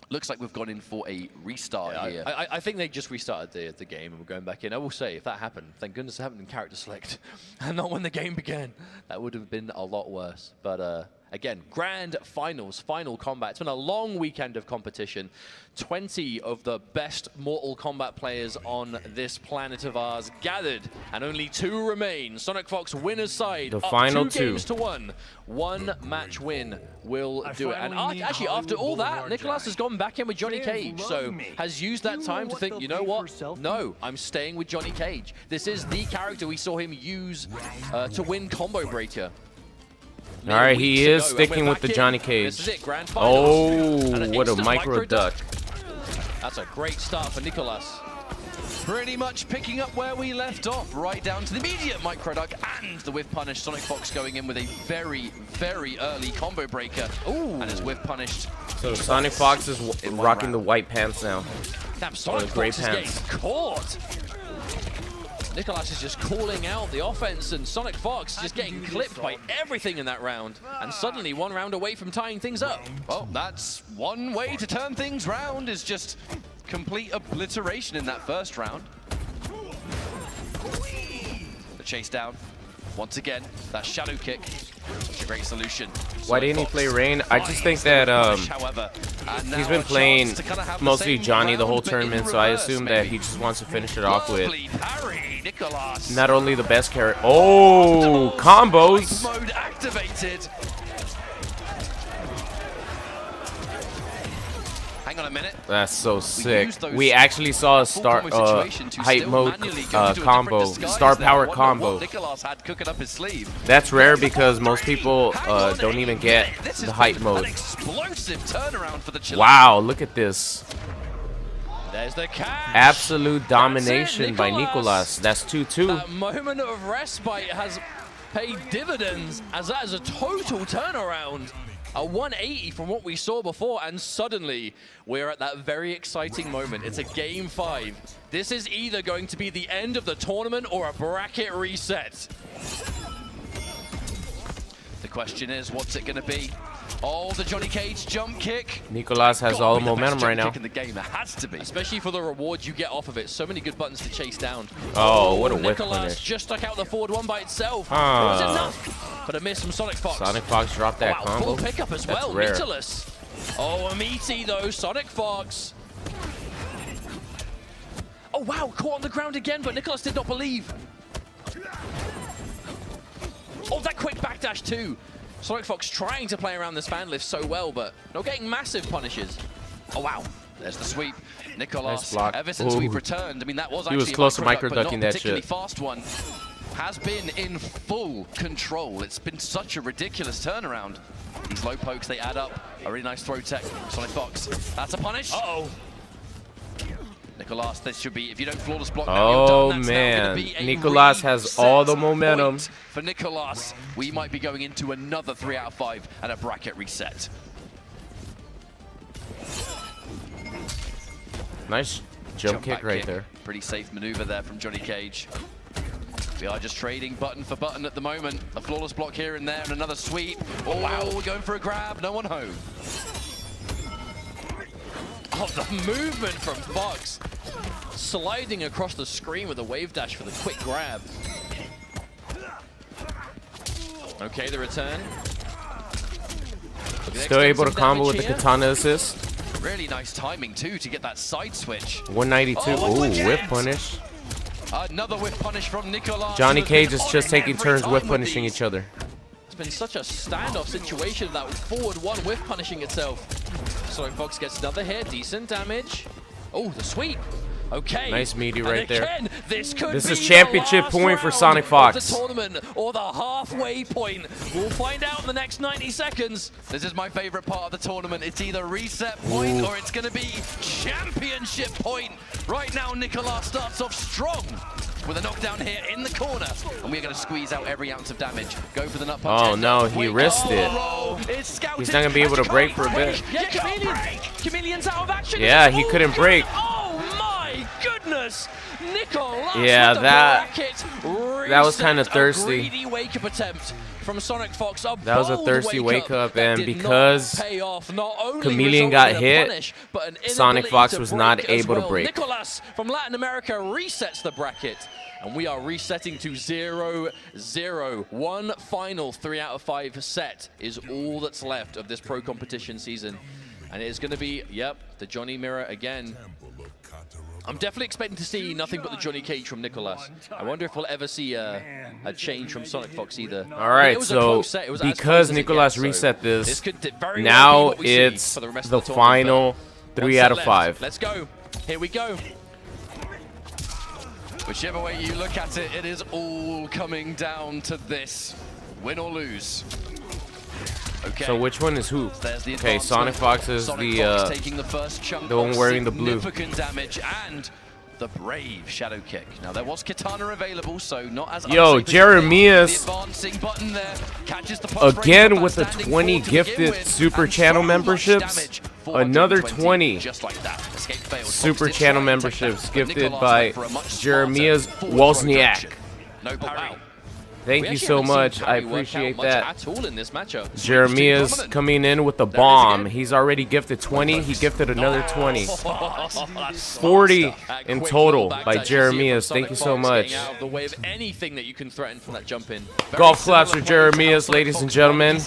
looks like we've gone in for a restart here. I think they just restarted the game and we're going back in. I will say, if that happened, thank goodness it happened in character select and not when the game began. That would have been a lot worse. But again, grand finals, final combat. It's been a long weekend of competition. 20 of the best Mortal Kombat players on this planet of ours gathered, and only 2 remain. Sonicfox winner's side, The up final 2 2. games to 1. One match win will do it. And actually, after all that, Nicolas has gone back in with Johnny Cage, so has used that time to think, you know what? No, I'm staying with Johnny Cage. This is the character we saw him use to win Combo Breaker. All right, he is sticking with the Johnny Cage. This is it, grand Oh, finals. what a micro duck. That's a great start for Nicolas. Pretty much picking up where we left off, right down to the immediate micro duck and the whiff punish. Sonicfox going in with a very, very early combo breaker. Ooh. And is whiff punished. So Sonicfox is rocking the white pants now. Damn, Or the gray Sonicfox is getting pants. caught. Nicolas is just calling out the offense, and Sonicfox is just getting clipped by everything in that round. And suddenly 1 round away from tying things up. Well, that's one way to turn things round, is just complete obliteration in that first round. The chase down. Once again, that shadow kick. It's a great solution. Why didn't he play Rain? I just think that he's been playing mostly Johnny the whole tournament, so I assume that he just wants to finish it off with not only the best character. Oh, combos! Mode activated. Hang on a minute. That's so sick. We actually saw a hype mode combo, star power combo. Nicolas had cooking up his sleeve. That's rare because most people don't even get the hype mode. Explosive turnaround for the Chilean. Wow, look at this. There's the cash. Absolute domination by Nicolas. That's 2-2. That moment of respite has paid dividends, as that is a total turnaround. A 180 from what we saw before, and suddenly we're at that very exciting moment. It's a game 5. This is either going to be the end of the tournament or a bracket reset. The question is, what's it going to be? Oh, the Johnny Cage jump kick. Nicolas has all the momentum right now. In the game, it has to be. Especially for the rewards you get off of it. So many good buttons to chase down. Oh, what a whip Nicolas punish. just stuck out the forward 1 by itself. It was enough, but a miss from Sonicfox. Sonicfox dropped that combo. Full pickup as That's well, rare. Nicolas. Oh, a meaty though, Sonicfox. Oh wow, caught on the ground again, but Nicolas did not believe. Oh, that quick backdash too. Sonicfox trying to play around this fan lift so well, but not getting massive punishes. Oh wow, there's the sweep. Nicolas, Nice block. ever since Ooh. we've returned, I mean, that was He actually was close to a micro micro-ducking duck, but not that particularly shit. fast one. Has been in full control. It's been such a ridiculous turnaround. These low pokes, they add up. A really nice throw tech. Sonicfox, that's a punish. Uh-oh. Nicolas, this should be, if you don't flawless block now, Oh you're done. That's now man, gonna be a Nicolas has all the momentum. point for Nicolas. We might be going into another 3 out of 5 and a bracket reset. Nice jump kick back right kick. there. Pretty safe maneuver there from Johnny Cage. We are just trading button for button at the moment. A flawless block here and there and another sweep. Oh wow, we're going for a grab, no one home. Oh, the movement from Fox. Sliding across the screen with a wave dash for the quick grab. Okay, the return. Still able to combo with the katana assist. Really nice timing too to get that side switch. 192. Oh, Ooh, legit. whip punish. Another whiff punish from Nicolas. Johnny Cage is just taking turns whiff punishing each other. It's been such a standoff situation, that forward one whiff punishing itself. Sonicfox gets another hit, decent damage. Oh, the sweep. Okay. Nice meaty right there. This is championship point for Sonicfox. The tournament or the halfway point. We'll find out in the next 90 seconds. This is my favorite part of the tournament. It's either reset point or it's going to be championship point. Right now, Nicolas starts off strong with a knockdown here in the corner, and we're going to squeeze out every ounce of damage. Go for the nut punch. Oh no, he risked it. He's not going to be able to break for a bit. Yeah, Chameleon's out of action. Yeah, he couldn't break. Goodness, Nicolas. Yeah, that was kind of thirsty. A greedy wake-up attempt from Sonicfox. That was a thirsty wake-up, and because Chameleon got hit, Sonicfox was not able to break. Nicolas from Latin America resets the bracket, and we are resetting to 0-0. One final 3 out of 5 set is all that's left of this pro competition season. And it's going to be, yep, the Johnny Mirror again. I'm definitely expecting to see nothing but the Johnny Cage from Nicolas. I wonder if we'll ever see a change from Sonicfox either. All right, so because Nicolas reset this, now it's the final 3 out of 5. Let's go. Here we go. Whichever way you look at it, it is all coming down to this. Win or lose. Okay. So which one is who? Okay, Sonicfox is the one wearing the blue. Damage and the brave shadow kick. Now there was Katana available, so not as Yo, Jeremias the again with the 20 gifted super channel memberships. Another 20 super channel memberships gifted by Jeremias Wozniak. No parry. Thank you so much. I appreciate that. At all in this matchup. Jeremias coming in with the bomb. He's already gifted 20. He gifted another 20. 40 in total by Jeremias. Thank you so much. Out of the way of anything that you can threaten from that jump in. Golf claps for Jeremias, ladies and gentlemen.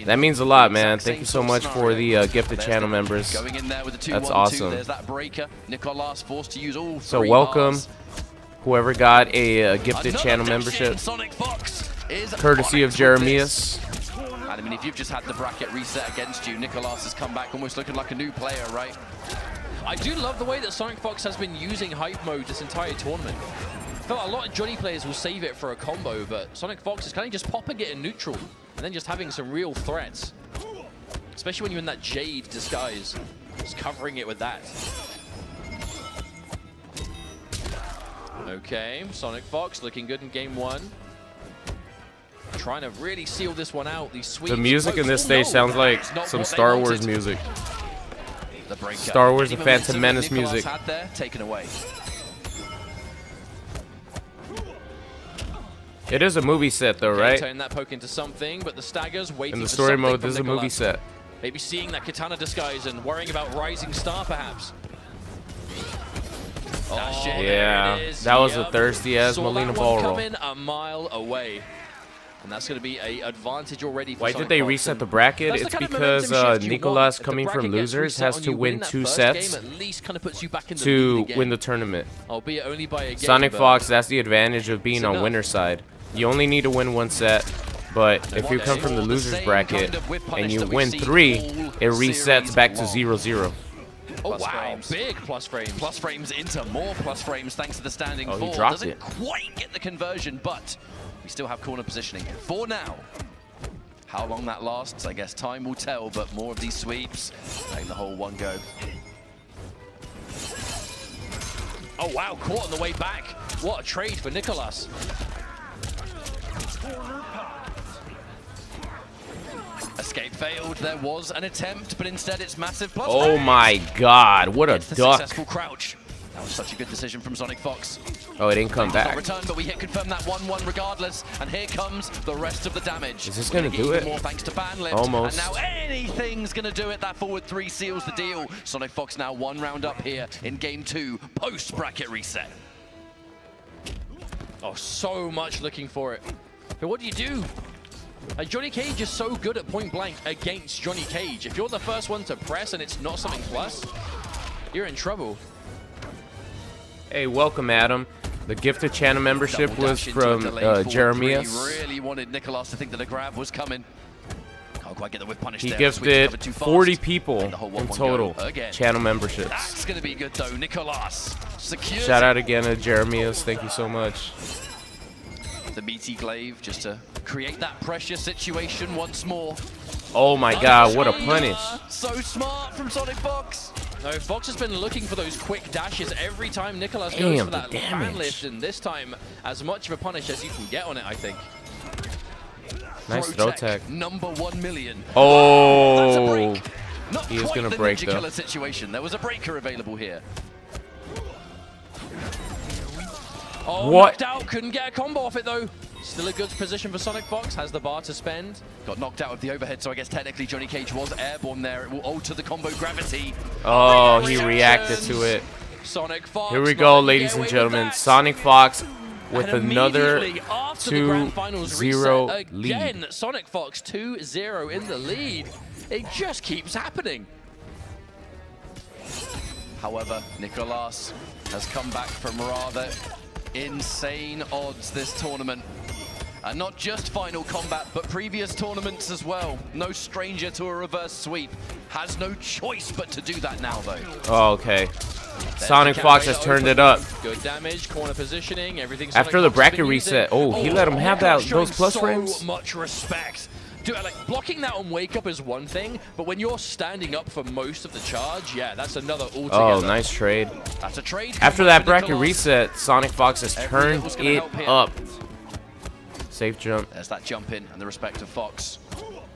That means a lot, man. Thank you so much for the gifted channel members. That's awesome. So welcome. Whoever got a gifted channel membership, courtesy of Jeremias. I mean, if you've just had the bracket reset against you, Nicolas has come back almost looking like a new player, right? I do love the way that Sonicfox has been using hype mode this entire tournament. I feel like a lot of Johnny players will save it for a combo, but Sonicfox is kind of just popping it in neutral and then just having some real threats. Especially when you're in that Jade disguise, just covering it with that. Okay, Sonicfox looking good in game 1. Trying to really seal this one out. These sweet. The music in this stage sounds like some Star Wars music. Star Wars: The Phantom Menace music. Taken away. It is a movie set, though, right? Turn that poke into something, but the staggers waiting in the story mode. This is a movie set. Maybe seeing that Katana disguise and worrying about Rising Star, perhaps. Oh, yeah, that was a thirsty ass Molina ball roll. Coming a mile away, and that's going to be an advantage already. For Why did they reset the bracket? It's because Nicolas, coming from losers, has to win 2 sets to win the tournament. Albeit only by a game. Sonicfox, that's the advantage of being on winner's side. You only need to win 1 set, but if you come from the losers bracket and you win 3, it resets back to 0-0. Oh, wow, big plus frames. Plus frames into more plus frames thanks to the standing 4. He dropped Doesn't quite get the conversion, but we still have corner positioning for now. How long that lasts, I guess time will tell, but more of these sweeps, letting the whole one go. Oh, wow, caught on the way back. What a trade for Nicolas. Escape failed. There was an attempt, but instead it's massive plus. Oh my God! What a duck! Successful crouch. That was such a good decision from Sonicfox. Oh, it didn't come back. Return, but we hit confirm that 1-1 regardless. And here comes the rest of the damage. Is this gonna do it? More thanks to Banlift. Almost. And now anything's gonna do it. That forward 3 seals the deal. Sonicfox now 1 round up here in game 2 post bracket reset. Oh, so much looking for it. But what do you do? Johnny Cage is so good at point blank against Johnny Cage. If you're the first one to press and it's not something plus, you're in trouble. Hey, welcome, Adam. The gifted channel membership was from Jeremias. Really wanted Nicolas to think that a grab was coming. Can't quite get the whip punish He there. gifted 40 people in total channel memberships. That's going to be good, though. Nicolas secures. Shout out again to Jeremias. Thank you so much. The meaty glaive just to create that pressure situation once more. Oh my god, what a punish. So smart from Sonicfox. No, Fox has been looking for those quick dashes every time Nicolas goes for that fan damage. lift, and this time as much of a punish as you can get on it, I think. Nice throw tech. Number 1 million. Oh, Not he is quite gonna the break though. Ninjakilla situation. There was a breaker available here. Oh, What? knocked out, couldn't get a combo off it though. Still a good position for Sonicfox, has the bar to spend. Got knocked out of the overhead, so I guess technically Johnny Cage was airborne there. It will alter the combo gravity. Oh, he reacted to it. Sonicfox. Here we go, ladies and gentlemen. Sonicfox with another 2-0 again, lead. Sonicfox 2-0 in the lead. It just keeps happening. However, Nicolas has come back from rather insane odds this tournament. And not just Final Combat, but previous tournaments as well. No stranger to a reverse sweep. Has no choice but to do that now, though. Oh, okay. Sonicfox has turned it up. Good damage, corner positioning, everything. After the bracket reset. Oh, he let him have that those plus frames. So much respect. Dude, like, blocking that on wake up is one thing, but when you're standing up for most of the charge, yeah, that's another altogether. Oh, nice trade. That's a trade. After that bracket reset, Sonicfox has turned it up. Safe jump. There's that jump in and the respect of Fox.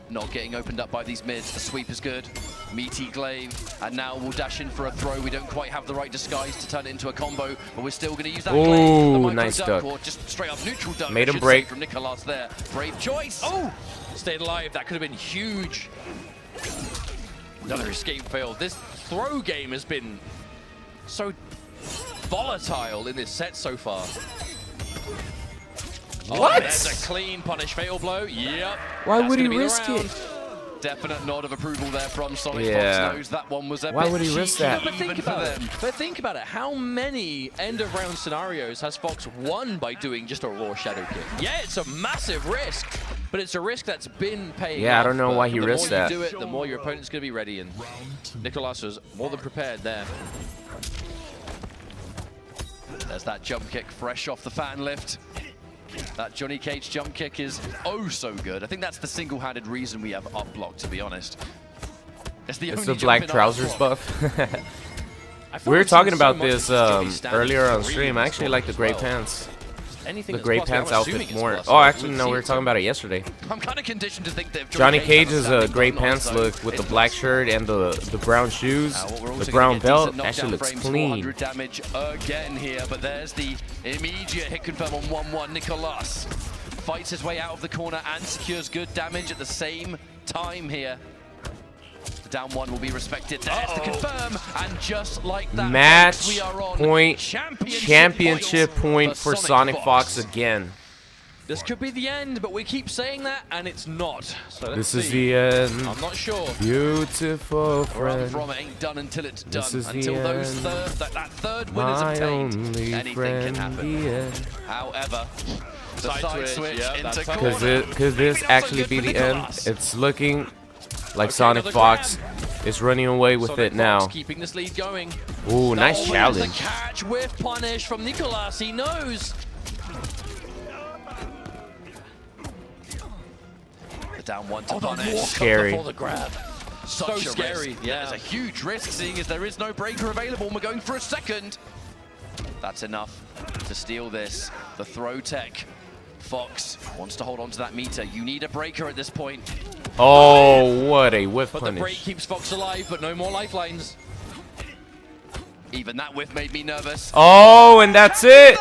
Not getting opened up by these mids. The sweep is good. Meaty glaive. And now we'll dash in for a throw. We don't quite have the right disguise to turn it into a combo, but we're still going to use that glaive. Ooh, nice duck. Or just straight up neutral duck. Made him break. From Nicolas there. Brave choice. Oh! Stayed alive. That could have been huge. Another escape fail. This throw game has been so volatile in this set so far. What? Oh, there's a clean punish fatal blow. Yep. Why would he risk it? Definite nod of approval there from Sonicfox. Yeah. Knows that one was a Why bit would he risk that? But think about it. But think about it. How many end of round scenarios has Fox won by doing just a raw shadow kick? Yeah, it's a massive risk, but it's a risk that's been paying Yeah, I off. don't know why he risked that. The more you do it, the more your opponent's going to be ready, and Nicolas was more than prepared there. There's that jump kick fresh off the fan lift. That Johnny Cage jump kick is oh so good. I think that's the single-handed reason we have up block, to be honest. It's the black trousers buff. We were talking about this earlier on stream. I actually like the gray pants. The gray pants outfit more. Oh, actually, no, we were talking about it yesterday. I'm kind of conditioned to think that Johnny Cage's gray pants look with the black shirt and the brown shoes, the brown belt, actually looks clean. Damage again here, but there's the immediate hit confirm on 1-1. Nicolas fights his way out of the corner and secures good damage at the same time here. The down one will be respected. There's the confirm, and just like that, match we are on point, championship point for Sonicfox again. This could be the end, but we keep saying that, and it's not. So let's This is see. the end. I'm not sure. Beautiful friend. From it ain't done until it's done. This is Until the those end. that third win is obtained, anything can happen. However, the side switch into corner. Could this actually be the end? It's looking like Sonicfox is running away with it now. Keeping this lead going. Ooh, nice The challenge. catch with punish from Nicolas. He knows. The down one to punish. Scary. Before the grab. Such So a scary. risk. Yeah. It's a huge risk, seeing as there is no breaker available, and we're going for a second. That's enough to steal this. The throw tech. Fox wants to hold on to that meter. You need a breaker at this point. Oh, what a whiff But the break punish. keeps Fox alive, but no more lifelines. Even that whiff made me nervous. Oh, and that's it.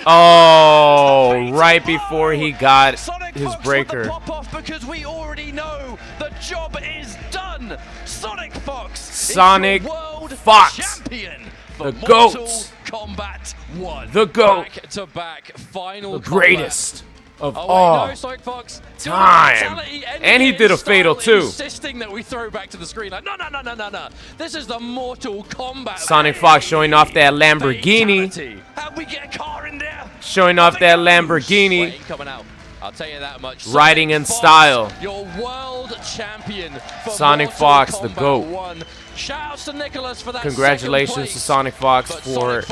Oh, right before he got his breaker. Pop off because we already know the job is done. Sonicfox, Sonicfox, champion. The GOAT. Kombat 1. The GOAT. Back-to-back final The greatest. of all Sonicfox. time. And he did a fatal too. Insisting that we throw back to the screen. Like, no. This is the Mortal Kombat. Sonicfox showing off that Lamborghini. How'd we get a car in there? Showing off that Lamborghini. Coming out. I'll tell you that much. Riding in style. Your world champion. Sonicfox, the GOAT. 1. Shouts to Nicolas for that. Congratulations to Sonicfox for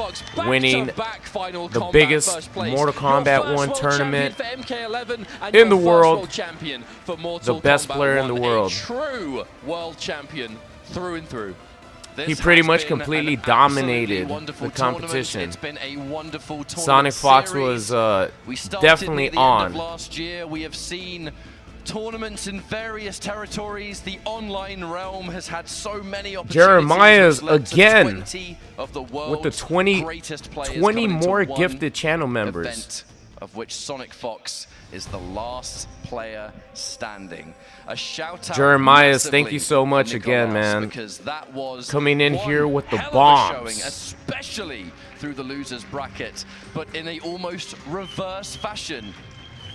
winning the biggest Mortal Kombat 1 tournament in the world. The best player in the world. True world champion through and through. He pretty much completely dominated the competition. It's been a wonderful Sonicfox was definitely on. Last year, we have seen tournaments in various territories. The online realm has had so many opportunities. Jeremiah's again of the with the 20 more gifted channel members, of which Sonicfox is the last player standing. A shout out Jeremiah's, thank you so much again, man. Because that was coming in here with the bombs, showing, especially through the losers bracket, but in a almost reverse fashion.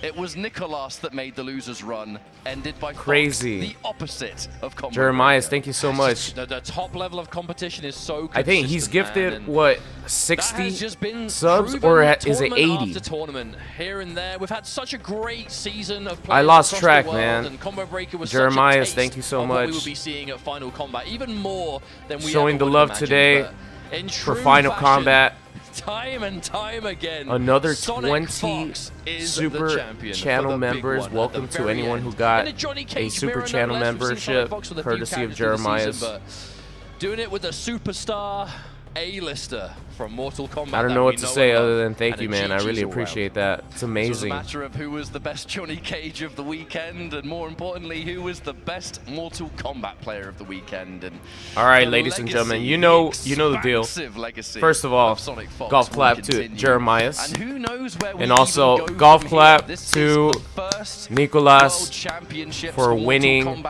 It was Nicolas that made the losers run, ended by crazy. Fox, the opposite of Kombat. Jeremiah's, thank you so much. The top level of competition is so I think he's gifted, what, 60 subs, or is it 80? After tournament, here and there. We've had such a great season of I lost track, the world, man. And Combo Breaker was Jeremiah's, thank you so much. We will be seeing at Final Combat, even more than we showing ever the love imagined, today for Final Combat. Time and time again, another 20 super channel members. Welcome to anyone who got a super channel membership, courtesy of Jeremiah's. Doing it with a superstar A-lister from Mortal Kombat. I don't know what to say other than thank you, man. I really appreciate that. It's amazing. It was a matter of who was the best Johnny Cage of the weekend, and more importantly, who was the best Mortal Kombat player of the weekend. And all right, ladies and gentlemen, you know the deal. First of all, golf clap to Jeremiah's, and who knows where we also golf clap to Nicolas for winning,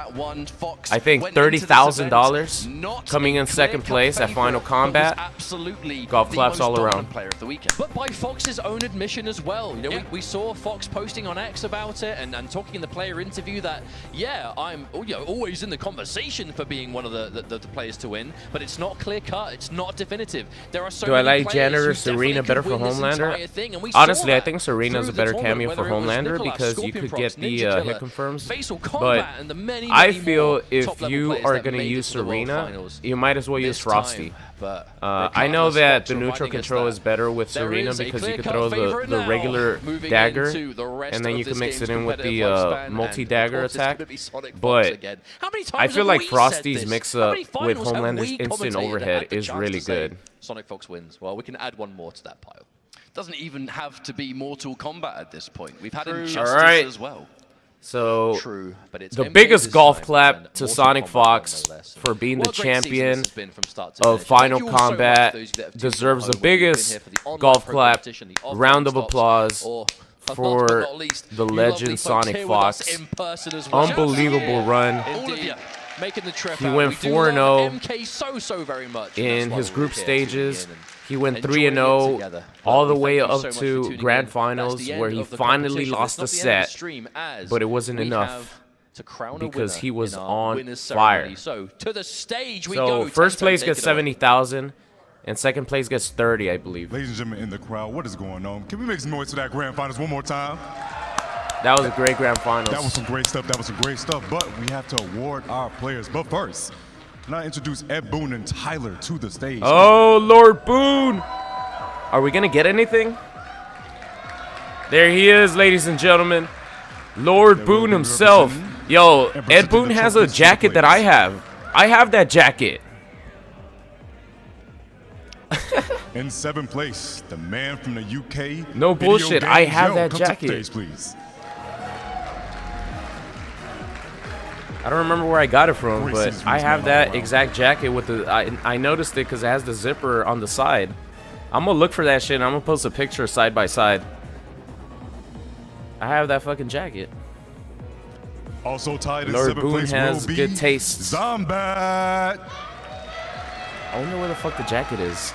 I think, $30,000, coming in second place at Final Combat. Absolutely. Golf claps all around. Player of the weekend. But by Fox's own admission as well. You know, we saw Fox posting on X about it and talking in the player interview that, yeah, I'm always in the conversation for being one of the players to win, but it's not clear cut, it's not definitive. There are so Do I many like Janitor or who Serena better for Homelander? Honestly, I think Serena's a better cameo for Homelander because you could get the hit confirms. But I feel if you are going to use Serena, you might as well use Frosty. I know that the neutral control is better with Serena because you can throw the regular dagger and then you can mix it in with the multi-dagger attack. But I feel like Frosty's mix-up with Homelander's instant overhead is really good. Sonicfox wins. Well, we can add one more to that pile. Doesn't even have to be Mortal Kombat at this point. We've had Injustice as well. So, true, but it's the biggest golf clap to Sonicfox for being the champion of Final Combat. Deserves the biggest golf clap, round of applause for the legend Sonicfox. Unbelievable run. He went 4-0 in his group stages. He went 3-0 all the way up to grand finals where he finally lost a set, but it wasn't enough because he was on fire. So first place gets 70,000 and second place gets 30, I believe. Ladies and gentlemen in the crowd, what is going on? Can we make some noise for that grand finals one more time? That was a great grand finals. That was some great stuff. But we have to award our players. But first, can I introduce Ed Boon and Tyler to the stage? Oh, Lord Boon! Are we gonna get anything? There he is, ladies and gentlemen. Lord Boon himself. Yo, Ed Boon has a jacket that I have. I have that jacket. In seventh place, the man from the UK. No bullshit, I have that jacket. Stage, please. I don't remember where I got it from, but I have that exact jacket with the. I noticed it because it has the zipper on the side. I'm gonna look for that shit and I'm gonna post a picture side by side. I have that fucking jacket. Also tied in Lord seventh Boon place has will good be taste. Zombat. I wonder where the fuck the jacket is.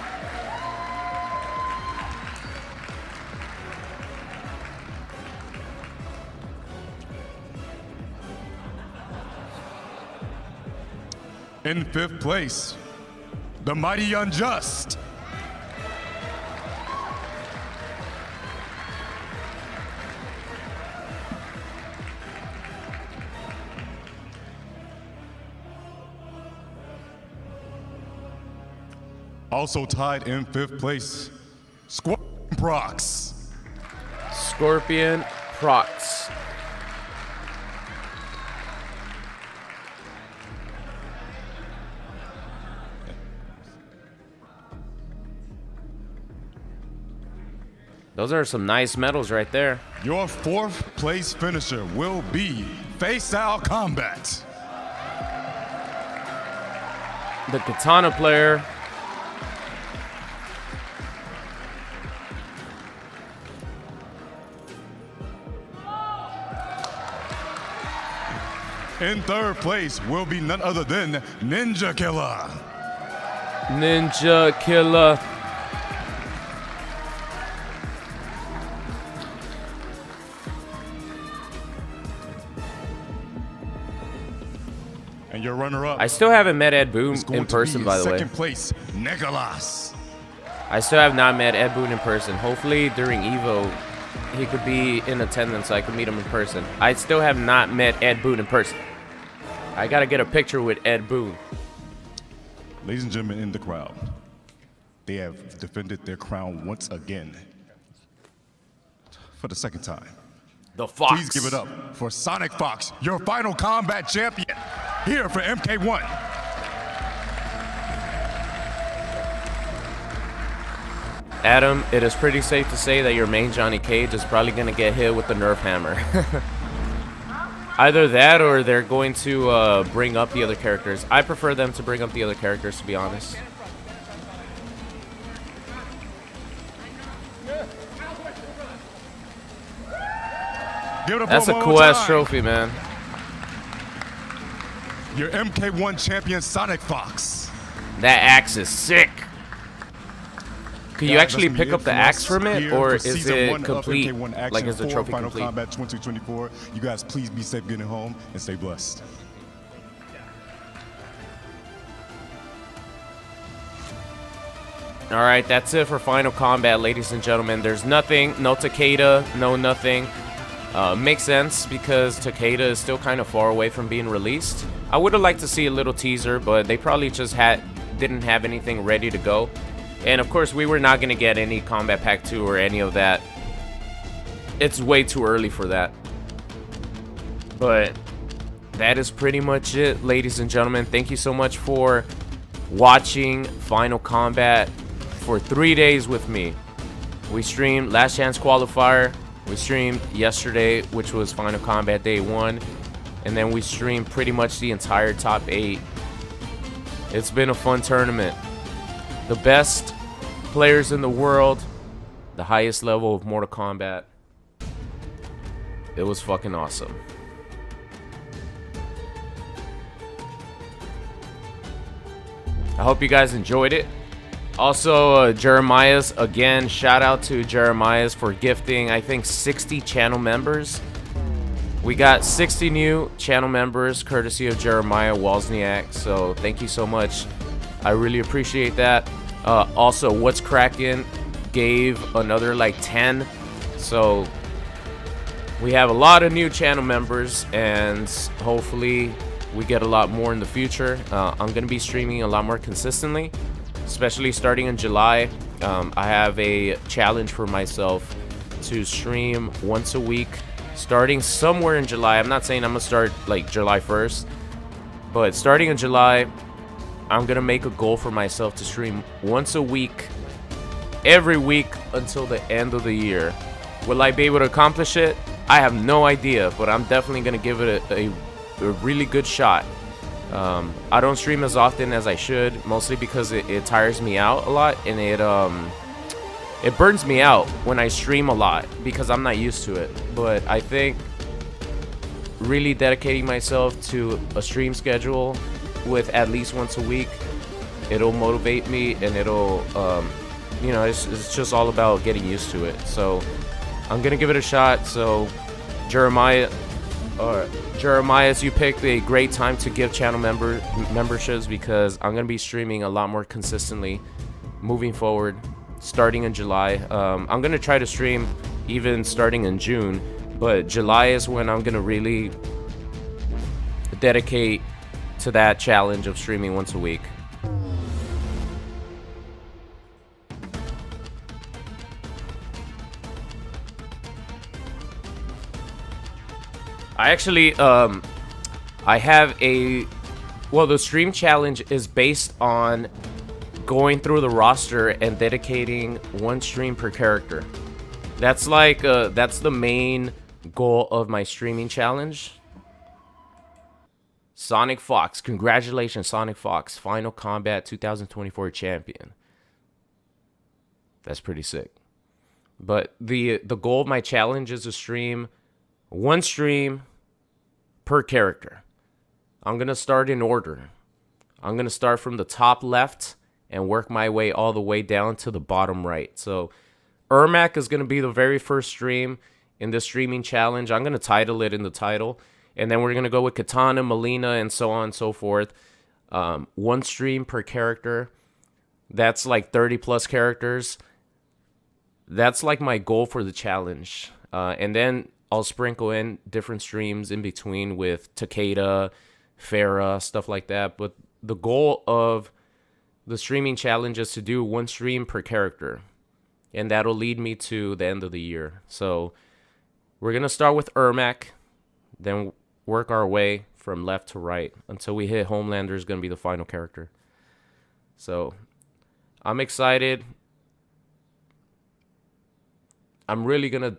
In 5th place, the Mighty Unjust. Also tied in 5th place, Scorpion Prox. Scorpion Prox. Those are some nice medals right there. Your 4th place finisher will be Face-Out Combat. The Katana player. In 3rd place will be none other than Ninjakilla. Ninjakilla. And your runner-up. I still haven't met Ed Boon in person, by the way. 2nd place, Nicolas. I still have not met Ed Boon in person. Hopefully during EVO, he could be in attendance so I could meet him in person. I still have not met Ed Boon in person. I gotta get a picture with Ed Boon. Ladies and gentlemen in the crowd, they have defended their crown once again. For the 2nd time. The Fox. Please give it up for Sonicfox, your final combat champion, here for MK1. Adam, it is pretty safe to say that your main Johnny Cage is probably going to get hit with the Nerf hammer. Either that or they're going to bring up the other characters. I prefer them to bring up the other characters, to be honest. That's a cool-ass trophy, man. Your MK1 champion, Sonicfox. That axe is sick. Can you actually pick up the axe from it, or is it complete? Like, is the trophy Final complete? Combat 2024. You guys, please be safe getting home and stay blessed. All right, that's it for Final Combat, ladies and gentlemen. There's nothing, no Takeda, no nothing. Makes sense because Takeda is still kind of far away from being released. I would have liked to see a little teaser, but they probably just didn't have anything ready to go. And of course, we were not going to get any Combat Pack 2 or any of that. It's way too early for that. But that is pretty much it, ladies and gentlemen. Thank you so much for watching Final Combat for 3 days with me. We streamed Last Chance Qualifier. We streamed yesterday, which was Final Combat Day 1. And then we streamed pretty much the entire top 8. It's been a fun tournament. The best players in the world, the highest level of Mortal Kombat. It was fucking awesome. I hope you guys enjoyed it. Also, Jeremiah's, again, shout out to Jeremiah's for gifting, I think, 60 channel members. We got 60 new channel members courtesy of Jeremiah Wozniak, so thank you so much. I really appreciate that. Also, What's Crackin' gave another like 10, so we have a lot of new channel members, and hopefully we get a lot more in the future. I'm gonna be streaming a lot more consistently, especially starting in July. I have a challenge for myself to stream once a week starting somewhere in July. I'm not saying I'm gonna start like July 1st, but starting in July, I'm gonna make a goal for myself to stream once a week, every week until the end of the year. Will I be able to accomplish it? I have no idea, but I'm definitely gonna give it a really good shot. I don't stream as often as I should, mostly because it tires me out a lot, and it burns me out when I stream a lot because I'm not used to it. But I think really dedicating myself to a stream schedule with at least once a week, it'll motivate me, and it'll you know, it's just all about getting used to it. So I'm gonna give it a shot. So Jeremiah, Jeremiah, you picked a great time to give channel memberships because I'm going to be streaming a lot more consistently moving forward, starting in July. I'm going to try to stream even starting in June, but July is when I'm going to really dedicate to that challenge of streaming once a week. I actually, I have a, well, the stream challenge is based on going through the roster and dedicating one stream per character. That's like, that's the main goal of my streaming challenge. Sonicfox, congratulations, Sonicfox, Final Kombat 2024 champion. That's pretty sick. But the goal of my challenge is to stream one stream per character. I'm going to start in order. I'm going to start from the top left and work my way all the way down to the bottom right. So Ermac is going to be the very first stream in this streaming challenge. I'm going to title it in the title. And then we're going to go with Katana, Melina, and so on and so forth. One stream per character. That's like 30 plus characters. That's like my goal for the challenge. And then I'll sprinkle in different streams in between with Takeda, Farah, stuff like that. But the goal of the streaming challenge is to do one stream per character. And that'll lead me to the end of the year. So we're going to start with Ermac, then work our way from left to right until we hit Homelander is going to be the final character. So I'm excited. I'm really going to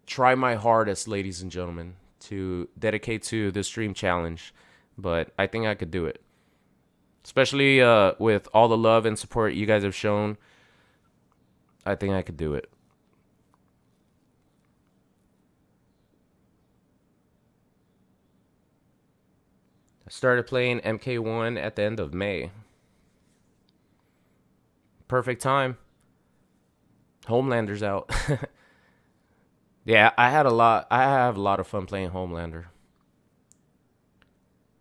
try my hardest, ladies and gentlemen, to dedicate to this stream challenge, but I think I could do it. Especially with all the love and support you guys have shown, I think I could do it. I started playing MK1 at the end of May. Perfect time. Homelander's out. Yeah, I have a lot of fun playing Homelander.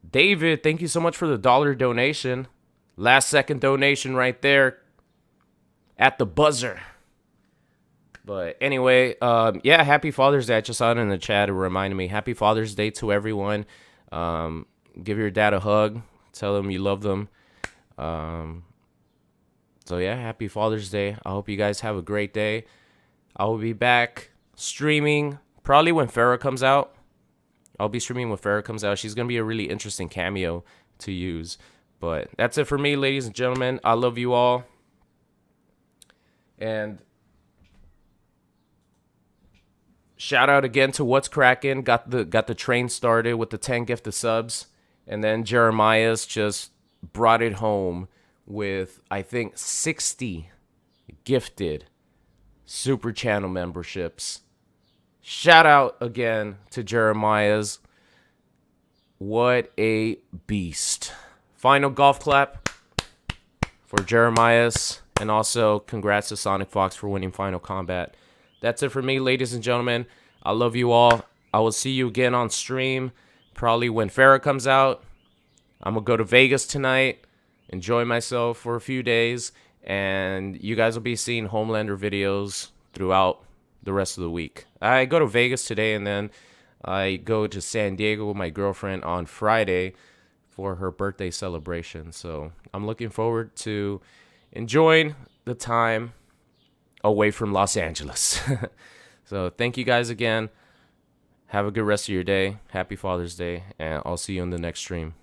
David, thank you so much for the $1 donation. Last second donation right there at the buzzer. But anyway, yeah, happy Father's Day. I just saw it in the chat. It reminded me. Happy Father's Day to everyone. Give your dad a hug. Tell them you love them. So yeah, happy Father's Day. I hope you guys have a great day. I will be back streaming probably when Farah comes out. I'll be streaming when Farah comes out. She's going to be a really interesting cameo to use. But that's it for me, ladies and gentlemen. I love you all. And shout out again to What's Crackin'. Got the train started with the 10 gifted subs. And then Jeremiah's just brought it home with, I think, 60 gifted super channel memberships. Shout out again to Jeremiah's. What a beast. Final golf clap for Jeremiah's. And also congrats to Sonicfox for winning Final Kombat. That's it for me, ladies and gentlemen. I love you all. I will see you again on stream. Probably when Farah comes out. I'm going to go to Vegas tonight. Enjoy myself for a few days. And you guys will be seeing Homelander videos throughout the rest of the week. I go to Vegas today, and then I go to San Diego with my girlfriend on Friday for her birthday celebration. So I'm looking forward to enjoying the time away from Los Angeles. So thank you guys again. Have a good rest of your day. Happy Father's Day, and I'll see you in the next stream.